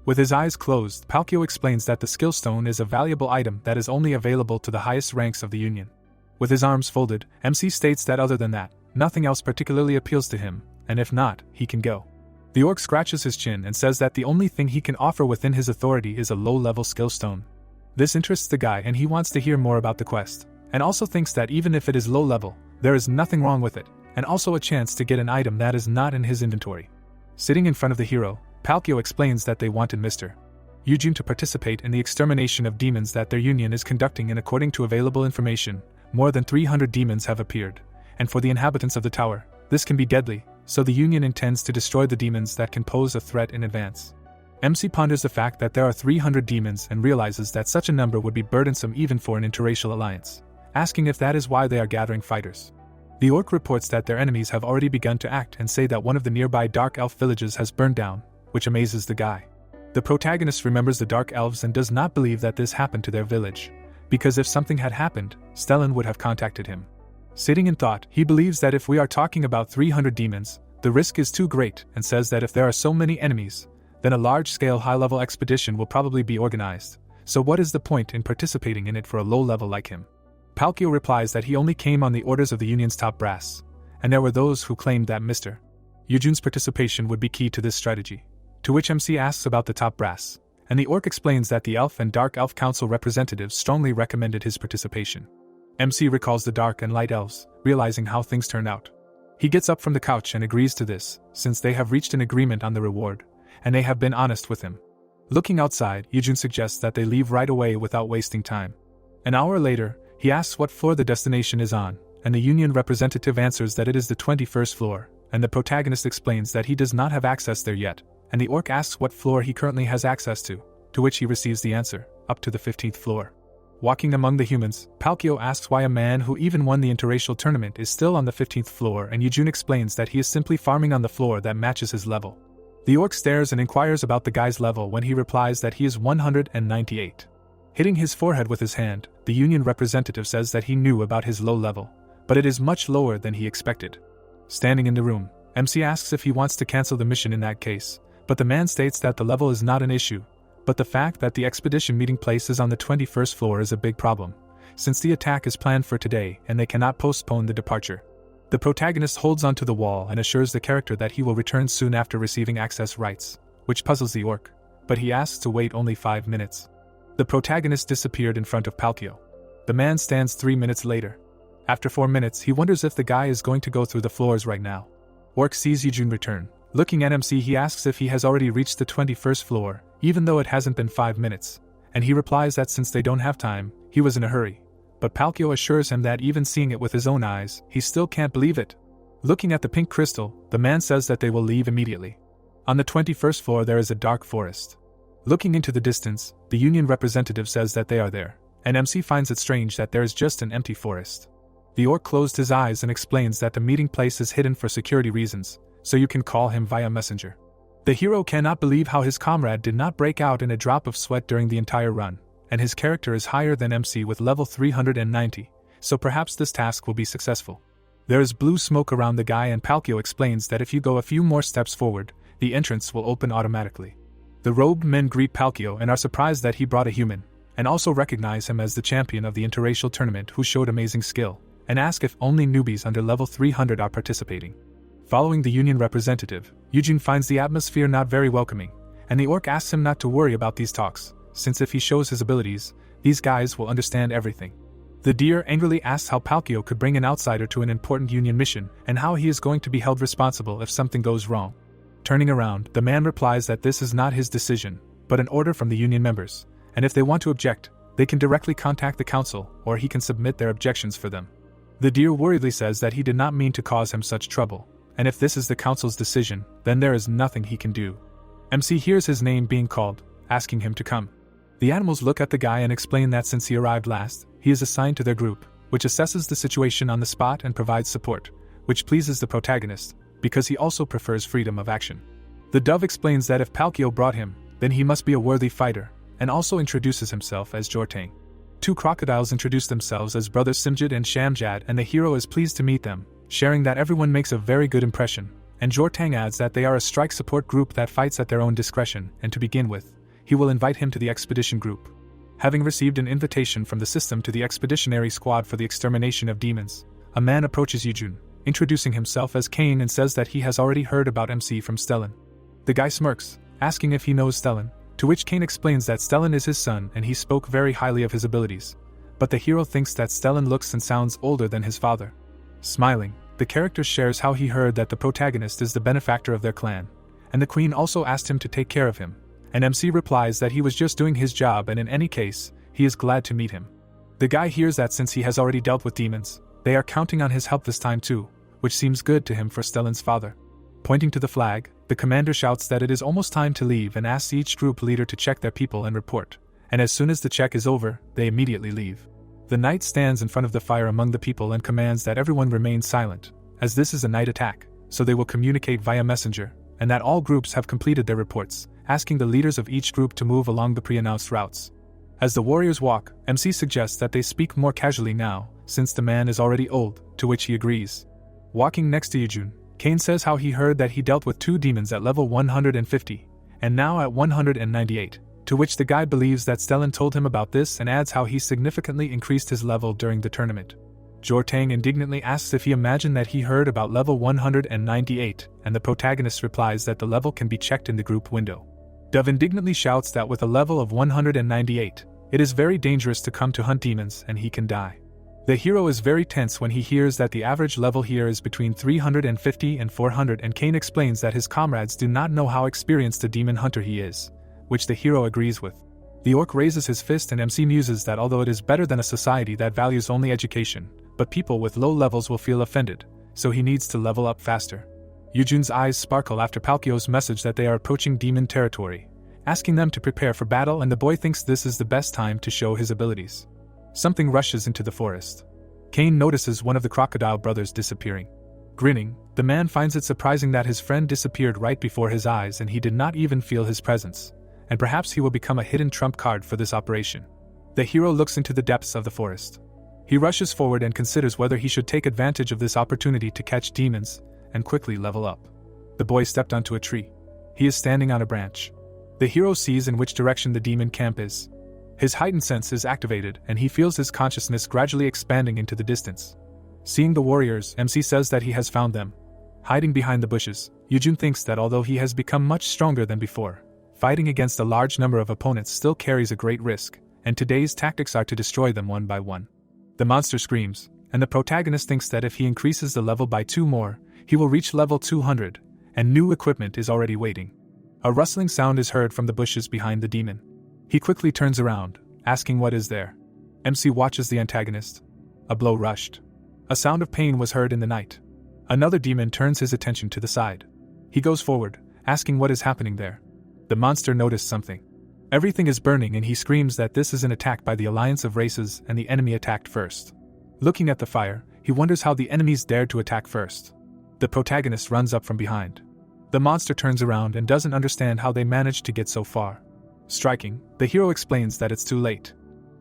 With his eyes closed, Palkio explains that the skill stone is a valuable item that is only available to the highest ranks of the union. With his arms folded, MC states that other than that, nothing else particularly appeals to him, and if not, he can go. The orc scratches his chin and says that the only thing he can offer within his authority is a low-level skill stone. This interests the guy and he wants to hear more about the quest, and also thinks that even if it is low-level, there is nothing wrong with it, and also a chance to get an item that is not in his inventory. Sitting in front of the hero, Palkio explains that they wanted Mr. Eugene to participate in the extermination of demons that their union is conducting, and according to available information, more than 300 demons have appeared, and for the inhabitants of the tower, this can be deadly, so the union intends to destroy the demons that can pose a threat in advance. MC ponders the fact that there are 300 demons and realizes that such a number would be burdensome even for an interracial alliance, asking if that is why they are gathering fighters. The orc reports that their enemies have already begun to act and say that one of the nearby dark elf villages has burned down, which amazes the guy. The protagonist remembers the dark elves and does not believe that this happened to their village, because if something had happened, Stellan would have contacted him. Sitting in thought, he believes that if we are talking about 300 demons, the risk is too great, and says that if there are so many enemies, then a large-scale high-level expedition will probably be organized. So what is the point in participating in it for a low level like him? Palkio replies that he only came on the orders of the Union's top brass, and there were those who claimed that Mr. Yujun's participation would be key to this strategy. To which MC asks about the top brass, and the orc explains that the Elf and Dark Elf Council representatives strongly recommended his participation. MC recalls the Dark and Light Elves, realizing how things turned out. He gets up from the couch and agrees to this, since they have reached an agreement on the reward, and they have been honest with him. Looking outside, Yujun suggests that they leave right away without wasting time. An hour later, he asks what floor the destination is on, and the Union representative answers that it is the 21st floor, and the protagonist explains that he does not have access there yet, and the orc asks what floor he currently has access to which he receives the answer, up to the 15th floor. Walking among the humans, Palkio asks why a man who even won the Interracial tournament is still on the 15th floor, and Yujun explains that he is simply farming on the floor that matches his level. The orc stares and inquires about the guy's level when he replies that he is 198. Hitting his forehead with his hand, the Union representative says that he knew about his low level, but it is much lower than he expected. Standing in the room, MC asks if he wants to cancel the mission in that case, but the man states that the level is not an issue, but the fact that the expedition meeting place is on the 21st floor is a big problem, since the attack is planned for today and they cannot postpone the departure. The protagonist holds onto the wall and assures the character that he will return soon after receiving access rights, which puzzles the orc, but he asks to wait only 5 minutes. The protagonist disappeared in front of Palkio. The man stands 3 minutes later. After 4 minutes, he wonders if the guy is going to go through the floors right now. Orc sees Yujun return. Looking at MC, he asks if he has already reached the 21st floor, even though it hasn't been 5 minutes, and he replies that since they don't have time, he was in a hurry. But Palkio assures him that even seeing it with his own eyes, he still can't believe it. Looking at the pink crystal, the man says that they will leave immediately. On the 21st floor there is a dark forest. Looking into the distance, the Union representative says that they are there, and MC finds it strange that there is just an empty forest. The orc closed his eyes and explains that the meeting place is hidden for security reasons, so you can call him via messenger. The hero cannot believe how his comrade did not break out in a drop of sweat during the entire run, and his character is higher than MC with level 390, so perhaps this task will be successful. There is blue smoke around the guy, and Palkio explains that if you go a few more steps forward, the entrance will open automatically. The robed men greet Palkio and are surprised that he brought a human, and also recognize him as the champion of the Interracial tournament who showed amazing skill, and ask if only newbies under level 300 are participating. Following the Union representative, Yujun finds the atmosphere not very welcoming, and the orc asks him not to worry about these talks, since if he shows his abilities, these guys will understand everything. The deer angrily asks how Palkio could bring an outsider to an important Union mission, and how he is going to be held responsible if something goes wrong. Turning around, the man replies that this is not his decision, but an order from the Union members, and if they want to object, they can directly contact the council, or he can submit their objections for them. The deer worriedly says that he did not mean to cause him such trouble, and if this is the council's decision, then there is nothing he can do. MC hears his name being called, asking him to come. The animals look at the guy and explain that since he arrived last, he is assigned to their group, which assesses the situation on the spot and provides support, which pleases the protagonist, because he also prefers freedom of action. The dove explains that if Palkio brought him, then he must be a worthy fighter, and also introduces himself as Jortang. 2 crocodiles introduce themselves as brothers Simjad and Shamjad, and the hero is pleased to meet them, sharing that everyone makes a very good impression, and Jortang adds that they are a strike support group that fights at their own discretion, and to begin with, he will invite him to the expedition group. Having received an invitation from the system to the expeditionary squad for the extermination of demons, a man approaches Yujun, introducing himself as Kane, and says that he has already heard about MC from Stellan. The guy smirks, asking if he knows Stellan, to which Kane explains that Stellan is his son and he spoke very highly of his abilities, but the hero thinks that Stellan looks and sounds older than his father. Smiling, the character shares how he heard that the protagonist is the benefactor of their clan, and the queen also asked him to take care of him, and MC replies that he was just doing his job and in any case, he is glad to meet him. The guy hears that since he has already dealt with demons, they are counting on his help this time too, which seems good to him for Stellan's father. Pointing to the flag, the commander shouts that it is almost time to leave and asks each group leader to check their people and report, and as soon as the check is over, they immediately leave. The knight stands in front of the fire among the people and commands that everyone remain silent, as this is a night attack, so they will communicate via messenger, and that all groups have completed their reports, asking the leaders of each group to move along the pre-announced routes. As the warriors walk, MC suggests that they speak more casually now, since the man is already old, to which he agrees. Walking next to Yejun, Kane says how he heard that he dealt with 2 demons at level 150, and now at 198, to which the guy believes that Stellan told him about this and adds how he significantly increased his level during the tournament. Jortang indignantly asks if he imagined that he heard about level 198, and the protagonist replies that the level can be checked in the group window. Dove indignantly shouts that with a level of 198, it is very dangerous to come to hunt demons and he can die. The hero is very tense when he hears that the average level here is between 350 and 400, and Kane explains that his comrades do not know how experienced a demon hunter he is, which the hero agrees with. The orc raises his fist and MC muses that although it is better than a society that values only education, but people with low levels will feel offended, so he needs to level up faster. Yujun's eyes sparkle after Palkio's message that they are approaching demon territory, asking them to prepare for battle, and the boy thinks this is the best time to show his abilities. Something rushes into the forest. Kane notices one of the crocodile brothers disappearing. Grinning, the man finds it surprising that his friend disappeared right before his eyes and he did not even feel his presence, and perhaps he will become a hidden trump card for this operation. The hero looks into the depths of the forest. He rushes forward and considers whether he should take advantage of this opportunity to catch demons and quickly level up. The boy stepped onto a tree. He is standing on a branch. The hero sees in which direction the demon camp is. His heightened sense is activated and he feels his consciousness gradually expanding into the distance. Seeing the warriors, MC says that he has found them. Hiding behind the bushes, Yujun thinks that although he has become much stronger than before, fighting against a large number of opponents still carries a great risk, and today's tactics are to destroy them one by one. The monster screams, and the protagonist thinks that if he increases the level by 2 more, he will reach level 200, and new equipment is already waiting. A rustling sound is heard from the bushes behind the demon. He quickly turns around, asking what is there. MC watches the antagonist. A blow rushed. A sound of pain was heard in the night. Another demon turns his attention to the side. He goes forward, asking what is happening there. The monster noticed something. Everything is burning and he screams that this is an attack by the alliance of races and the enemy attacked first. Looking at the fire, he wonders how the enemies dared to attack first. The protagonist runs up from behind. The monster turns around and doesn't understand how they managed to get so far. Striking, the hero explains that it's too late.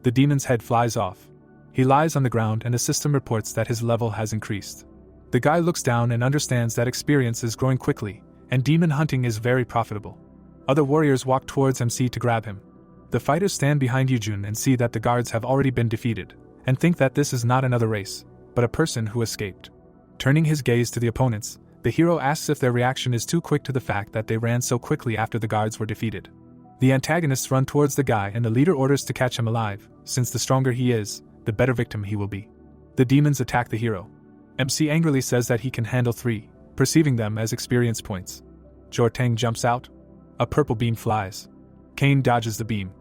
The demon's head flies off. He lies on the ground and the system reports that his level has increased. The guy looks down and understands that experience is growing quickly, and demon hunting is very profitable. Other warriors walk towards MC to grab him. The fighters stand behind Yujun and see that the guards have already been defeated, and think that this is not another race, but a person who escaped. Turning his gaze to the opponents, the hero asks if their reaction is too quick to the fact that they ran so quickly after the guards were defeated. The antagonists run towards the guy and the leader orders to catch him alive, since the stronger he is, the better victim he will be. The demons attack the hero. MC angrily says that he can handle 3, perceiving them as experience points. Jortang jumps out. A purple beam flies. Kane dodges the beam.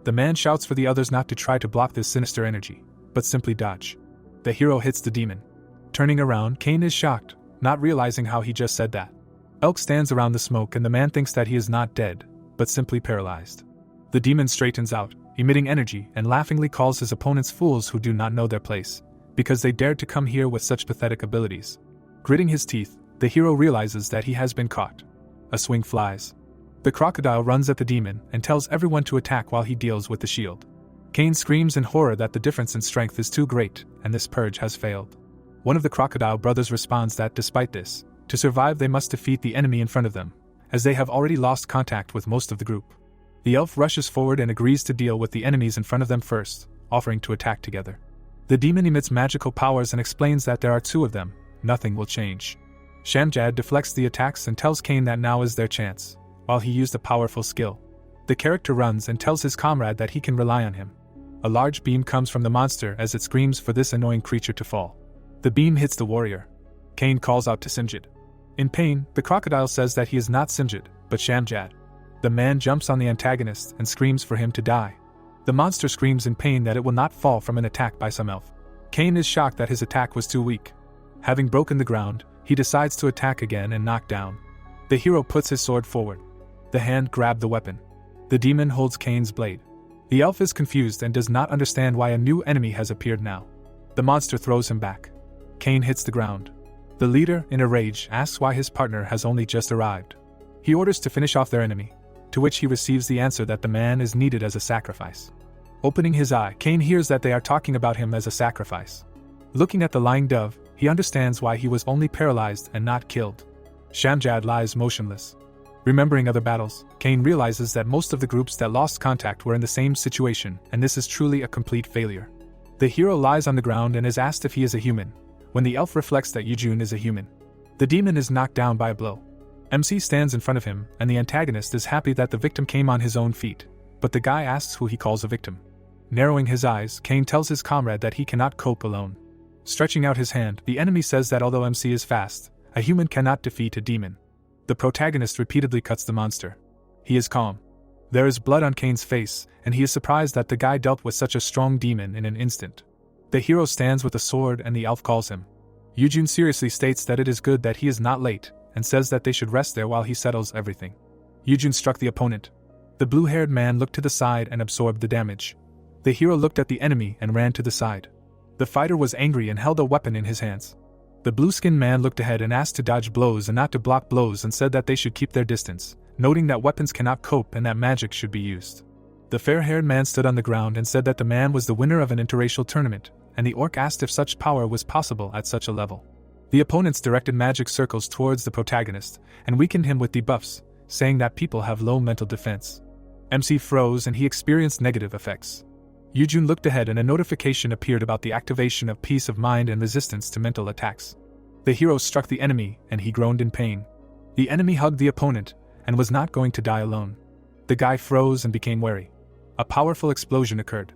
The man shouts for the others not to try to block this sinister energy, but simply dodge. The hero hits the demon. Turning around, Kane is shocked, not realizing how he just said that. Elk stands around the smoke and the man thinks that he is not dead, but simply paralyzed. The demon straightens out, emitting energy, and laughingly calls his opponents fools who do not know their place, because they dared to come here with such pathetic abilities. Gritting his teeth, the hero realizes that he has been caught. A swing flies. The crocodile runs at the demon and tells everyone to attack while he deals with the shield. Kane screams in horror that the difference in strength is too great, and this purge has failed. One of the crocodile brothers responds that despite this, to survive they must defeat the enemy in front of them, as they have already lost contact with most of the group. The elf rushes forward and agrees to deal with the enemies in front of them first, offering to attack together. The demon emits magical powers and explains that there are 2 of them, nothing will change. Shamjad deflects the attacks and tells Kane that now is their chance, while he used a powerful skill. The character runs and tells his comrade that he can rely on him. A large beam comes from the monster as it screams for this annoying creature to fall. The beam hits the warrior. Kane calls out to Simjid. In pain, the crocodile says that he is not Simjid, but Shamjad. The man jumps on the antagonist and screams for him to die. The monster screams in pain that it will not fall from an attack by some elf. Kane is shocked that his attack was too weak. Having broken the ground, he decides to attack again and knock down. The hero puts his sword forward. The hand grabbed the weapon. The demon holds Kane's blade. The elf is confused and does not understand why a new enemy has appeared now. The monster throws him back. Kane hits the ground. The leader, in a rage, asks why his partner has only just arrived. He orders to finish off their enemy, to which he receives the answer that the man is needed as a sacrifice. Opening his eye, Cain hears that they are talking about him as a sacrifice. Looking at the lying dove, he understands why he was only paralyzed and not killed. Shamjad lies motionless. Remembering other battles, Cain realizes that most of the groups that lost contact were in the same situation, and this is truly a complete failure. The hero lies on the ground and is asked if he is a human, when the elf reflects that Yujun is a human. The demon is knocked down by a blow. MC stands in front of him, and the antagonist is happy that the victim came on his own feet, but the guy asks who he calls a victim. Narrowing his eyes, Cain tells his comrade that he cannot cope alone. Stretching out his hand, the enemy says that although MC is fast, a human cannot defeat a demon. The protagonist repeatedly cuts the monster. He is calm. There is blood on Cain's face, and he is surprised that the guy dealt with such a strong demon in an instant. The hero stands with a sword and the elf calls him. Yujun seriously states that it is good that he is not late, and says that they should rest there while he settles everything. Yujun struck the opponent. The blue-haired man looked to the side and absorbed the damage. The hero looked at the enemy and ran to the side. The fighter was angry and held a weapon in his hands. The blue-skinned man looked ahead and asked to dodge blows and not to block blows, and said that they should keep their distance, noting that weapons cannot cope and that magic should be used. The fair-haired man stood on the ground and said that the man was the winner of an interracial tournament, and the orc asked if such power was possible at such a level. The opponents directed magic circles towards the protagonist, and weakened him with debuffs, saying that people have low mental defense. MC froze and he experienced negative effects. Yujun looked ahead and a notification appeared about the activation of peace of mind and resistance to mental attacks. The hero struck the enemy and he groaned in pain. The enemy hugged the opponent and was not going to die alone. The guy froze and became wary. A powerful explosion occurred.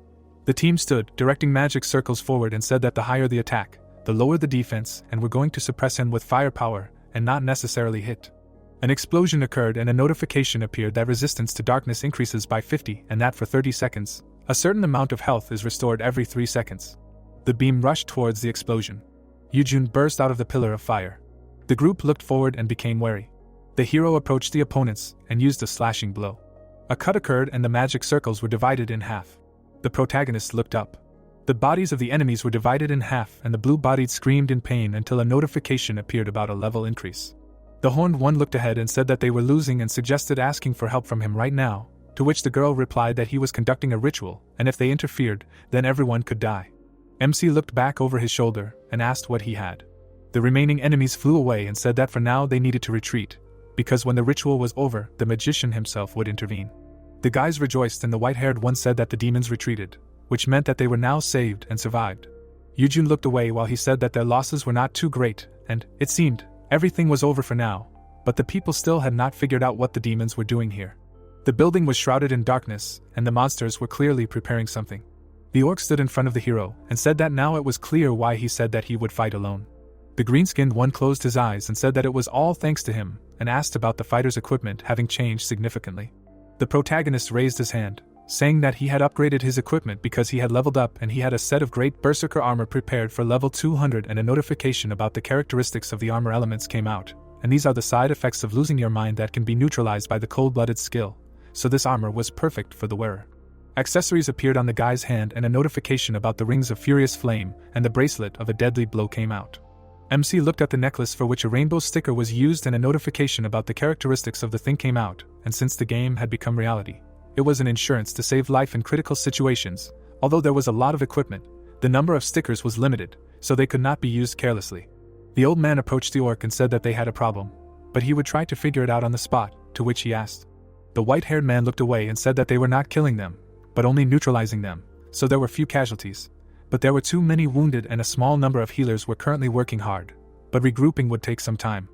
The team stood, directing magic circles forward, and said that the higher the attack, the lower the defense, and were going to suppress him with firepower and not necessarily hit. An explosion occurred and a notification appeared that resistance to darkness increases by 50 and that for 30 seconds. A certain amount of health is restored every 3 seconds. The beam rushed towards the explosion. Yujun burst out of the pillar of fire. The group looked forward and became wary. The hero approached the opponents and used a slashing blow. A cut occurred and the magic circles were divided in half. The protagonist looked up. The bodies of the enemies were divided in half and the blue-bodied screamed in pain until a notification appeared about a level increase. The horned one looked ahead and said that they were losing and suggested asking for help from him right now, to which the girl replied that he was conducting a ritual, and if they interfered, then everyone could die. MC looked back over his shoulder and asked what he had. The remaining enemies flew away and said that for now they needed to retreat, because when the ritual was over, the magician himself would intervene. The guys rejoiced and the white-haired one said that the demons retreated, which meant that they were now saved and survived. Yujun looked away while he said that their losses were not too great, and, it seemed, everything was over for now, but the people still had not figured out what the demons were doing here. The building was shrouded in darkness, and the monsters were clearly preparing something. The orc stood in front of the hero, and said that now it was clear why he said that he would fight alone. The green-skinned one closed his eyes and said that it was all thanks to him, and asked about the fighter's equipment having changed significantly. The protagonist raised his hand, saying that he had upgraded his equipment because he had leveled up and he had a set of great berserker armor prepared for level 200, and a notification about the characteristics of the armor elements came out, and these are the side effects of losing your mind that can be neutralized by the cold-blooded skill. So this armor was perfect for the wearer. Accessories appeared on the guy's hand and a notification about the rings of furious flame and the bracelet of a deadly blow came out. MC looked at the necklace for which a rainbow sticker was used and a notification about the characteristics of the thing came out, and since the game had become reality, it was an insurance to save life in critical situations. Although there was a lot of equipment, the number of stickers was limited, so they could not be used carelessly. The old man approached the orc and said that they had a problem, but he would try to figure it out on the spot, to which he asked. The white-haired man looked away and said that they were not killing them, but only neutralizing them, so there were few casualties. But there were too many wounded and a small number of healers were currently working hard, but regrouping would take some time.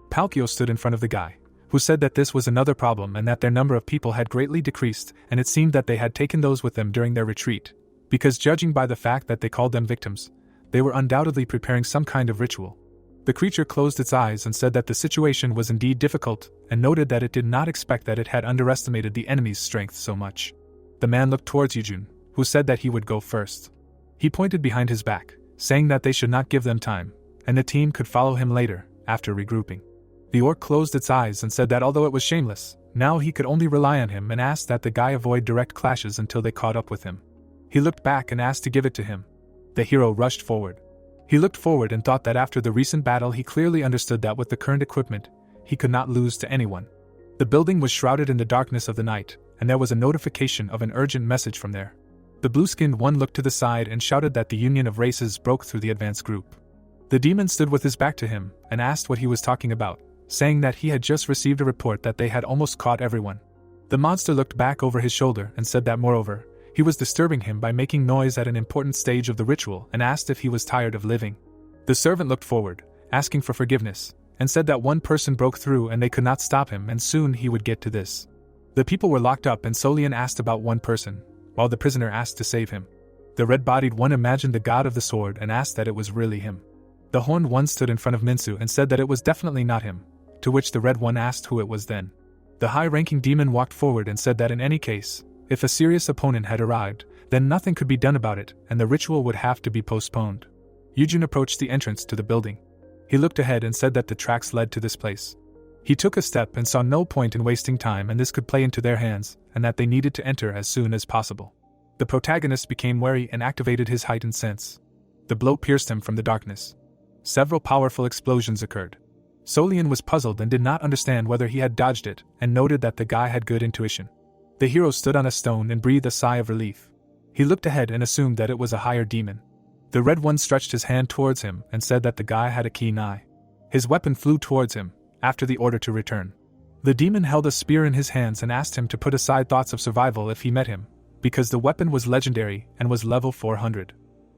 Palkio stood in front of the guy, who said that this was another problem and that their number of people had greatly decreased, and it seemed that they had taken those with them during their retreat, because judging by the fact that they called them victims, they were undoubtedly preparing some kind of ritual. The creature closed its eyes and said that the situation was indeed difficult, and noted that it did not expect that it had underestimated the enemy's strength so much. The man looked towards Yujun, who said that he would go first. He pointed behind his back, saying that they should not give them time, and the team could follow him later, after regrouping. The orc closed its eyes and said that although it was shameless, now he could only rely on him and asked that the guy avoid direct clashes until they caught up with him. He looked back and asked to give it to him. The hero rushed forward. He looked forward and thought that after the recent battle he clearly understood that with the current equipment, he could not lose to anyone. The building was shrouded in the darkness of the night, and there was a notification of an urgent message from there. The blue-skinned one looked to the side and shouted that the union of races broke through the advanced group. The demon stood with his back to him and asked what he was talking about, saying that he had just received a report that they had almost caught everyone. The monster looked back over his shoulder and said that moreover, he was disturbing him by making noise at an important stage of the ritual and asked if he was tired of living. The servant looked forward, asking for forgiveness, and said that one person broke through and they could not stop him and soon he would get to this. The people were locked up and Solian asked about one person, while the prisoner asked to save him. The red-bodied one imagined the god of the sword and asked that it was really him. The horned one stood in front of Minsu and said that it was definitely not him, to which the red one asked who it was then. The high-ranking demon walked forward and said that in any case, if a serious opponent had arrived, then nothing could be done about it and the ritual would have to be postponed. Yujun approached the entrance to the building. He looked ahead and said that the tracks led to this place. He took a step and saw no point in wasting time and this could play into their hands, and that they needed to enter as soon as possible. The protagonist became wary and activated his heightened sense. The blow pierced him from the darkness. Several powerful explosions occurred. Solian was puzzled and did not understand whether he had dodged it, and noted that the guy had good intuition. The hero stood on a stone and breathed a sigh of relief. He looked ahead and assumed that it was a higher demon. The red one stretched his hand towards him and said that the guy had a keen eye. His weapon flew towards him, after the order to return. The demon held a spear in his hands and asked him to put aside thoughts of survival if he met him, because the weapon was legendary and was level 400.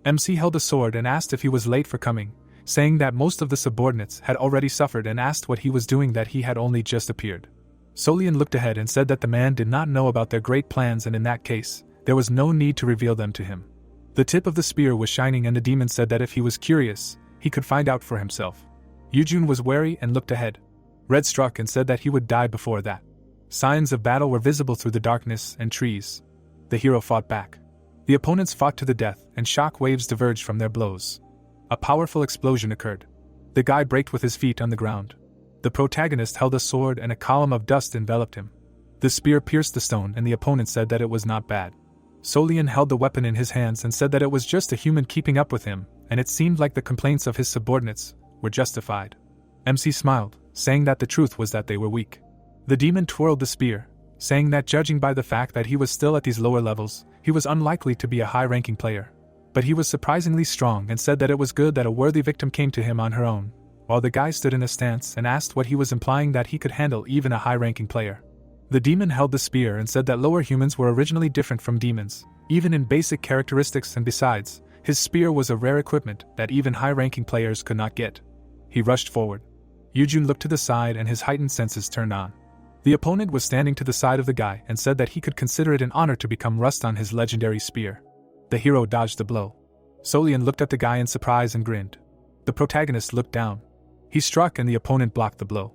MC held a sword and asked if he was late for coming, saying that most of the subordinates had already suffered and asked what he was doing, that he had only just appeared. Solian looked ahead and said that the man did not know about their great plans and in that case, there was no need to reveal them to him. The tip of the spear was shining and the demon said that if he was curious, he could find out for himself. Yujun was wary and looked ahead. Red struck and said that he would die before that. Signs of battle were visible through the darkness and trees. The hero fought back. The opponents fought to the death and shock waves diverged from their blows. A powerful explosion occurred. The guy braked with his feet on the ground. The protagonist held a sword and a column of dust enveloped him. The spear pierced the stone and the opponent said that it was not bad. Solian held the weapon in his hands and said that it was just a human keeping up with him, and it seemed like the complaints of his subordinates were justified. MC smiled, saying that the truth was that they were weak. The demon twirled the spear, saying that judging by the fact that he was still at these lower levels, he was unlikely to be a high-ranking player. But he was surprisingly strong and said that it was good that a worthy victim came to him on her own, while the guy stood in a stance and asked what he was implying, that he could handle even a high-ranking player. The demon held the spear and said that lower humans were originally different from demons, even in basic characteristics, and besides, his spear was a rare equipment that even high-ranking players could not get. He rushed forward. Yujun looked to the side and his heightened senses turned on. The opponent was standing to the side of the guy and said that he could consider it an honor to become rust on his legendary spear. The hero dodged the blow. Solian looked at the guy in surprise and grinned. The protagonist looked down. He struck and the opponent blocked the blow.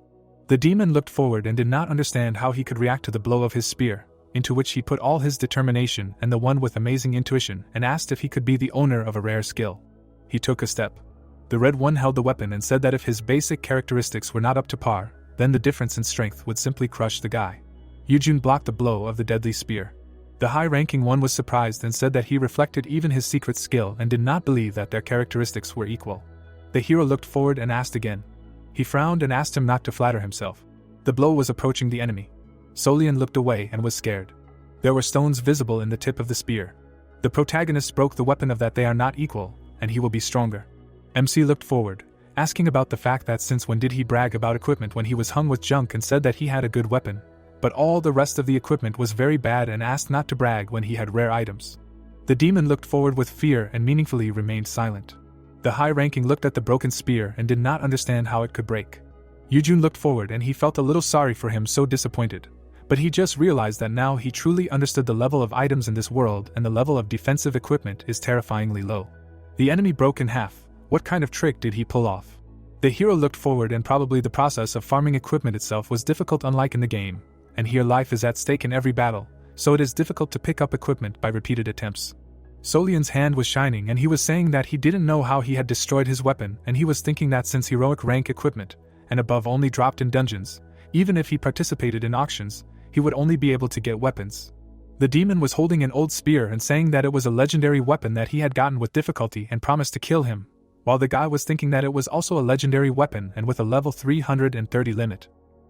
The demon looked forward and did not understand how he could react to the blow of his spear, into which he put all his determination and the one with amazing intuition, and asked if he could be the owner of a rare skill. He took a step. The red one held the weapon and said that if his basic characteristics were not up to par, then the difference in strength would simply crush the guy. Yujun blocked the blow of the deadly spear. The high-ranking one was surprised and said that he reflected even his secret skill and did not believe that their characteristics were equal. The hero looked forward and asked again. He frowned and asked him not to flatter himself. The blow was approaching the enemy. Solian looked away and was scared. There were stones visible in the tip of the spear. The protagonist broke the weapon of that they are not equal, and he will be stronger. MC looked forward, asking about the fact that since when did he brag about equipment when he was hung with junk, and said that he had a good weapon, but all the rest of the equipment was very bad, and asked not to brag when he had rare items. The demon looked forward with fear and meaningfully remained silent. The high-ranking looked at the broken spear and did not understand how it could break. Yujun looked forward and he felt a little sorry for him, so disappointed. But he just realized that now he truly understood the level of items in this world, and the level of defensive equipment is terrifyingly low. The enemy broke in half. What kind of trick did he pull off? The hero looked forward, and probably the process of farming equipment itself was difficult, unlike in the game, and here life is at stake in every battle, so it is difficult to pick up equipment by repeated attempts. Solian's hand was shining and he was saying that he didn't know how he had destroyed his weapon, and he was thinking that since heroic rank equipment, and above only dropped in dungeons, even if he participated in auctions, he would only be able to get weapons. The demon was holding an old spear and saying that it was a legendary weapon that he had gotten with difficulty and promised to kill him, while the guy was thinking that it was also a legendary weapon and with a level 330 limit.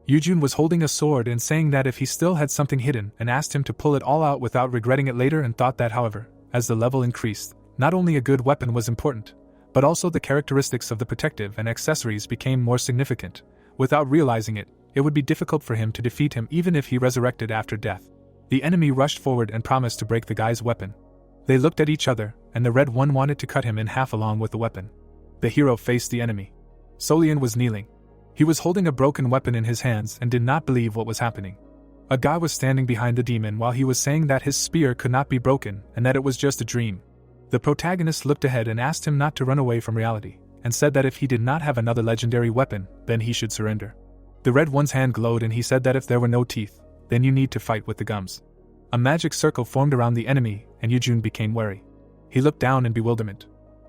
Yujun was holding a sword and saying that if he still had something hidden, and asked him to pull it all out without regretting it later, and thought that, however, as the level increased, not only a good weapon was important, but also the characteristics of the protective and accessories became more significant. Without realizing it, it would be difficult for him to defeat him even if he resurrected after death. The enemy rushed forward and promised to break the guy's weapon. They looked at each other, and the red one wanted to cut him in half along with the weapon. The hero faced the enemy. Solian was kneeling. He was holding a broken weapon in his hands and did not believe what was happening. A guy was standing behind the demon while he was saying that his spear could not be broken and that it was just a dream. The protagonist looked ahead and asked him not to run away from reality, and said that if he did not have another legendary weapon, then he should surrender. The red one's hand glowed and he said that if there were no teeth, then you need to fight with the gums. A magic circle formed around the enemy, and Yujun became wary. He looked down in bewilderment.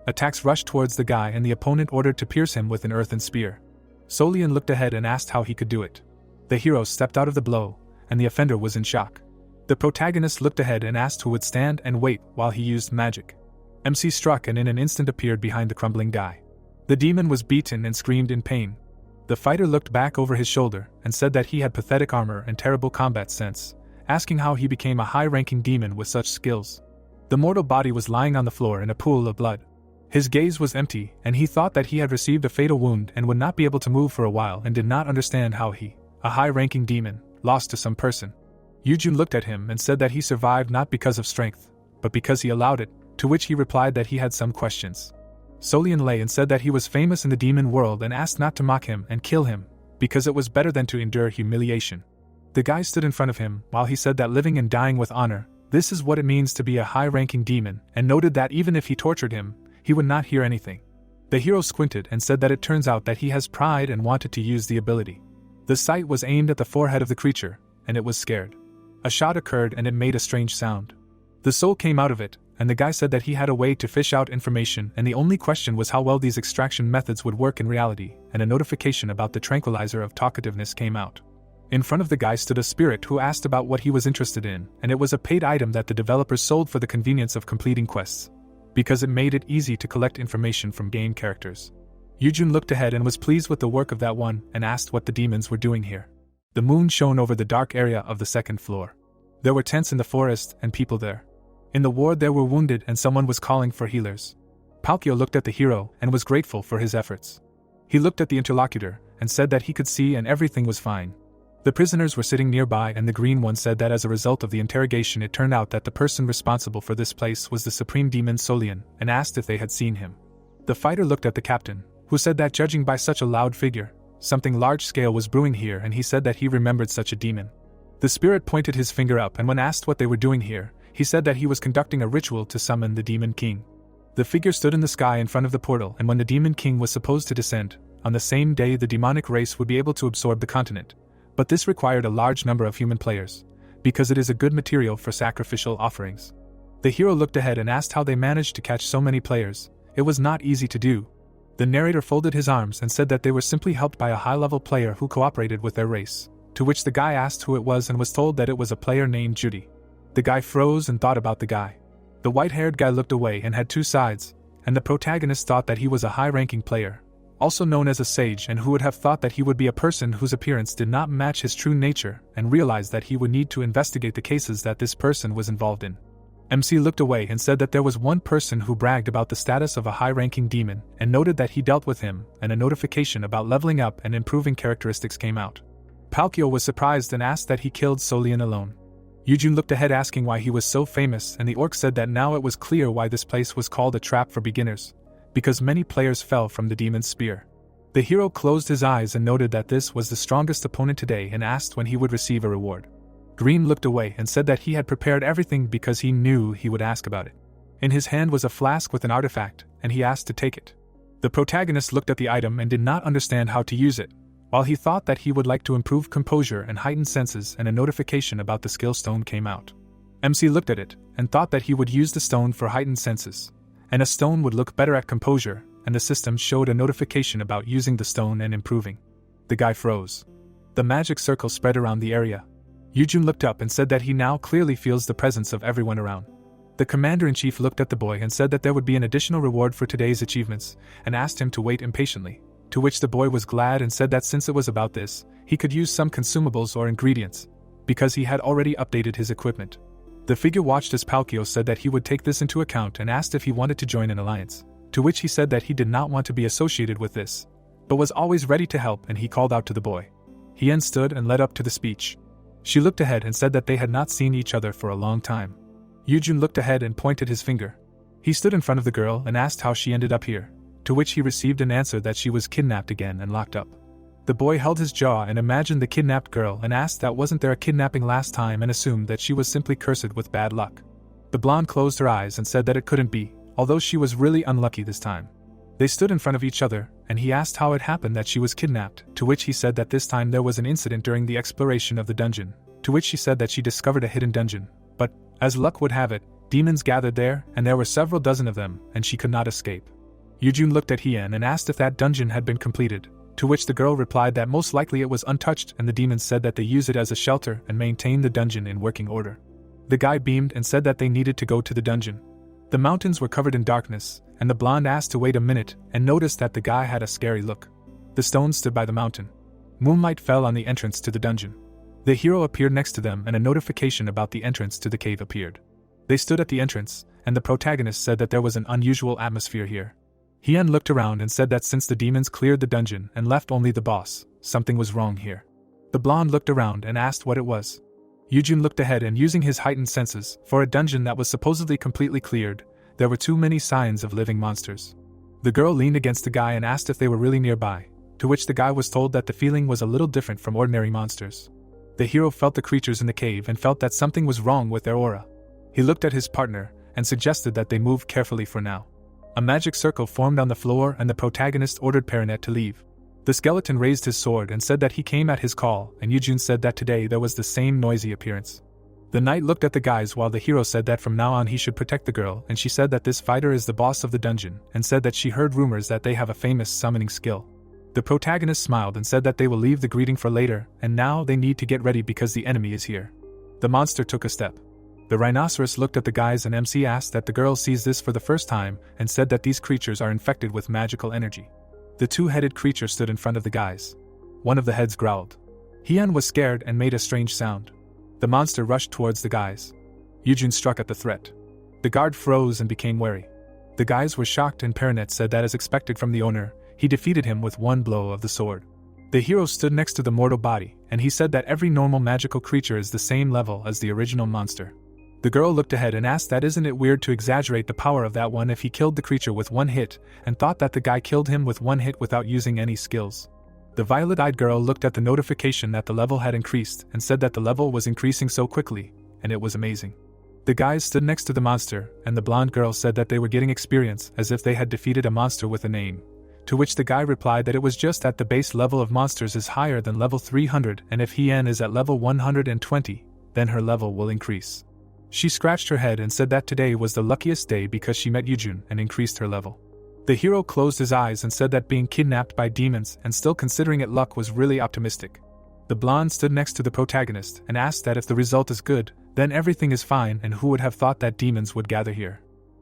Attacks rushed towards the guy and the opponent ordered to pierce him with an earthen spear. Solian looked ahead and asked how he could do it. The hero stepped out of the blow, and the offender was in shock. The protagonist looked ahead and asked who would stand and wait while he used magic. MC struck and in an instant appeared behind the crumbling guy. The demon was beaten and screamed in pain. The fighter looked back over his shoulder and said that he had pathetic armor and terrible combat sense, asking how he became a high-ranking demon with such skills. The mortal body was lying on the floor in a pool of blood. His gaze was empty, and he thought that he had received a fatal wound and would not be able to move for a while and did not understand how he, a high-ranking demon, lost to some person. Yujun looked at him and said that he survived not because of strength, but because he allowed it, to which he replied that he had some questions. Solian lay and said that he was famous in the demon world and asked not to mock him and kill him, because it was better than to endure humiliation. The guy stood in front of him while he said that living and dying with honor, this is what it means to be a high-ranking demon, and noted that even if he tortured him, he would not hear anything. The hero squinted and said that it turns out that he has pride and wanted to use the ability. The sight was aimed at the forehead of the creature, and it was scared. A shot occurred and it made a strange sound. The soul came out of it, and the guy said that he had a way to fish out information and the only question was how well these extraction methods would work in reality, and a notification about the tranquilizer of talkativeness came out. In front of the guy stood a spirit who asked about what he was interested in, and it was a paid item that the developers sold for the convenience of completing quests, because it made it easy to collect information from game characters. Yujun looked ahead and was pleased with the work of that one and asked what the demons were doing here. The moon shone over the dark area of the second floor. There were tents in the forest and people there. In the ward there were wounded and someone was calling for healers. Palkio looked at the hero and was grateful for his efforts. He looked at the interlocutor and said that he could see and everything was fine. The prisoners were sitting nearby and the green one said that as a result of the interrogation it turned out that the person responsible for this place was the supreme demon Solian and asked if they had seen him. The fighter looked at the captain, who said that judging by such a loud figure, something large-scale was brewing here and he said that he remembered such a demon. The spirit pointed his finger up and when asked what they were doing here, he said that he was conducting a ritual to summon the Demon King. The figure stood in the sky in front of the portal and when the Demon King was supposed to descend, on the same day the demonic race would be able to absorb the continent. But this required a large number of human players, because it is a good material for sacrificial offerings. The hero looked ahead and asked how they managed to catch so many players. It was not easy to do. The narrator folded his arms and said that they were simply helped by a high-level player who cooperated with their race, to which the guy asked who it was and was told that it was a player named Judy. The guy froze and thought about the guy. The white-haired guy looked away and had two sides, and the protagonist thought that he was a high-ranking player, also known as a sage, and who would have thought that he would be a person whose appearance did not match his true nature and realized that he would need to investigate the cases that this person was involved in. MC looked away and said that there was one person who bragged about the status of a high-ranking demon and noted that he dealt with him, and a notification about leveling up and improving characteristics came out. Palkio was surprised and asked that he killed Solian alone. Yujun looked ahead asking why he was so famous, and the orc said that now it was clear why this place was called a trap for beginners, because many players fell from the demon's spear. The hero closed his eyes and noted that this was the strongest opponent today and asked when he would receive a reward. Green looked away and said that he had prepared everything because he knew he would ask about it. In his hand was a flask with an artifact, and he asked to take it. The protagonist looked at the item and did not understand how to use it, while he thought that he would like to improve composure and heighten senses, and a notification about the skill stone came out. MC looked at it and thought that he would use the stone for heightened senses, and a stone would look better at composure, and the system showed a notification about using the stone and improving. The guy froze. The magic circle spread around the area. Yujun looked up and said that he now clearly feels the presence of everyone around. The commander-in-chief looked at the boy and said that there would be an additional reward for today's achievements, and asked him to wait impatiently, to which the boy was glad and said that since it was about this, he could use some consumables or ingredients, because he had already updated his equipment. The figure watched as Palkio said that he would take this into account and asked if he wanted to join an alliance, to which he said that he did not want to be associated with this, but was always ready to help, and he called out to the boy. Heeyeon stood and led up to the speech. She looked ahead and said that they had not seen each other for a long time. Yujun looked ahead and pointed his finger. He stood in front of the girl and asked how she ended up here, to which he received an answer that she was kidnapped again and locked up. The boy held his jaw and imagined the kidnapped girl and asked that wasn't there a kidnapping last time and assumed that she was simply cursed with bad luck. The blonde closed her eyes and said that it couldn't be, although she was really unlucky this time. They stood in front of each other, and he asked how it happened that she was kidnapped, to which he said that this time there was an incident during the exploration of the dungeon, to which she said that she discovered a hidden dungeon, but, as luck would have it, demons gathered there, and there were several dozen of them, and she could not escape. Yujun looked at Heeyeon and asked if that dungeon had been completed, to which the girl replied that most likely it was untouched and the demons said that they use it as a shelter and maintain the dungeon in working order. The guy beamed and said that they needed to go to the dungeon. The mountains were covered in darkness, and the blonde asked to wait a minute and noticed that the guy had a scary look. The stones stood by the mountain. Moonlight fell on the entrance to the dungeon. The hero appeared next to them and a notification about the entrance to the cave appeared. They stood at the entrance, and the protagonist said that there was an unusual atmosphere here. Heeyeon looked around and said that since the demons cleared the dungeon and left only the boss, something was wrong here. The blonde looked around and asked what it was. Yujun looked ahead and using his heightened senses, for a dungeon that was supposedly completely cleared, there were too many signs of living monsters. The girl leaned against the guy and asked if they were really nearby, to which the guy was told that the feeling was a little different from ordinary monsters. The hero felt the creatures in the cave and felt that something was wrong with their aura. He looked at his partner and suggested that they move carefully for now. A magic circle formed on the floor and the protagonist ordered Perinet to leave. The skeleton raised his sword and said that he came at his call, and Yujun said that today there was the same noisy appearance. The knight looked at the guys while the hero said that from now on he should protect the girl, and she said that this fighter is the boss of the dungeon and said that she heard rumors that they have a famous summoning skill. The protagonist smiled and said that they will leave the greeting for later, and now they need to get ready because the enemy is here. The monster took a step. The rhinoceros looked at the guys and MC asked that the girl sees this for the first time and said that these creatures are infected with magical energy. The two-headed creature stood in front of the guys. One of the heads growled. Heeyeon was scared and made a strange sound. The monster rushed towards the guys. Yujun struck at the threat. The guard froze and became wary. The guys were shocked and Perinet said that as expected from the owner, he defeated him with one blow of the sword. The hero stood next to the mortal body, and he said that every normal magical creature is the same level as the original monster. The girl looked ahead and asked that isn't it weird to exaggerate the power of that one if he killed the creature with one hit, and thought that the guy killed him with one hit without using any skills. The violet-eyed girl looked at the notification that the level had increased and said that the level was increasing so quickly, and it was amazing. The guys stood next to the monster, and the blonde girl said that they were getting experience as if they had defeated a monster with a name. To which the guy replied that it was just that the base level of monsters is higher than level 300 and if Heeyeon is at level 120, then her level will increase. She scratched her head and said that today was the luckiest day because she met Yujun and increased her level. The hero closed his eyes and said that being kidnapped by demons and still considering it luck was really optimistic. The blonde stood next to the protagonist and asked that if the result is good, then everything is fine and who would have thought that demons would gather here.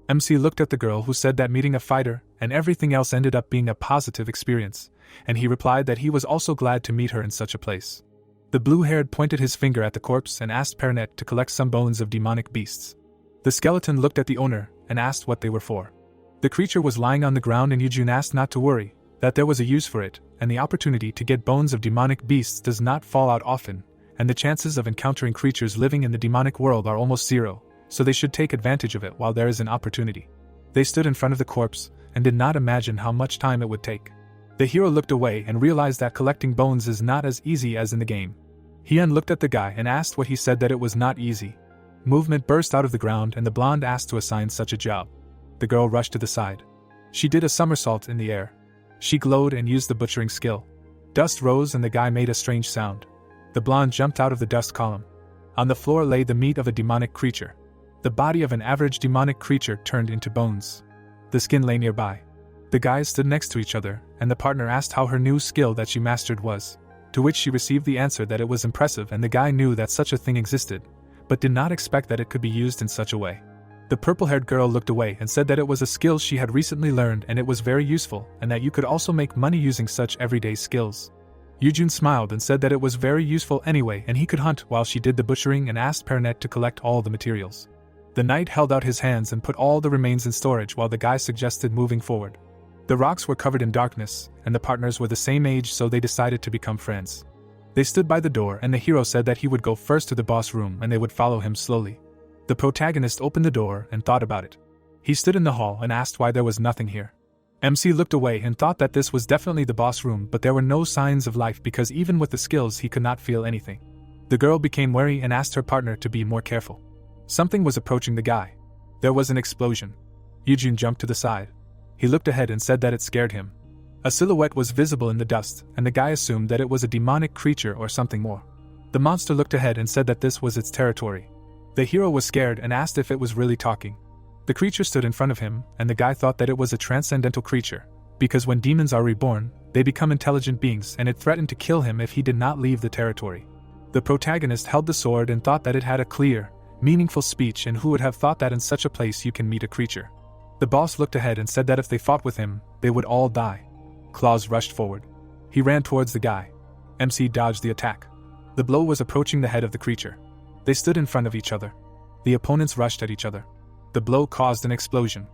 MC looked at the girl who said that meeting a fighter and everything else ended up being a positive experience, and he replied that he was also glad to meet her in such a place. The blue-haired pointed his finger at the corpse and asked Perinet to collect some bones of demonic beasts. The skeleton looked at the owner and asked what they were for. The creature was lying on the ground and Yujun asked not to worry, that there was a use for it, and the opportunity to get bones of demonic beasts does not fall out often, and the chances of encountering creatures living in the demonic world are almost zero, so they should take advantage of it while there is an opportunity. They stood in front of the corpse and did not imagine how much time it would take. The hero looked away and realized that collecting bones is not as easy as in the game. Heeyeon looked at the guy and asked what he said that it was not easy. Movement burst out of the ground and the blonde asked to assign such a job. The girl rushed to the side. She did a somersault in the air. She glowed and used the butchering skill. Dust rose and the guy made a strange sound. The blonde jumped out of the dust column. On the floor lay the meat of a demonic creature. The body of an average demonic creature turned into bones. The skin lay nearby. The guys stood next to each other, and the partner asked how her new skill that she mastered was, to which she received the answer that it was impressive and the guy knew that such a thing existed, but did not expect that it could be used in such a way. The purple-haired girl looked away and said that it was a skill she had recently learned and it was very useful, and that you could also make money using such everyday skills. Yujun smiled and said that it was very useful anyway and he could hunt while she did the butchering and asked Perinet to collect all the materials. The knight held out his hands and put all the remains in storage while the guy suggested moving forward. The rocks were covered in darkness, and the partners were the same age, so they decided to become friends. They stood by the door and the hero said that he would go first to the boss room and they would follow him slowly. The protagonist opened the door and thought about it. He stood in the hall and asked why there was nothing here. MC looked away and thought that this was definitely the boss room, but there were no signs of life because even with the skills he could not feel anything. The girl became wary and asked her partner to be more careful. Something was approaching the guy. There was an explosion. Yujun jumped to the side. He looked ahead and said that it scared him. A silhouette was visible in the dust, and the guy assumed that it was a demonic creature or something more. The monster looked ahead and said that this was its territory. The hero was scared and asked if it was really talking. The creature stood in front of him, and the guy thought that it was a transcendental creature, because when demons are reborn, they become intelligent beings and it threatened to kill him if he did not leave the territory. The protagonist held the sword and thought that it had a clear, meaningful speech, and who would have thought that in such a place you can meet a creature. The boss looked ahead and said that if they fought with him, they would all die. Claws rushed forward. He ran towards the guy. MC dodged the attack. The blow was approaching the head of the creature. They stood in front of each other. The opponents rushed at each other. The blow caused an explosion.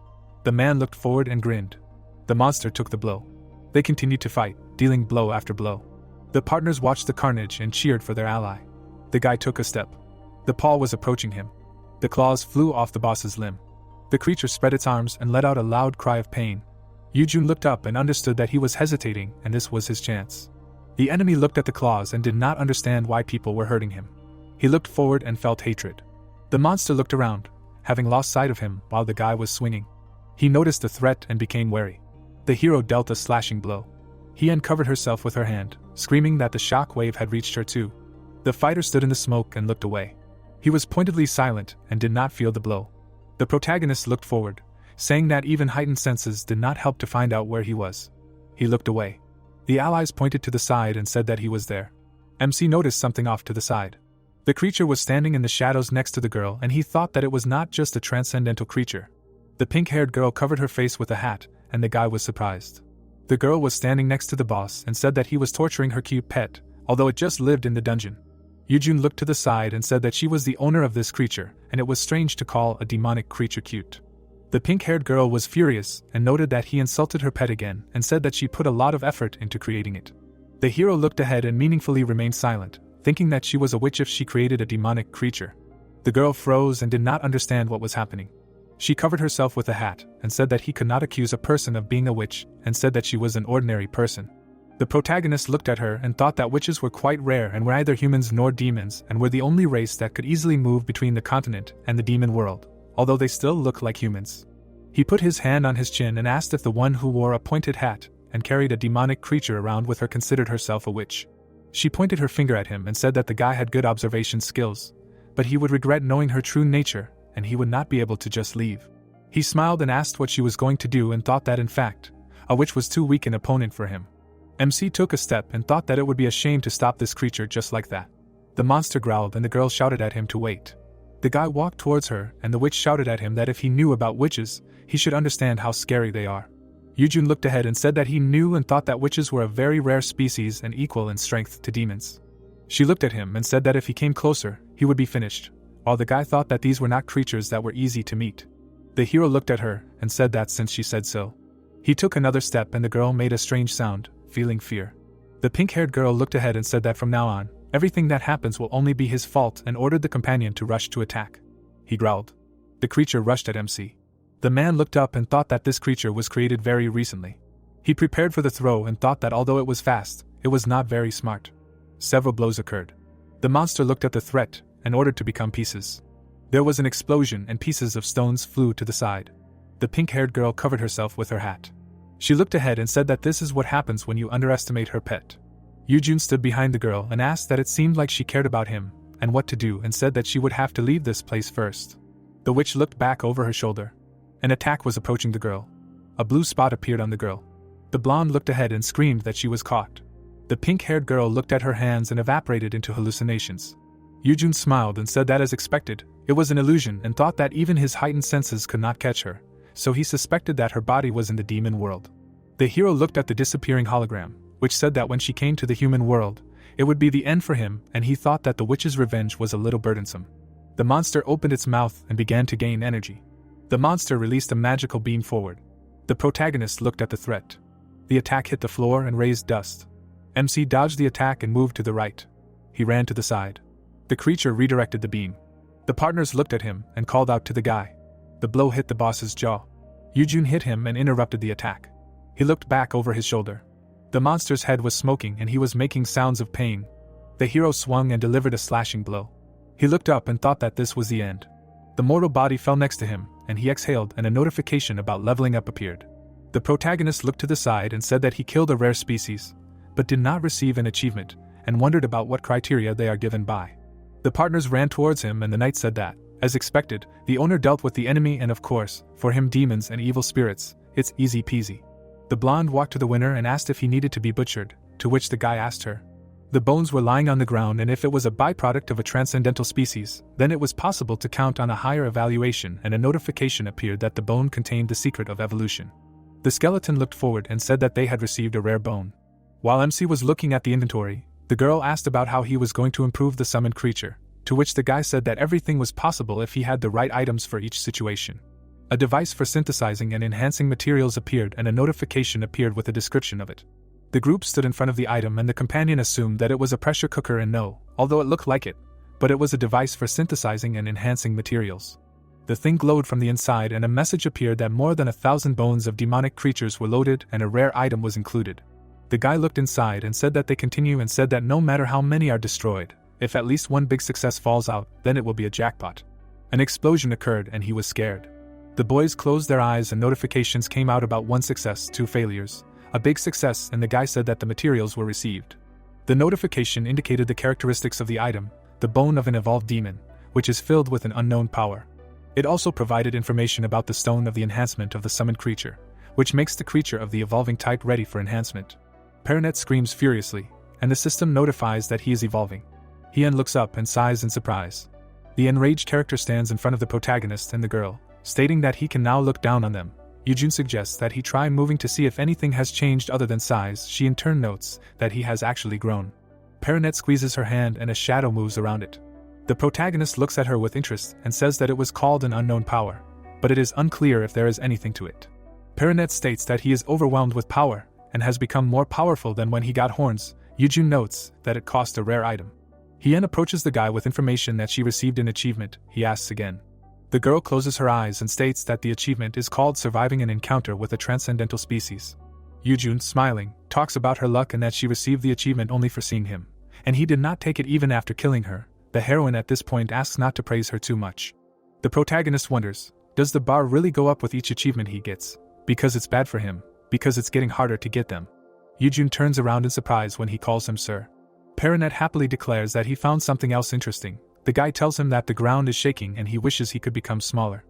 The man looked forward and grinned. The monster took the blow. They continued to fight, dealing blow after blow. The partners watched the carnage and cheered for their ally. The guy took a step. The paw was approaching him. The claws flew off the boss's limb. The creature spread its arms and let out a loud cry of pain. Yujun looked up and understood that he was hesitating and this was his chance. The enemy looked at the claws and did not understand why people were hurting him. He looked forward and felt hatred. The monster looked around, having lost sight of him while the guy was swinging. He noticed the threat and became wary. The hero dealt a slashing blow. He uncovered herself with her hand, screaming that the shock wave had reached her too. The fighter stood in the smoke and looked away. He was pointedly silent and did not feel the blow. The protagonist looked forward, saying that even heightened senses did not help to find out where he was. He looked away. The allies pointed to the side and said that he was there. MC noticed something off to the side. The creature was standing in the shadows next to the girl and he thought that it was not just a transcendental creature. The pink-haired girl covered her face with a hat and the guy was surprised. The girl was standing next to the boss and said that he was torturing her cute pet, although it just lived in the dungeon. Yujun looked to the side and said that she was the owner of this creature, and it was strange to call a demonic creature cute. The pink-haired girl was furious and noted that he insulted her pet again and said that she put a lot of effort into creating it. The hero looked ahead and meaningfully remained silent, thinking that she was a witch if she created a demonic creature. The girl froze and did not understand what was happening. She covered herself with a hat and said that he could not accuse a person of being a witch and said that she was an ordinary person. The protagonist looked at her and thought that witches were quite rare and were neither humans nor demons and were the only race that could easily move between the continent and the demon world, although they still look like humans. He put his hand on his chin and asked if the one who wore a pointed hat and carried a demonic creature around with her considered herself a witch. She pointed her finger at him and said that the guy had good observation skills, but he would regret knowing her true nature and he would not be able to just leave. He smiled and asked what she was going to do and thought that in fact, a witch was too weak an opponent for him. MC took a step and thought that it would be a shame to stop this creature just like that. The monster growled and the girl shouted at him to wait. The guy walked towards her and the witch shouted at him that if he knew about witches, he should understand how scary they are. Yujun looked ahead and said that he knew and thought that witches were a very rare species and equal in strength to demons. She looked at him and said that if he came closer, he would be finished, while the guy thought that these were not creatures that were easy to meet. The hero looked at her and said that since she said so. He took another step and the girl made a strange sound, feeling fear. The pink-haired girl looked ahead and said that from now on, everything that happens will only be his fault and ordered the companion to rush to attack. He growled. The creature rushed at MC. The man looked up and thought that this creature was created very recently. He prepared for the throw and thought that although it was fast, it was not very smart. Several blows occurred. The monster looked at the threat and ordered to become pieces. There was an explosion and pieces of stones flew to the side. The pink-haired girl covered herself with her hat. She looked ahead and said that this is what happens when you underestimate her pet. Yujun stood behind the girl and asked that it seemed like she cared about him and what to do and said that she would have to leave this place first. The witch looked back over her shoulder. An attack was approaching the girl. A blue spot appeared on the girl. The blonde looked ahead and screamed that she was caught. The pink-haired girl looked at her hands and evaporated into hallucinations. Yujun smiled and said that as expected, it was an illusion and thought that even his heightened senses could not catch her, so he suspected that her body was in the demon world. The hero looked at the disappearing hologram, which said that when she came to the human world, it would be the end for him, and he thought that the witch's revenge was a little burdensome. The monster opened its mouth and began to gain energy. The monster released a magical beam forward. The protagonist looked at the threat. The attack hit the floor and raised dust. MC dodged the attack and moved to the right. He ran to the side. The creature redirected the beam. The partners looked at him and called out to the guy. The blow hit the boss's jaw. Yujun hit him and interrupted the attack. He looked back over his shoulder. The monster's head was smoking and he was making sounds of pain. The hero swung and delivered a slashing blow. He looked up and thought that this was the end. The mortal body fell next to him, and he exhaled and a notification about leveling up appeared. The protagonist looked to the side and said that he killed a rare species, but did not receive an achievement, and wondered about what criteria they are given by. The partners ran towards him and the knight said that, as expected, the owner dealt with the enemy and of course, for him demons and evil spirits, it's easy peasy. The blonde walked to the winner and asked if he needed to be butchered, to which the guy asked her. The bones were lying on the ground, and if it was a byproduct of a transcendental species, then it was possible to count on a higher evaluation, and a notification appeared that the bone contained the secret of evolution. The skeleton looked forward and said that they had received a rare bone. While MC was looking at the inventory, the girl asked about how he was going to improve the summoned creature, to which the guy said that everything was possible if he had the right items for each situation. A device for synthesizing and enhancing materials appeared and a notification appeared with a description of it. The group stood in front of the item and the companion assumed that it was a pressure cooker and no, although it looked like it, but it was a device for synthesizing and enhancing materials. The thing glowed from the inside and a message appeared that more than 1,000 bones of demonic creatures were loaded and a rare item was included. The guy looked inside and said that they continue and said that no matter how many are destroyed, if at least one big success falls out, then it will be a jackpot. An explosion occurred and he was scared. The boys closed their eyes and notifications came out about 1 success, 2 failures, a big success, and the guy said that the materials were received. The notification indicated the characteristics of the item, the bone of an evolved demon, which is filled with an unknown power. It also provided information about the stone of the enhancement of the summoned creature, which makes the creature of the evolving type ready for enhancement. Perinet screams furiously, and the system notifies that he is evolving. Heeyeon looks up and sighs in surprise. The enraged character stands in front of the protagonist and the girl, stating that he can now look down on them. Yujun suggests that he try moving to see if anything has changed other than size. She in turn notes that he has actually grown. Perinet squeezes her hand and a shadow moves around it. The protagonist looks at her with interest and says that it was called an unknown power, but it is unclear if there is anything to it. Perinet states that he is overwhelmed with power and has become more powerful than when he got horns. Yujun notes that it cost a rare item. Heeyeon approaches the guy with information that she received an achievement. He asks again. The girl closes her eyes and states that the achievement is called surviving an encounter with a transcendental species. Yujun, smiling, talks about her luck and that she received the achievement only for seeing him, and he did not take it even after killing her. The heroine at this point asks not to praise her too much. The protagonist wonders, does the bar really go up with each achievement he gets? Because it's bad for him, because it's getting harder to get them. Yujun turns around in surprise when he calls him sir. Perinet happily declares that he found something else interesting. The guy tells him that the ground is shaking and he wishes he could become smaller.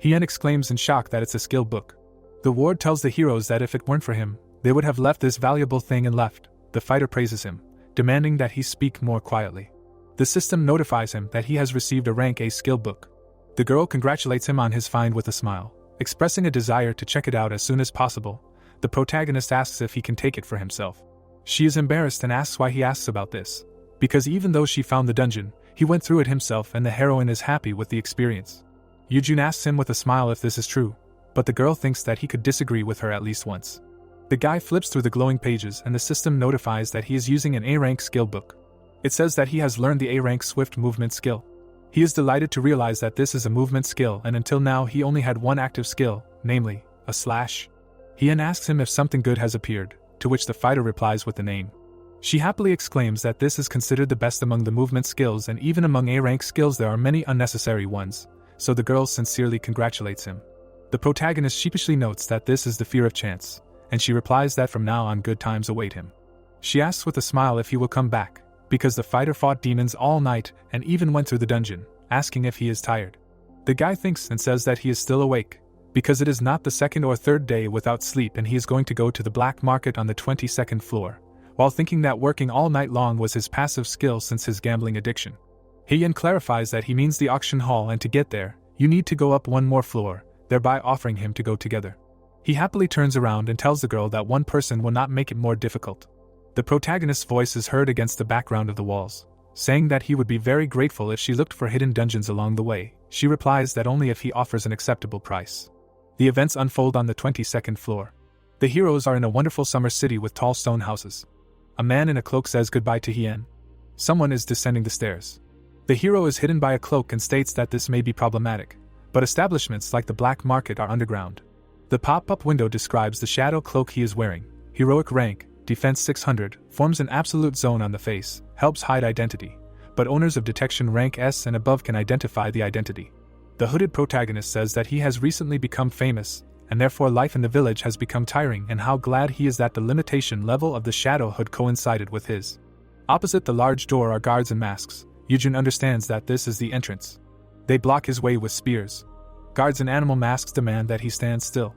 Heeyeon exclaims in shock that it's a skill book. The ward tells the heroes that if it weren't for him, they would have left this valuable thing and left. The fighter praises him, demanding that he speak more quietly. The system notifies him that he has received a rank A skill book. The girl congratulates him on his find with a smile, expressing a desire to check it out as soon as possible. The protagonist asks if he can take it for himself. She is embarrassed and asks why he asks about this. Because even though she found the dungeon, he went through it himself and the heroine is happy with the experience. Yujun asks him with a smile if this is true, but the girl thinks that he could disagree with her at least once. The guy flips through the glowing pages and the system notifies that he is using an A-rank skill book. It says that he has learned the A-rank swift movement skill. He is delighted to realize that this is a movement skill and until now he only had one active skill, namely, a slash. Heeyeon asks him if something good has appeared, to which the fighter replies with the name. She happily exclaims that this is considered the best among the movement skills and even among A-rank skills there are many unnecessary ones, so the girl sincerely congratulates him. The protagonist sheepishly notes that this is the fear of chance, and she replies that from now on good times await him. She asks with a smile if he will come back, because the fighter fought demons all night and even went through the dungeon, asking if he is tired. The guy thinks and says that he is still awake, because it is not the 2nd or 3rd day without sleep and he is going to go to the black market on the 22nd floor. While thinking that working all night long was his passive skill since his gambling addiction. Heeyeon clarifies that he means the auction hall and to get there, you need to go up one more floor, thereby offering him to go together. He happily turns around and tells the girl that one person will not make it more difficult. The protagonist's voice is heard against the background of the walls, saying that he would be very grateful if she looked for hidden dungeons along the way. She replies that only if he offers an acceptable price. The events unfold on the 22nd floor. The heroes are in a wonderful summer city with tall stone houses. A man in a cloak says goodbye to Heeyeon. Someone is descending the stairs. The hero is hidden by a cloak and states that this may be problematic, but establishments like the black market are underground. The pop-up window describes the shadow cloak he is wearing. Heroic rank, defense 600, forms an absolute zone on the face, helps hide identity, but owners of detection rank S and above can identify the identity. The hooded protagonist says that he has recently become famous, and therefore life in the village has become tiring, and how glad he is that the limitation level of the shadow hood coincided with his. Opposite the large door are guards in masks. Yujun understands that this is the entrance. They block his way with spears. Guards in animal masks demand that he stand still.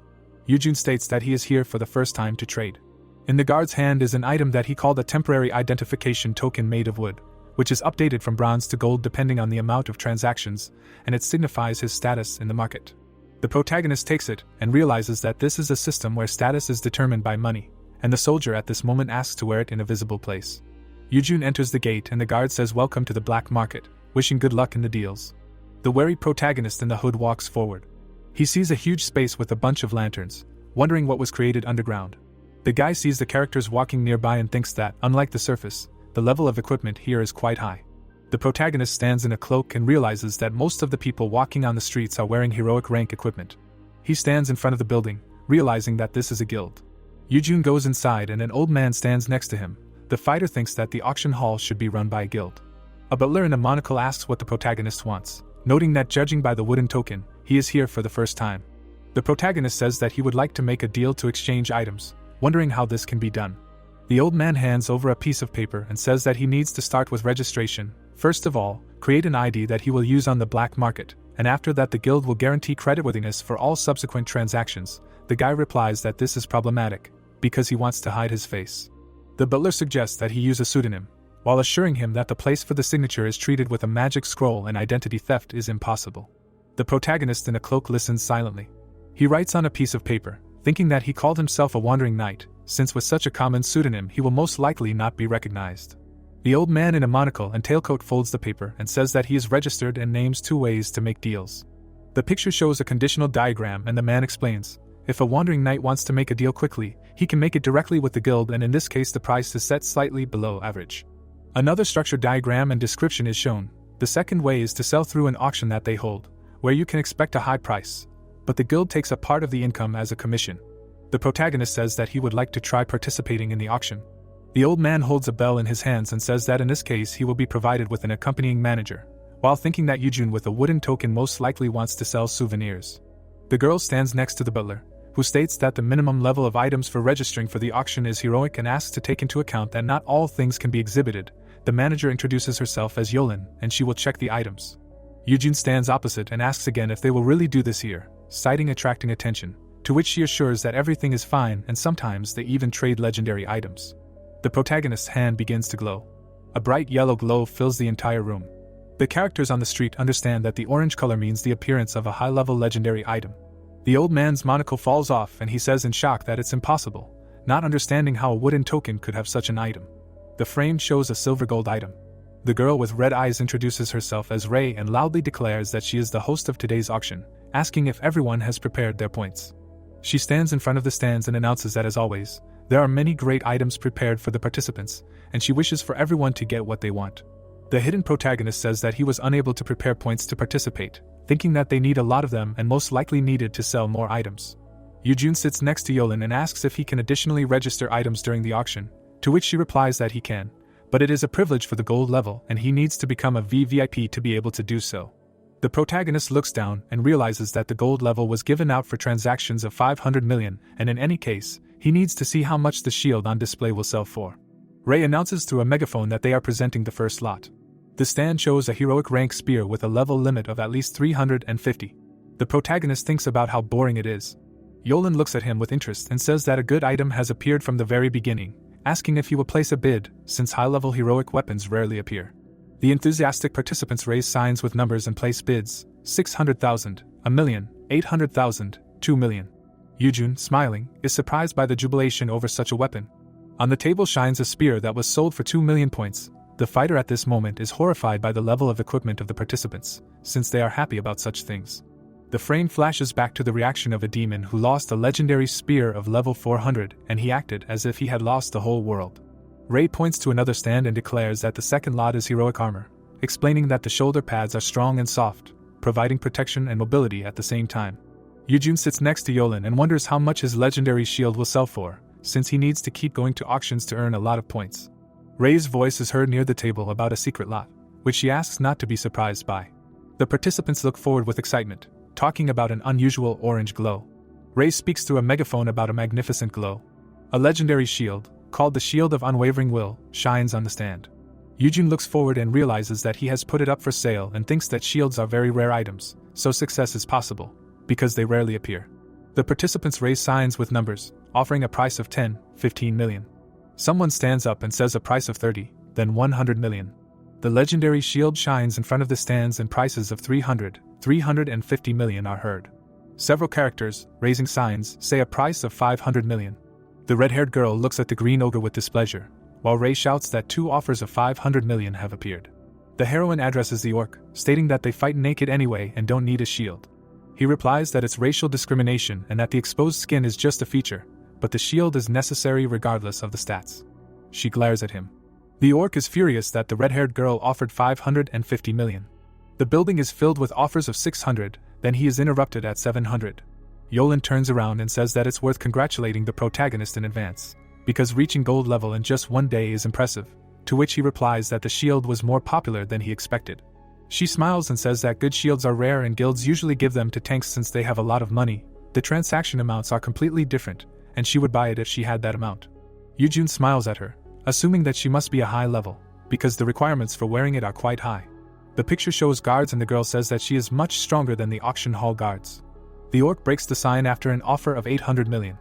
Yujun states that he is here for the first time to trade. In the guard's hand is an item that he called a temporary identification token made of wood, which is updated from bronze to gold depending on the amount of transactions, and it signifies his status in the market. The protagonist takes it and realizes that this is a system where status is determined by money, and the soldier at this moment asks to wear it in a visible place. Yujun enters the gate and the guard says welcome to the black market, wishing good luck in the deals. The wary protagonist in the hood walks forward. He sees a huge space with a bunch of lanterns, wondering what was created underground. The guy sees the characters walking nearby and thinks that, unlike the surface, the level of equipment here is quite high. The protagonist stands in a cloak and realizes that most of the people walking on the streets are wearing heroic rank equipment. He stands in front of the building, realizing that this is a guild. Yujun goes inside and an old man stands next to him. The fighter thinks that the auction hall should be run by a guild. A butler in a monocle asks what the protagonist wants, noting that judging by the wooden token, he is here for the first time. The protagonist says that he would like to make a deal to exchange items, wondering how this can be done. The old man hands over a piece of paper and says that he needs to start with registration. First of all, create an ID that he will use on the black market, and after that the guild will guarantee creditworthiness for all subsequent transactions. The guy replies that this is problematic, because he wants to hide his face. The butler suggests that he use a pseudonym, while assuring him that the place for the signature is treated with a magic scroll and identity theft is impossible. The protagonist in a cloak listens silently. He writes on a piece of paper, thinking that he called himself a wandering knight, since with such a common pseudonym he will most likely not be recognized. The old man in a monocle and tailcoat folds the paper and says that he is registered and names 2 ways to make deals. The picture shows a conditional diagram and the man explains, if a wandering knight wants to make a deal quickly, he can make it directly with the guild, and in this case the price is set slightly below average. Another structure diagram and description is shown. The second way is to sell through an auction that they hold, where you can expect a high price, but the guild takes a part of the income as a commission. The protagonist says that he would like to try participating in the auction. The old man holds a bell in his hands and says that in this case he will be provided with an accompanying manager, while thinking that Yujun with a wooden token most likely wants to sell souvenirs. The girl stands next to the butler, who states that the minimum level of items for registering for the auction is heroic and asks to take into account that not all things can be exhibited. The manager introduces herself as Yolin, and she will check the items. Yujun stands opposite and asks again if they will really do this here, citing attracting attention, to which she assures that everything is fine and sometimes they even trade legendary items. The protagonist's hand begins to glow. A bright yellow glow fills the entire room. The characters on the street understand that the orange color means the appearance of a high-level legendary item. The old man's monocle falls off and he says in shock that it's impossible, not understanding how a wooden token could have such an item. The frame shows a silver gold item. The girl with red eyes introduces herself as Ray and loudly declares that she is the host of today's auction, asking if everyone has prepared their points. She stands in front of the stands and announces that as always, there are many great items prepared for the participants, and she wishes for everyone to get what they want. The hidden protagonist says that he was unable to prepare points to participate, thinking that they need a lot of them and most likely needed to sell more items. Yujun sits next to Yolin and asks if he can additionally register items during the auction, to which she replies that he can, but it is a privilege for the gold level and he needs to become a VVIP to be able to do so. The protagonist looks down and realizes that the gold level was given out for transactions of 500 million, and in any case, he needs to see how much the shield on display will sell for. Ray announces through a megaphone that they are presenting the first lot. The stand shows a heroic rank spear with a level limit of at least 350. The protagonist thinks about how boring it is. Yolin looks at him with interest and says that a good item has appeared from the very beginning, asking if he will place a bid, since high-level heroic weapons rarely appear. The enthusiastic participants raise signs with numbers and place bids: 600,000, 1,000,000, 800,000, 2 million. Yujun, smiling, is surprised by the jubilation over such a weapon. On the table shines a spear that was sold for 2 million points. The fighter at this moment is horrified by the level of equipment of the participants, since they are happy about such things. The frame flashes back to the reaction of a demon who lost a legendary spear of level 400, and he acted as if he had lost the whole world. Ray points to another stand and declares that the second lot is heroic armor, explaining that the shoulder pads are strong and soft, providing protection and mobility at the same time. Yujun sits next to Yolan and wonders how much his legendary shield will sell for, since he needs to keep going to auctions to earn a lot of points. Ray's voice is heard near the table about a secret lot, which she asks not to be surprised by. The participants look forward with excitement, talking about an unusual orange glow. Ray speaks through a megaphone about a magnificent glow. A legendary shield, called the Shield of Unwavering Will, shines on the stand. Yujun looks forward and realizes that he has put it up for sale and thinks that shields are very rare items, so success is possible, because they rarely appear. The participants raise signs with numbers, offering a price of 10, 15 million. Someone stands up and says a price of 30, then 100 million. The legendary shield shines in front of the stands and prices of 300, 350 million are heard. Several characters, raising signs, say a price of 500 million. The red-haired girl looks at the green ogre with displeasure, while Ray shouts that 2 offers of 500 million have appeared. The heroine addresses the orc, stating that they fight naked anyway and don't need a shield. He replies that it's racial discrimination and that the exposed skin is just a feature, but the shield is necessary regardless of the stats. She glares at him. The orc is furious that the red-haired girl offered 550 million. The building is filled with offers of 600, then he is interrupted at 700. Yolan turns around and says that it's worth congratulating the protagonist in advance, because reaching gold level in just one day is impressive, to which he replies that the shield was more popular than he expected. She smiles and says that good shields are rare and guilds usually give them to tanks since they have a lot of money. The transaction amounts are completely different, and she would buy it if she had that amount. Yujun smiles at her, assuming that she must be a high level, because the requirements for wearing it are quite high. The picture shows guards and the girl says that she is much stronger than the auction hall guards. The orc breaks the sign after an offer of 800 million.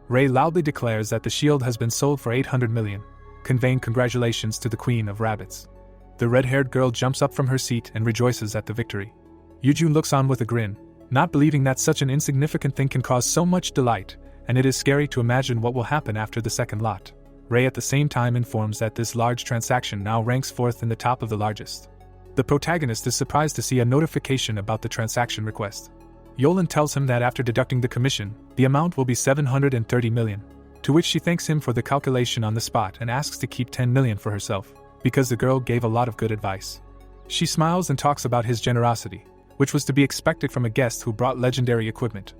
Ray loudly declares that the shield has been sold for 800 million, conveying congratulations to the Queen of Rabbits. The red-haired girl jumps up from her seat and rejoices at the victory. Yujun looks on with a grin, not believing that such an insignificant thing can cause so much delight, and it is scary to imagine what will happen after the second lot. Ray at the same time informs that this large transaction now ranks 4th in the top of the largest. The protagonist is surprised to see a notification about the transaction request. Yolan tells him that after deducting the commission, the amount will be 730 million, to which she thanks him for the calculation on the spot and asks to keep 10 million for herself, because the girl gave a lot of good advice. She smiles and talks about his generosity, which was to be expected from a guest who brought legendary equipment.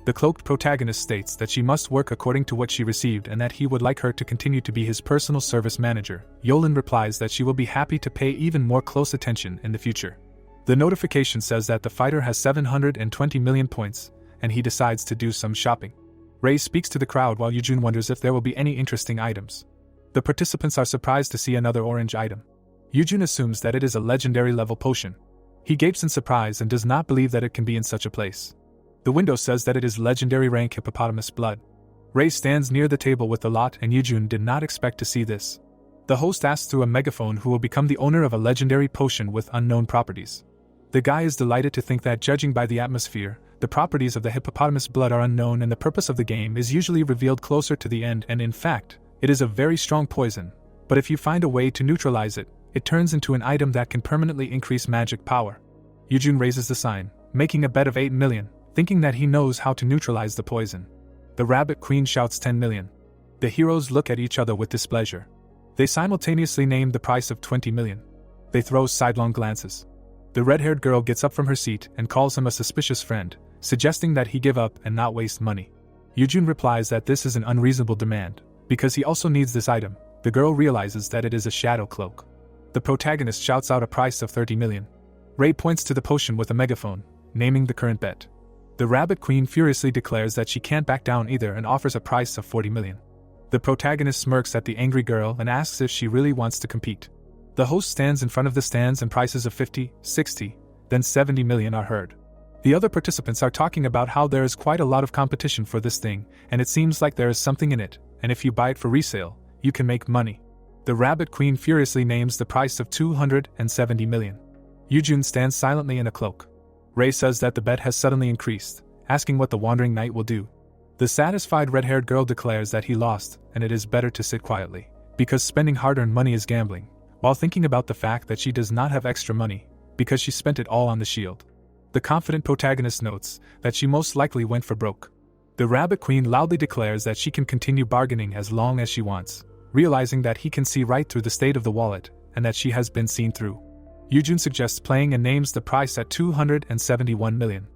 The cloaked protagonist states that she must work according to what she received and that he would like her to continue to be his personal service manager. Yolan replies that she will be happy to pay even more close attention in the future. The notification says that the fighter has 720 million points, and he decides to do some shopping. Ray speaks to the crowd while Yujun wonders if there will be any interesting items. The participants are surprised to see another orange item. Yujun assumes that it is a legendary level potion. He gapes in surprise and does not believe that it can be in such a place. The window says that it is legendary rank hippopotamus blood. Ray stands near the table with the lot and Yujun did not expect to see this. The host asks through a megaphone who will become the owner of a legendary potion with unknown properties. The guy is delighted to think that judging by the atmosphere, the properties of the hippopotamus blood are unknown and the purpose of the game is usually revealed closer to the end, and in fact, it is a very strong poison, but if you find a way to neutralize it, it turns into an item that can permanently increase magic power. Yujun raises the sign, making a bet of 8 million, thinking that he knows how to neutralize the poison. The Rabbit Queen shouts 10 million. The heroes look at each other with displeasure. They simultaneously name the price of 20 million. They throw sidelong glances. The red-haired girl gets up from her seat and calls him a suspicious friend, suggesting that he give up and not waste money. Yujun replies that this is an unreasonable demand, because he also needs this item. The girl realizes that it is a shadow cloak. The protagonist shouts out a price of 30 million. Ray points to the potion with a megaphone, naming the current bet. The Rabbit Queen furiously declares that she can't back down either and offers a price of 40 million. The protagonist smirks at the angry girl and asks if she really wants to compete. The host stands in front of the stands and prices of 50, 60, then 70 million are heard. The other participants are talking about how there is quite a lot of competition for this thing, and it seems like there is something in it, and if you buy it for resale, you can make money. The Rabbit Queen furiously names the price of 270 million. Yujun stands silently in a cloak. Ray says that the bet has suddenly increased, asking what the Wandering Knight will do. The satisfied red-haired girl declares that he lost, and it is better to sit quietly, because spending hard-earned money is gambling, while thinking about the fact that she does not have extra money, because she spent it all on the shield. The confident protagonist notes that she most likely went for broke. The Rabbit Queen loudly declares that she can continue bargaining as long as she wants, realizing that he can see right through the state of the wallet, and that she has been seen through. Yujun suggests playing and names the price at 271 million.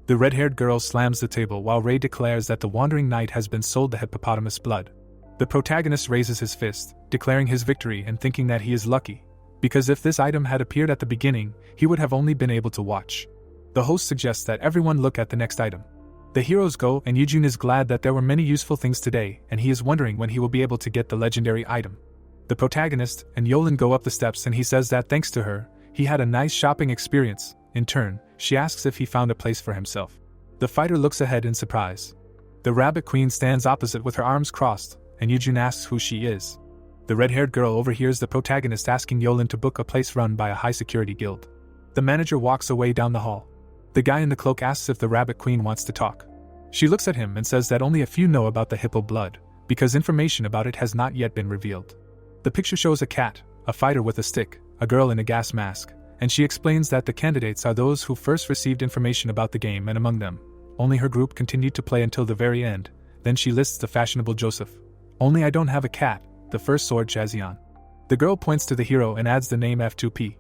The red-haired girl slams the table while Ray declares that the Wandering Knight has been sold the hippopotamus blood. The protagonist raises his fist, declaring his victory and thinking that he is lucky, because if this item had appeared at the beginning, he would have only been able to watch. The host suggests that everyone look at the next item. The heroes go, and Yujun is glad that there were many useful things today, and he is wondering when he will be able to get the legendary item. The protagonist and Yolan go up the steps, and he says that thanks to her, he had a nice shopping experience. In turn, she asks if he found a place for himself. The fighter looks ahead in surprise. The Rabbit Queen stands opposite with her arms crossed, and Yujun asks who she is. The red-haired girl overhears the protagonist asking Yolan to book a place run by a high-security guild. The manager walks away down the hall. The guy in the cloak asks if the Rabbit Queen wants to talk. She looks at him and says that only a few know about the hippo blood, because information about it has not yet been revealed. The picture shows a cat, a fighter with a stick, a girl in a gas mask, and she explains that the candidates are those who first received information about the game, and among them, only her group continued to play until the very end. Then she lists the fashionable Joseph. Only I don't have a cat, the first sword Jazion. The girl points to the hero and adds the name F2P.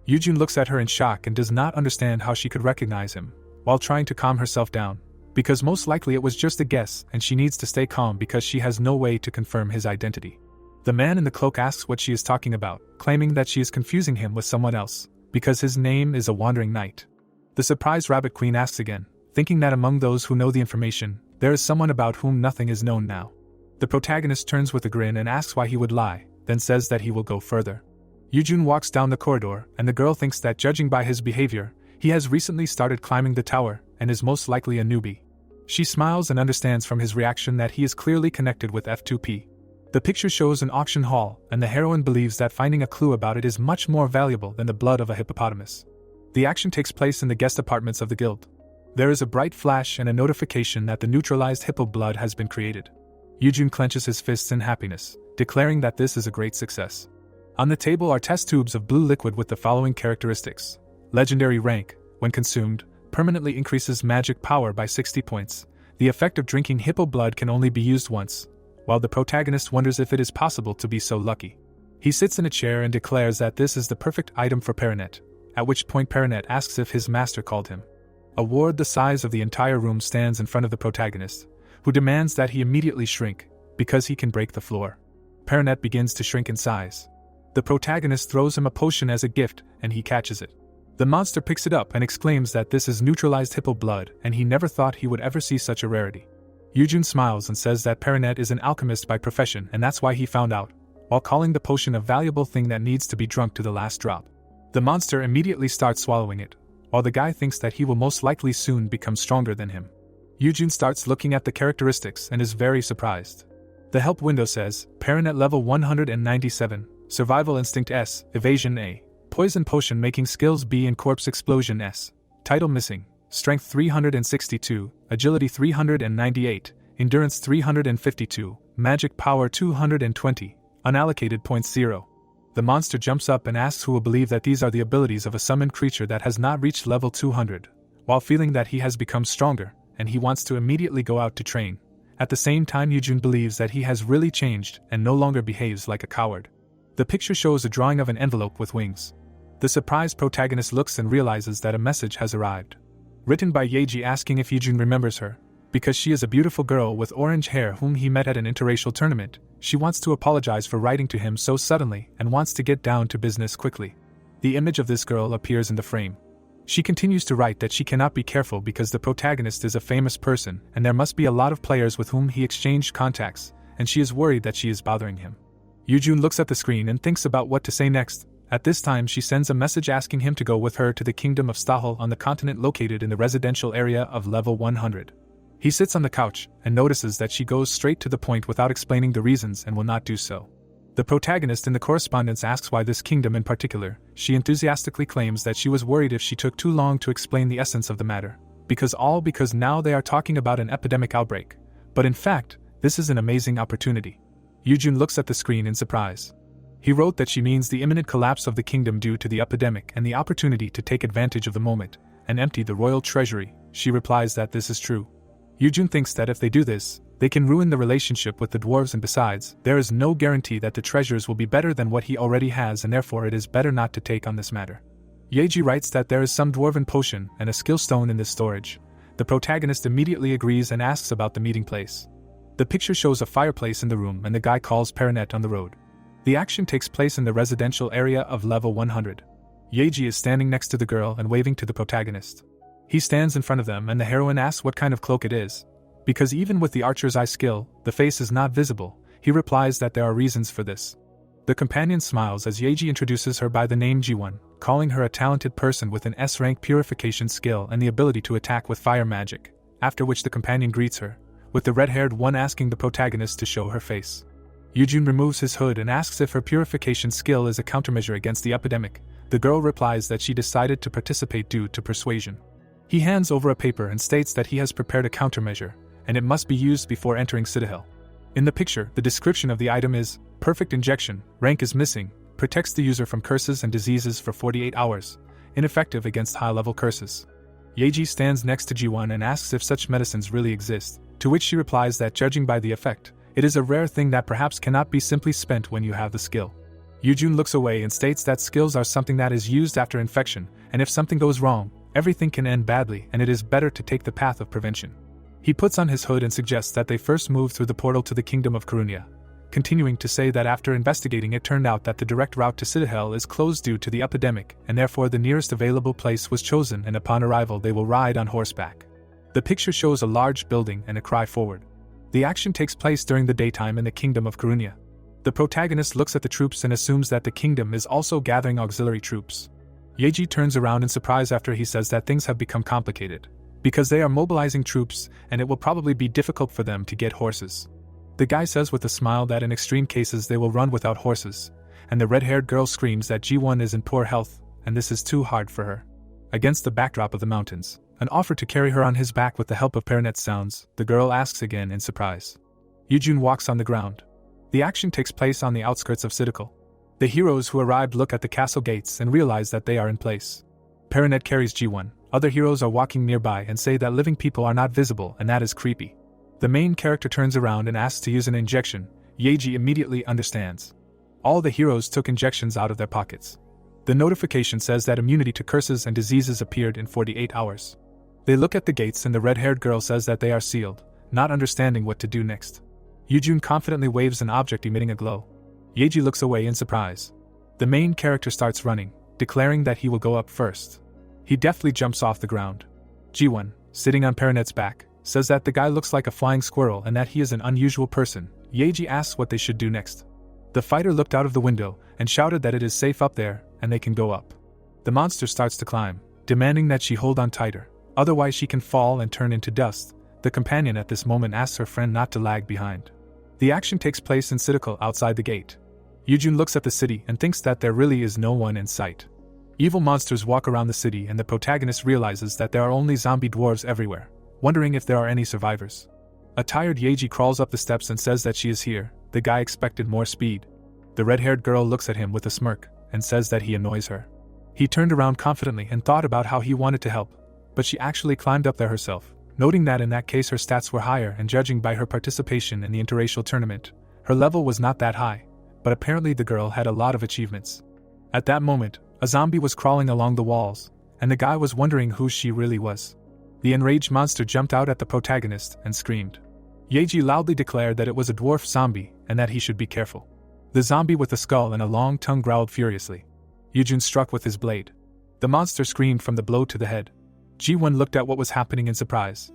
Yujun looks at her in shock and does not understand how she could recognize him, while trying to calm herself down, because most likely it was just a guess and she needs to stay calm because she has no way to confirm his identity. The man in the cloak asks what she is talking about, claiming that she is confusing him with someone else, because his name is a Wandering Knight. The surprised Rabbit Queen asks again, thinking that among those who know the information, there is someone about whom nothing is known now. The protagonist turns with a grin and asks why he would lie, then says that he will go further. Yujun walks down the corridor, and the girl thinks that judging by his behavior, he has recently started climbing the tower, and is most likely a newbie. She smiles and understands from his reaction that he is clearly connected with F2P. The picture shows an auction hall, and the heroine believes that finding a clue about it is much more valuable than the blood of a hippopotamus. The action takes place in the guest apartments of the guild. There is a bright flash and a notification that the neutralized hippo blood has been created. Yujun clenches his fists in happiness, declaring that this is a great success. On the table are test tubes of blue liquid with the following characteristics. Legendary rank, when consumed, permanently increases magic power by 60 points. The effect of drinking hippo blood can only be used once, while the protagonist wonders if it is possible to be so lucky. He sits in a chair and declares that this is the perfect item for Perinet, at which point Perinet asks if his master called him. A ward the size of the entire room stands in front of the protagonist, who demands that he immediately shrink, because he can break the floor. Perinet begins to shrink in size. The protagonist throws him a potion as a gift, and he catches it. The monster picks it up and exclaims that this is neutralized hippo blood, and he never thought he would ever see such a rarity. Yujun smiles and says that Perinet is an alchemist by profession, and that's why he found out, while calling the potion a valuable thing that needs to be drunk to the last drop. The monster immediately starts swallowing it, while the guy thinks that he will most likely soon become stronger than him. Yujun starts looking at the characteristics and is very surprised. The help window says, Perinet level 197, Survival Instinct S, Evasion A, Poison Potion Making Skills B and Corpse Explosion S, Title Missing, Strength 362, Agility 398, Endurance 352, Magic Power 220, Unallocated points 0. The monster jumps up and asks who will believe that these are the abilities of a summoned creature that has not reached level 200, while feeling that he has become stronger, and he wants to immediately go out to train. At the same time, Yujun believes that he has really changed and no longer behaves like a coward. The picture shows a drawing of an envelope with wings. The surprised protagonist looks and realizes that a message has arrived. Written by Yeji asking if Yujun remembers her, because she is a beautiful girl with orange hair whom he met at an interracial tournament. She wants to apologize for writing to him so suddenly and wants to get down to business quickly. The image of this girl appears in the frame. She continues to write that she cannot be careful because the protagonist is a famous person and there must be a lot of players with whom he exchanged contacts, and she is worried that she is bothering him. Yujun looks at the screen and thinks about what to say next. At this time she sends a message asking him to go with her to the kingdom of Stahel on the continent located in the residential area of level 100. He sits on the couch and notices that she goes straight to the point without explaining the reasons and will not do so. The protagonist in the correspondence asks why this kingdom in particular. She enthusiastically claims that she was worried if she took too long to explain the essence of the matter, because now they are talking about an epidemic outbreak, But in fact, this is an amazing opportunity. Yujun looks at the screen in surprise. He wrote that she means the imminent collapse of the kingdom due to the epidemic and the opportunity to take advantage of the moment and empty the royal treasury. She replies that this is true. Yujun thinks that if they do this, they can ruin the relationship with the dwarves, and besides, there is no guarantee that the treasures will be better than what he already has, and therefore it is better not to take on this matter. Yeji writes that there is some dwarven potion and a skill stone in this storage. The protagonist immediately agrees and asks about the meeting place. The picture shows a fireplace in the room and the guy calls Perinet on the road. The action takes place in the residential area of level 100. Yeji is standing next to the girl and waving to the protagonist. He stands in front of them and the heroine asks what kind of cloak it is. Because even with the archer's eye skill, the face is not visible, he replies that there are reasons for this. The companion smiles as Yeji introduces her by the name Ji-won, calling her a talented person with an S-rank purification skill and the ability to attack with fire magic, after which the companion greets her, with the red-haired one asking the protagonist to show her face. Yujun removes his hood and asks if her purification skill is a countermeasure against the epidemic. The girl replies that she decided to participate due to persuasion. He hands over a paper and states that he has prepared a countermeasure, and it must be used before entering Citadel. In the picture, the description of the item is, perfect injection, rank is missing, protects the user from curses and diseases for 48 hours, ineffective against high-level curses. Yeji stands next to Ji-won and asks if such medicines really exist, to which she replies that judging by the effect, it is a rare thing that perhaps cannot be simply spent when you have the skill. Yujun looks away and states that skills are something that is used after infection, and if something goes wrong, everything can end badly and it is better to take the path of prevention. He puts on his hood and suggests that they first move through the portal to the kingdom of Karunia, continuing to say that after investigating it turned out that the direct route to Citadel is closed due to the epidemic and therefore the nearest available place was chosen, and upon arrival they will ride on horseback. The picture shows a large building and a cry forward. The action takes place during the daytime in the kingdom of Karunia. The protagonist looks at the troops and assumes that the kingdom is also gathering auxiliary troops. Yeji turns around in surprise after he says that things have become complicated, because they are mobilizing troops and it will probably be difficult for them to get horses. The guy says with a smile that in extreme cases they will run without horses, and the red-haired girl screams that Ji-won is in poor health, and this is too hard for her. Against the backdrop of the mountains, an offer to carry her on his back with the help of Perinet sounds, the girl asks again in surprise. Yujun walks on the ground. The action takes place on the outskirts of Citadel. The heroes who arrived look at the castle gates and realize that they are in place. Perinet carries Ji-won. Other heroes are walking nearby and say that living people are not visible, and that is creepy. The main character turns around and asks to use an injection. Yeji immediately understands. All the heroes took injections out of their pockets. The notification says that immunity to curses and diseases appeared in 48 hours. They look at the gates and the red-haired girl says that they are sealed, not understanding what to do next. Yujun confidently waves an object emitting a glow. Yeji looks away in surprise. The main character starts running, declaring that he will go up first. He deftly jumps off the ground. Ji-won, sitting on Perinet's back, says that the guy looks like a flying squirrel and that he is an unusual person. Yeji asks what they should do next. The fighter looked out of the window and shouted that it is safe up there and they can go up. The monster starts to climb, demanding that she hold on tighter, otherwise she can fall and turn into dust. The companion at this moment asks her friend not to lag behind. The action takes place in Citadel outside the gate. Yujun looks at the city and thinks that there really is no one in sight. Evil monsters walk around the city and the protagonist realizes that there are only zombie dwarves everywhere, wondering if there are any survivors. A tired Yeji crawls up the steps and says that she is here. The guy expected more speed. The red-haired girl looks at him with a smirk and says that he annoys her. He turned around confidently and thought about how he wanted to help, but she actually climbed up there herself, noting that in that case her stats were higher, and judging by her participation in the Interracial tournament, her level was not that high, but apparently the girl had a lot of achievements. At that moment, a zombie was crawling along the walls, and the guy was wondering who she really was. The enraged monster jumped out at the protagonist and screamed. Yeji loudly declared that it was a dwarf zombie and that he should be careful. The zombie with a skull and a long tongue growled furiously. Yujun struck with his blade. The monster screamed from the blow to the head. Ji-won looked at what was happening in surprise.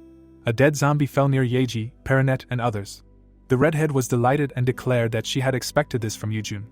A dead zombie fell near Yeji, Perinet, and others. The redhead was delighted and declared that she had expected this from Yujun.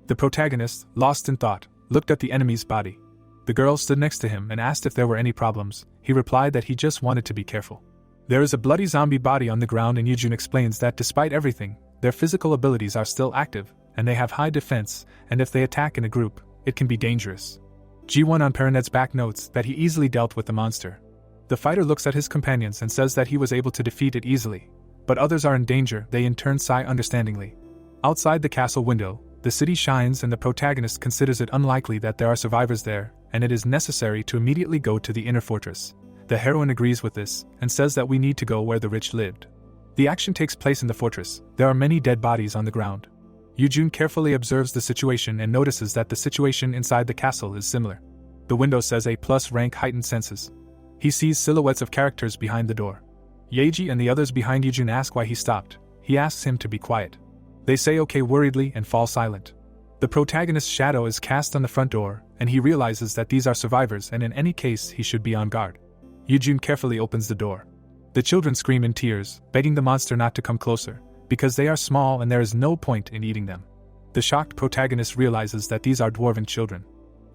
The protagonist, lost in thought, looked at the enemy's body. The girl stood next to him and asked if there were any problems. He replied that he just wanted to be careful. There is a bloody zombie body on the ground, and Yujun explains that despite everything, their physical abilities are still active, and they have high defense, and if they attack in a group, it can be dangerous. Ji-won on Perinet's back notes that he easily dealt with the monster. The fighter looks at his companions and says that he was able to defeat it easily, but others are in danger, they in turn sigh understandingly. Outside the castle window, the city shines and the protagonist considers it unlikely that there are survivors there, and it is necessary to immediately go to the inner fortress. The heroine agrees with this, and says that we need to go where the rich lived. The action takes place in the fortress. There are many dead bodies on the ground. Yujun carefully observes the situation and notices that the situation inside the castle is similar. The window says A+ rank heightened senses. He sees silhouettes of characters behind the door. Yeji and the others behind Yujun ask why he stopped. He asks him to be quiet. They say okay worriedly and fall silent. The protagonist's shadow is cast on the front door, and he realizes that these are survivors and in any case he should be on guard. Yujun carefully opens the door. The children scream in tears, begging the monster not to come closer, because they are small and there is no point in eating them. The shocked protagonist realizes that these are dwarven children.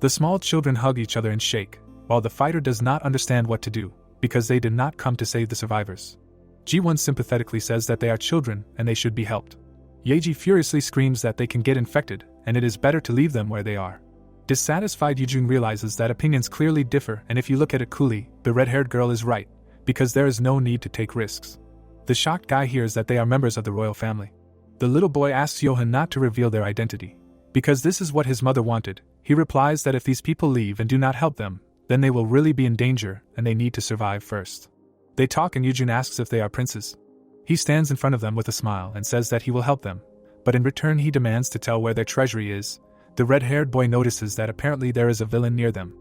The small children hug each other and shake, while the fighter does not understand what to do, because they did not come to save the survivors. Ji-won sympathetically says that they are children and they should be helped. Yeji furiously screams that they can get infected, and it is better to leave them where they are. Dissatisfied, Yujun realizes that opinions clearly differ, and if you look at it coolly, the red-haired girl is right, because there is no need to take risks. The shocked guy hears that they are members of the royal family. The little boy asks Johan not to reveal their identity, because this is what his mother wanted. He replies that if these people leave and do not help them, then they will really be in danger and they need to survive first. They talk and Yujun asks if they are princes. He stands in front of them with a smile and says that he will help them, but in return he demands to tell where their treasury is. The red-haired boy notices that apparently there is a villain near them.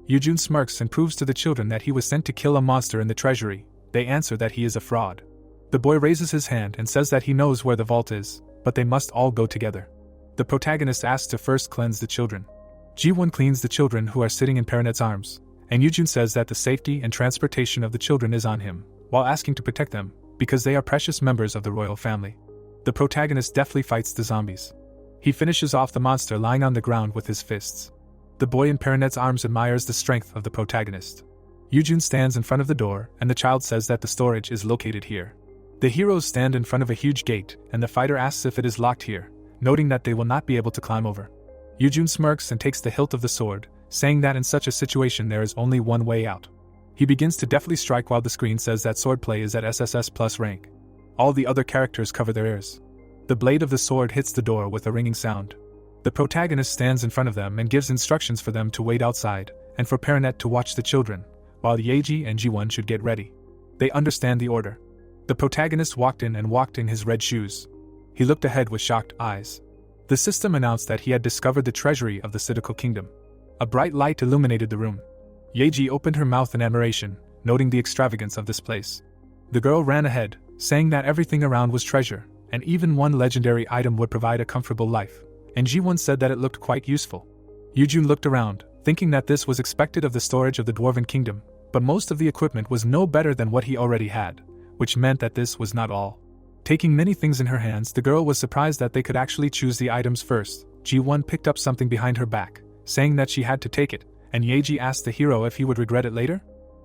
Yujun smirks and proves to the children that he was sent to kill a monster in the treasury. They answer that he is a fraud. The boy raises his hand and says that he knows where the vault is, but they must all go together. The protagonist asks to first cleanse the children. Ji-won cleans the children who are sitting in Perinet's arms, and Yujun says that the safety and transportation of the children is on him, while asking to protect them, because they are precious members of the royal family. The protagonist deftly fights the zombies. He finishes off the monster lying on the ground with his fists. The boy in Perinet's arms admires the strength of the protagonist. Yujun stands in front of the door, and the child says that the storage is located here. The heroes stand in front of a huge gate, and the fighter asks if it is locked here, noting that they will not be able to climb over. Yujun smirks and takes the hilt of the sword, saying that in such a situation there is only one way out. He begins to deftly strike while the screen says that swordplay is at SSS plus rank. All the other characters cover their ears. The blade of the sword hits the door with a ringing sound. The protagonist stands in front of them and gives instructions for them to wait outside, and for Perinet to watch the children, while Yeji and Ji-won should get ready. They understand the order. The protagonist walked in his red shoes. He looked ahead with shocked eyes. The system announced that he had discovered the treasury of the Citical Kingdom. A bright light illuminated the room. Yeji opened her mouth in admiration, noting the extravagance of this place. The girl ran ahead, saying that everything around was treasure, and even one legendary item would provide a comfortable life, and Ji-won said that it looked quite useful. Yujun looked around, thinking that this was expected of the storage of the Dwarven Kingdom, but most of the equipment was no better than what he already had, which meant that this was not all. Taking many things in her hands, the girl was surprised that they could actually choose the items first. Ji-won picked up something behind her back, saying that she had to take it, and Yeji asked the hero if he would regret it later.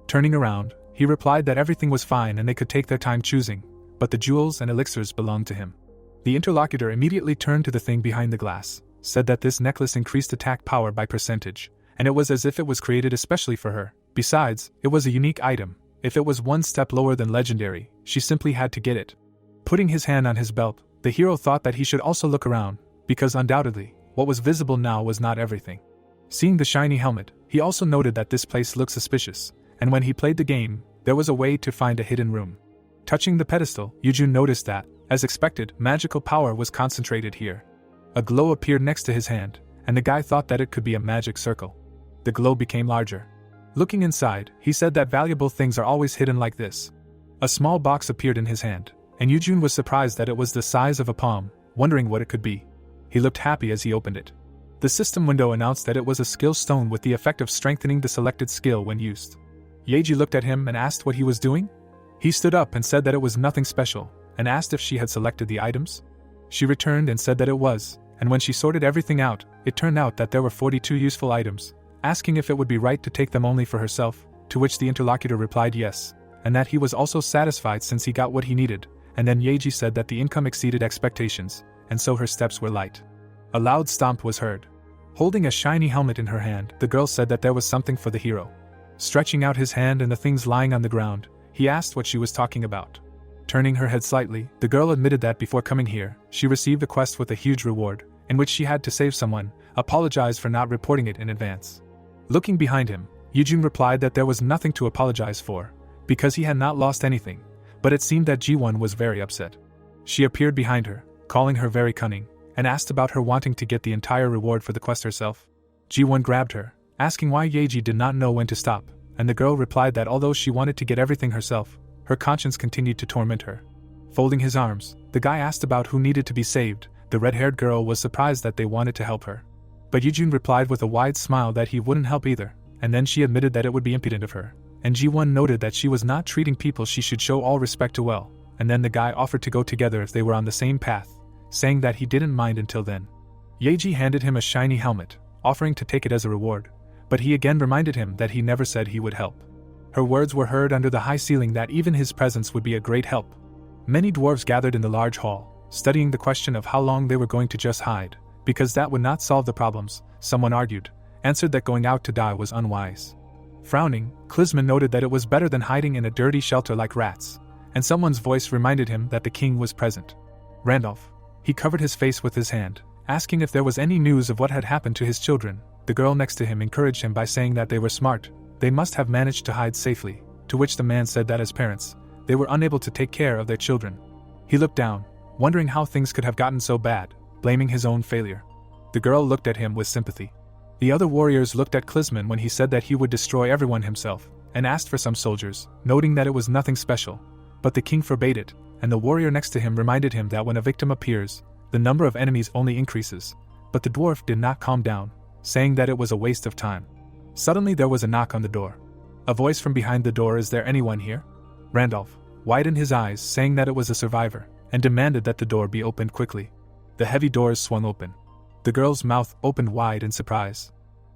Turning around, he replied that everything was fine and they could take their time choosing, but the jewels and elixirs belonged to him. The interlocutor immediately turned to the thing behind the glass, said that this necklace increased attack power by percentage, and it was as if it was created especially for her. Besides, it was a unique item. If it was one step lower than legendary, she simply had to get it. Putting his hand on his belt, the hero thought that he should also look around, because undoubtedly, what was visible now was not everything. Seeing the shiny helmet, he also noted that this place looked suspicious, and when he played the game, there was a way to find a hidden room. Touching the pedestal, Yujun noticed that, as expected, magical power was concentrated here. A glow appeared next to his hand, and the guy thought that it could be a magic circle. The glow became larger. Looking inside, he said that valuable things are always hidden like this. A small box appeared in his hand, and Yujun was surprised that it was the size of a palm, wondering what it could be. He looked happy as he opened it. The system window announced that it was a skill stone with the effect of strengthening the selected skill when used. Yeji looked at him and asked what he was doing. He stood up and said that it was nothing special, and asked if she had selected the items. She returned and said that it was, and when she sorted everything out, it turned out that there were 42 useful items, asking if it would be right to take them only for herself, to which the interlocutor replied yes, and that he was also satisfied since he got what he needed, and then Yeji said that the income exceeded expectations, and so her steps were light. A loud stomp was heard. Holding a shiny helmet in her hand, the girl said that there was something for the hero. Stretching out his hand and the things lying on the ground, he asked what she was talking about. Turning her head slightly, the girl admitted that before coming here, she received a quest with a huge reward, in which she had to save someone, apologize for not reporting it in advance. Looking behind him, Yujun replied that there was nothing to apologize for, because he had not lost anything, but it seemed that Ji-won was very upset. She appeared behind her, calling her very cunning, and asked about her wanting to get the entire reward for the quest herself. Ji-won grabbed her, asking why Yeji did not know when to stop, and the girl replied that although she wanted to get everything herself, her conscience continued to torment her. Folding his arms, the guy asked about who needed to be saved. The red-haired girl was surprised that they wanted to help her. But Yujun replied with a wide smile that he wouldn't help either, and then she admitted that it would be impudent of her, and Ji-won noted that she was not treating people she should show all respect to well, and then the guy offered to go together if they were on the same path, saying that he didn't mind until then. Yeji handed him a shiny helmet, offering to take it as a reward, but he again reminded him that he never said he would help. Her words were heard under the high ceiling that even his presence would be a great help. Many dwarves gathered in the large hall, studying the question of how long they were going to just hide, because that would not solve the problems. Someone answered that going out to die was unwise. Frowning, Klisman noted that it was better than hiding in a dirty shelter like rats, and someone's voice reminded him that the king was present. Randolph. He covered his face with his hand, asking if there was any news of what had happened to his children. The girl next to him encouraged him by saying that they were smart, they must have managed to hide safely, to which the man said that as parents, they were unable to take care of their children. He looked down, wondering how things could have gotten so bad, blaming his own failure. The girl looked at him with sympathy. The other warriors looked at Klisman when he said that he would destroy everyone himself, and asked for some soldiers, noting that it was nothing special. But the king forbade it, and the warrior next to him reminded him that when a victim appears, the number of enemies only increases. But the dwarf did not calm down, saying that it was a waste of time. Suddenly there was a knock on the door. A voice from behind the door, "Is there anyone here?" Randolph widened his eyes, saying that it was a survivor, and demanded that the door be opened quickly. The heavy doors swung open. The girl's mouth opened wide in surprise.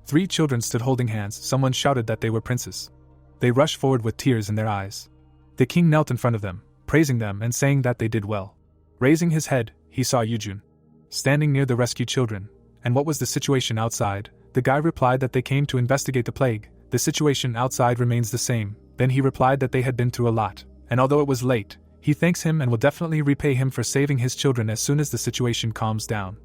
3 children stood holding hands. Someone shouted that they were princes. They rushed forward with tears in their eyes. The king knelt in front of them, praising them and saying that they did well. Raising his head, he saw Yujun standing near the rescued children. And what was the situation outside? The guy replied that they came to investigate the plague. The situation outside remains the same. Then he replied that they had been through a lot, and although it was late, he thanks him and will definitely repay him for saving his children as soon as the situation calms down.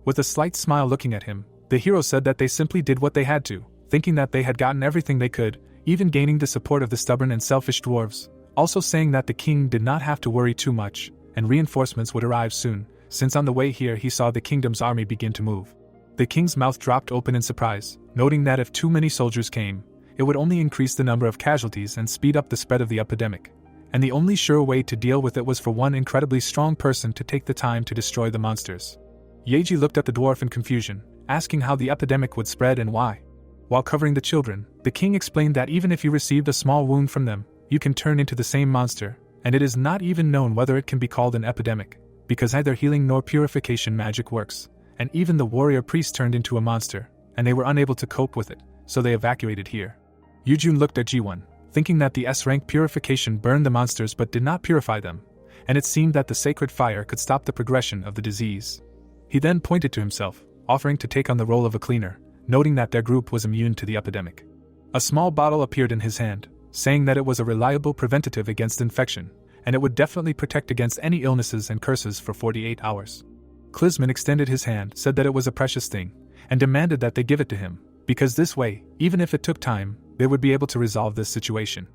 With a slight smile looking at him, the hero said that they simply did what they had to, thinking that they had gotten everything they could, even gaining the support of the stubborn and selfish dwarves, also saying that the king did not have to worry too much, and reinforcements would arrive soon, since on the way here he saw the kingdom's army begin to move. The king's mouth dropped open in surprise, noting that if too many soldiers came, it would only increase the number of casualties and speed up the spread of the epidemic, and the only sure way to deal with it was for one incredibly strong person to take the time to destroy the monsters. Yeji looked at the dwarf in confusion, asking how the epidemic would spread and why. While covering the children, the king explained that even if you received a small wound from them, you can turn into the same monster, and it is not even known whether it can be called an epidemic, because neither healing nor purification magic works, and even the warrior priest turned into a monster, and they were unable to cope with it, so they evacuated here. Yujun looked at Ji-won, thinking that the S-rank purification burned the monsters but did not purify them, and it seemed that the sacred fire could stop the progression of the disease. He then pointed to himself, offering to take on the role of a cleaner, noting that their group was immune to the epidemic. A small bottle appeared in his hand, saying that it was a reliable preventative against infection, and it would definitely protect against any illnesses and curses for 48 hours. Klisman extended his hand, said that it was a precious thing, and demanded that they give it to him, because this way, even if it took time, they would be able to resolve this situation.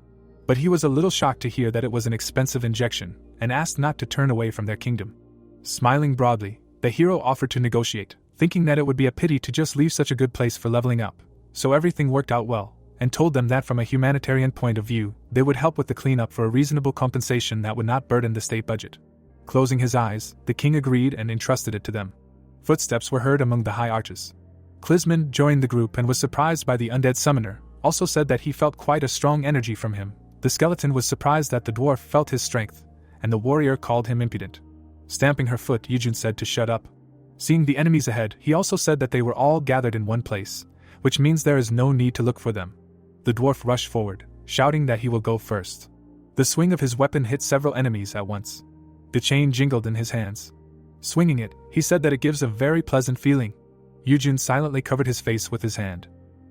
But he was a little shocked to hear that it was an expensive injection, and asked not to turn away from their kingdom. Smiling broadly, the hero offered to negotiate, thinking that it would be a pity to just leave such a good place for leveling up, so everything worked out well, and told them that from a humanitarian point of view, they would help with the cleanup for a reasonable compensation that would not burden the state budget. Closing his eyes, the king agreed and entrusted it to them. Footsteps were heard among the high arches. Klisman joined the group and was surprised by the undead summoner, also said that he felt quite a strong energy from him. The skeleton was surprised that the dwarf felt his strength, and the warrior called him impudent. Stamping her foot, Yujun said to shut up. Seeing the enemies ahead, he also said that they were all gathered in one place, which means there is no need to look for them. The dwarf rushed forward, shouting that he will go first. The swing of his weapon hit several enemies at once. The chain jingled in his hands. Swinging it, he said that it gives a very pleasant feeling. Yujun silently covered his face with his hand.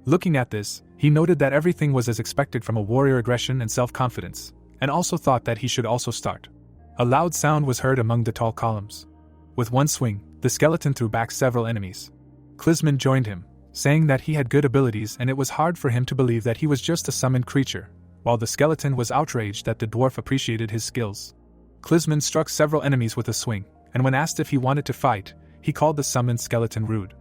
Looking at this, he noted that everything was as expected from a warrior: aggression and self-confidence, and also thought that he should also start. A loud sound was heard among the tall columns. With one swing, the skeleton threw back several enemies. Klisman joined him, saying that he had good abilities and it was hard for him to believe that he was just a summoned creature, while the skeleton was outraged that the dwarf appreciated his skills. Klisman struck several enemies with a swing, and when asked if he wanted to fight, he called the summoned skeleton rude.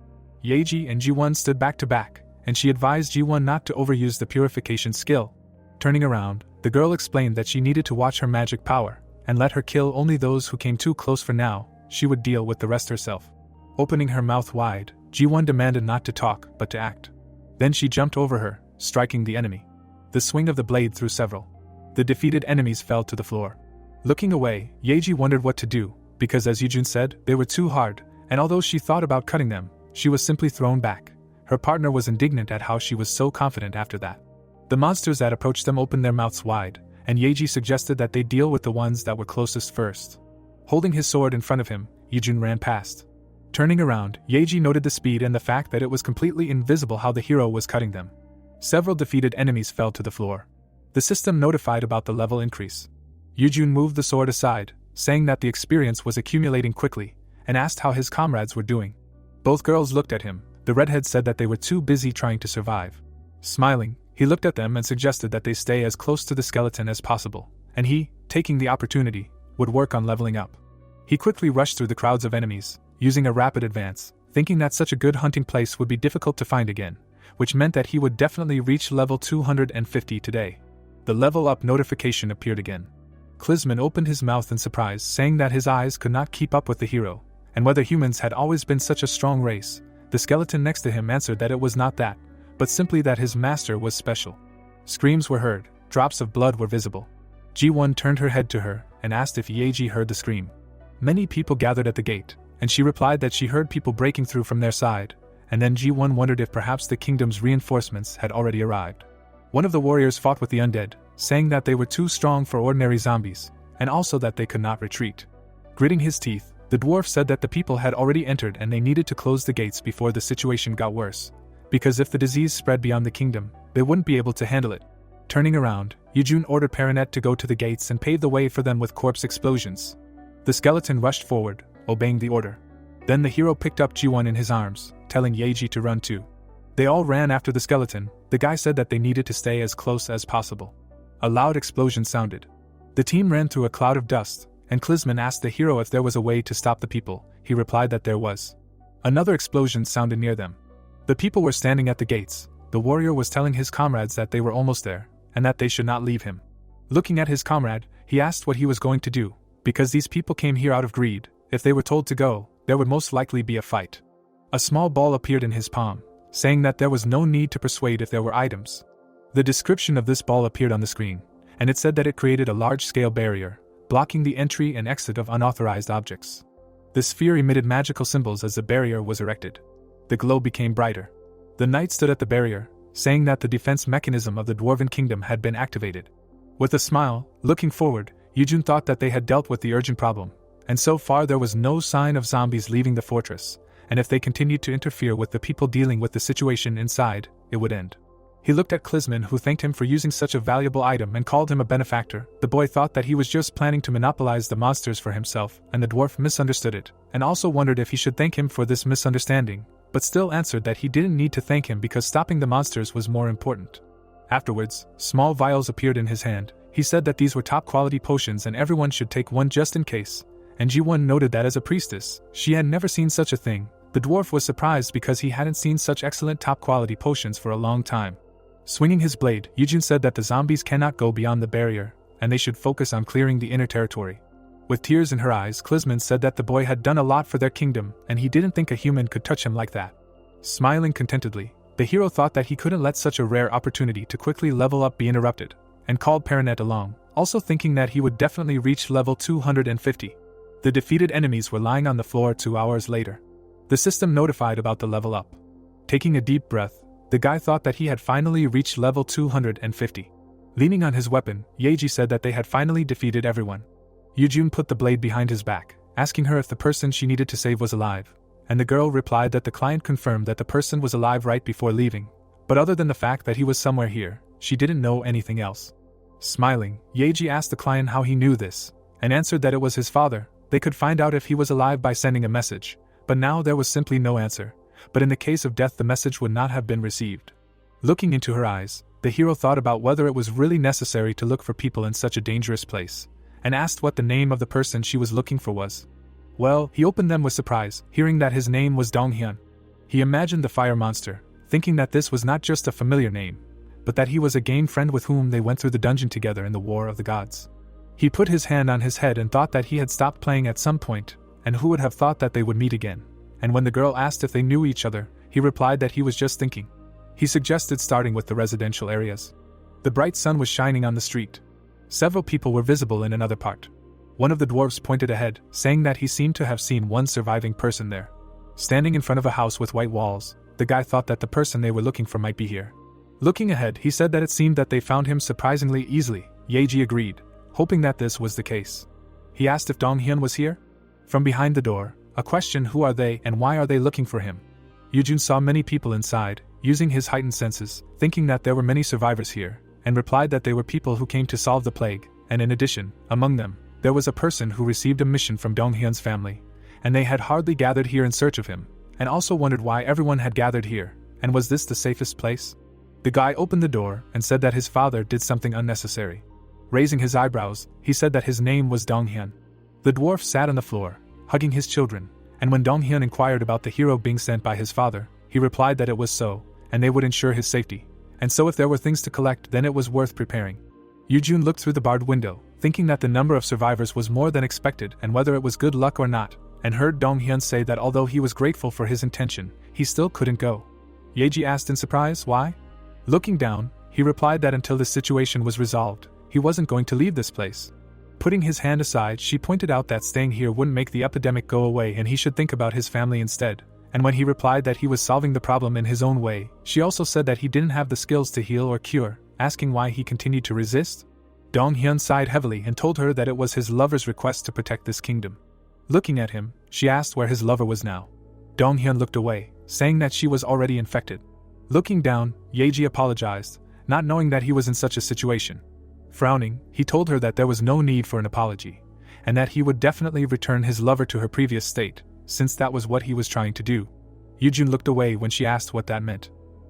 Yeji and Ji-won stood back to back, and she advised Ji-won not to overuse the purification skill. Turning around, the girl explained that she needed to watch her magic power, and let her kill only those who came too close. For now, she would deal with the rest herself. Opening her mouth wide, Ji-won demanded not to talk, but to act. Then she jumped over her, striking the enemy. The swing of the blade threw several. The defeated enemies fell to the floor. Looking away, Yeji wondered what to do, because as Yujun said, they were too hard, and although she thought about cutting them, she was simply thrown back. Her partner was indignant at how she was so confident after that. The monsters that approached them opened their mouths wide, and Yeji suggested that they deal with the ones that were closest first. Holding his sword in front of him, Yujun ran past. Turning around, Yeji noted the speed and the fact that it was completely invisible how the hero was cutting them. Several defeated enemies fell to the floor. The system notified about the level increase. Yujun moved the sword aside, saying that the experience was accumulating quickly, and asked how his comrades were doing. Both girls looked at him. The redhead said that they were too busy trying to survive. Smiling, he looked at them and suggested that they stay as close to the skeleton as possible, and he, taking the opportunity, would work on leveling up. He quickly rushed through the crowds of enemies, using a rapid advance, thinking that such a good hunting place would be difficult to find again, which meant that he would definitely reach level 250 today. The level up notification appeared again. Klisman opened his mouth in surprise, saying that his eyes could not keep up with the hero, and whether humans had always been such a strong race. The skeleton next to him answered that it was not that, but simply that his master was special. Screams were heard, drops of blood were visible. Ji-won turned her head to her and asked if Yeji heard the scream. Many people gathered at the gate, and she replied that she heard people breaking through from their side, and then Ji-won wondered if perhaps the kingdom's reinforcements had already arrived. One of the warriors fought with the undead, saying that they were too strong for ordinary zombies, and also that they could not retreat. Gritting his teeth, the dwarf said that the people had already entered and they needed to close the gates before the situation got worse, because if the disease spread beyond the kingdom, they wouldn't be able to handle it. Turning around, Yujun ordered Perinet to go to the gates and pave the way for them with corpse explosions. The skeleton rushed forward, obeying the order. Then the hero picked up Ji-won in his arms, telling Yeji to run too. They all ran after the skeleton. The guy said that they needed to stay as close as possible. A loud explosion sounded. The team ran through a cloud of dust, and Klisman asked the hero if there was a way to stop the people. He replied that there was. Another explosion sounded near them. The people were standing at the gates. The warrior was telling his comrades that they were almost there, and that they should not leave him. Looking at his comrade, he asked what he was going to do, because these people came here out of greed. If they were told to go, there would most likely be a fight. A small ball appeared in his palm, saying that there was no need to persuade if there were items. The description of this ball appeared on the screen, and it said that it created a large-scale barrier, blocking the entry and exit of unauthorized objects. The sphere emitted magical symbols as the barrier was erected. The glow became brighter. The knight stood at the barrier, saying that the defense mechanism of the Dwarven Kingdom had been activated. With a smile, looking forward, Yujun thought that they had dealt with the urgent problem, and so far there was no sign of zombies leaving the fortress, and if they continued to interfere with the people dealing with the situation inside, it would end. He looked at Klisman, who thanked him for using such a valuable item and called him a benefactor. The boy thought that he was just planning to monopolize the monsters for himself, and the dwarf misunderstood it, and also wondered if he should thank him for this misunderstanding, but still answered that he didn't need to thank him because stopping the monsters was more important. Afterwards, small vials appeared in his hand. He said that these were top-quality potions and everyone should take one just in case, and Ji-won noted that as a priestess, she had never seen such a thing. The dwarf was surprised because he hadn't seen such excellent top-quality potions for a long time. Swinging his blade, Yujun said that the zombies cannot go beyond the barrier, and they should focus on clearing the inner territory. With tears in her eyes, Klisman said that the boy had done a lot for their kingdom, and he didn't think a human could touch him like that. Smiling contentedly, the hero thought that he couldn't let such a rare opportunity to quickly level up be interrupted, and called Perinet along, also thinking that he would definitely reach level 250. The defeated enemies were lying on the floor 2 hours later. The system notified about the level up. Taking a deep breath, the guy thought that he had finally reached level 250. Leaning on his weapon, Yeji said that they had finally defeated everyone. Yujun put the blade behind his back, asking her if the person she needed to save was alive, and the girl replied that the client confirmed that the person was alive right before leaving, but other than the fact that he was somewhere here, she didn't know anything else. Smiling, Yeji asked the client how he knew this, and answered that it was his father. They could find out if he was alive by sending a message, but now there was simply no answer. But in the case of death, the message would not have been received. Looking into her eyes, the hero thought about whether it was really necessary to look for people in such a dangerous place, and asked what the name of the person she was looking for was. Well, he opened them with surprise, hearing that his name was Dong Heeyeon. He imagined the fire monster, thinking that this was not just a familiar name, but that he was a game friend with whom they went through the dungeon together in the War of the Gods. He put his hand on his head and thought that he had stopped playing at some point, and who would have thought that they would meet again. And when the girl asked if they knew each other, he replied that he was just thinking. He suggested starting with the residential areas. The bright sun was shining on the street. Several people were visible in another part. One of the dwarfs pointed ahead, saying that he seemed to have seen one surviving person there. Standing in front of a house with white walls, the guy thought that the person they were looking for might be here. Looking ahead, he said that it seemed that they found him surprisingly easily. Yeji agreed, hoping that this was the case. He asked if Dong Heeyeon was here. From behind the door, a question: who are they and why are they looking for him? Yujun saw many people inside, using his heightened senses, thinking that there were many survivors here, and replied that they were people who came to solve the plague, and in addition, among them, there was a person who received a mission from Dong Heeyeon's family, and they had hardly gathered here in search of him, and also wondered why everyone had gathered here, and was this the safest place? The guy opened the door and said that his father did something unnecessary. Raising his eyebrows, he said that his name was Dong Heeyeon. The dwarf sat on the floor, hugging his children, and when Dong Heeyeon inquired about the hero being sent by his father, he replied that it was so, and they would ensure his safety. And so if there were things to collect, then it was worth preparing. Yujun looked through the barred window, thinking that the number of survivors was more than expected and whether it was good luck or not, and heard Dong Heeyeon say that although he was grateful for his intention, he still couldn't go. Yeji asked in surprise why. Looking down, he replied that until the situation was resolved, he wasn't going to leave this place. Putting his hand aside, she pointed out that staying here wouldn't make the epidemic go away and he should think about his family instead. And when he replied that he was solving the problem in his own way, she also said that he didn't have the skills to heal or cure, asking why he continued to resist. Dong Heeyeon sighed heavily and told her that it was his lover's request to protect this kingdom. Looking at him, she asked where his lover was now. Dong Heeyeon looked away, saying that she was already infected. Looking down, Yeji apologized, not knowing that he was in such a situation. Frowning, he told her that there was no need for an apology, and that he would definitely return his lover to her previous state, since that was what he was trying to do. Yujun looked away when she asked what that meant.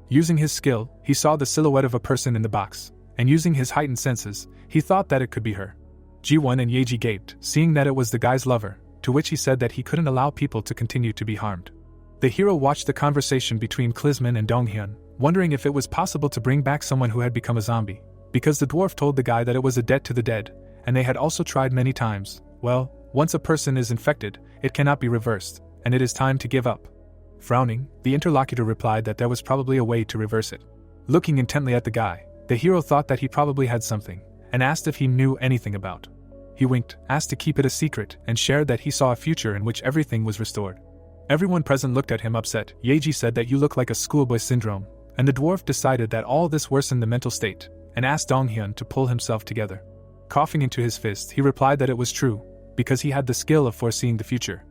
Using his skill, he saw the silhouette of a person in the box, and using his heightened senses, he thought that it could be her. Ji-won and Yeji gaped, seeing that it was the guy's lover, to which he said that he couldn't allow people to continue to be harmed. The hero watched the conversation between Klisman and Dong Heeyeon, wondering if it was possible to bring back someone who had become a zombie, because the dwarf told the guy that it was a debt to the dead, and they had also tried many times. Well, once a person is infected, it cannot be reversed, and it is time to give up. Frowning, the interlocutor replied that there was probably a way to reverse it. Looking intently at the guy, the hero thought that he probably had something, and asked if he knew anything about. He winked, asked to keep it a secret, and shared that he saw a future in which everything was restored. Everyone present looked at him upset. Yeji said that you look like a schoolboy syndrome, and the dwarf decided that all this worsened the mental state, and asked Dong Heeyeon to pull himself together. Coughing into his fist, he replied that it was true, because he had the skill of foreseeing the future.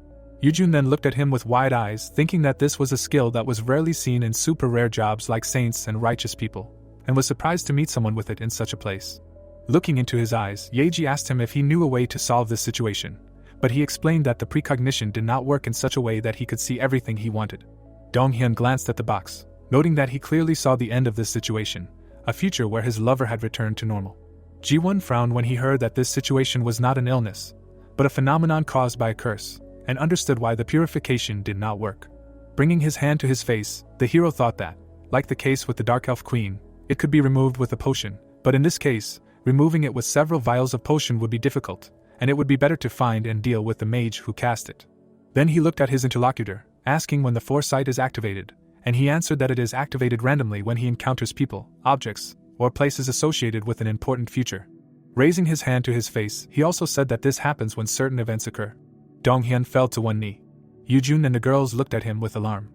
Yujun then looked at him with wide eyes, thinking that this was a skill that was rarely seen in super rare jobs like saints and righteous people, and was surprised to meet someone with it in such a place. Looking into his eyes, Yeji asked him if he knew a way to solve this situation, but he explained that the precognition did not work in such a way that he could see everything he wanted. Dong Heeyeon glanced at the box, noting that he clearly saw the end of this situation, a future where his lover had returned to normal. Ji-won frowned when he heard that this situation was not an illness, but a phenomenon caused by a curse, and understood why the purification did not work. Bringing his hand to his face, the hero thought that, like the case with the Dark Elf Queen, it could be removed with a potion, but in this case, removing it with several vials of potion would be difficult, and it would be better to find and deal with the mage who cast it. Then he looked at his interlocutor, asking when the foresight is activated, and he answered that it is activated randomly when he encounters people, objects, or places associated with an important future. Raising his hand to his face, he also said that this happens when certain events occur. Dong Heeyeon fell to one knee. Yujun and the girls looked at him with alarm.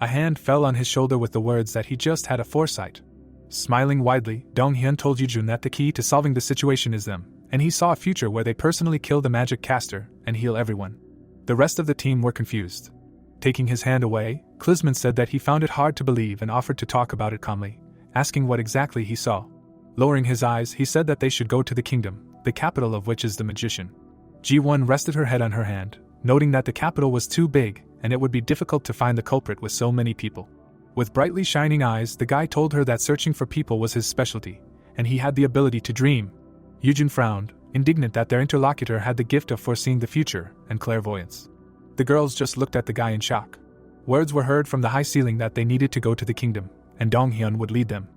A hand fell on his shoulder with the words that he just had a foresight. Smiling widely, Dong Heeyeon told Yujun that the key to solving the situation is them, and he saw a future where they personally kill the magic caster and heal everyone. The rest of the team were confused. Taking his hand away, Klisman said that he found it hard to believe and offered to talk about it calmly, asking what exactly he saw. Lowering his eyes, he said that they should go to the kingdom, the capital of which is the magician. Ji-won rested her head on her hand, noting that the capital was too big and it would be difficult to find the culprit with so many people. With brightly shining eyes, the guy told her that searching for people was his specialty, and he had the ability to dream. Yujun frowned, indignant that their interlocutor had the gift of foreseeing the future and clairvoyance. The girls just looked at the guy in shock. Words were heard from the high ceiling that they needed to go to the kingdom, and Dong-hyun would lead them.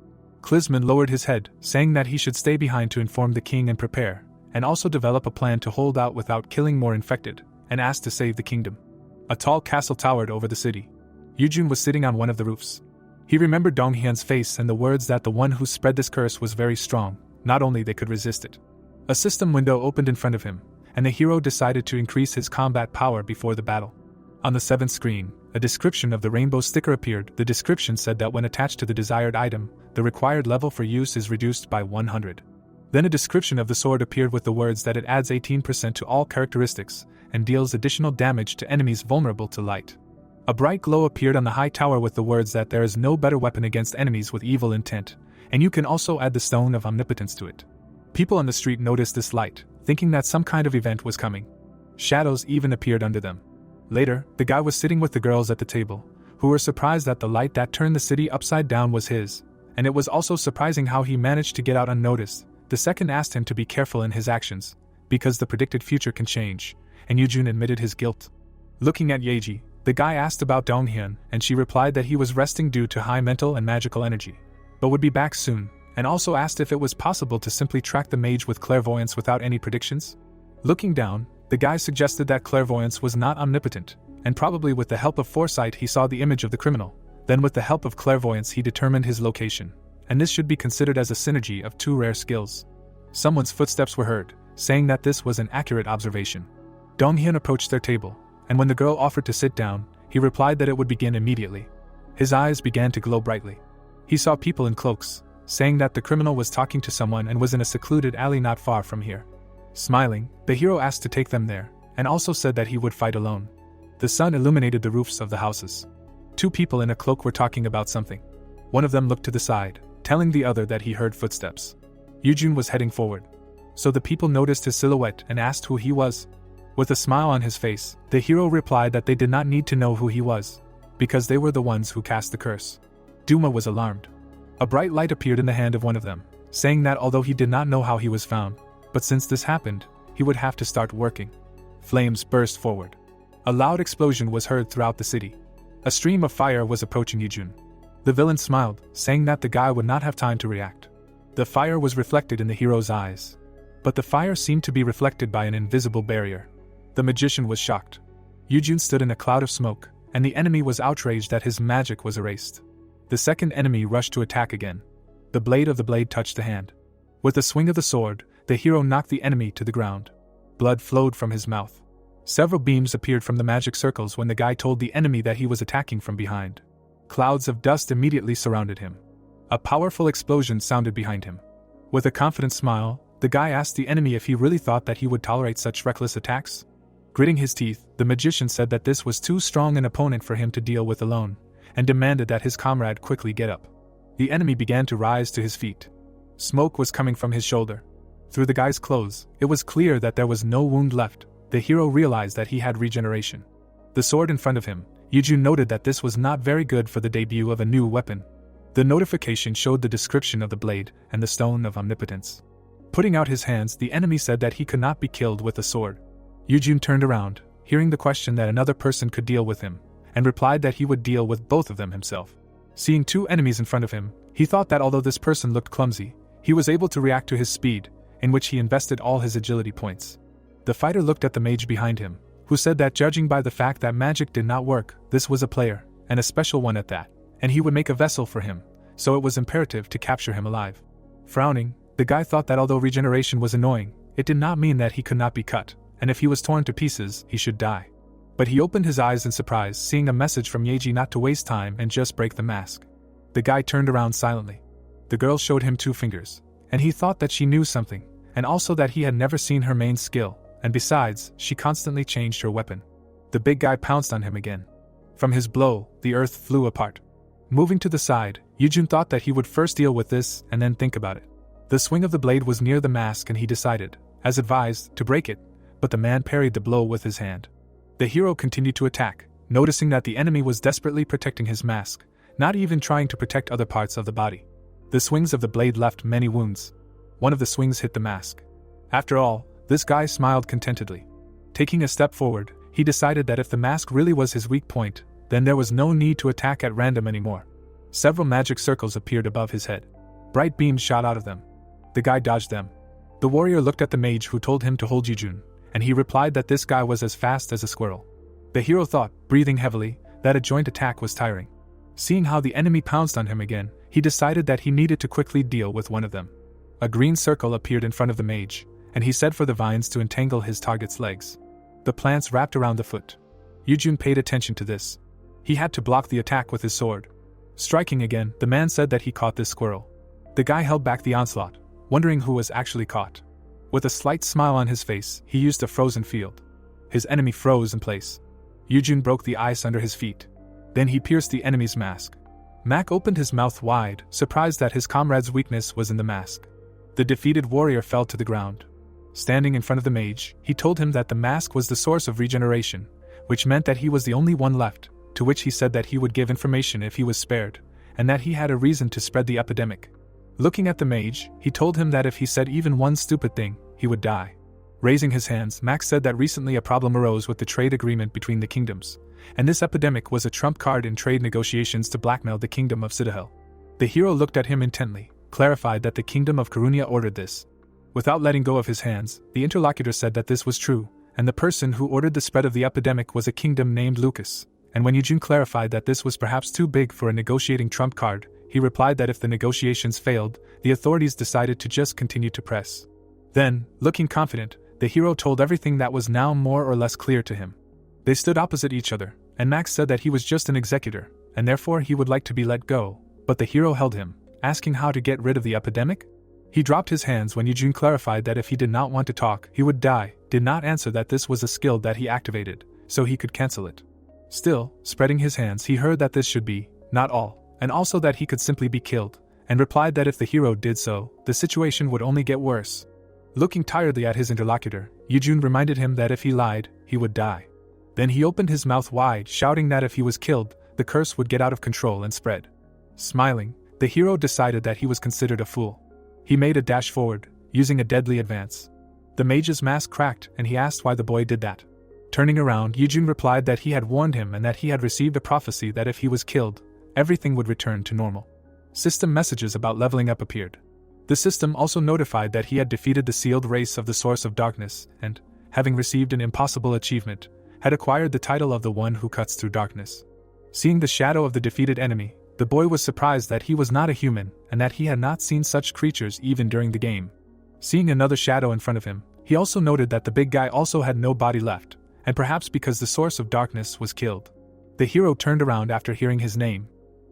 Klisman lowered his head, saying that he should stay behind to inform the king and prepare, and also develop a plan to hold out without killing more infected, and asked to save the kingdom. A tall castle towered over the city. Yujun was sitting on one of the roofs. He remembered Dong-hyun's face and the words that the one who spread this curse was very strong, not only they could resist it. A system window opened in front of him, and the hero decided to increase his combat power before the battle. On the 7th screen, a description of the rainbow sticker appeared. The description said that when attached to the desired item, the required level for use is reduced by 100. Then a description of the sword appeared with the words that it adds 18% to all characteristics, and deals additional damage to enemies vulnerable to light. A bright glow appeared on the high tower with the words that there is no better weapon against enemies with evil intent, and you can also add the stone of omnipotence to it. People on the street noticed this light, thinking that some kind of event was coming. Shadows even appeared under them. Later, the guy was sitting with the girls at the table, who were surprised that the light that turned the city upside down was his, and it was also surprising how he managed to get out unnoticed. The second asked him to be careful in his actions, because the predicted future can change, and Yujun admitted his guilt. Looking at Yeji, the guy asked about Dong-hyun, and she replied that he was resting due to high mental and magical energy, but would be back soon, and also asked if it was possible to simply track the mage with clairvoyance without any predictions. Looking down, the guy suggested that clairvoyance was not omnipotent, and probably with the help of foresight he saw the image of the criminal, then with the help of clairvoyance he determined his location, and this should be considered as a synergy of two rare skills. Someone's footsteps were heard, saying that this was an accurate observation. Dong-hyun approached their table, and when the girl offered to sit down, he replied that it would begin immediately. His eyes began to glow brightly. He saw people in cloaks, saying that the criminal was talking to someone and was in a secluded alley not far from here. Smiling, the hero asked to take them there, and also said that he would fight alone. The sun illuminated the roofs of the houses. Two people in a cloak were talking about something. One of them looked to the side, telling the other that he heard footsteps. Yujun was heading forward. So the people noticed his silhouette and asked who he was. With a smile on his face, the hero replied that they did not need to know who he was, because they were the ones who cast the curse. Duma was alarmed. A bright light appeared in the hand of one of them, saying that although he did not know how he was found, but since this happened, he would have to start working. Flames burst forward. A loud explosion was heard throughout the city. A stream of fire was approaching Yujun. The villain smiled, saying that the guy would not have time to react. The fire was reflected in the hero's eyes, but the fire seemed to be reflected by an invisible barrier. The magician was shocked. Yujun stood in a cloud of smoke, and the enemy was outraged that his magic was erased. The second enemy rushed to attack again. The blade of the blade touched the hand. With a swing of the sword, the hero knocked the enemy to the ground. Blood flowed from his mouth. Several beams appeared from the magic circles when the guy told the enemy that he was attacking from behind. Clouds of dust immediately surrounded him. A powerful explosion sounded behind him. With a confident smile, the guy asked the enemy if he really thought that he would tolerate such reckless attacks. Gritting his teeth, the magician said that this was too strong an opponent for him to deal with alone, and demanded that his comrade quickly get up. The enemy began to rise to his feet. Smoke was coming from his shoulder. Through the guy's clothes, it was clear that there was no wound left. The hero realized that he had regeneration. The sword in front of him, Yujun noted that this was not very good for the debut of a new weapon. The notification showed the description of the blade and the stone of omnipotence. Putting out his hands, the enemy said that he could not be killed with a sword. Yujun turned around, hearing the question that another person could deal with him, and replied that he would deal with both of them himself. Seeing two enemies in front of him, he thought that although this person looked clumsy, he was able to react to his speed, in which he invested all his agility points. The fighter looked at the mage behind him, who said that judging by the fact that magic did not work, this was a player, and a special one at that, and he would make a vessel for him, so it was imperative to capture him alive. Frowning, the guy thought that although regeneration was annoying, it did not mean that he could not be cut, and if he was torn to pieces, he should die. But he opened his eyes in surprise, seeing a message from Yeji not to waste time and just break the mask. The guy turned around silently. The girl showed him 2 fingers, and he thought that she knew something, and also that he had never seen her main skill, and besides, she constantly changed her weapon. The big guy pounced on him again. From his blow, the earth flew apart. Moving to the side, Yujun thought that he would first deal with this and then think about it. The swing of the blade was near the mask and he decided, as advised, to break it, but the man parried the blow with his hand. The hero continued to attack, noticing that the enemy was desperately protecting his mask, not even trying to protect other parts of the body. The swings of the blade left many wounds. One of the swings hit the mask. After all, this guy smiled contentedly. Taking a step forward, he decided that if the mask really was his weak point, then there was no need to attack at random anymore. Several magic circles appeared above his head. Bright beams shot out of them. The guy dodged them. The warrior looked at the mage who told him to hold Yujun, and he replied that this guy was as fast as a squirrel. The hero thought, breathing heavily, that a joint attack was tiring. Seeing how the enemy pounced on him again, he decided that he needed to quickly deal with one of them. A green circle appeared in front of the mage, and he said for the vines to entangle his target's legs. The plants wrapped around the foot. Yujun paid attention to this. He had to block the attack with his sword. Striking again, the man said that he caught this squirrel. The guy held back the onslaught, wondering who was actually caught. With a slight smile on his face, he used a frozen field. His enemy froze in place. Yujun broke the ice under his feet. Then he pierced the enemy's mask. Mac opened his mouth wide, surprised that his comrade's weakness was in the mask. The defeated warrior fell to the ground. Standing in front of the mage, he told him that the mask was the source of regeneration, which meant that he was the only one left, to which he said that he would give information if he was spared, and that he had a reason to spread the epidemic. Looking at the mage, he told him that if he said even one stupid thing, he would die. Raising his hands, Max said that recently a problem arose with the trade agreement between the kingdoms, and this epidemic was a trump card in trade negotiations to blackmail the kingdom of Citadel. The hero looked at him intently, clarified that the kingdom of Karunia ordered this. Without letting go of his hands, the interlocutor said that this was true, and the person who ordered the spread of the epidemic was a kingdom named Lucas, and when Yujun clarified that this was perhaps too big for a negotiating trump card, he replied that if the negotiations failed, the authorities decided to just continue to press. Then, looking confident, the hero told everything that was now more or less clear to him. They stood opposite each other, and Max said that he was just an executor, and therefore he would like to be let go, but the hero held him, asking how to get rid of the epidemic? He dropped his hands when Yujun clarified that if he did not want to talk, he would die, did not answer that this was a skill that he activated, so he could cancel it. Still, spreading his hands, he heard that this should be, not all, and also that he could simply be killed, and replied that if the hero did so, the situation would only get worse. Looking tiredly at his interlocutor, Yujun reminded him that if he lied, he would die. Then he opened his mouth wide, shouting that if he was killed, the curse would get out of control and spread. Smiling, the hero decided that he was considered a fool. He made a dash forward, using a deadly advance. The mage's mask cracked, and he asked why the boy did that. Turning around, Yujun replied that he had warned him and that he had received a prophecy that if he was killed, everything would return to normal. System messages about leveling up appeared. The system also notified that he had defeated the sealed race of the Source of Darkness and, having received an impossible achievement, had acquired the title of the One Who Cuts Through Darkness. Seeing the shadow of the defeated enemy, the boy was surprised that he was not a human and that he had not seen such creatures even during the game. Seeing another shadow in front of him, he also noted that the big guy also had no body left, and perhaps because the Source of Darkness was killed. The hero turned around after hearing his name.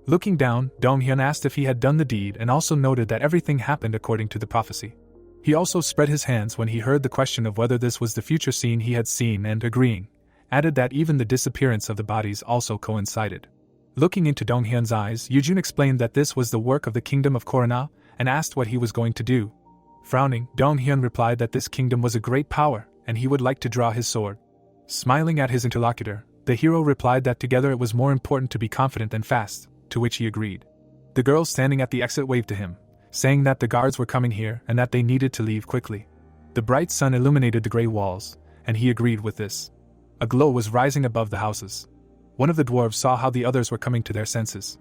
Looking down, Dong-hyun asked if he had done the deed and also noted that everything happened according to the prophecy. He also spread his hands when he heard the question of whether this was the future scene he had seen and, agreeing, added that even the disappearance of the bodies also coincided. Looking into Dong-hyun's eyes, Yujun explained that this was the work of the kingdom of Korona and asked what he was going to do. Frowning, Dong-hyun replied that this kingdom was a great power and he would like to draw his sword. Smiling at his interlocutor, the hero replied that together it was more important to be confident than fast, to which he agreed. The girl standing at the exit waved to him, saying that the guards were coming here and that they needed to leave quickly. The bright sun illuminated the gray walls, and he agreed with this. A glow was rising above the houses. One of the dwarves saw how the others were coming to their senses.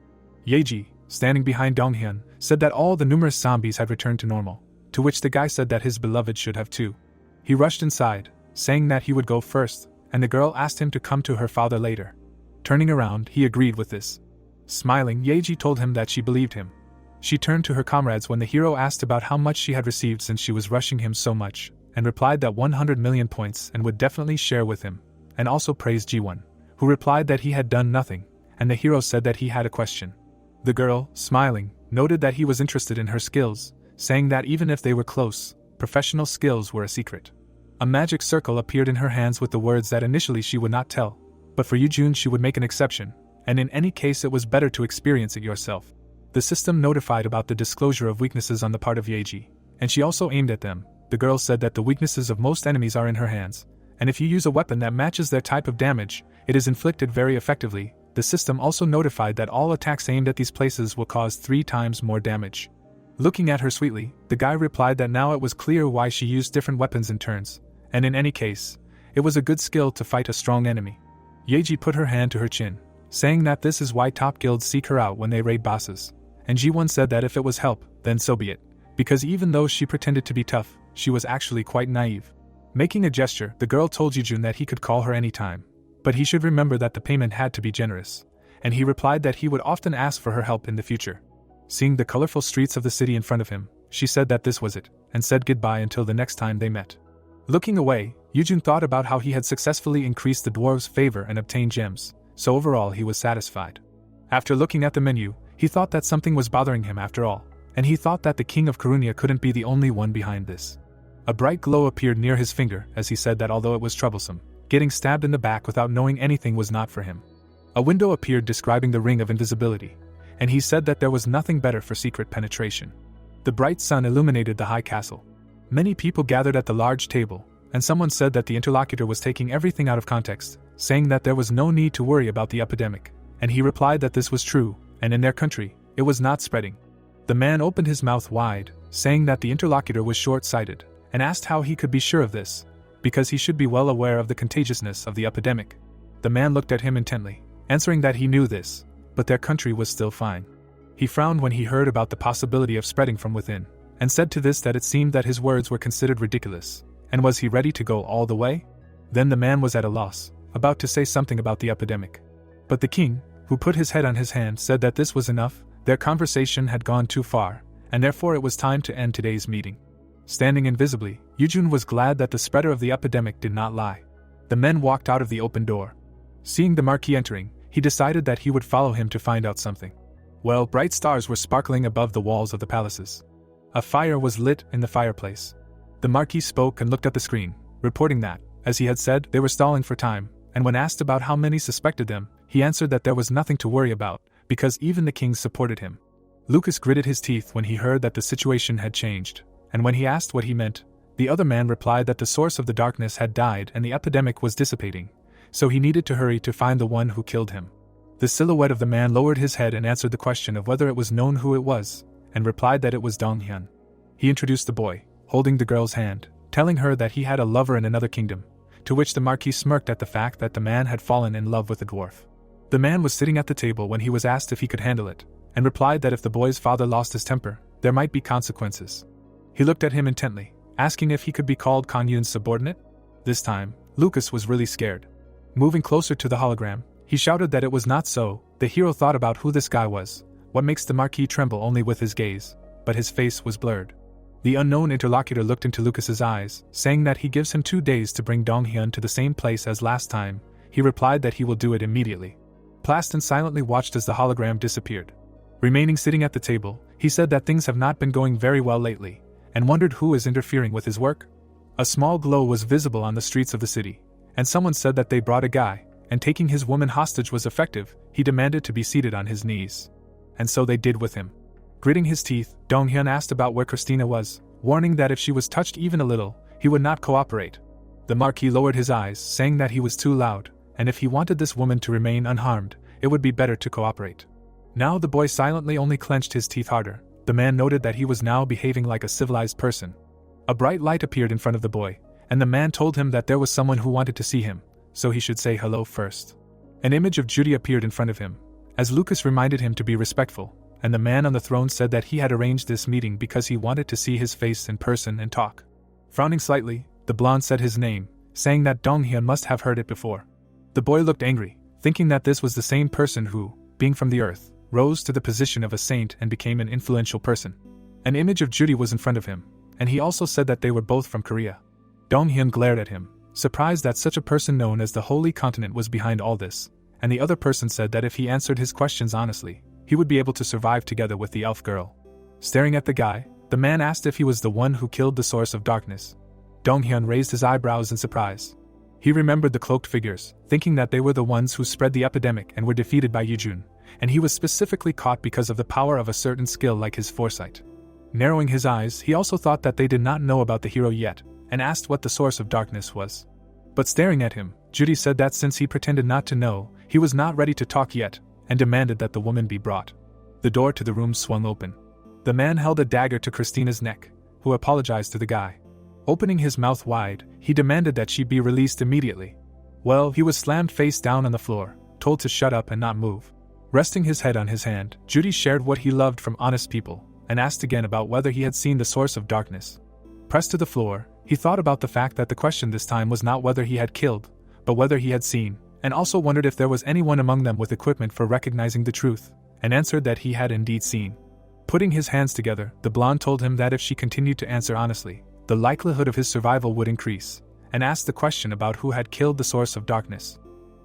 Yeji, standing behind Dong-hyun, said that all the numerous zombies had returned to normal, to which the guy said that his beloved should have too. He rushed inside, saying that he would go first, and the girl asked him to come to her father later. Turning around, he agreed with this. Smiling, Yeji told him that she believed him. She turned to her comrades when the hero asked about how much she had received since she was rushing him so much, and replied that 100 million points and would definitely share with him, and also praised Ji-won, who replied that he had done nothing, and the hero said that he had a question. The girl, smiling, noted that he was interested in her skills, saying that even if they were close, professional skills were a secret. A magic circle appeared in her hands with the words that initially she would not tell, but for Yujun she would make an exception, and in any case it was better to experience it yourself. The system notified about the disclosure of weaknesses on the part of Yeji, and she also aimed at them. The girl said that the weaknesses of most enemies are in her hands, and if you use a weapon that matches their type of damage, it is inflicted very effectively. The system also notified that all attacks aimed at these places will cause 3 times more damage. Looking at her sweetly, the guy replied that now it was clear why she used different weapons in turns, and in any case, it was a good skill to fight a strong enemy. Yeji put her hand to her chin, saying that this is why top guilds seek her out when they raid bosses, and Ji-won said that if it was help, then so be it, because even though she pretended to be tough, she was actually quite naive. Making a gesture, the girl told Yijun that he could call her anytime, but he should remember that the payment had to be generous, and he replied that he would often ask for her help in the future. Seeing the colorful streets of the city in front of him, she said that this was it, and said goodbye until the next time they met. Looking away, Yijun thought about how he had successfully increased the dwarves' favor and obtained gems, so overall he was satisfied. After looking at the menu, he thought that something was bothering him after all, and he thought that the king of Karunia couldn't be the only one behind this. A bright glow appeared near his finger as he said that although it was troublesome, getting stabbed in the back without knowing anything was not for him. A window appeared describing the ring of invisibility, and he said that there was nothing better for secret penetration. The bright sun illuminated the high castle. Many people gathered at the large table, and someone said that the interlocutor was taking everything out of context, saying that there was no need to worry about the epidemic, and he replied that this was true, and in their country, it was not spreading. The man opened his mouth wide, saying that the interlocutor was short-sighted, and asked how he could be sure of this, because he should be well aware of the contagiousness of the epidemic. The man looked at him intently, answering that he knew this, but their country was still fine. He frowned when he heard about the possibility of spreading from within, and said to this that it seemed that his words were considered ridiculous, and was he ready to go all the way? Then the man was at a loss, about to say something about the epidemic. But the king, who put his head on his hand, said that this was enough, their conversation had gone too far, and therefore it was time to end today's meeting. Standing invisibly, Yijun was glad that the spreader of the epidemic did not lie. The men walked out of the open door. Seeing the Marquis entering, he decided that he would follow him to find out something. Well, bright stars were sparkling above the walls of the palaces. A fire was lit in the fireplace. The Marquis spoke and looked at the screen, reporting that, as he had said, they were stalling for time, and when asked about how many suspected them, he answered that there was nothing to worry about, because even the king supported him. Lucas gritted his teeth when he heard that the situation had changed, and when he asked what he meant, the other man replied that the source of the darkness had died and the epidemic was dissipating, so he needed to hurry to find the one who killed him. The silhouette of the man lowered his head and answered the question of whether it was known who it was, and replied that it was Dong-hyun. He introduced the boy, holding the girl's hand, telling her that he had a lover in another kingdom, to which the Marquis smirked at the fact that the man had fallen in love with the dwarf. The man was sitting at the table when he was asked if he could handle it, and replied that if the boy's father lost his temper, there might be consequences. He looked at him intently, asking if he could be called Kanyun's subordinate. This time, Lucas was really scared. Moving closer to the hologram, he shouted that it was not so. The hero thought about who this guy was, what makes the Marquis tremble only with his gaze, but his face was blurred. The unknown interlocutor looked into Lucas's eyes, saying that he gives him 2 days to bring Dong-hyun to the same place as last time. He replied that he will do it immediately. Plaston silently watched as the hologram disappeared. Remaining sitting at the table, he said that things have not been going very well lately, and wondered who is interfering with his work. A small glow was visible on the streets of the city, and someone said that they brought a guy, and taking his woman hostage was effective. He demanded to be seated on his knees. And so they did with him. Gritting his teeth, Dong-hyun asked about where Christina was, warning that if she was touched even a little, he would not cooperate. The Marquis lowered his eyes, saying that he was too loud, and if he wanted this woman to remain unharmed, it would be better to cooperate. Now the boy silently only clenched his teeth harder. The man noted that he was now behaving like a civilized person. A bright light appeared in front of the boy, and the man told him that there was someone who wanted to see him, so he should say hello first. An image of Judy appeared in front of him, as Lucas reminded him to be respectful, and the man on the throne said that he had arranged this meeting because he wanted to see his face in person and talk. Frowning slightly, the blonde said his name, saying that Dong-hyun must have heard it before. The boy looked angry, thinking that this was the same person who, being from the earth, rose to the position of a saint and became an influential person. An image of Judy was in front of him, and he also said that they were both from Korea. Dong-hyun glared at him, surprised that such a person known as the Holy Continent was behind all this, and the other person said that if he answered his questions honestly, he would be able to survive together with the elf girl. Staring at the guy, the man asked if he was the one who killed the source of darkness. Dong-hyun raised his eyebrows in surprise. He remembered the cloaked figures, thinking that they were the ones who spread the epidemic and were defeated by Yijun, and he was specifically caught because of the power of a certain skill like his foresight. Narrowing his eyes, he also thought that they did not know about the hero yet, and asked what the source of darkness was. But staring at him, Judy said that since he pretended not to know, he was not ready to talk yet, and demanded that the woman be brought. The door to the room swung open. The man held a dagger to Christina's neck, who apologized to the guy. Opening his mouth wide, he demanded that she be released immediately. Well, he was slammed face down on the floor, told to shut up and not move. Resting his head on his hand, Judy shared what he loved from honest people, and asked again about whether he had seen the source of darkness. Pressed to the floor, he thought about the fact that the question this time was not whether he had killed, but whether he had seen, and also wondered if there was anyone among them with equipment for recognizing the truth, and answered that he had indeed seen. Putting his hands together, the blonde told him that if she continued to answer honestly, the likelihood of his survival would increase, and asked the question about who had killed the source of darkness.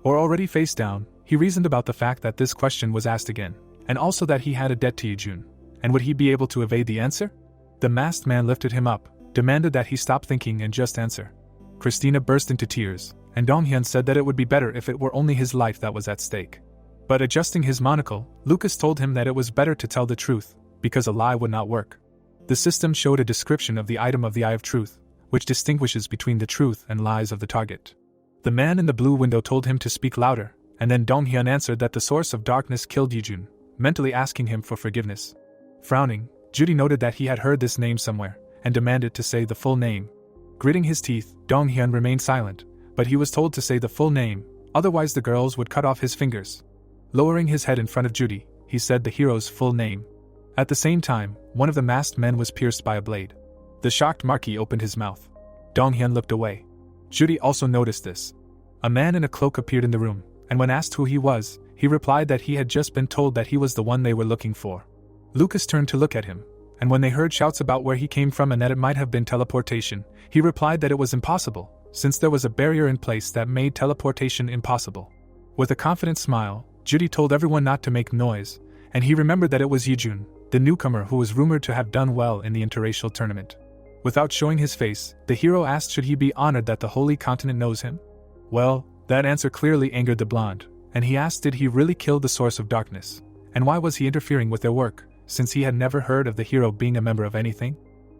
Or already face down, he reasoned about the fact that this question was asked again, and also that he had a debt to Yejun, and would he be able to evade the answer? The masked man lifted him up, demanded that he stop thinking and just answer. Christina burst into tears, and Donghyun said that it would be better if it were only his life that was at stake. But adjusting his monocle, Lucas told him that it was better to tell the truth, because a lie would not work. The system showed a description of the item of the Eye of Truth, which distinguishes between the truth and lies of the target. The man in the blue window told him to speak louder, and then Donghyun answered that the source of darkness killed Yejun, mentally asking him for forgiveness. Frowning, Judy noted that he had heard this name somewhere, and demanded to say the full name. Gritting his teeth, Donghyun remained silent, but he was told to say the full name, otherwise the girls would cut off his fingers. Lowering his head in front of Judy, he said the hero's full name. At the same time, one of the masked men was pierced by a blade. The shocked Marquis opened his mouth. Donghyun looked away. Judy also noticed this. A man in a cloak appeared in the room, and when asked who he was, he replied that he had just been told that he was the one they were looking for. Lucas turned to look at him, and when they heard shouts about where he came from and that it might have been teleportation, he replied that it was impossible, since there was a barrier in place that made teleportation impossible. With a confident smile, Judy told everyone not to make noise, and he remembered that it was Yejun, the newcomer who was rumored to have done well in the Interracial tournament. Without showing his face, the hero asked should he be honored that the Holy Continent knows him? Well, that answer clearly angered the blonde, and he asked did he really kill the source of darkness, and why was he interfering with their work, since he had never heard of the hero being a member of anything?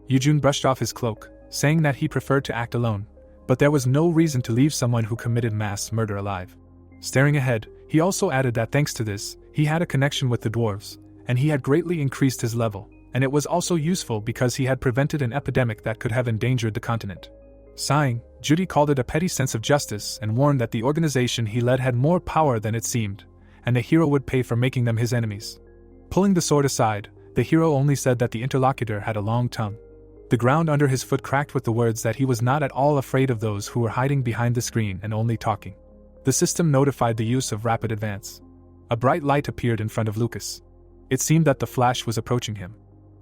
Yejun brushed off his cloak, saying that he preferred to act alone, but there was no reason to leave someone who committed mass murder alive. Staring ahead, he also added that thanks to this, he had a connection with the dwarves, and he had greatly increased his level, and it was also useful because he had prevented an epidemic that could have endangered the continent. Sighing, Judy called it a petty sense of justice and warned that the organization he led had more power than it seemed, and the hero would pay for making them his enemies. Pulling the sword aside, the hero only said that the interlocutor had a long tongue. The ground under his foot cracked with the words that he was not at all afraid of those who were hiding behind the screen and only talking. The system notified the use of rapid advance. A bright light appeared in front of Lucas. It seemed that the flash was approaching him.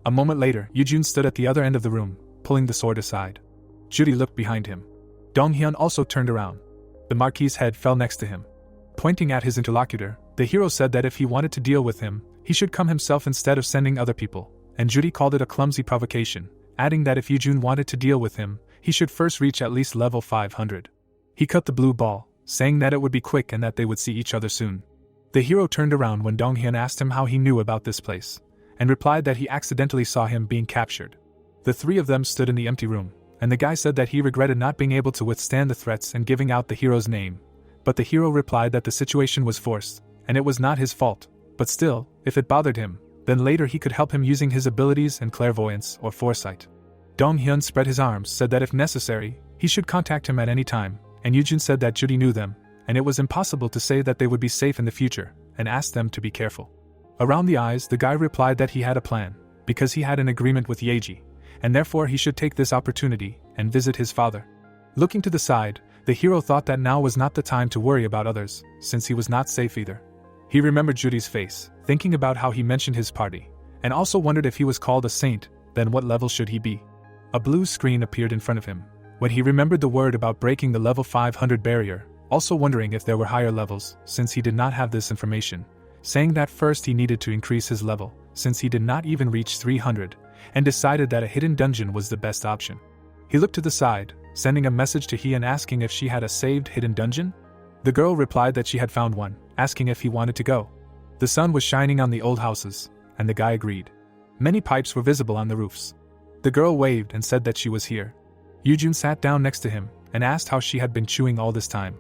A moment later, Yejun stood at the other end of the room, pulling the sword aside. Judy looked behind him. Donghyun also turned around. The Marquis's head fell next to him. Pointing at his interlocutor, the hero said that if he wanted to deal with him, he should come himself instead of sending other people, and Judy called it a clumsy provocation, adding that if Yejun wanted to deal with him, he should first reach at least level 500. He cut the blue ball, saying that it would be quick and that they would see each other soon. The hero turned around when Donghyun asked him how he knew about this place, and replied that he accidentally saw him being captured. The three of them stood in the empty room, and the guy said that he regretted not being able to withstand the threats and giving out the hero's name, but the hero replied that the situation was forced, and it was not his fault, but still, if it bothered him, then later he could help him using his abilities and clairvoyance or foresight. Donghyun spread his arms, said that if necessary, he should contact him at any time, and Yejun said that Judy knew them, and it was impossible to say that they would be safe in the future, and asked them to be careful. Around the eyes, the guy replied that he had a plan, because he had an agreement with Yeji, and therefore he should take this opportunity and visit his father. Looking to the side, the hero thought that now was not the time to worry about others, since he was not safe either. He remembered Judy's face, thinking about how he mentioned his party, and also wondered if he was called a saint, then what level should he be? A blue screen appeared in front of him. When he remembered the word about breaking the level 500 barrier, also wondering if there were higher levels, since he did not have this information, saying that first he needed to increase his level, since he did not even reach 300, and decided that a hidden dungeon was the best option. He looked to the side, sending a message to Heeyeon asking if she had a saved hidden dungeon. The girl replied that she had found one, asking if he wanted to go. The sun was shining on the old houses, and the guy agreed. Many pipes were visible on the roofs. The girl waved and said that she was here. Yejun sat down next to him, and asked how she had been chewing all this time.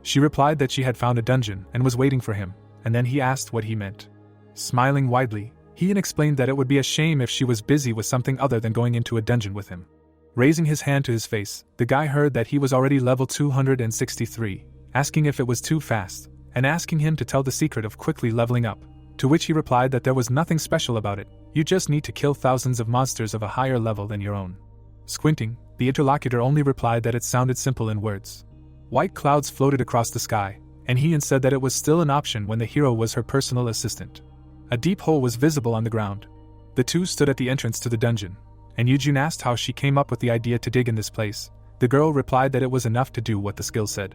She replied that she had found a dungeon and was waiting for him, and then he asked what he meant. Smiling widely, Heeyeon explained that it would be a shame if she was busy with something other than going into a dungeon with him. Raising his hand to his face, the guy heard that he was already level 263, asking if it was too fast, and asking him to tell the secret of quickly leveling up, to which he replied that there was nothing special about it, you just need to kill thousands of monsters of a higher level than your own. Squinting, the interlocutor only replied that it sounded simple in words. White clouds floated across the sky, and Heeyeon said that it was still an option when the hero was her personal assistant. A deep hole was visible on the ground. The two stood at the entrance to the dungeon, and Yujun asked how she came up with the idea to dig in this place. The girl replied that it was enough to do what the skill said.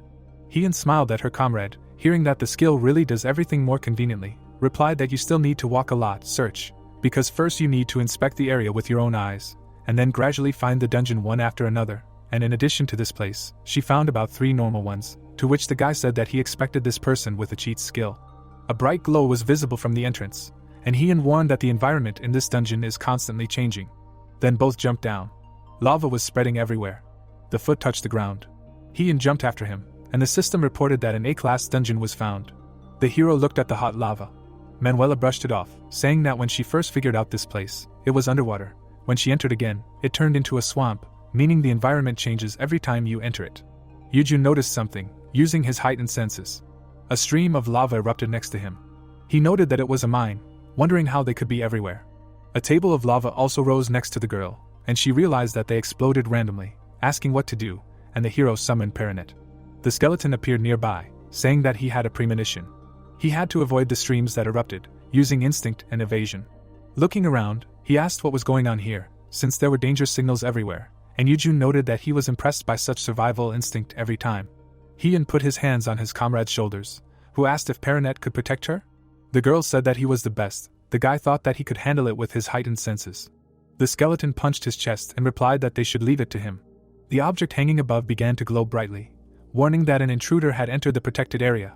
Heeyeon smiled at her comrade, hearing that the skill really does everything more conveniently, replied that you still need to walk a lot, search, because first you need to inspect the area with your own eyes, and then gradually find the dungeon one after another, and in addition to this place, she found about 3 normal ones, to which the guy said that he expected this person with a cheat skill. A bright glow was visible from the entrance, and Heeyeon warned that the environment in this dungeon is constantly changing. Then both jumped down. Lava was spreading everywhere. The foot touched the ground. Heeyeon jumped after him, and the system reported that an A-class dungeon was found. The hero looked at the hot lava. Manuela brushed it off, saying that when she first figured out this place, it was underwater. When she entered again, it turned into a swamp, meaning the environment changes every time you enter it. Yujun noticed something, using his heightened senses. A stream of lava erupted next to him. He noted that it was a mine, wondering how they could be everywhere. A table of lava also rose next to the girl, and she realized that they exploded randomly, asking what to do, and the hero summoned Perinet. The skeleton appeared nearby, saying that he had a premonition. He had to avoid the streams that erupted, using instinct and evasion. Looking around, he asked what was going on here, since there were danger signals everywhere, and Yujun noted that he was impressed by such survival instinct every time. Heeyeon put his hands on his comrade's shoulders, who asked if Perinet could protect her. The girl said that he was the best. The guy thought that he could handle it with his heightened senses. The skeleton punched his chest and replied that they should leave it to him. The object hanging above began to glow brightly, warning that an intruder had entered the protected area.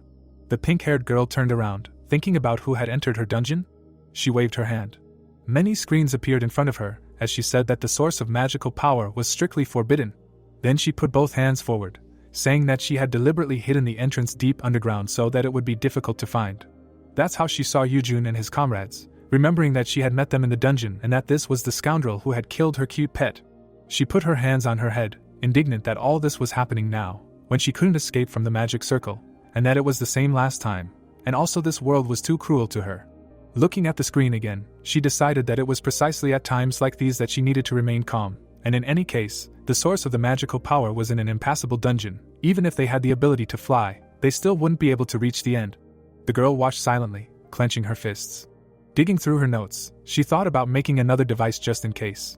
The pink-haired girl turned around, thinking about who had entered her dungeon. She waved her hand. Many screens appeared in front of her, as she said that the source of magical power was strictly forbidden. Then she put both hands forward, saying that she had deliberately hidden the entrance deep underground so that it would be difficult to find. That's how she saw Yujun and his comrades, remembering that she had met them in the dungeon and that this was the scoundrel who had killed her cute pet. She put her hands on her head, indignant that all this was happening now, when she couldn't escape from the magic circle, and that it was the same last time, and also this world was too cruel to her. Looking at the screen again, she decided that it was precisely at times like these that she needed to remain calm, and in any case, the source of the magical power was in an impassable dungeon. Even if they had the ability to fly, they still wouldn't be able to reach the end. The girl watched silently, clenching her fists. Digging through her notes, she thought about making another device just in case.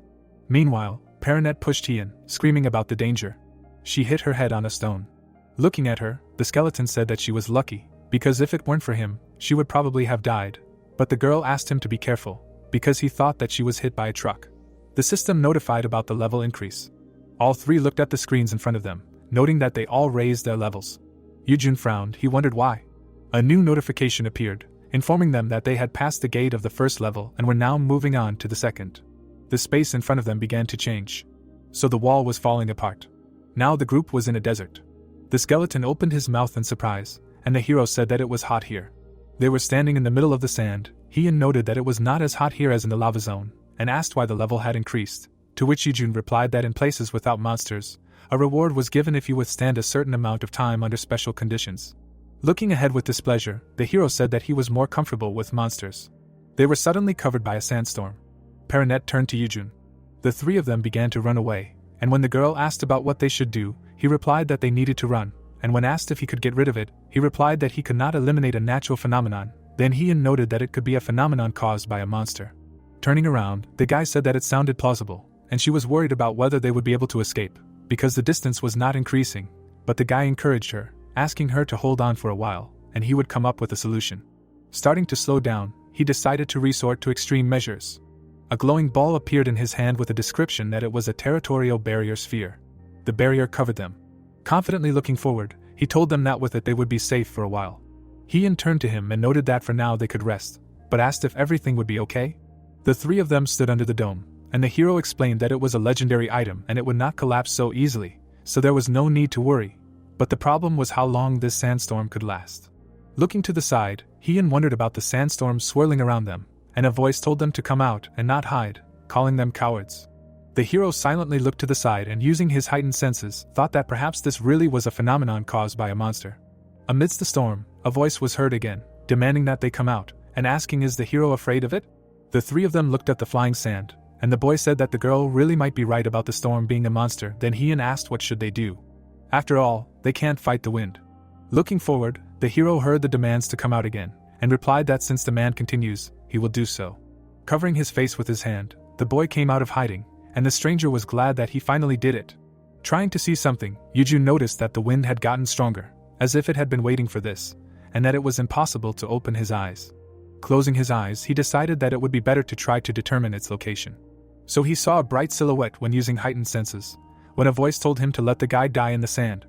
Meanwhile, Perinet pushed Heeyeon, screaming about the danger. She hit her head on a stone. Looking at her, the skeleton said that she was lucky, because if it weren't for him, she would probably have died. But the girl asked him to be careful, because he thought that she was hit by a truck. The system notified about the level increase. All three looked at the screens in front of them, noting that they all raised their levels. Yujun frowned. He wondered why. A new notification appeared, informing them that they had passed the gate of the first level and were now moving on to the second. The space in front of them began to change. So the wall was falling apart. Now the group was in a desert. The skeleton opened his mouth in surprise, and the hero said that it was hot here. They were standing in the middle of the sand. Heeyeon noted that it was not as hot here as in the lava zone, and asked why the level had increased, to which Yujun replied that in places without monsters, a reward was given if you withstand a certain amount of time under special conditions. Looking ahead with displeasure, the hero said that he was more comfortable with monsters. They were suddenly covered by a sandstorm. Perinet turned to Yujun. The three of them began to run away, and when the girl asked about what they should do, he replied that they needed to run, and when asked if he could get rid of it, he replied that he could not eliminate a natural phenomenon. Then Heeyeon noted that it could be a phenomenon caused by a monster. Turning around, the guy said that it sounded plausible, and she was worried about whether they would be able to escape, because the distance was not increasing, but the guy encouraged her, asking her to hold on for a while, and he would come up with a solution. Starting to slow down, he decided to resort to extreme measures. A glowing ball appeared in his hand with a description that it was a territorial barrier sphere. The barrier covered them. Confidently looking forward, he told them that with it they would be safe for a while. Heeyeon turned to him and noted that for now they could rest, but asked if everything would be okay. The three of them stood under the dome, and the hero explained that it was a legendary item and it would not collapse so easily, so there was no need to worry, but the problem was how long this sandstorm could last. Looking to the side, Heeyeon wondered about the sandstorm swirling around them, and a voice told them to come out and not hide, calling them cowards. The hero silently looked to the side and, using his heightened senses, thought that perhaps this really was a phenomenon caused by a monster. Amidst the storm, a voice was heard again, demanding that they come out, and asking, is the hero afraid of it? The three of them looked at the flying sand, and the boy said that the girl really might be right about the storm being a monster. Then Heeyeon asked what should they do. After all, they can't fight the wind. Looking forward, the hero heard the demands to come out again, and replied that since the man continues, he will do so. Covering his face with his hand, the boy came out of hiding, and the stranger was glad that he finally did it. Trying to see something, Yujun noticed that the wind had gotten stronger, as if it had been waiting for this, and that it was impossible to open his eyes. Closing his eyes, he decided that it would be better to try to determine its location. So he saw a bright silhouette when using heightened senses, when a voice told him to let the guy die in the sand.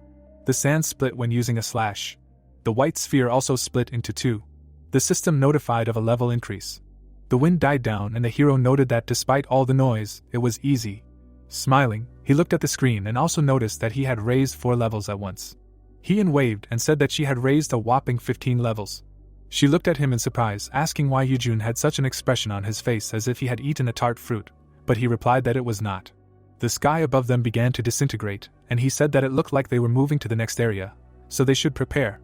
The sand split when using a slash. The white sphere also split into two. The system notified of a level increase. The wind died down and the hero noted that despite all the noise, it was easy. Smiling, he looked at the screen and also noticed that he had raised 4 levels at once. Heeyeon waved and said that she had raised a whopping 15 levels. She looked at him in surprise, asking why Yujun had such an expression on his face as if he had eaten a tart fruit, but he replied that it was not. The sky above them began to disintegrate, and he said that it looked like they were moving to the next area, so they should prepare.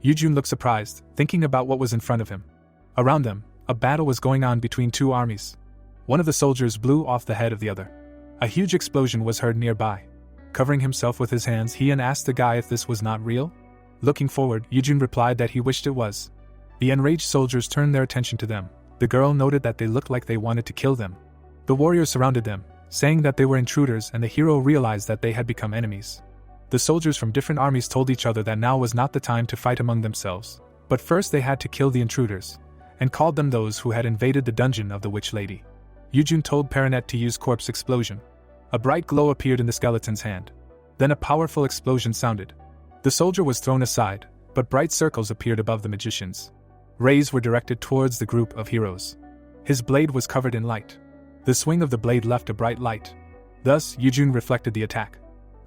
Yujun looked surprised, thinking about what was in front of him. Around them, a battle was going on between 2 armies. One of the soldiers blew off the head of the other. A huge explosion was heard nearby. Covering himself with his hands, Heeyeon asked the guy if this was not real. Looking forward, Yujun replied that he wished it was. The enraged soldiers turned their attention to them. The girl noted that they looked like they wanted to kill them. The warriors surrounded them, saying that they were intruders, and the hero realized that they had become enemies. The soldiers from different armies told each other that now was not the time to fight among themselves, but first they had to kill the intruders, and called them those who had invaded the dungeon of the witch lady. Yujun told Perinet to use corpse explosion. A bright glow appeared in the skeleton's hand. Then a powerful explosion sounded. The soldier was thrown aside, but bright circles appeared above the magicians. Rays were directed towards the group of heroes. His blade was covered in light. The swing of the blade left a bright light. Thus, Yujun reflected the attack.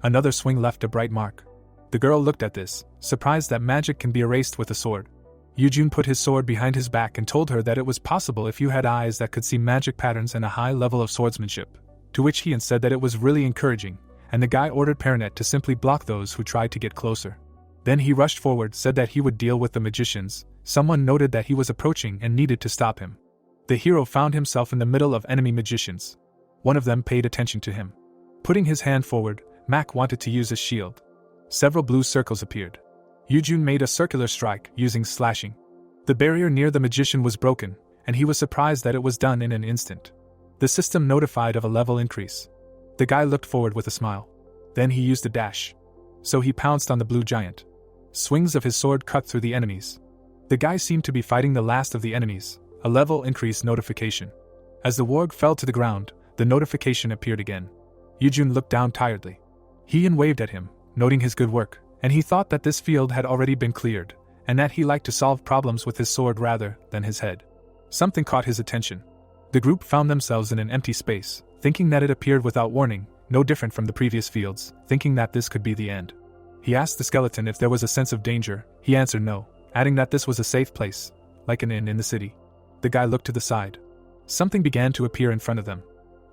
Another swing left a bright mark. The girl looked at this, surprised that magic can be erased with a sword. Yujun put his sword behind his back and told her that it was possible if you had eyes that could see magic patterns and a high level of swordsmanship, to which Heeyeon said that it was really encouraging, and the guy ordered Perinet to simply block those who tried to get closer. Then he rushed forward, said that he would deal with the magicians. Someone noted that he was approaching and needed to stop him. The hero found himself in the middle of enemy magicians. One of them paid attention to him. Putting his hand forward, Mac wanted to use a shield. Several blue circles appeared. Yujun made a circular strike, using slashing. The barrier near the magician was broken, and he was surprised that it was done in an instant. The system notified of a level increase. The guy looked forward with a smile. Then he used a dash. So he pounced on the blue giant. Swings of his sword cut through the enemies. The guy seemed to be fighting the last of the enemies. A level increase notification. As the warg fell to the ground, the notification appeared again. Yujun looked down tiredly. Heeyeon waved at him, noting his good work, and he thought that this field had already been cleared, and that he liked to solve problems with his sword rather than his head. Something caught his attention. The group found themselves in an empty space, thinking that it appeared without warning, no different from the previous fields, thinking that this could be the end. He asked the skeleton if there was a sense of danger. He answered no, adding that this was a safe place, like an inn in the city. The guy looked to the side. Something began to appear in front of them.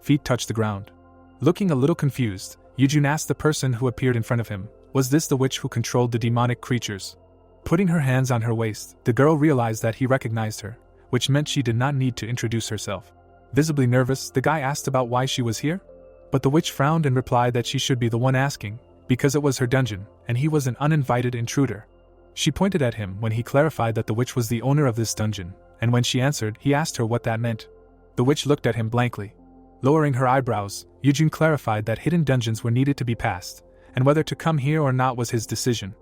Feet touched the ground. Looking a little confused, Yujun asked the person who appeared in front of him, was this the witch who controlled the demonic creatures? Putting her hands on her waist, the girl realized that he recognized her, which meant she did not need to introduce herself. Visibly nervous, the guy asked about why she was here? But the witch frowned and replied that she should be the one asking, because it was her dungeon, and he was an uninvited intruder. She pointed at him when he clarified that the witch was the owner of this dungeon, and when she answered, he asked her what that meant. The witch looked at him blankly. Lowering her eyebrows, Yujun clarified that hidden dungeons were needed to be passed, and whether to come here or not was his decision.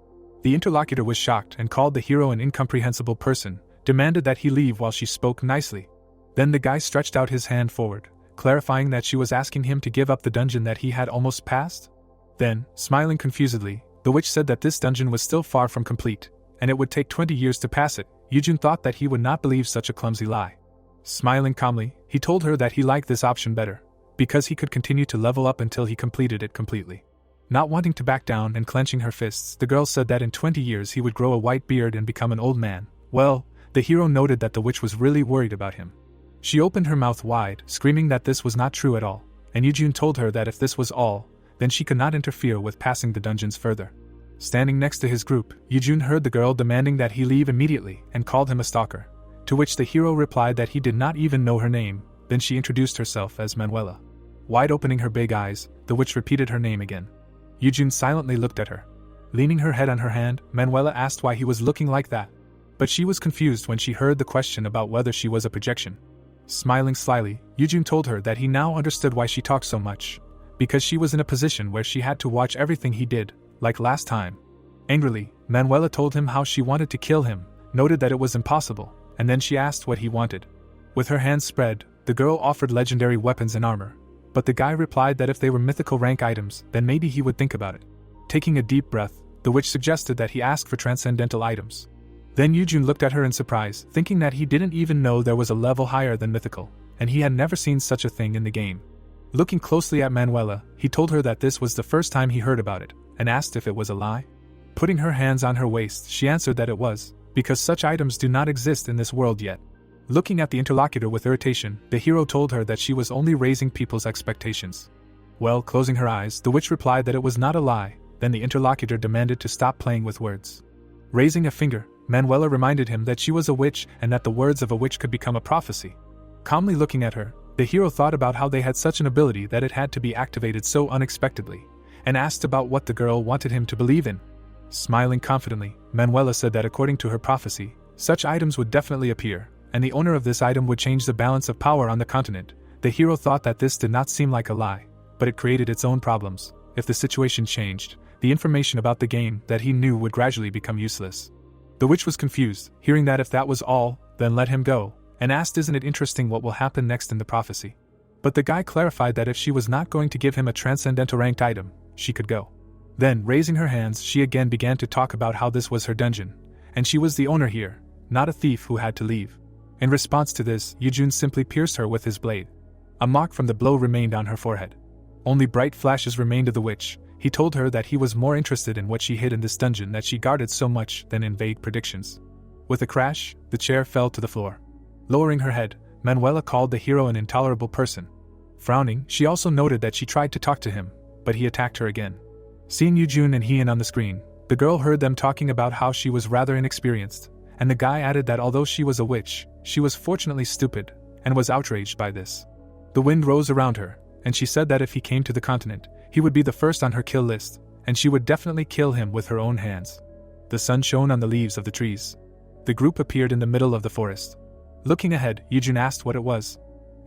The interlocutor was shocked and called the hero an incomprehensible person, demanded that he leave while she spoke nicely. Then the guy stretched out his hand forward, clarifying that she was asking him to give up the dungeon that he had almost passed. Then, smiling confusedly, the witch said that this dungeon was still far from complete, and it would take 20 years to pass it. Yujun thought that he would not believe such a clumsy lie. Smiling calmly, he told her that he liked this option better, because he could continue to level up until he completed it completely. Not wanting to back down and clenching her fists, the girl said that in 20 years he would grow a white beard and become an old man. Well, the hero noted that the witch was really worried about him. She opened her mouth wide, screaming that this was not true at all, and Yujun told her that if this was all, then she could not interfere with passing the dungeons further. Standing next to his group, Yujun heard the girl demanding that he leave immediately and called him a stalker, to which the hero replied that he did not even know her name. Then she introduced herself as Manuela. Wide opening her big eyes, the witch repeated her name again. Yujun silently looked at her. Leaning her head on her hand, Manuela asked why he was looking like that. But she was confused when she heard the question about whether she was a projection. Smiling slyly, Yujun told her that he now understood why she talked so much. Because she was in a position where she had to watch everything he did, like last time. Angrily, Manuela told him how she wanted to kill him, noted that it was impossible, and then she asked what he wanted. With her hands spread, the girl offered legendary weapons and armor. But the guy replied that if they were mythical rank items, then maybe he would think about it. Taking a deep breath, the witch suggested that he ask for transcendental items. Then Yujun looked at her in surprise, thinking that he didn't even know there was a level higher than mythical, and he had never seen such a thing in the game. Looking closely at Manuela, he told her that this was the first time he heard about it, and asked if it was a lie. Putting her hands on her waist, she answered that it was, because such items do not exist in this world yet. Looking at the interlocutor with irritation, the hero told her that she was only raising people's expectations. Well, closing her eyes, the witch replied that it was not a lie. Then the interlocutor demanded to stop playing with words. Raising a finger, Manuela reminded him that she was a witch and that the words of a witch could become a prophecy. Calmly looking at her, the hero thought about how they had such an ability that it had to be activated so unexpectedly, and asked about what the girl wanted him to believe in. Smiling confidently, Manuela said that according to her prophecy, such items would definitely appear, and the owner of this item would change the balance of power on the continent. The hero thought that this did not seem like a lie, but it created its own problems. If the situation changed, the information about the game that he knew would gradually become useless. The witch was confused, hearing that if that was all, then let him go, and asked, isn't it interesting what will happen next in the prophecy? But the guy clarified that if she was not going to give him a transcendental ranked item, she could go. Then, raising her hands, she again began to talk about how this was her dungeon, and she was the owner here, not a thief who had to leave. In response to this, Yujun simply pierced her with his blade. A mark from the blow remained on her forehead. Only bright flashes remained of the witch. He told her that he was more interested in what she hid in this dungeon that she guarded so much than in vague predictions. With a crash, the chair fell to the floor. Lowering her head, Manuela called the hero an intolerable person. Frowning, she also noted that she tried to talk to him, but he attacked her again. Seeing Yujun and Heeyeon on the screen, the girl heard them talking about how she was rather inexperienced, and the guy added that although she was a witch, she was fortunately stupid, and was outraged by this. The wind rose around her, and she said that if he came to the continent, he would be the first on her kill list, and she would definitely kill him with her own hands. The sun shone on the leaves of the trees. The group appeared in the middle of the forest. Looking ahead, Yujun asked what it was.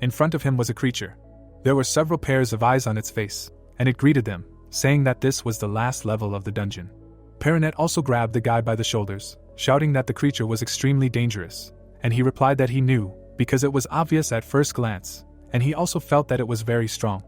In front of him was a creature. There were several pairs of eyes on its face, and it greeted them, saying that this was the last level of the dungeon. Perinet also grabbed the guy by the shoulders, shouting that the creature was extremely dangerous, and he replied that he knew, because it was obvious at first glance, and he also felt that it was very strong.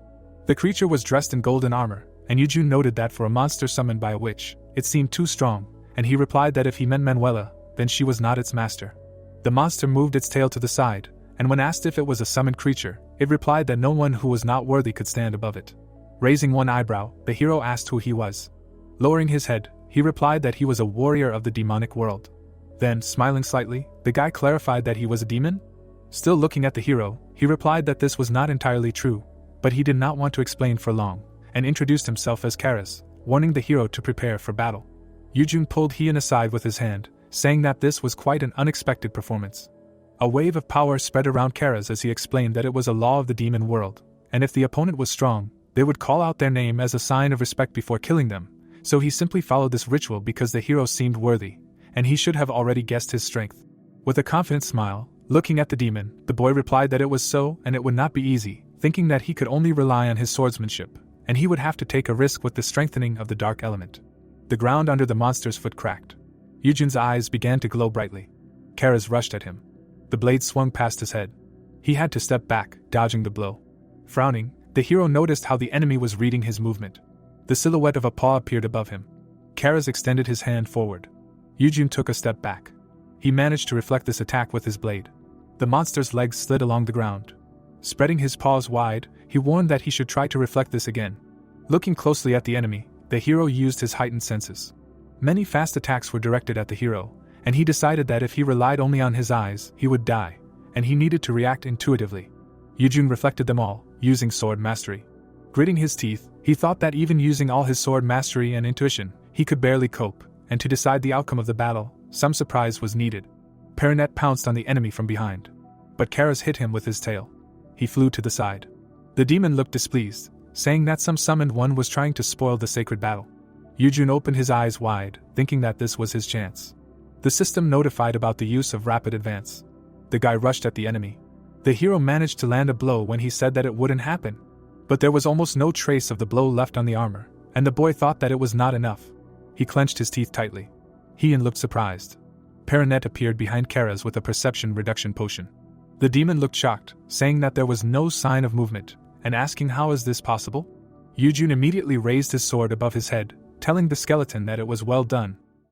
The creature was dressed in golden armor, and Yujun noted that for a monster summoned by a witch, it seemed too strong, and he replied that if he meant Manuela, then she was not its master. The monster moved its tail to the side, and when asked if it was a summoned creature, it replied that no one who was not worthy could stand above it. Raising one eyebrow, the hero asked who he was. Lowering his head, he replied that he was a warrior of the demonic world. Then, smiling slightly, the guy clarified that he was a demon? Still looking at the hero, he replied that this was not entirely true, but he did not want to explain for long, and introduced himself as Karas, warning the hero to prepare for battle. Yujun pulled Heeyeon aside with his hand, saying that this was quite an unexpected performance. A wave of power spread around Karas as he explained that it was a law of the demon world, and if the opponent was strong, they would call out their name as a sign of respect before killing them, so he simply followed this ritual because the hero seemed worthy, and he should have already guessed his strength. With a confident smile, looking at the demon, the boy replied that it was so and it would not be easy, thinking that he could only rely on his swordsmanship, and he would have to take a risk with the strengthening of the dark element. The ground under the monster's foot cracked. Yujun's eyes began to glow brightly. Karas rushed at him. The blade swung past his head. He had to step back, dodging the blow. Frowning, the hero noticed how the enemy was reading his movement. The silhouette of a paw appeared above him. Karas extended his hand forward. Yujun took a step back. He managed to reflect this attack with his blade. The monster's legs slid along the ground. Spreading his paws wide, he warned that he should try to reflect this again. Looking closely at the enemy, the hero used his heightened senses. Many fast attacks were directed at the hero, and he decided that if he relied only on his eyes, he would die, and he needed to react intuitively. Yujun reflected them all, using sword mastery. Gritting his teeth, he thought that even using all his sword mastery and intuition, he could barely cope, and to decide the outcome of the battle, some surprise was needed. Perinet pounced on the enemy from behind. But Karas hit him with his tail. He flew to the side. The demon looked displeased, saying that some summoned one was trying to spoil the sacred battle. Yujun opened his eyes wide, thinking that this was his chance. The system notified about the use of rapid advance. The guy rushed at the enemy. The hero managed to land a blow when he said that it wouldn't happen. But there was almost no trace of the blow left on the armor, and the boy thought that it was not enough. He clenched his teeth tightly. Heeyeon looked surprised. Perinet appeared behind Karas with a perception reduction potion. The demon looked shocked, saying that there was no sign of movement, and asking how is this possible? Yujun immediately raised his sword above his head, telling the skeleton that it was well done,